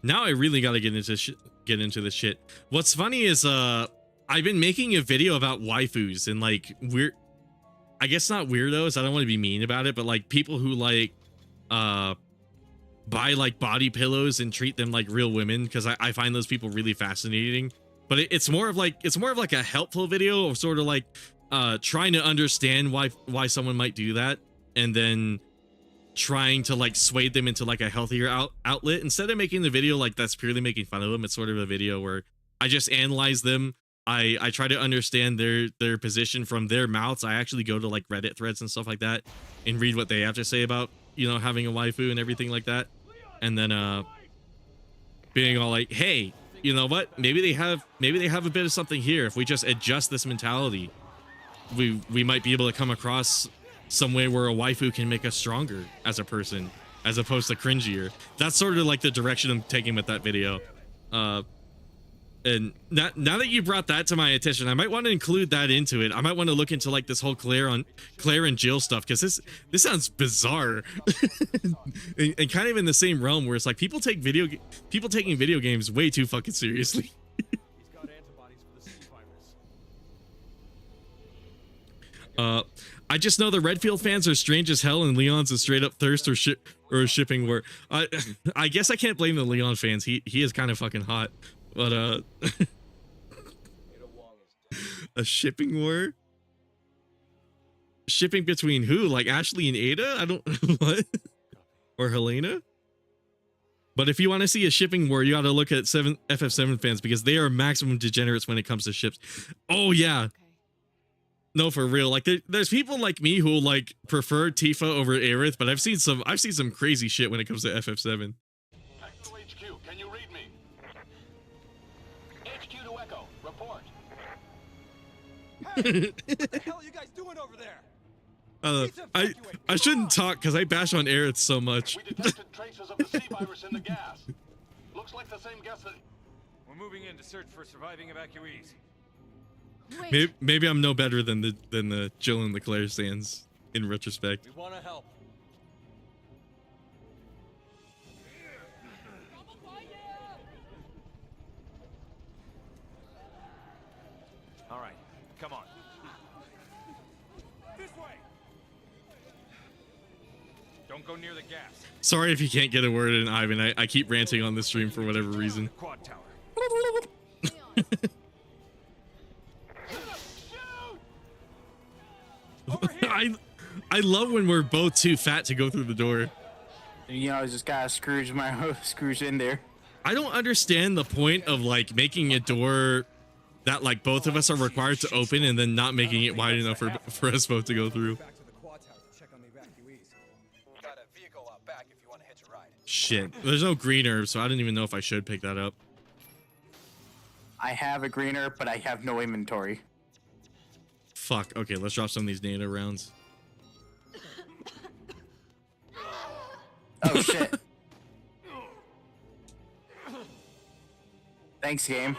Now I really got to get into this shit. What's funny is I've been making a video about waifus and like I guess not weirdos. I don't want to be mean about it, but like people who like buy like body pillows and treat them like real women, because I find those people really fascinating. But it's more of like a helpful video of sort of like trying to understand why someone might do that, and then trying to like sway them into like a healthier outlet. Instead of making the video like that's purely making fun of them, it's sort of a video where I just analyze them. I try to understand their position from their mouths. I actually go to like Reddit threads and stuff like that and read what they have to say about, you know, having a waifu and everything like that. And then being all like, hey, you know what? Maybe they have a bit of something here. If we just adjust this mentality, we might be able to come across some way where a waifu can make us stronger as a person, as opposed to cringier. That's sort of like the direction I'm taking with that video. And now that you brought that to my attention, I might want to include that into it. I might want to look into like this whole Claire and Jill stuff, because this sounds bizarre. and kind of in the same realm where it's like people taking video games way too fucking seriously. I just know the Redfield fans are strange as hell, and Leon's a straight up thirst or a shipping war. I guess I can't blame the Leon fans. He is kind of fucking hot. But a shipping war? Shipping between who? Like Ashley and Ada? I don't what? Or Helena? But if you want to see a shipping war, you got to look at FF7 fans, because they are maximum degenerates when it comes to ships. Oh yeah. No, for real. Like there's people like me who like prefer Tifa over Aerith, but I've seen some crazy shit when it comes to FF7. What the hell are you guys doing over there? I shouldn't talk because I bash on Aerith so much. We detected traces of the C-virus in the gas. Looks like the same gas that... We're moving in to search for surviving evacuees. Maybe I'm no better than the Jill and the Claire stands in retrospect. We want to help. All right, come on. This way. Don't go near the gas. Sorry if you can't get a word in, Ivan. I keep ranting on this stream for whatever reason. Quad tower. I love when we're both too fat to go through the door. You know, I just gotta Scrooge in there. I don't understand the point of like making a door that like both of us are required to open and then not making it wide enough for us both to go through. Shit, there's no green herb, so I don't even know if I should pick that up. I have a green herb, but I have no inventory. Fuck. Okay, let's drop some of these NATO rounds. Oh shit. Thanks, game.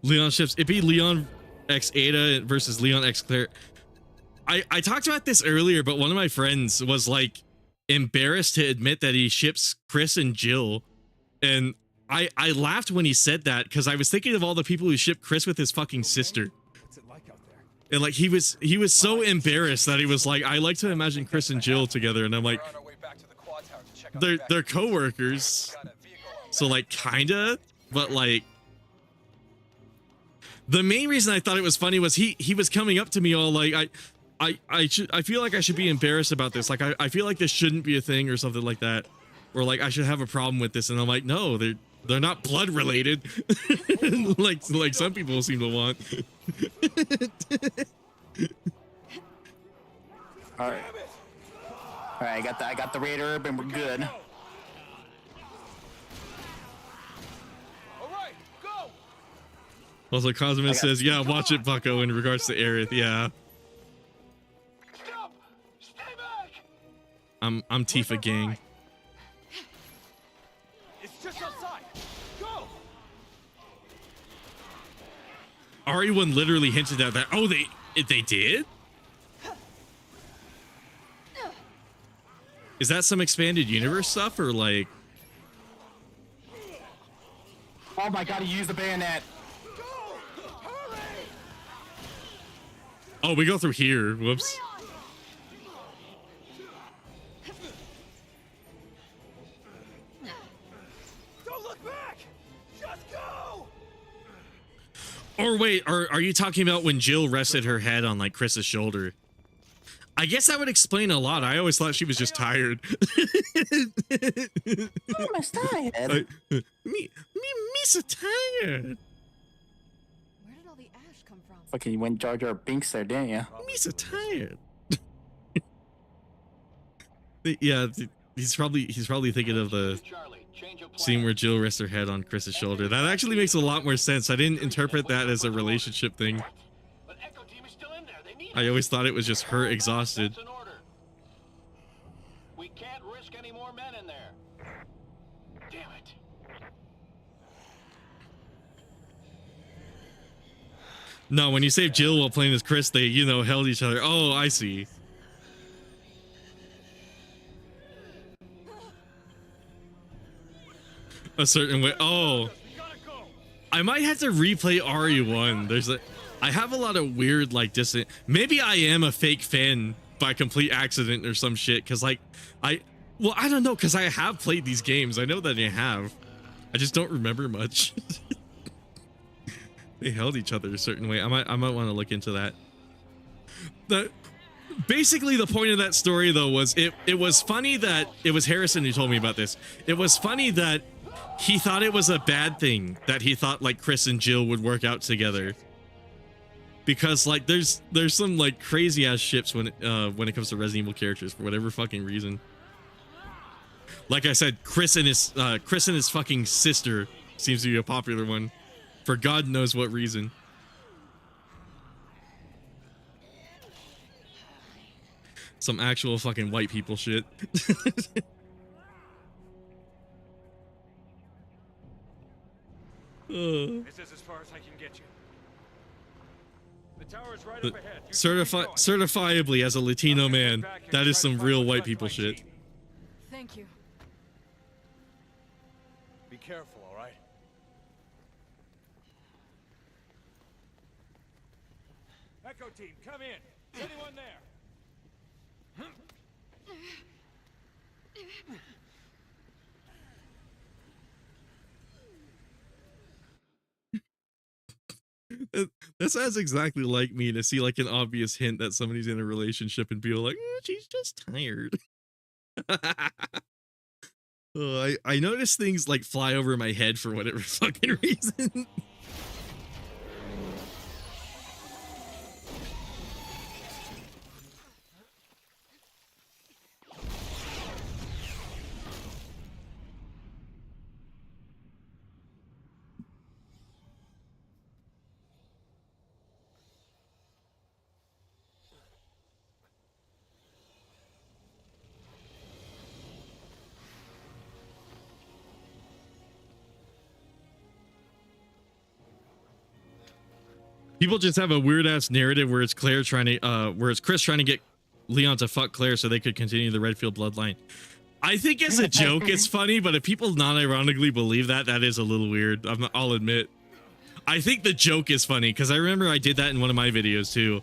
Leon ships. It'd be Leon X Ada versus Leon X Claire. I talked about this earlier, but one of my friends was like embarrassed to admit that he ships Chris and Jill, and I laughed when he said that, because I was thinking of all the people who ship Chris with his fucking sister. And like he was so embarrassed that he was like, I like to imagine Chris and Jill together, and I'm like, they're co-workers, so like kinda, but like the main reason I thought it was funny was he was coming up to me all like, I feel like I should be embarrassed about this, like I feel like this shouldn't be a thing or something like that, or like I should have a problem with this, and I'm like, no, they're not blood related. like some people seem to want. All right, I got the Raider herb, and we're good. All right, go. Also, Cosmo says, yeah, watch it, Bucko, in regards to Aerith. Yeah. Stop! Stay back! I'm Tifa gang. It's just outside. Go! RE1 literally hinted at that. Oh, they did? Is that some expanded universe stuff or like? Oh my god, he used the bayonet. Oh, we go through here. Whoops. Don't look back! Just go! Or wait, are you talking about when Jill rested her head on like Chris's shoulder? I guess that would explain a lot. I always thought she was just tired. Oh, I'm tired. Me so tired. Where did all the ash come from? Fucking you went Jar Jar Binks there, didn't you? Me so tired. Yeah, he's probably thinking of the scene where Jill rests her head on Chris's shoulder. That actually makes a lot more sense. I didn't interpret that as a relationship thing. I always thought it was just her exhausted. We can't risk any more men in there. Damn it. No, when you saved Jill while playing as Chris, they, you know, held each other. Oh, I see. A certain way. Oh, I might have to replay RE1. I have a lot of weird, like, maybe I am a fake fan by complete accident or some shit. Cause like, well, I don't know. Cause I have played these games. I know that I have. I just don't remember much. They held each other a certain way. I might want to look into that. Basically the point of that story though was it was funny that it was Harrison who told me about this. It was funny that he thought it was a bad thing that he thought like Chris and Jill would work out together. Because like there's some like crazy ass ships when it comes to Resident Evil characters for whatever fucking reason. Like I said, Chris and his fucking sister seems to be a popular one for God knows what reason. Some actual fucking white people shit. This is as far as I can get you. The tower's right up ahead. Certifiably as a Latino man, that is some real white people shit. Thank you. Be careful, all right? Echo team, come in. Is anyone there? That sounds exactly like me to see like an obvious hint that somebody's in a relationship and be like, she's just tired. I notice things like fly over my head for whatever fucking reason. People just have a weird ass narrative where it's Chris trying to get Leon to fuck Claire so they could continue the Redfield bloodline. I think as a joke it's funny, but if people non-ironically believe that is a little weird. I'll admit. I think the joke is funny because I remember I did that in one of my videos too.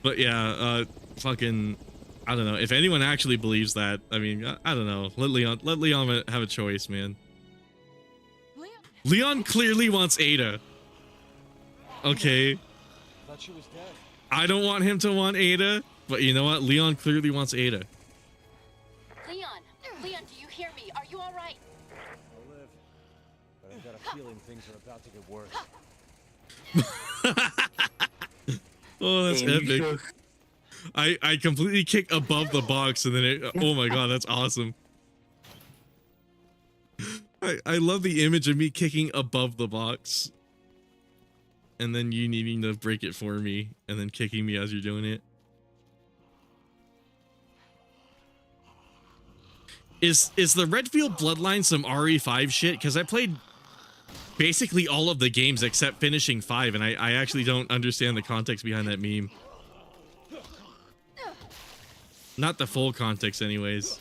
But yeah, fucking, I don't know. If anyone actually believes that, I mean, I don't know. Let Leon have a choice, man. Leon clearly wants Ada. Okay. Thought she was dead. I don't want him to want Ada, but you know what? Leon clearly wants Ada. Leon, do you hear me? Are you all right? I'll live, but I've got a feeling things are about to get worse. Oh, that's epic. I completely kick above the box and then it, oh my god, that's awesome. I love the image of me kicking above the box and then you needing to break it for me and then kicking me as you're doing it. Is the Redfield Bloodline some RE5 shit? Because I played basically all of the games except finishing 5 and I actually don't understand the context behind that meme. Not the full context anyways.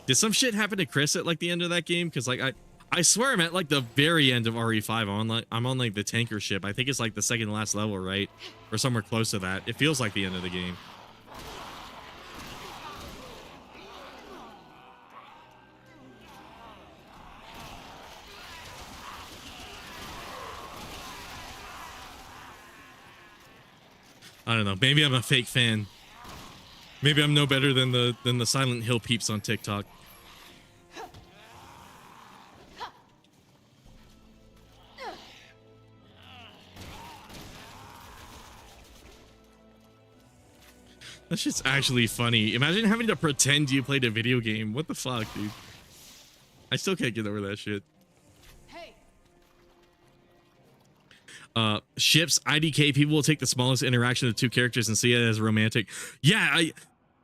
Did some shit happen to Chris at like the end of that game? Because like I swear I'm at like the very end of RE5. I'm on like the tanker ship. I think it's like the second to last level, right? Or somewhere close to that. It feels like the end of the game. I don't know. Maybe I'm a fake fan. Maybe I'm no better than the Silent Hill peeps on TikTok. That shit's actually funny. Imagine having to pretend you played a video game. What the fuck, dude? I still can't get over that shit. Ships, IDK, people will take the smallest interaction of two characters and see it as romantic. Yeah,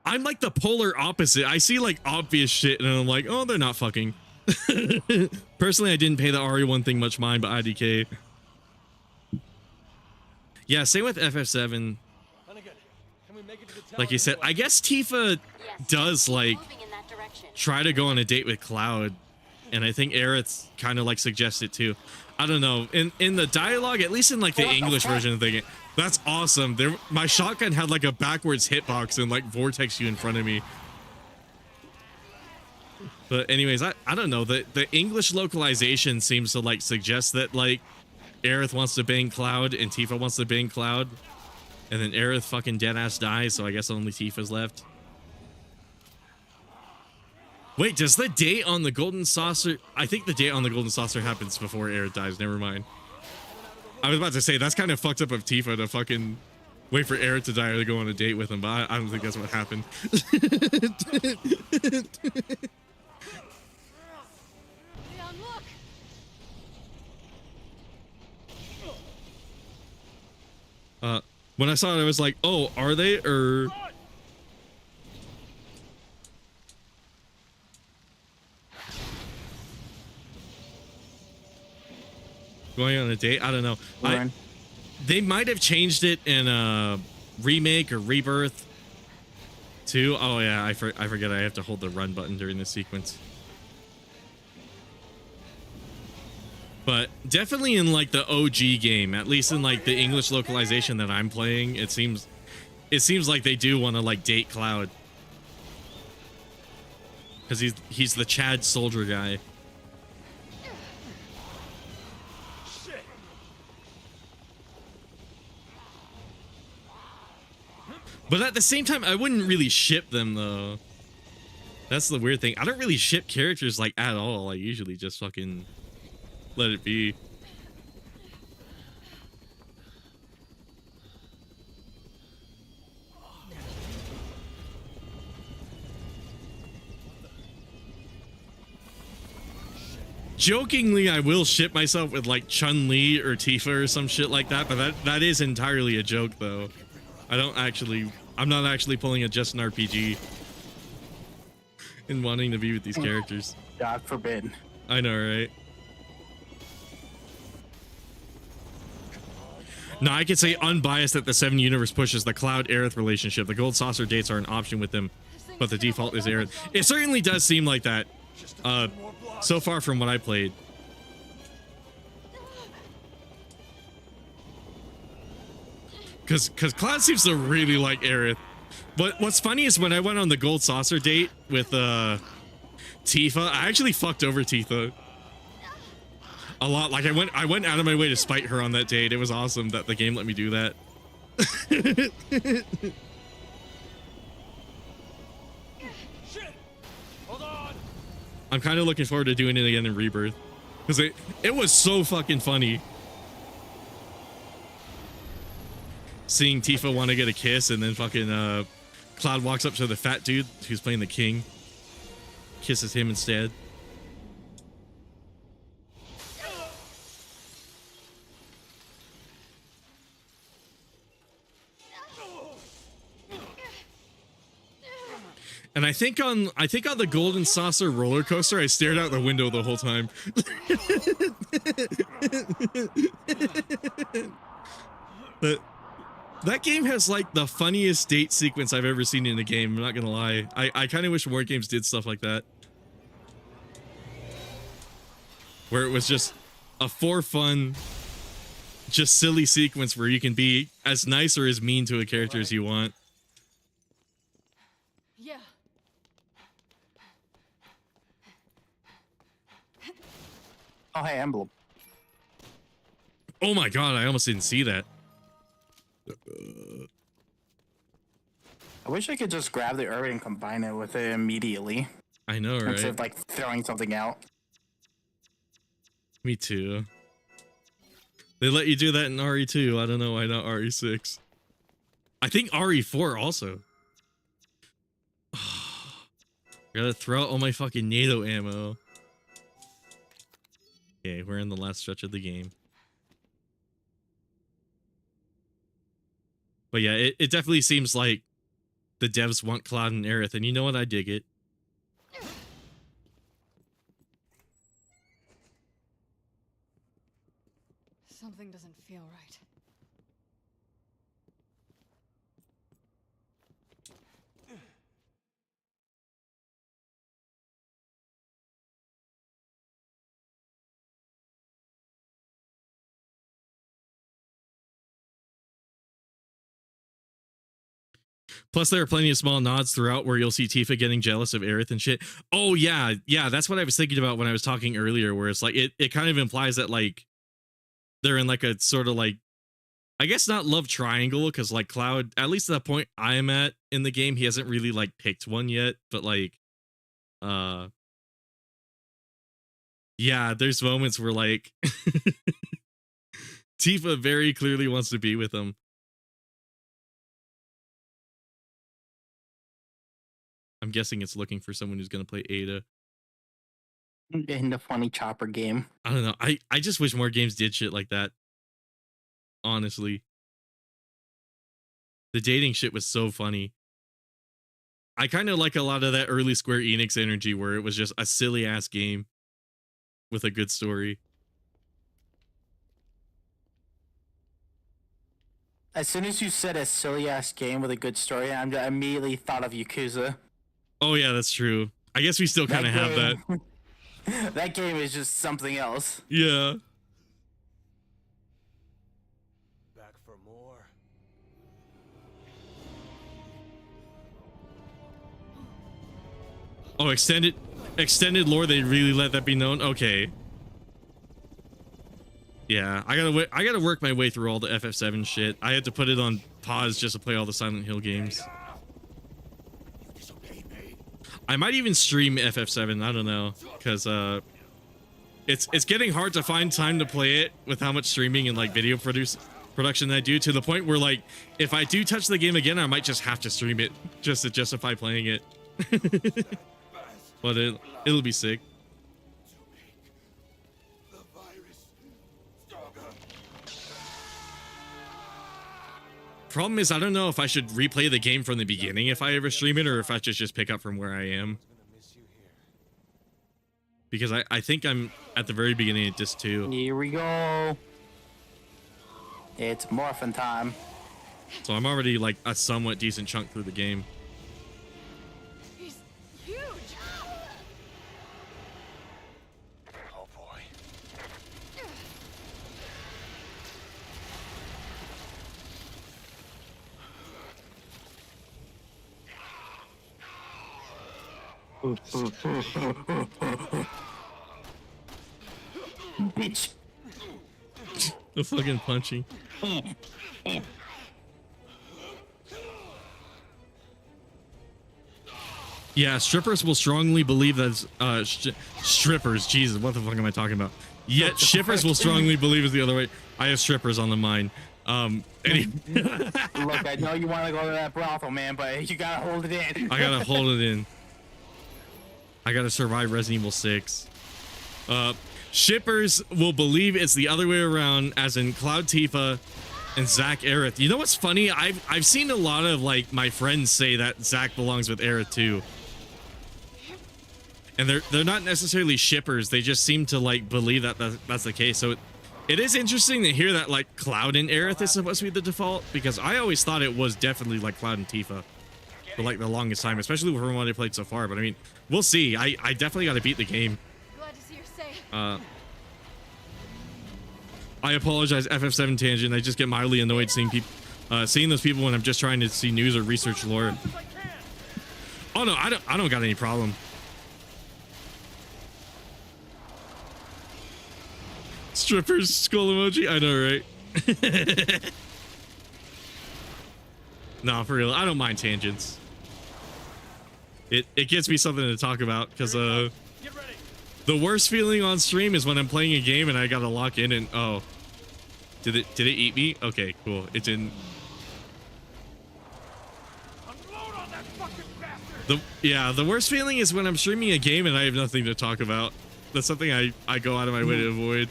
I'm like the polar opposite. I see like obvious shit and I'm like, oh, they're not fucking. Personally, I didn't pay the RE1 thing much mind, but IDK. Yeah, same with FF7. Like you said, I guess Tifa does like try to go on a date with Cloud, and I think Aerith kind of like suggests it too. I don't know. In the dialogue, at least in like the English version of the game, that's awesome. My shotgun had like a backwards hitbox and like vortex you in front of me. But anyways, I don't know. The English localization seems to like suggest that like Aerith wants to bang Cloud and Tifa wants to bang Cloud. And then Aerith fucking deadass dies, so I guess only Tifa's left. Wait, does the date on the Golden Saucer... I think the date on the Golden Saucer happens before Aerith dies, never mind. I was about to say, that's kind of fucked up of Tifa to fucking wait for Aerith to die or to go on a date with him, but I don't think that's what happened. When I saw it, I was like, oh, are they, or... Going on a date? I don't know. They might have changed it in a remake or rebirth too. Oh yeah, I forget I have to hold the run button during this sequence. But definitely in like the OG game, at least in like the English localization that I'm playing, it seems like they do want to like date Cloud. Because he's the Chad soldier guy. But at the same time, I wouldn't really ship them though. That's the weird thing. I don't really ship characters like at all. I usually just fucking let it be. Jokingly, I will ship myself with like Chun-Li or Tifa or some shit like that, but that is entirely a joke though. I'm not actually pulling a just an RPG and wanting to be with these characters. God forbid. I know, right? No, I could say unbiased that the 7 universe pushes the Cloud Aerith relationship. The gold saucer dates are an option with them, but the default is Aerith. It certainly does seem like that. So far from what I played. Because Cloud seems to really like Aerith. But what's funny is when I went on the gold saucer date with Tifa, I actually fucked over Tifa a lot. Like I went out of my way to spite her on that date. It was awesome that the game let me do that. Shit! Hold on! I'm kind of looking forward to doing it again in Rebirth. Because it was so fucking funny. seeing Tifa want to get a kiss, and then fucking Cloud walks up to the fat dude who's playing the king, kisses him instead. And I think on the Golden Saucer roller coaster, I stared out the window the whole time. But that game has like the funniest date sequence I've ever seen in a game. I'm not gonna lie. I kind of wish more games did stuff like that, where it was just a for fun, just silly sequence where you can be as nice or as mean to a character as you want. Yeah. Oh, hey, Emblem. Oh my god, I almost didn't see that. I wish I could just grab the herb and combine it with it immediately. I know, right? Instead of like throwing something out. Me too. They let you do that in RE2. I don't know why not RE6. I think RE4 also. Gotta throw out all my fucking NATO ammo. Okay, we're in the last stretch of the game. But yeah, it definitely seems like the devs want Cloud and Aerith, and you know what? I dig it. Something doesn't feel right. Plus, there are plenty of small nods throughout where you'll see Tifa getting jealous of Aerith and shit. Oh, yeah. Yeah, that's what I was thinking about when I was talking earlier, where it's like, it kind of implies that, like, they're in, like, a sort of, like, I guess not love triangle, because, like, Cloud, at least at the point I am at in the game, he hasn't really, like, picked one yet, but, like, yeah, there's moments where, like, Tifa very clearly wants to be with him. I'm guessing it's looking for someone who's going to play Ada. In the funny chopper game. I don't know. I just wish more games did shit like that. Honestly. The dating shit was so funny. I kind of like a lot of that early Square Enix energy where it was just a silly ass game with a good story. As soon as you said a silly ass game with a good story, I immediately thought of Yakuza. Oh yeah, that's true. I guess we still kind of have that. That game is just something else. Yeah. Back for more. Oh, extended lore, they really let that be known? Okay. Yeah, I gotta work my way through all the FF7 shit. I had to put it on pause just to play all the Silent Hill games. I might even stream FF7, I don't know, because it's getting hard to find time to play it with how much streaming and like video production I do, to the point where like if I do touch the game again, I might just have to stream it just to justify playing it. But it'll be sick. Problem is, I don't know if I should replay the game from the beginning if I ever stream it, or if I should just pick up from where I am. Because I think I'm at the very beginning of disc 2. Here we go. It's morphin' time. So I'm already like a somewhat decent chunk through the game. He's huge. Oh boy. Bitch. The fucking punching. Yeah, strippers will strongly believe that strippers. Jesus, what the fuck am I talking about? Yet shippers will strongly believe it's the other way. I have strippers on the mind. Look, I know you want to go to that brothel, man, but you gotta hold it in. I gotta hold it in. I gotta survive Resident Evil 6. Shippers will believe it's the other way around, as in Cloud Tifa and Zach Aerith. You know what's funny? I've seen a lot of like my friends say that Zach belongs with Aerith too. And they're not necessarily shippers. They just seem to like believe that that's the case. So it is interesting to hear that like Cloud and Aerith is supposed to be the default, because I always thought it was definitely like Cloud and Tifa for like the longest time, especially from what I played so far. But I mean, we'll see. I definitely got to beat the game. Glad to see you're safe. I apologize, FF7 tangent. I just get mildly annoyed seeing those people when I'm just trying to see news or research lore. Oh no, I don't got any problem. Strippers skull emoji. I know, right? No, for real. I don't mind tangents. It gives me something to talk about, because the worst feeling on stream is when I'm playing a game and I gotta lock in and oh, did it eat me? Okay, cool. It didn't. The worst feeling is when I'm streaming a game and I have nothing to talk about. That's something I go out of my way to avoid.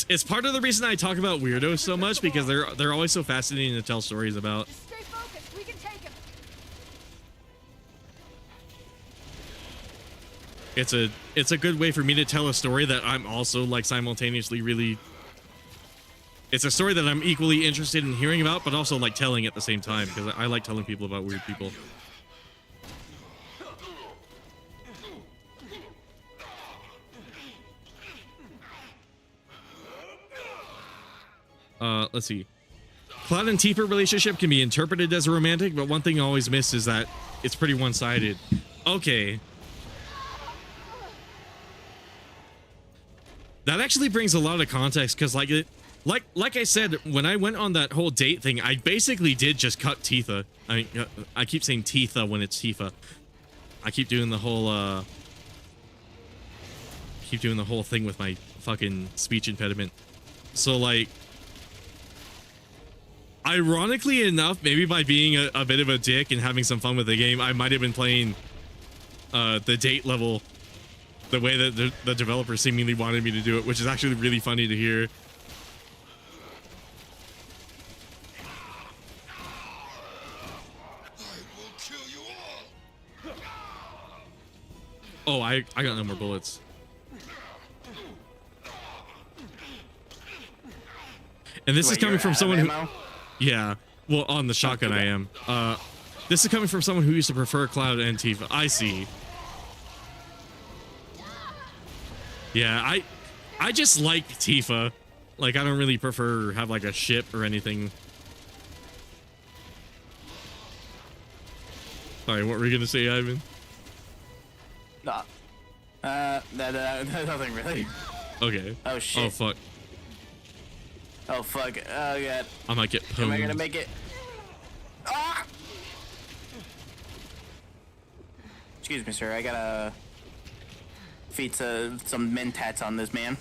It's part of the reason I talk about weirdos so much, because they're always so fascinating to tell stories about. Stay focused. We can take him. It's a good way for me to tell a story that I'm also like simultaneously really. It's a story that I'm equally interested in hearing about, but also like telling at the same time, because I like telling people about weird people. Let's see. Cloud and Tifa relationship can be interpreted as a romantic, but one thing I always miss is that it's pretty one-sided. Okay. That actually brings a lot of context, because like I said, when I went on that whole date thing, I basically did just cut Tifa. I keep saying Tifa when it's Tifa. I keep doing the whole thing with my fucking speech impediment. So like, ironically enough, maybe by being a bit of a dick and having some fun with the game, I might have been playing the date level the way that the developer seemingly wanted me to do it, which is actually really funny to hear. Oh, I got no more bullets. And this is coming from someone who... Yeah, well, on the shotgun I am. This is coming from someone who used to prefer Cloud and Tifa. I see. Yeah, I just like Tifa. Like, I don't really prefer have like a ship or anything. Sorry, what were you gonna say, Ivan? Nothing really. Okay. Oh shit. Oh fuck. Oh fuck. Oh god. I might get pwned. Am I gonna make it? Ah! Excuse me, sir. I gotta feed some mentats on this man.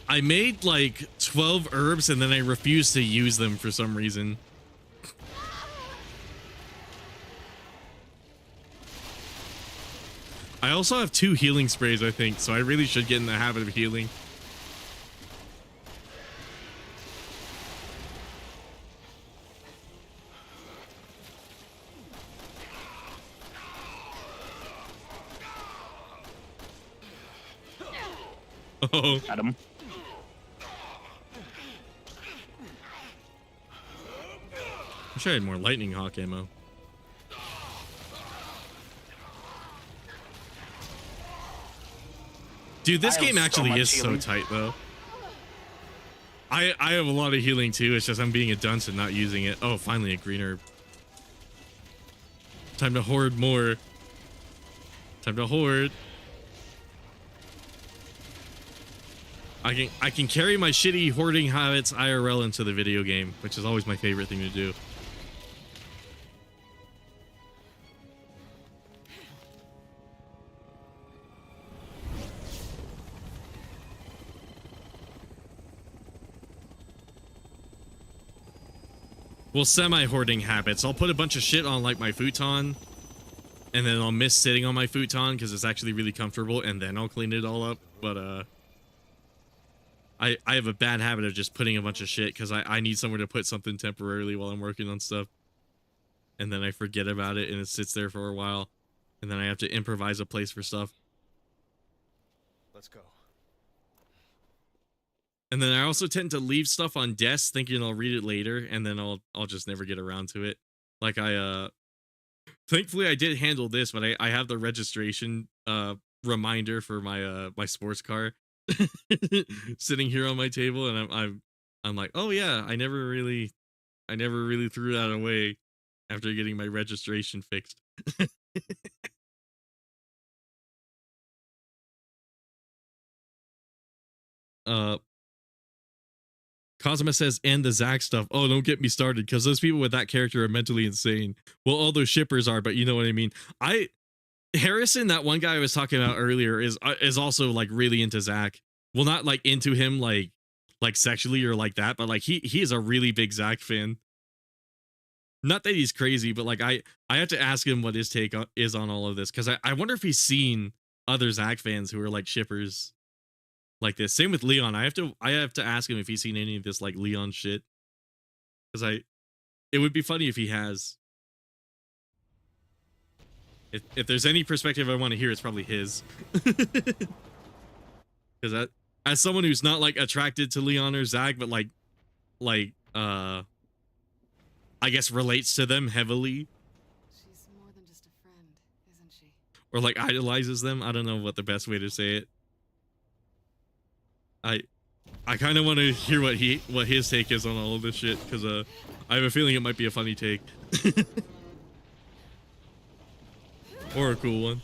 I made like 12 herbs and then I refused to use them for some reason. I also have 2 healing sprays, I think, so I really should get in the habit of healing. Oh. Got him. I wish I had more lightning hawk ammo. Dude, this game actually is so tight, though. I have a lot of healing, too. It's just I'm being a dunce and not using it. Oh, finally a green herb. Time to hoard more. Time to hoard. I can carry my shitty hoarding habits IRL into the video game, which is always my favorite thing to do. Well, semi-hoarding habits. I'll put a bunch of shit on like my futon, and then I'll miss sitting on my futon because it's actually really comfortable, and then I'll clean it all up. But I have a bad habit of just putting a bunch of shit because I need somewhere to put something temporarily while I'm working on stuff, and then I forget about it and it sits there for a while, and then I have to improvise a place for stuff. Let's go. And then I also tend to leave stuff on desks thinking I'll read it later, and then I'll just never get around to it. Like thankfully I did handle this, but I have the registration reminder for my my sports car sitting here on my table, and I'm like, oh yeah, I never really threw that away after getting my registration fixed. Cosima says, and the Zack stuff. Oh, don't get me started, because those people with that character are mentally insane. Well, all those shippers are, but you know what I mean. Harrison, that one guy I was talking about earlier, is also like really into Zack. Well, not like into him like sexually or like that, but like he is a really big Zack fan. Not that he's crazy, but like I have to ask him what his take is on all of this, because I wonder if he's seen other Zack fans who are like shippers like this. Same with Leon. I have to ask him if he's seen any of this like Leon shit, because it would be funny if he has. If there's any perspective I want to hear, it's probably his. Because as someone who's not like attracted to Leon or Zack, but like I guess relates to them heavily. She's more than just a friend, isn't she? Or like idolizes them. I don't know what the best way to say it. I kind of want to hear what his take is on all of this shit, because I have a feeling it might be a funny take. Or a cool one.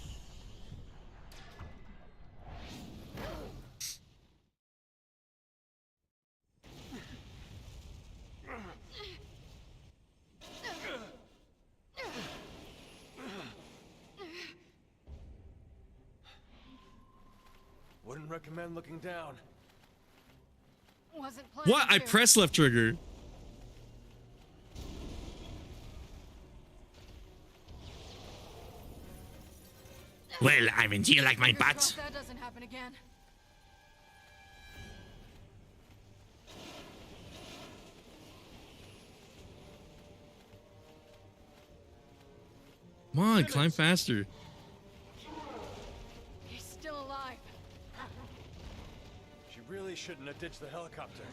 Wouldn't recommend looking down. Wasn't planning What? I to. pressed left trigger. Well, Ivan, do you like my Fingers butt? crossed that doesn't happen again. Come on, climb faster. He's still alive. She really shouldn't have ditched the helicopter.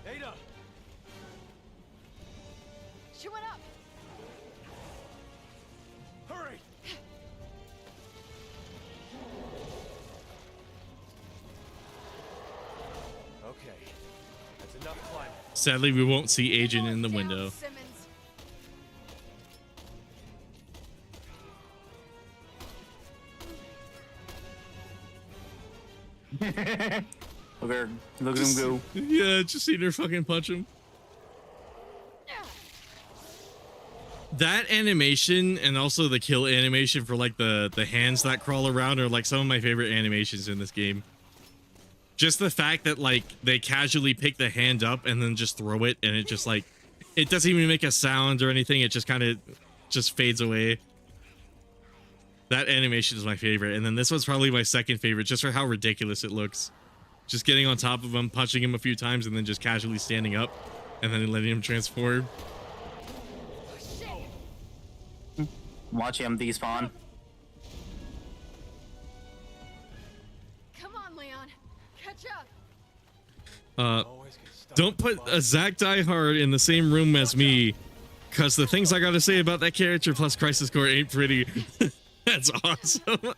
Ada! She went up. Hurry! Okay, that's enough climbing. Sadly, we won't see Agent in the window. Look at him go. Yeah, just seen her fucking punch him. That animation and also the kill animation for like the hands that crawl around are like some of my favorite animations in this game. Just the fact that like they casually pick the hand up and then just throw it, and it just like, it doesn't even make a sound or anything. It just kind of just fades away. That animation is my favorite. And then this one's probably my second favorite, just for how ridiculous it looks. Just getting on top of him, punching him a few times, and then just casually standing up and then letting him transform. Watch him despawn. Come on, Leon. Catch up. Don't put a Zack Die Hard in the same room as me, because the things I gotta say about that character plus Crisis Core ain't pretty. That's awesome.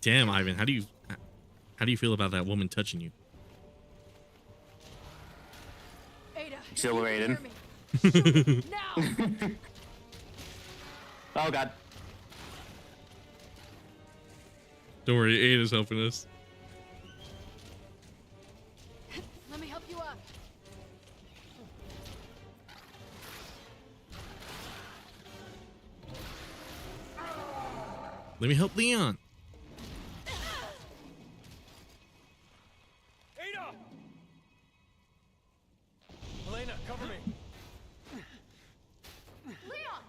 Damn, Ivan, how do you feel about that woman touching you? Ada, Exhilarated. Oh god. Don't worry, Ada's helping us. Let me help you up. Let me help Leon. Ada! Elena, cover me. Leon!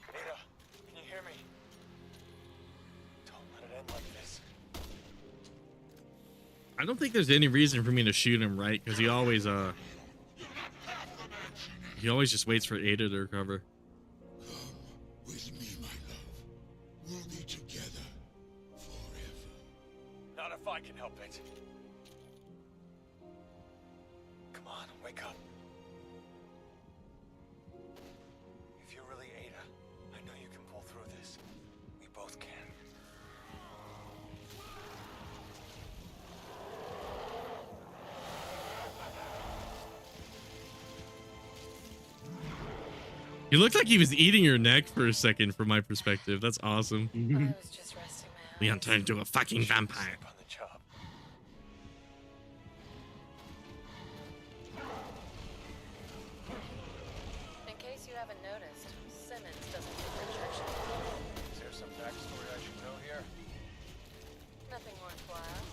Ada, can you hear me? Don't let it end like this. I don't think there's any reason for me to shoot him, right? Because he always just waits for Ada to recover. With me, my love. We'll be together forever. Not if I can help it. Come on, wake up. If you're really Ada, I know you can pull through this. We both can. He looked like he was eating your neck for a second from my perspective. That's awesome. I was just resting my Leon turned into a fucking vampire. On the job. In case you haven't noticed, Simmons doesn't take rejection. Is there some backstory I should know here? Nothing worthwhile.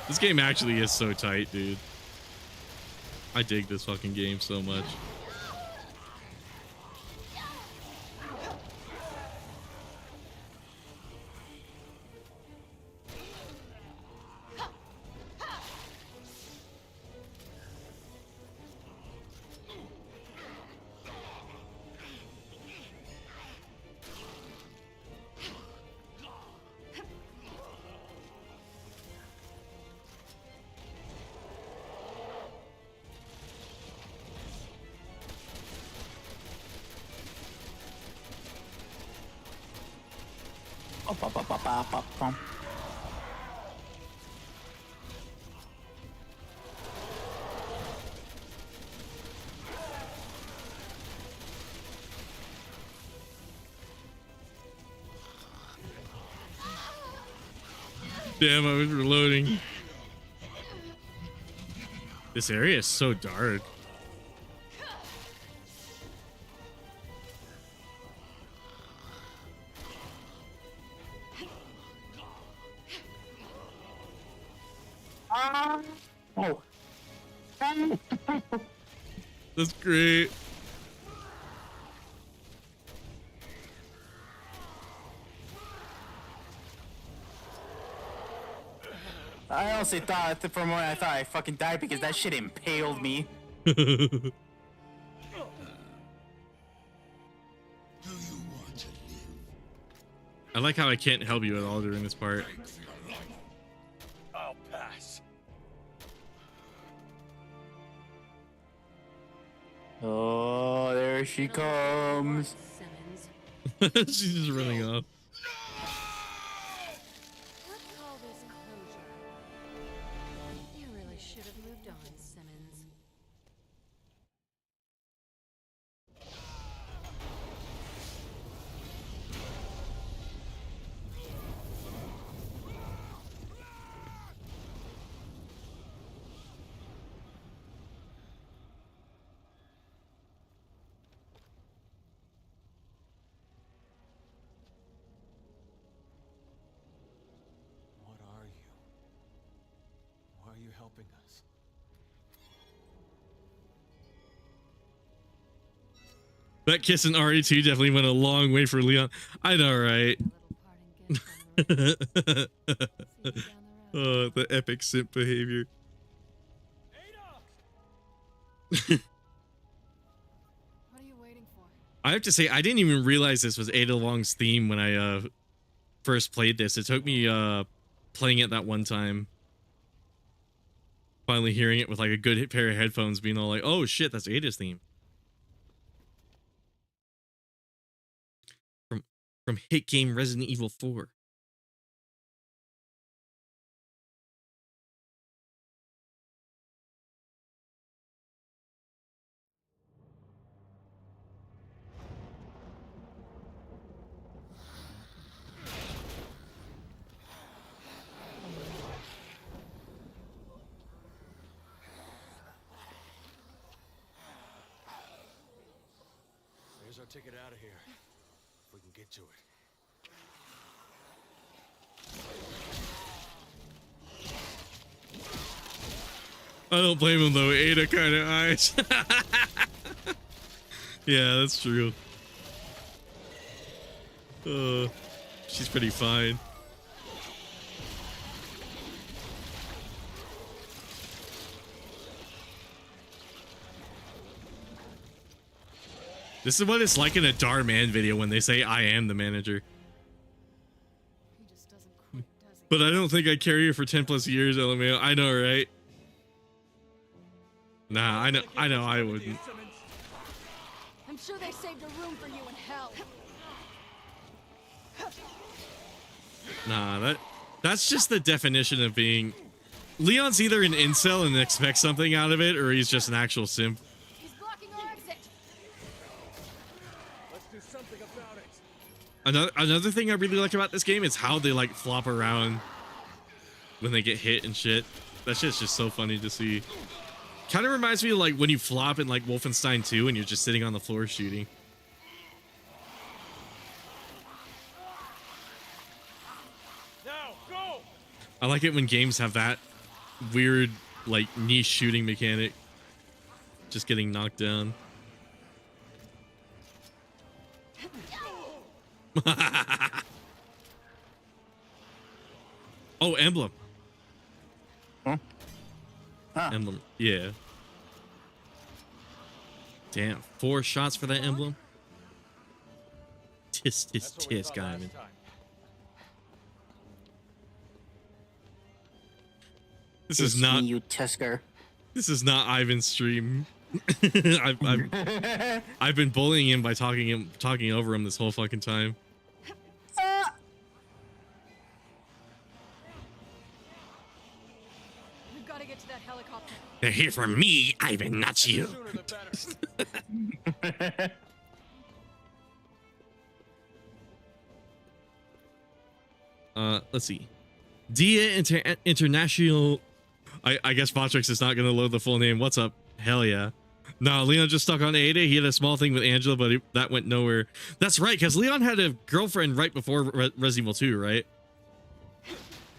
This game actually is so tight, dude. I dig this fucking game so much. Damn, I was reloading. This area is so dark. Oh. That's great. I honestly thought, for a moment, I thought I fucking died because that shit impaled me. Do you want to live? I like how I can't help you at all during this part. I'll pass. Oh, there she comes. Simmons. She's just running off. Let's call this closure. You really should have moved on, Simmons. What are you? Why are you helping us? That kiss in RE2 definitely went a long way for Leon. I know, right? A little parting gift on the road. See you down the road. Oh, the epic simp behavior. What are you waiting for? I have to say, I didn't even realize this was Ada Long's theme when I first played this. It took me playing it that one time. Finally hearing it with like a good pair of headphones, being all like, oh shit, that's Ada's theme. from hit game Resident Evil 4. Here's our ticket out of here. If we can get to it. I don't blame him though. Ada kind of eyes. Yeah, that's true. She's pretty fine. This is what it's like in a Dar Man video when they say I am the manager. But I don't think I'd carry her for 10 plus years, LMAO. I know, right? Nah, I know I wouldn't. I'm sure they saved a room for you in hell. Nah, that's just the definition of being... Leon's either an incel and expects something out of it, or he's just an actual simp. He's blocking our exit. Let's do something about it. Another thing I really like about this game is how they like flop around when they get hit and shit. That shit's just so funny to see. Kind of reminds me of like when you flop in like Wolfenstein 2 and you're just sitting on the floor shooting. Now, go! I like it when games have that weird like niche shooting mechanic. Just getting knocked down. Oh, emblem. Huh? Huh. Emblem, yeah. Damn, 4 shots for that emblem. Tisk, tisk, tisk, Ivan. This is not you, Tusker. This is not Ivan's stream. I've been bullying him by talking over him this whole fucking time. We've got to get to that helicopter. They're here for me, Ivan, not you. Let's see. Dia International. I guess Botrix is not gonna load the full name. What's up? Hell yeah. No, Leon just stuck on Ada. He had a small thing with Angela, but that went nowhere. That's right, because Leon had a girlfriend right before Resident Evil 2, right?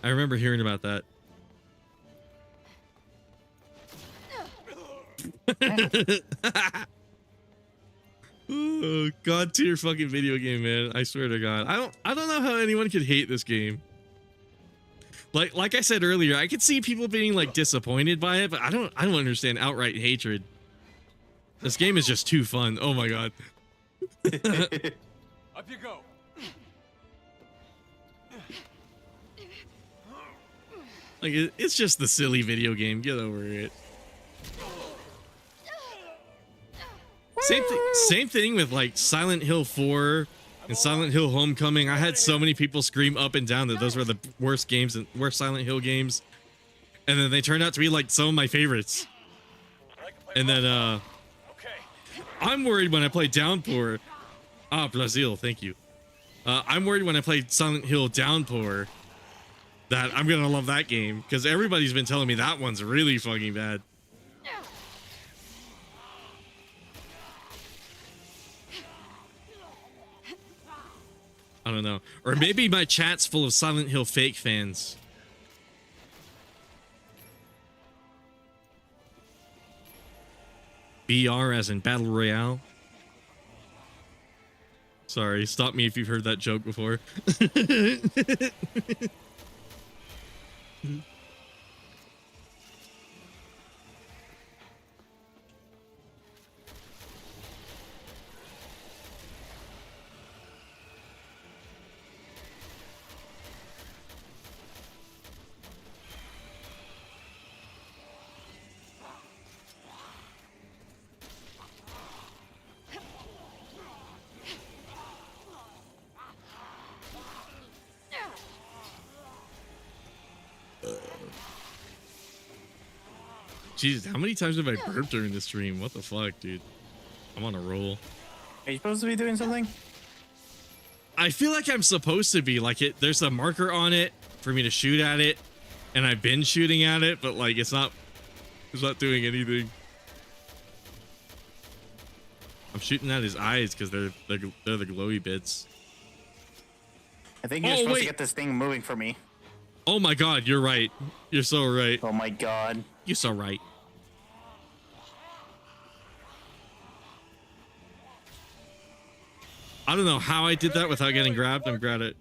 I remember hearing about that. Oh, God tier fucking video game, man. I swear to God. I don't know how anyone could hate this game. Like I said earlier, I could see people being like disappointed by it, but I don't understand outright hatred. This game is just too fun. Oh my God. Up you go. Like it's just the silly video game. Get over it. Same thing with like Silent Hill 4 and Silent Hill Homecoming. I had so many people scream up and down that those were the worst games and worst Silent Hill games, and then they turned out to be like some of my favorites. And then I'm worried when I play Downpour. Brazil, thank you. I'm worried when I play Silent Hill Downpour that I'm gonna love that game, because everybody's been telling me that one's really fucking bad. I don't know. Or maybe my chat's full of Silent Hill fake fans. BR as in Battle Royale. Sorry, stop me if you've heard that joke before. Jesus, how many times have I burped during this stream? What the fuck, dude? I'm on a roll. Are you supposed to be doing something? I feel like I'm supposed to be. Like, there's a marker on it for me to shoot at it, and I've been shooting at it, but like it's not doing anything. I'm shooting at his eyes because they're the glowy bits. I think you're supposed to get this thing moving for me. Oh my god, you're right. You're so right. Oh my god. You're so right. I don't know how I did that without getting grabbed. I'm glad it.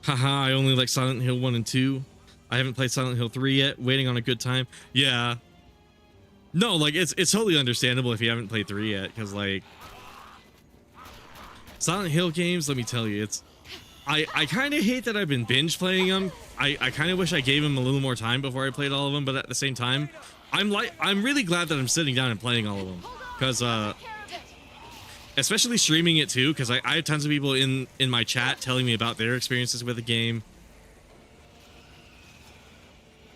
Haha, I only like Silent Hill 1 and 2. I haven't played Silent Hill 3 yet. Waiting on a good time. Yeah. No, like it's totally understandable if you haven't played 3 yet, because like Silent Hill games, let me tell you, I kind of hate that I've been binge playing them. I kind of wish I gave them a little more time before I played all of them, but at the same time, I'm really glad that I'm sitting down and playing all of them, because especially streaming it too, because I have tons of people in my chat telling me about their experiences with the game,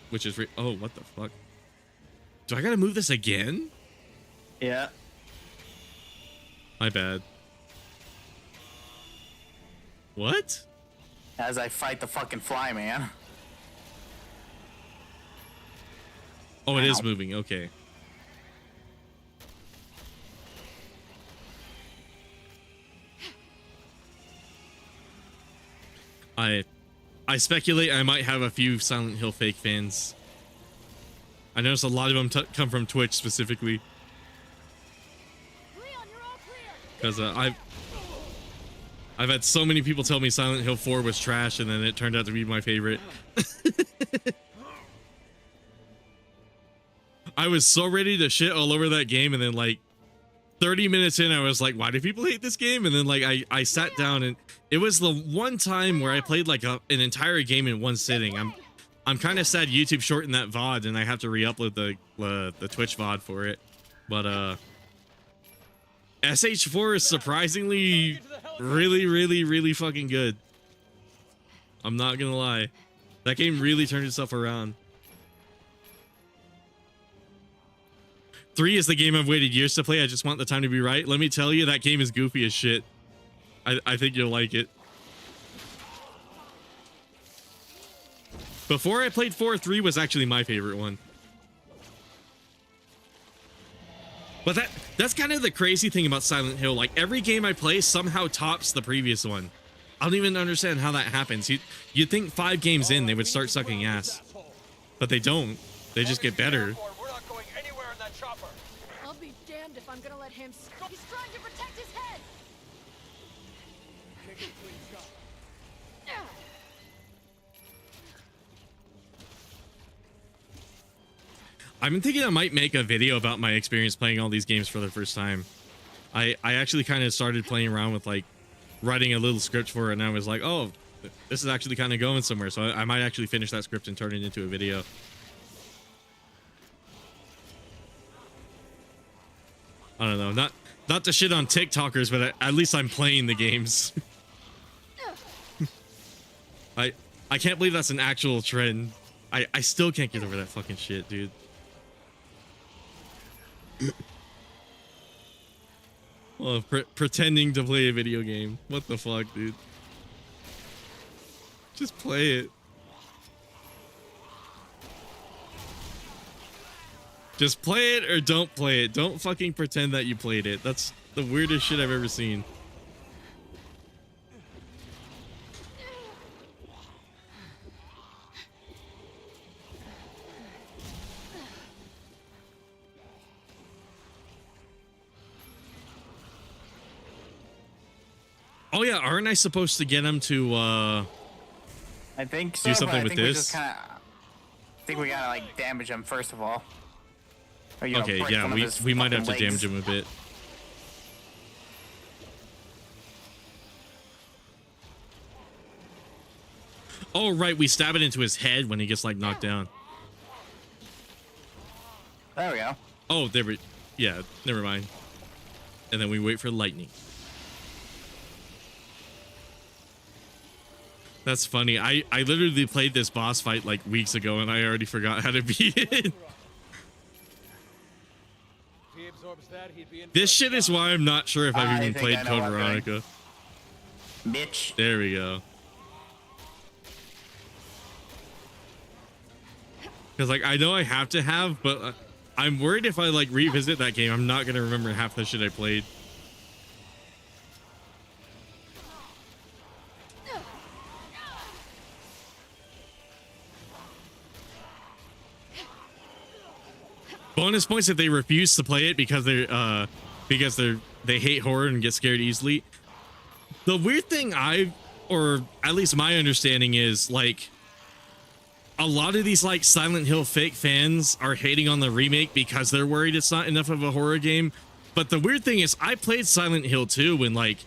which is oh, what the fuck? Do I gotta move this again? Yeah. My bad. What? As I fight the fucking fly, man. Oh, it is moving. Okay. I speculate I might have a few Silent Hill fake fans. I noticed a lot of them come from Twitch specifically. Because I've had so many people tell me Silent Hill 4 was trash, and then it turned out to be my favorite. I was so ready to shit all over that game, and then like 30 minutes in, I was like, why do people hate this game? And then like I sat down, and it was the one time where I played like an entire game in one sitting. I'm kind of sad YouTube shortened that VOD, and I have to re-upload the Twitch VOD for it. But SH4 is surprisingly really fucking good. I'm not gonna lie. That game really turned itself around. 3 is the game I've waited years to play. I just want the time to be right. Let me tell you, that game is goofy as shit. I think you'll like it. Before I played 4, 3 was actually my favorite one. But that's kind of the crazy thing about Silent Hill. Like, every game I play somehow tops the previous one. I don't even understand how that happens. You'd think 5 games in they would start sucking ass. But they don't. They just get better. I'll be damned if I'm gonna let him. He's trying to protect his head. I've been thinking I might make a video about my experience playing all these games for the first time. I actually kind of started playing around with like writing a little script for it, and I was like, oh, this is actually kind of going somewhere. So I might actually finish that script and turn it into a video. I don't know, not to shit on TikTokers, but at least I'm playing the games. I can't believe that's an actual trend. I still can't get over that fucking shit, dude. Well, pretending to play a video game. What the fuck, dude? Just play it. Just play it or don't play it. Don't fucking pretend that you played it. That's the weirdest shit I've ever seen. Oh yeah, aren't I supposed to get him to I think so, do something with this? this? I think we gotta like damage him first of all. Or, you know, Okay, break yeah, one of we his might have to fucking damage legs. him a bit. Oh right, we stab it into his head when he gets like knocked down. There we go. Oh, there we, yeah, never mind. And then we wait for lightning. That's funny. I literally played this boss fight like weeks ago and I already forgot how to beat it. This shit is why I'm not sure if I've even played Code Veronica. Bitch. There we go. Because like I know I have to have, but I'm worried if I like revisit that game, I'm not gonna remember half the shit I played. Bonus points if they refuse to play it because they hate horror and get scared easily. The weird thing or at least my understanding is like a lot of these like Silent Hill fake fans are hating on the remake because they're worried it's not enough of a horror game. But the weird thing is I played Silent Hill 2 and like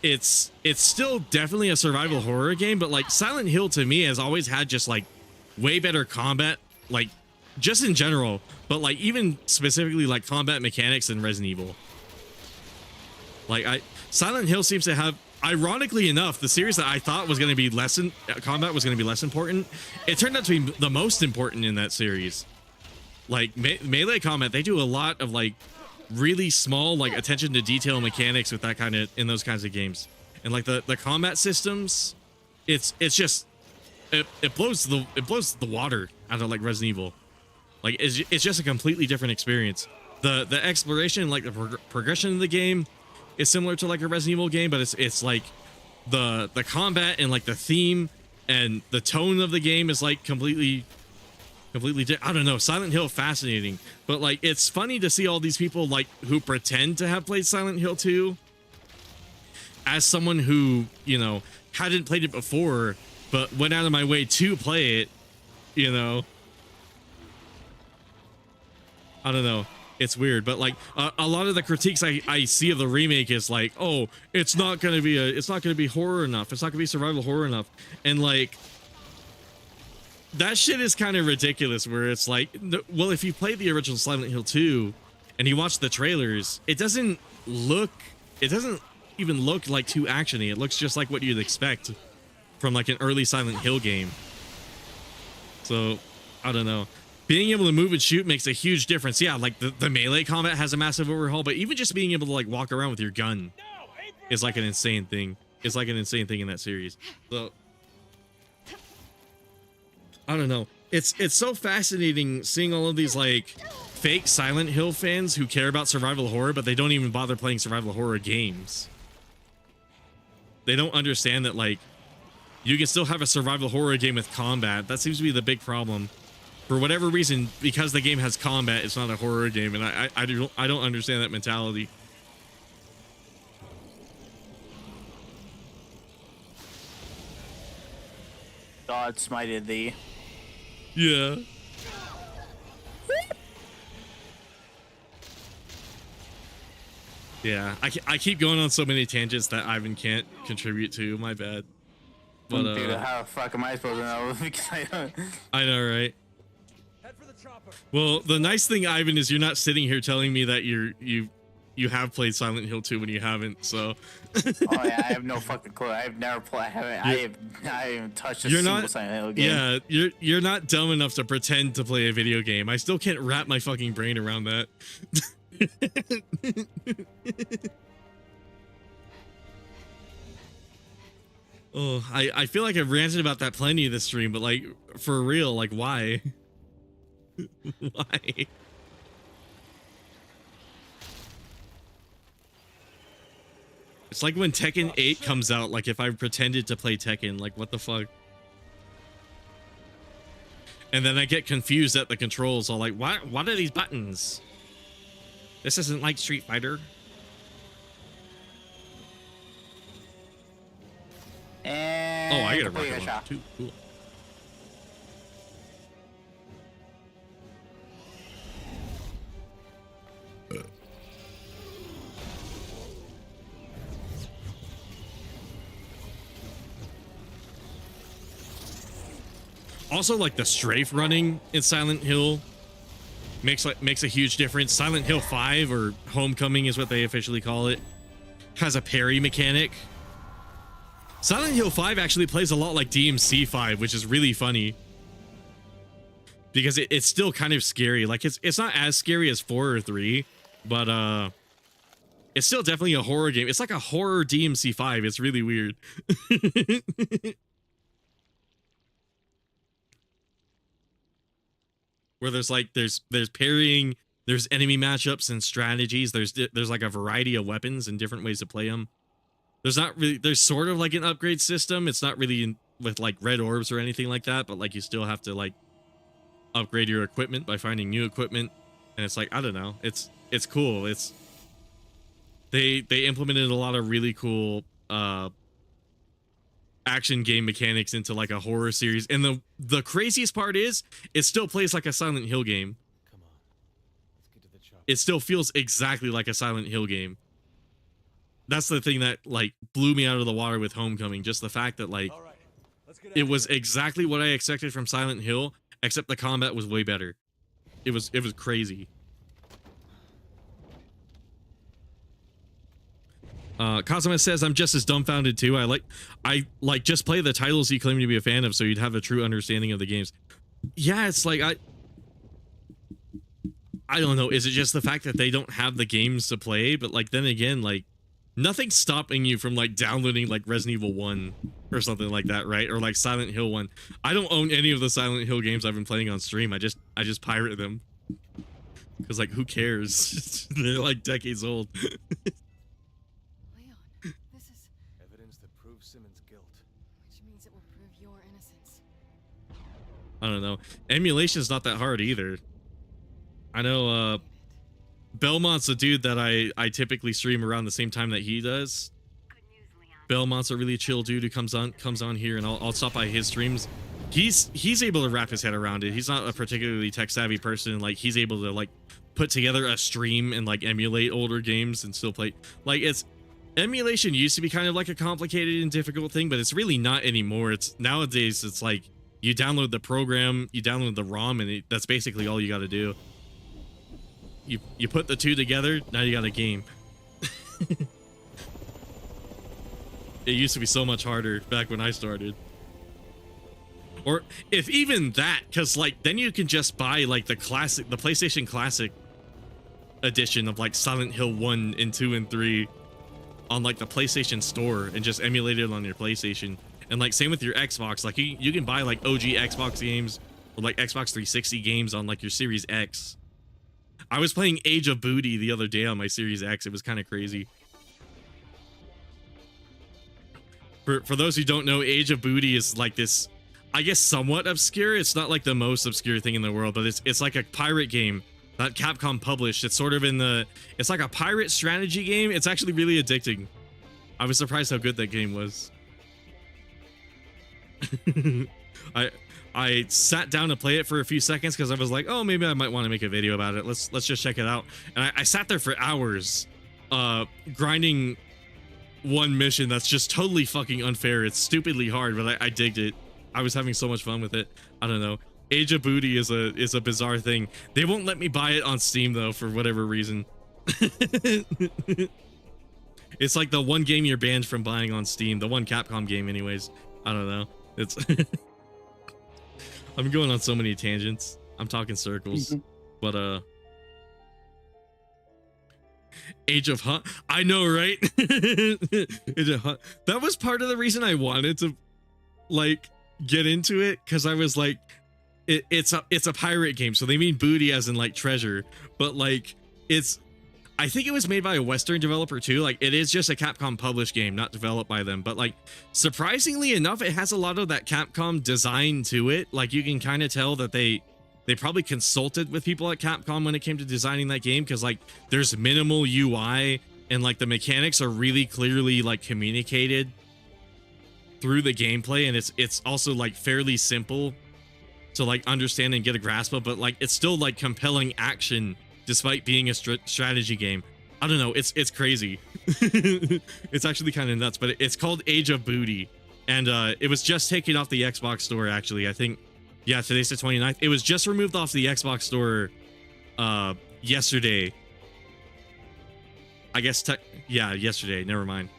it's still definitely a survival horror game, but like Silent Hill to me has always had just like way better combat, like just in general, but like even specifically like combat mechanics than Resident Evil. Like Silent Hill seems to have, ironically enough, the series that I thought was going to be combat was going to be less important, it turned out to be the most important in that series. Like melee combat, they do a lot of like really small like attention to detail mechanics with that kind of in those kinds of games, and like the combat systems, it's just it blows the water out of like Resident Evil. Like it's just a completely different experience. The exploration, like the progression of the game, is similar to like a Resident Evil game, but it's like the combat and like the theme and the tone of the game is like completely I don't know. Silent Hill, fascinating, but like it's funny to see all these people like who pretend to have played Silent Hill 2 as someone who, you know, hadn't played it before but went out of my way to play it, you know. I don't know. It's weird, but like a lot of the critiques I see of the remake is like, oh, it's not gonna be horror enough. It's not gonna be survival horror enough, and like that shit is kind of ridiculous. Where it's like, well, if you played the original Silent Hill 2 and you watch the trailers, it doesn't even look like too actiony. It looks just like what you'd expect from like an early Silent Hill game. So I don't know. Being able to move and shoot makes a huge difference. Yeah, like the melee combat has a massive overhaul, but even just being able to like walk around with your gun is like an insane thing. It's like an insane thing in that series. So I don't know. It's so fascinating seeing all of these like fake Silent Hill fans who care about survival horror, but they don't even bother playing survival horror games. They don't understand that like you can still have a survival horror game with combat. That seems to be the big problem. For whatever reason, because the game has combat, it's not a horror game, and I don't understand that mentality. God smited thee. Yeah. Yeah, I keep going on so many tangents that Ivan can't contribute to. My bad. But dude, how the fuck am I supposed to know? Because I don't. I know, right? Well, the nice thing, Ivan, is you're not sitting here telling me that you have played Silent Hill 2 when you haven't. So. Oh yeah, I have no fucking clue. I've never played. I haven't touched a single Silent Hill game. Yeah, you're not dumb enough to pretend to play a video game. I still can't wrap my fucking brain around that. Oh, I feel like I've ranted about that plenty of this stream, but like for real, like why? Why? It's like when Tekken 8 comes out, like if I pretended to play Tekken, like what the fuck? And then I get confused at the controls, all like, what are these buttons? This isn't like Street Fighter. And oh, I got a rocket launcher too. Cool. Also, like the strafe running in Silent Hill makes a huge difference. Silent Hill 5, or Homecoming is what they officially call it, has a parry mechanic. Silent Hill 5 actually plays a lot like DMC 5, which is really funny. Because it's still kind of scary. Like it's not as scary as 4 or 3, but it's still definitely a horror game. It's like a horror DMC 5. It's really weird. Where there's like there's parrying, there's enemy matchups and strategies. There's like a variety of weapons and different ways to play them. There's sort of like an upgrade system. It's not really with like red orbs or anything like that, but like you still have to like upgrade your equipment by finding new equipment. And it's like, I don't know, it's cool. They implemented a lot of really cool action game mechanics into like a horror series, and the craziest part is it still plays like a Silent Hill game. Come on. Let's get to the chopper. It still feels exactly like a Silent Hill game. That's the thing that like blew me out of the water with Homecoming, just the fact that like it was exactly what I expected from Silent Hill, except the combat was way better. It was crazy. Kazuma says, I'm just as dumbfounded too. I like just play the titles you claim to be a fan of so you'd have a true understanding of the games. Yeah, it's like I don't know. Is it just the fact that they don't have the games to play? But like then again, like nothing's stopping you from like downloading like Resident Evil 1 or something like that, right? Or like Silent Hill 1. I don't own any of the Silent Hill games I've been playing on stream. I just pirate them. Cause like who cares? They're like decades old. Evidence that proves Simmons' guilt. Which means it will prove your innocence. I don't know. Emulation's not that hard either. I know Belmont's a dude that I typically stream around the same time that he does. Belmont's a really chill dude who comes on here, and I'll stop by his streams. He's able to wrap his head around it. He's not a particularly tech savvy person. Like he's able to like put together a stream and like emulate older games and still play. Like emulation used to be kind of like a complicated and difficult thing, but it's really not anymore. It's nowadays it's like you download the program, you download the ROM, and that's basically all you got to do. You put the two together, now you got a game. It used to be so much harder back when I started. Or if even that, because like then you can just buy like the PlayStation Classic edition of like Silent Hill 1 and 2 and 3 on like the PlayStation Store and just emulate it on your PlayStation. And like same with your Xbox, like you can buy like OG Xbox games or like Xbox 360 games on like your Series X. I was playing Age of Booty the other day on my Series X. It was kind of crazy. For those who don't know, Age of Booty is like this, I guess, somewhat obscure. It's not like the most obscure thing in the world, but it's like a pirate game that Capcom published. It's sort of it's like a pirate strategy game. It's actually really addicting. I was surprised how good that game was. I sat down to play it for a few seconds because I was like, oh, maybe I might want to make a video about it. Let's just check it out. And I sat there for hours grinding one mission that's just totally fucking unfair. It's stupidly hard, but I digged it. I was having so much fun with it. I don't know. Age of Booty is a bizarre thing. They won't let me buy it on Steam though for whatever reason. It's like the one game you're banned from buying on Steam. The one Capcom game anyways. I don't know. It's I'm going on so many tangents. I'm talking circles. But Age of Hunt. I know, right? Age of Hunt. That was part of the reason I wanted to like get into it, because I was like, it's a pirate game, so they mean booty as in like treasure, but like I think it was made by a Western developer too. Like it is just a Capcom published game, not developed by them. But like surprisingly enough, it has a lot of that Capcom design to it. Like you can kind of tell that they probably consulted with people at Capcom when it came to designing that game, because like there's minimal UI and like the mechanics are really clearly like communicated through the gameplay, and it's also like fairly simple to like understand and get a grasp of, but like it's still like compelling action despite being a strategy game. I don't know, it's crazy. It's actually kind of nuts, but it's called Age of Booty, and it was just taken off the Xbox store actually. I think, yeah, today's the 29th. It was just removed off the Xbox store yesterday. I guess, yeah, yesterday, never mind.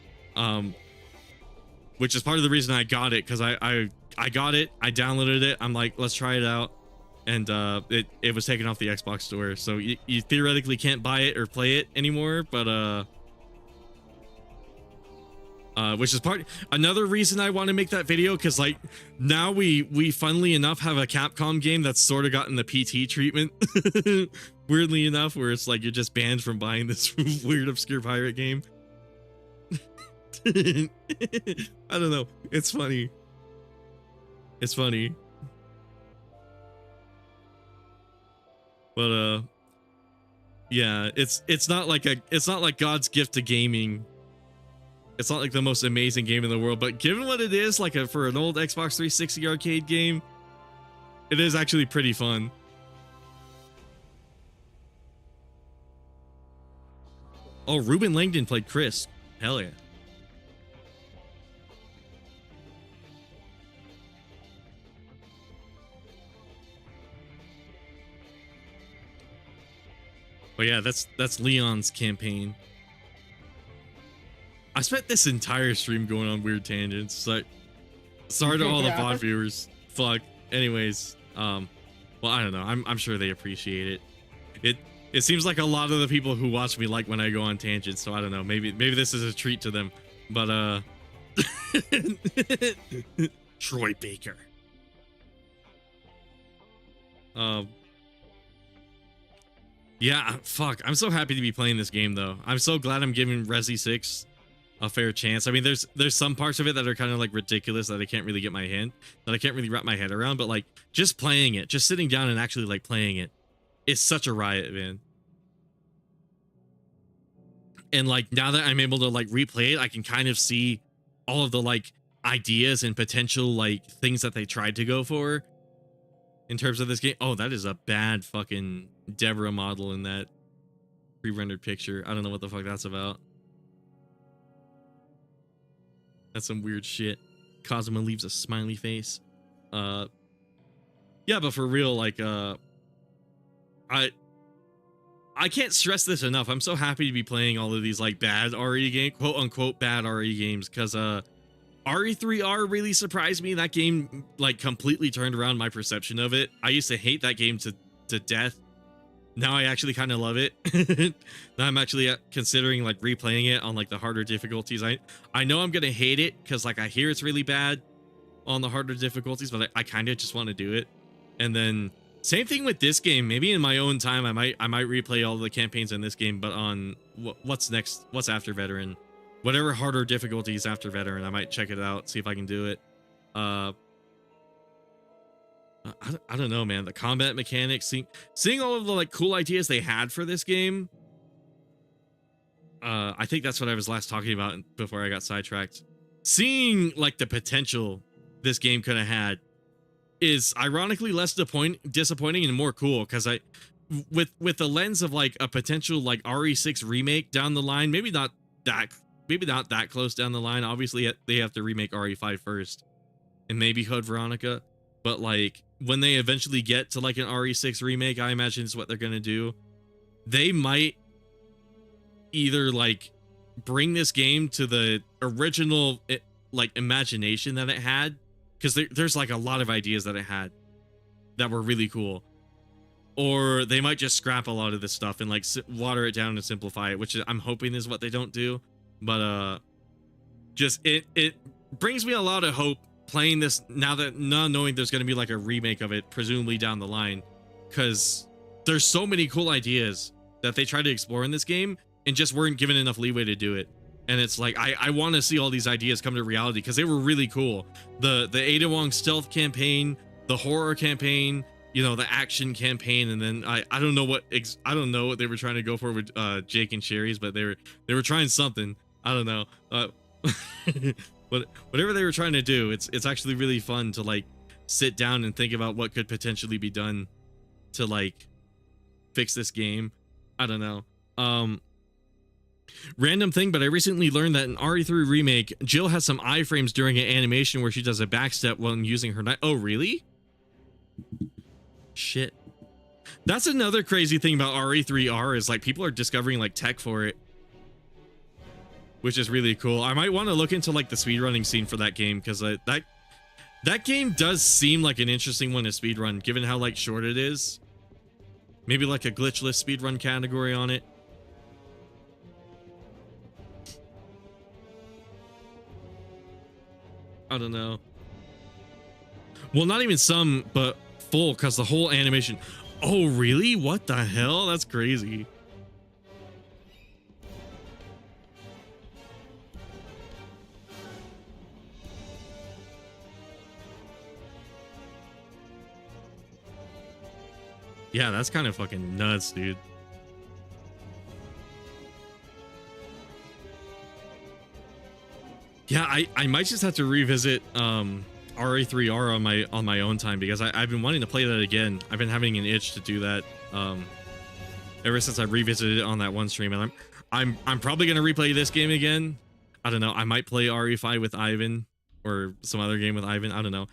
which is part of the reason I got it, because I got it, I downloaded it, I'm like, let's try it out, and it was taken off the Xbox store, so you theoretically can't buy it or play it anymore, but which is another reason I want to make that video, because like now we funnily enough have a Capcom game that's sort of gotten the PT treatment, weirdly enough, where it's like you're just banned from buying this weird obscure pirate game. I don't know, it's funny. It's funny. But yeah, it's not like God's gift to gaming. It's not like the most amazing game in the world, but given what it is, like for an old Xbox 360 arcade game, it is actually pretty fun. Oh, Ruben Langdon played Chris. Hell yeah. But yeah, that's Leon's campaign. I spent this entire stream going on weird tangents. So sorry to all the VOD viewers. Fuck. Anyways, well, I don't know. I'm sure they appreciate it. It seems like a lot of the people who watch me like when I go on tangents, so I don't know. Maybe this is a treat to them. But Troy Baker. Yeah, fuck. I'm so happy to be playing this game though. I'm so glad I'm giving Resi 6 a fair chance. I mean, there's some parts of it that are kind of like ridiculous that I can't really wrap my head around, but like just playing it, just sitting down and actually like playing it is such a riot, man. And like now that I'm able to like replay it, I can kind of see all of the like ideas and potential like things that they tried to go for in terms of this game. Oh, that is a bad fucking Deborah model in that pre-rendered picture. I don't know what the fuck that's about. That's some weird shit. Cosmo leaves a smiley face. Yeah, but for real, like I can't stress this enough. I'm so happy to be playing all of these like bad RE game, quote unquote bad RE games, because RE3R really surprised me. That game like completely turned around my perception of it. I used to hate that game to death. Now I actually kind of love it. Now I'm actually considering like replaying it on like the harder difficulties. I know I'm gonna hate it because like I hear it's really bad on the harder difficulties, but I kind of just want to do it. And then same thing with this game. Maybe in my own time I might replay all the campaigns in this game, but on what's next, what's after Veteran, whatever harder difficulties after Veteran, I might check it out, see if I can do it. I don't know, man. The combat mechanics, seeing all of the like cool ideas they had for this game. I think that's what I was last talking about before I got sidetracked. Seeing like the potential this game could have had is ironically less disappointing and more cool, because with the lens of like a potential like RE6 remake down the line, maybe not that close down the line. Obviously they have to remake RE5 first and maybe Code Veronica, but like when they eventually get to like an RE6 remake, I imagine is what they're gonna do. They might either like bring this game to the original like imagination that it had, because there's like a lot of ideas that it had that were really cool, or they might just scrap a lot of this stuff and like water it down and simplify it, which I'm hoping is what they don't do. But just it brings me a lot of hope playing this now knowing there's going to be like a remake of it presumably down the line, because there's so many cool ideas that they tried to explore in this game and just weren't given enough leeway to do it. And it's like I want to see all these ideas come to reality because they were really cool. The Ada Wong stealth campaign, the horror campaign, you know, the action campaign, and then I don't know what they were trying to go for with Jake and Sherry's, but they were trying something. I don't know. But whatever they were trying to do, it's actually really fun to like sit down and think about what could potentially be done to like fix this game. I don't know. Random thing, but I recently learned that in RE3 remake, Jill has some iframes during an animation where she does a backstep when using her knife. Oh, really? Shit. That's another crazy thing about RE3R is like people are discovering like tech for it. which is really cool. I might want to look into like the speedrunning scene for that game, because that game does seem like an interesting one to speedrun, given how like short it is. Maybe like a glitchless speedrun category on it. I don't know. Well, not even some, but full, because the whole animation. Oh, really? What the hell? That's crazy. Yeah, that's kind of fucking nuts, dude. Yeah, I might just have to revisit RA3R on my own time, because I've been wanting to play that again. I've been having an itch to do that ever since I revisited it on that one stream, and I'm probably gonna replay this game again. I don't know. I might play RE5 with Ivan or some other game with Ivan. I don't know.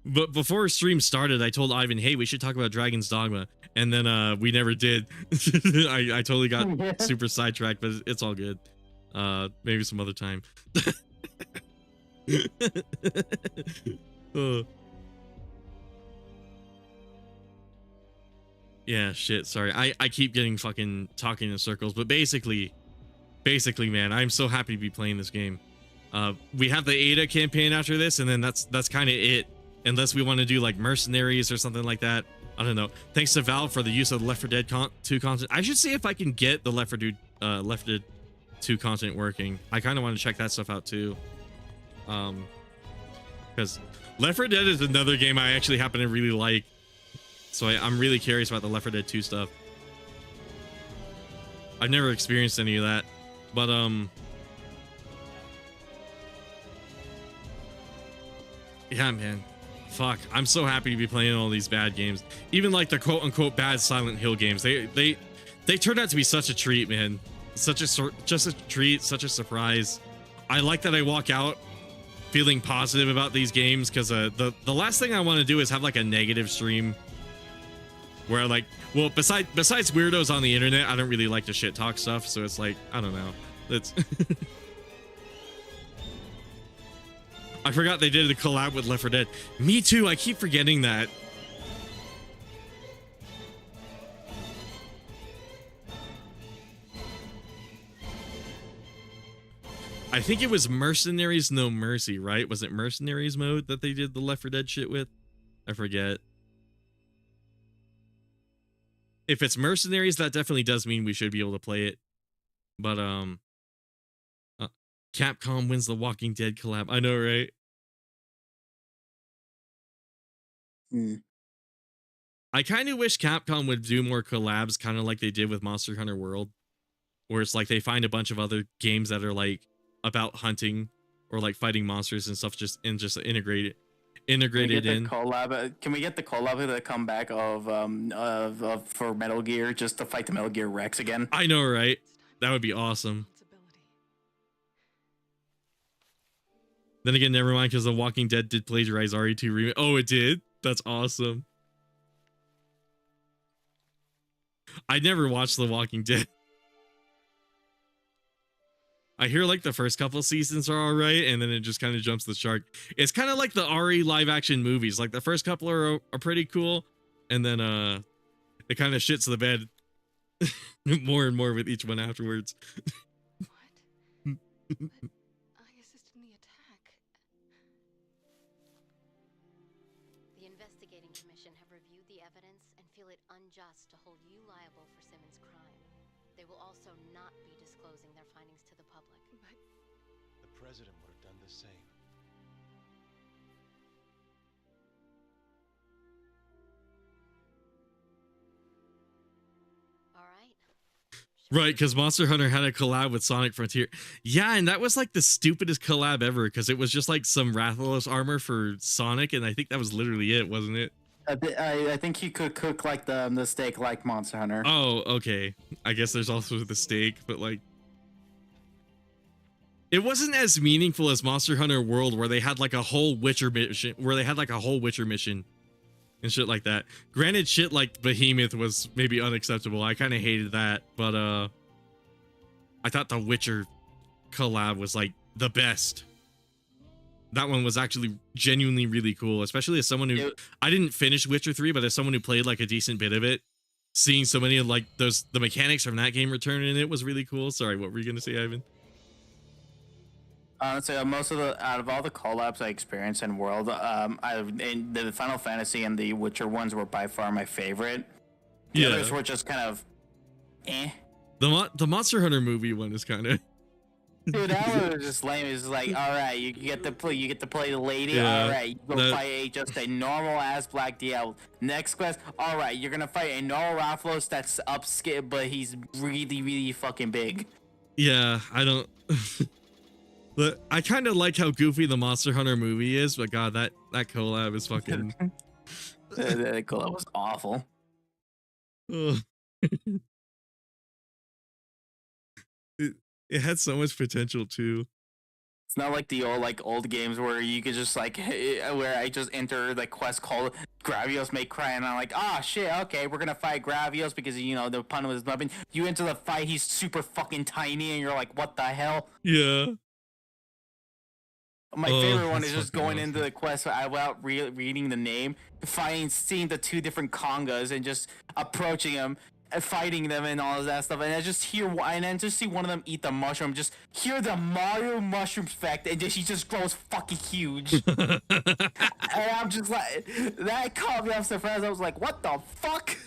But before stream started, I told Ivan, hey, we should talk about Dragon's Dogma, and then we never did. I totally got super sidetracked, but it's all good. Maybe some other time. Yeah, shit, sorry. I keep getting fucking talking in circles, but basically, man, I'm so happy to be playing this game. We have the Ada campaign after this, and then that's kind of it, unless we want to do like Mercenaries or something like that. I don't know. Thanks to Valve for the use of the Left 4 Dead 2 content. I should see if I can get the Left 4 Dead 2 content working. I kind of want to check that stuff out too, because Left 4 Dead is another game I actually happen to really like, so I'm really curious about the Left 4 Dead 2 stuff. I've never experienced any of that, but yeah, man, fuck, I'm so happy to be playing all these bad games, even like the quote-unquote bad Silent Hill games. They turned out to be such a treat, man. Just a treat, such a surprise. I like that I walk out feeling positive about these games, because the last thing I want to do is have like a negative stream where like, well, besides weirdos on the internet, I don't really like to shit talk stuff, so it's like, I don't know. It's I forgot they did a collab with Left 4 Dead. Me too, I keep forgetting that. I think it was Mercenaries No Mercy, right? Was it Mercenaries mode that they did the Left 4 Dead shit with? I forget. If it's Mercenaries, that definitely does mean we should be able to play it. But Capcom wins the Walking Dead collab. I know, right? I kind of wish Capcom would do more collabs, kind of like they did with Monster Hunter World, where it's like they find a bunch of other games that are like about hunting or like fighting monsters and stuff, just integrated in. Can we get the collab to come back of for Metal Gear, just to fight the Metal Gear Rex again? I know, right? That would be awesome. Then again, never mind, because The Walking Dead did plagiarize RE2 remake. Oh, it did? That's awesome. I never watched The Walking Dead. I hear like the first couple seasons are all right, and then it just kind of jumps the shark. It's kind of like the RE live action movies. Like the first couple are pretty cool, and then it kind of shits the bed more and more with each one afterwards. What? I assisted in the attack. The investigating commission have reviewed the evidence and feel it unjust to hold you liable for Simmons' crime. They will also not be disclosing their findings to the public. But the president would have done the same. All right. Right, because Monster Hunter had a collab with Sonic Frontier. Yeah, and that was like the stupidest collab ever, because it was just like some Rathalos armor for Sonic, and I think that was literally it, wasn't it? I think he could cook like the steak like Monster Hunter. Oh, okay. I guess there's also the steak, but like, it wasn't as meaningful as Monster Hunter World, where they had like a whole Witcher mission, and shit like that. Granted, shit like Behemoth was maybe unacceptable. I kind of hated that, but I thought the Witcher collab was like the best. That one was actually genuinely really cool, especially as someone who I didn't finish Witcher 3, but as someone who played like a decent bit of it, seeing so many of like the mechanics from that game return in it was really cool. Sorry, what were you gonna say, Ivan? Honestly, out of all the collabs I experienced in World, and the Final Fantasy and the Witcher ones were by far my favorite. The others were just kind of, eh. The Monster Hunter movie one is kind of. Dude, that one was just lame. It's like, all right, you get to play the lady. Yeah, all right, you go fight just a normal ass Black DL. Next quest, all right, you're gonna fight a normal Rathalos that's upscale, but he's really, really fucking big. Yeah, I don't. But I kind of like how goofy the Monster Hunter movie is, but God, that collab is fucking. That collab was awful. It had so much potential too. It's not like the old games where you could just like where I just enter the quest called Gravios May Cry and I'm like, ah shit, okay, we're gonna fight Gravios because the pun was weapon. You enter the fight, he's super fucking tiny and you're like, what the hell? Yeah. My favorite one is just going into the quest without reading the name, seeing the two different congas and just approaching them. Fighting them and all of that stuff, and I just see one of them eat the mushroom. Just hear the Mario mushroom effect, and he just grows fucking huge. And I'm just like, that caught me off surprise. I was like, what the fuck?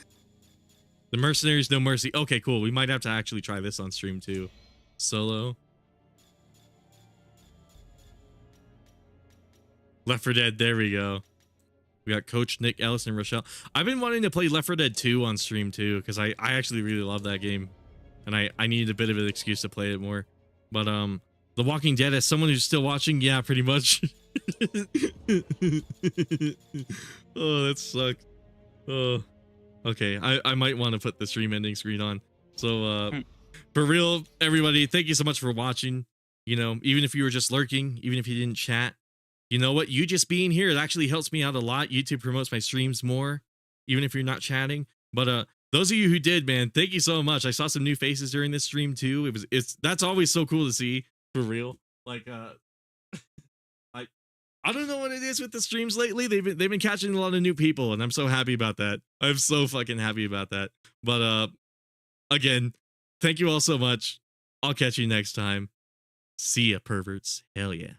The Mercenaries No Mercy. Okay, cool. We might have to actually try this on stream too. Solo. Left 4 Dead. There we go. We got Coach Nick Ellis and Rochelle. I've been wanting to play Left 4 Dead 2 on stream too, because I actually really love that game. And I needed a bit of an excuse to play it more. But The Walking Dead, as someone who's still watching, yeah, pretty much. Oh, that sucked. Oh. Okay, I might want to put the stream ending screen on. So for real, everybody, thank you so much for watching. Even if you were just lurking, even if you didn't chat. You know what? You just being here, it actually helps me out a lot. YouTube promotes my streams more, even if you're not chatting. But those of you who did, man, thank you so much. I saw some new faces during this stream too. That's always so cool to see, for real. Like I don't know what it is with the streams lately. They've been catching a lot of new people, and I'm so happy about that. I'm so fucking happy about that. But again, thank you all so much. I'll catch you next time. See ya, perverts. Hell yeah.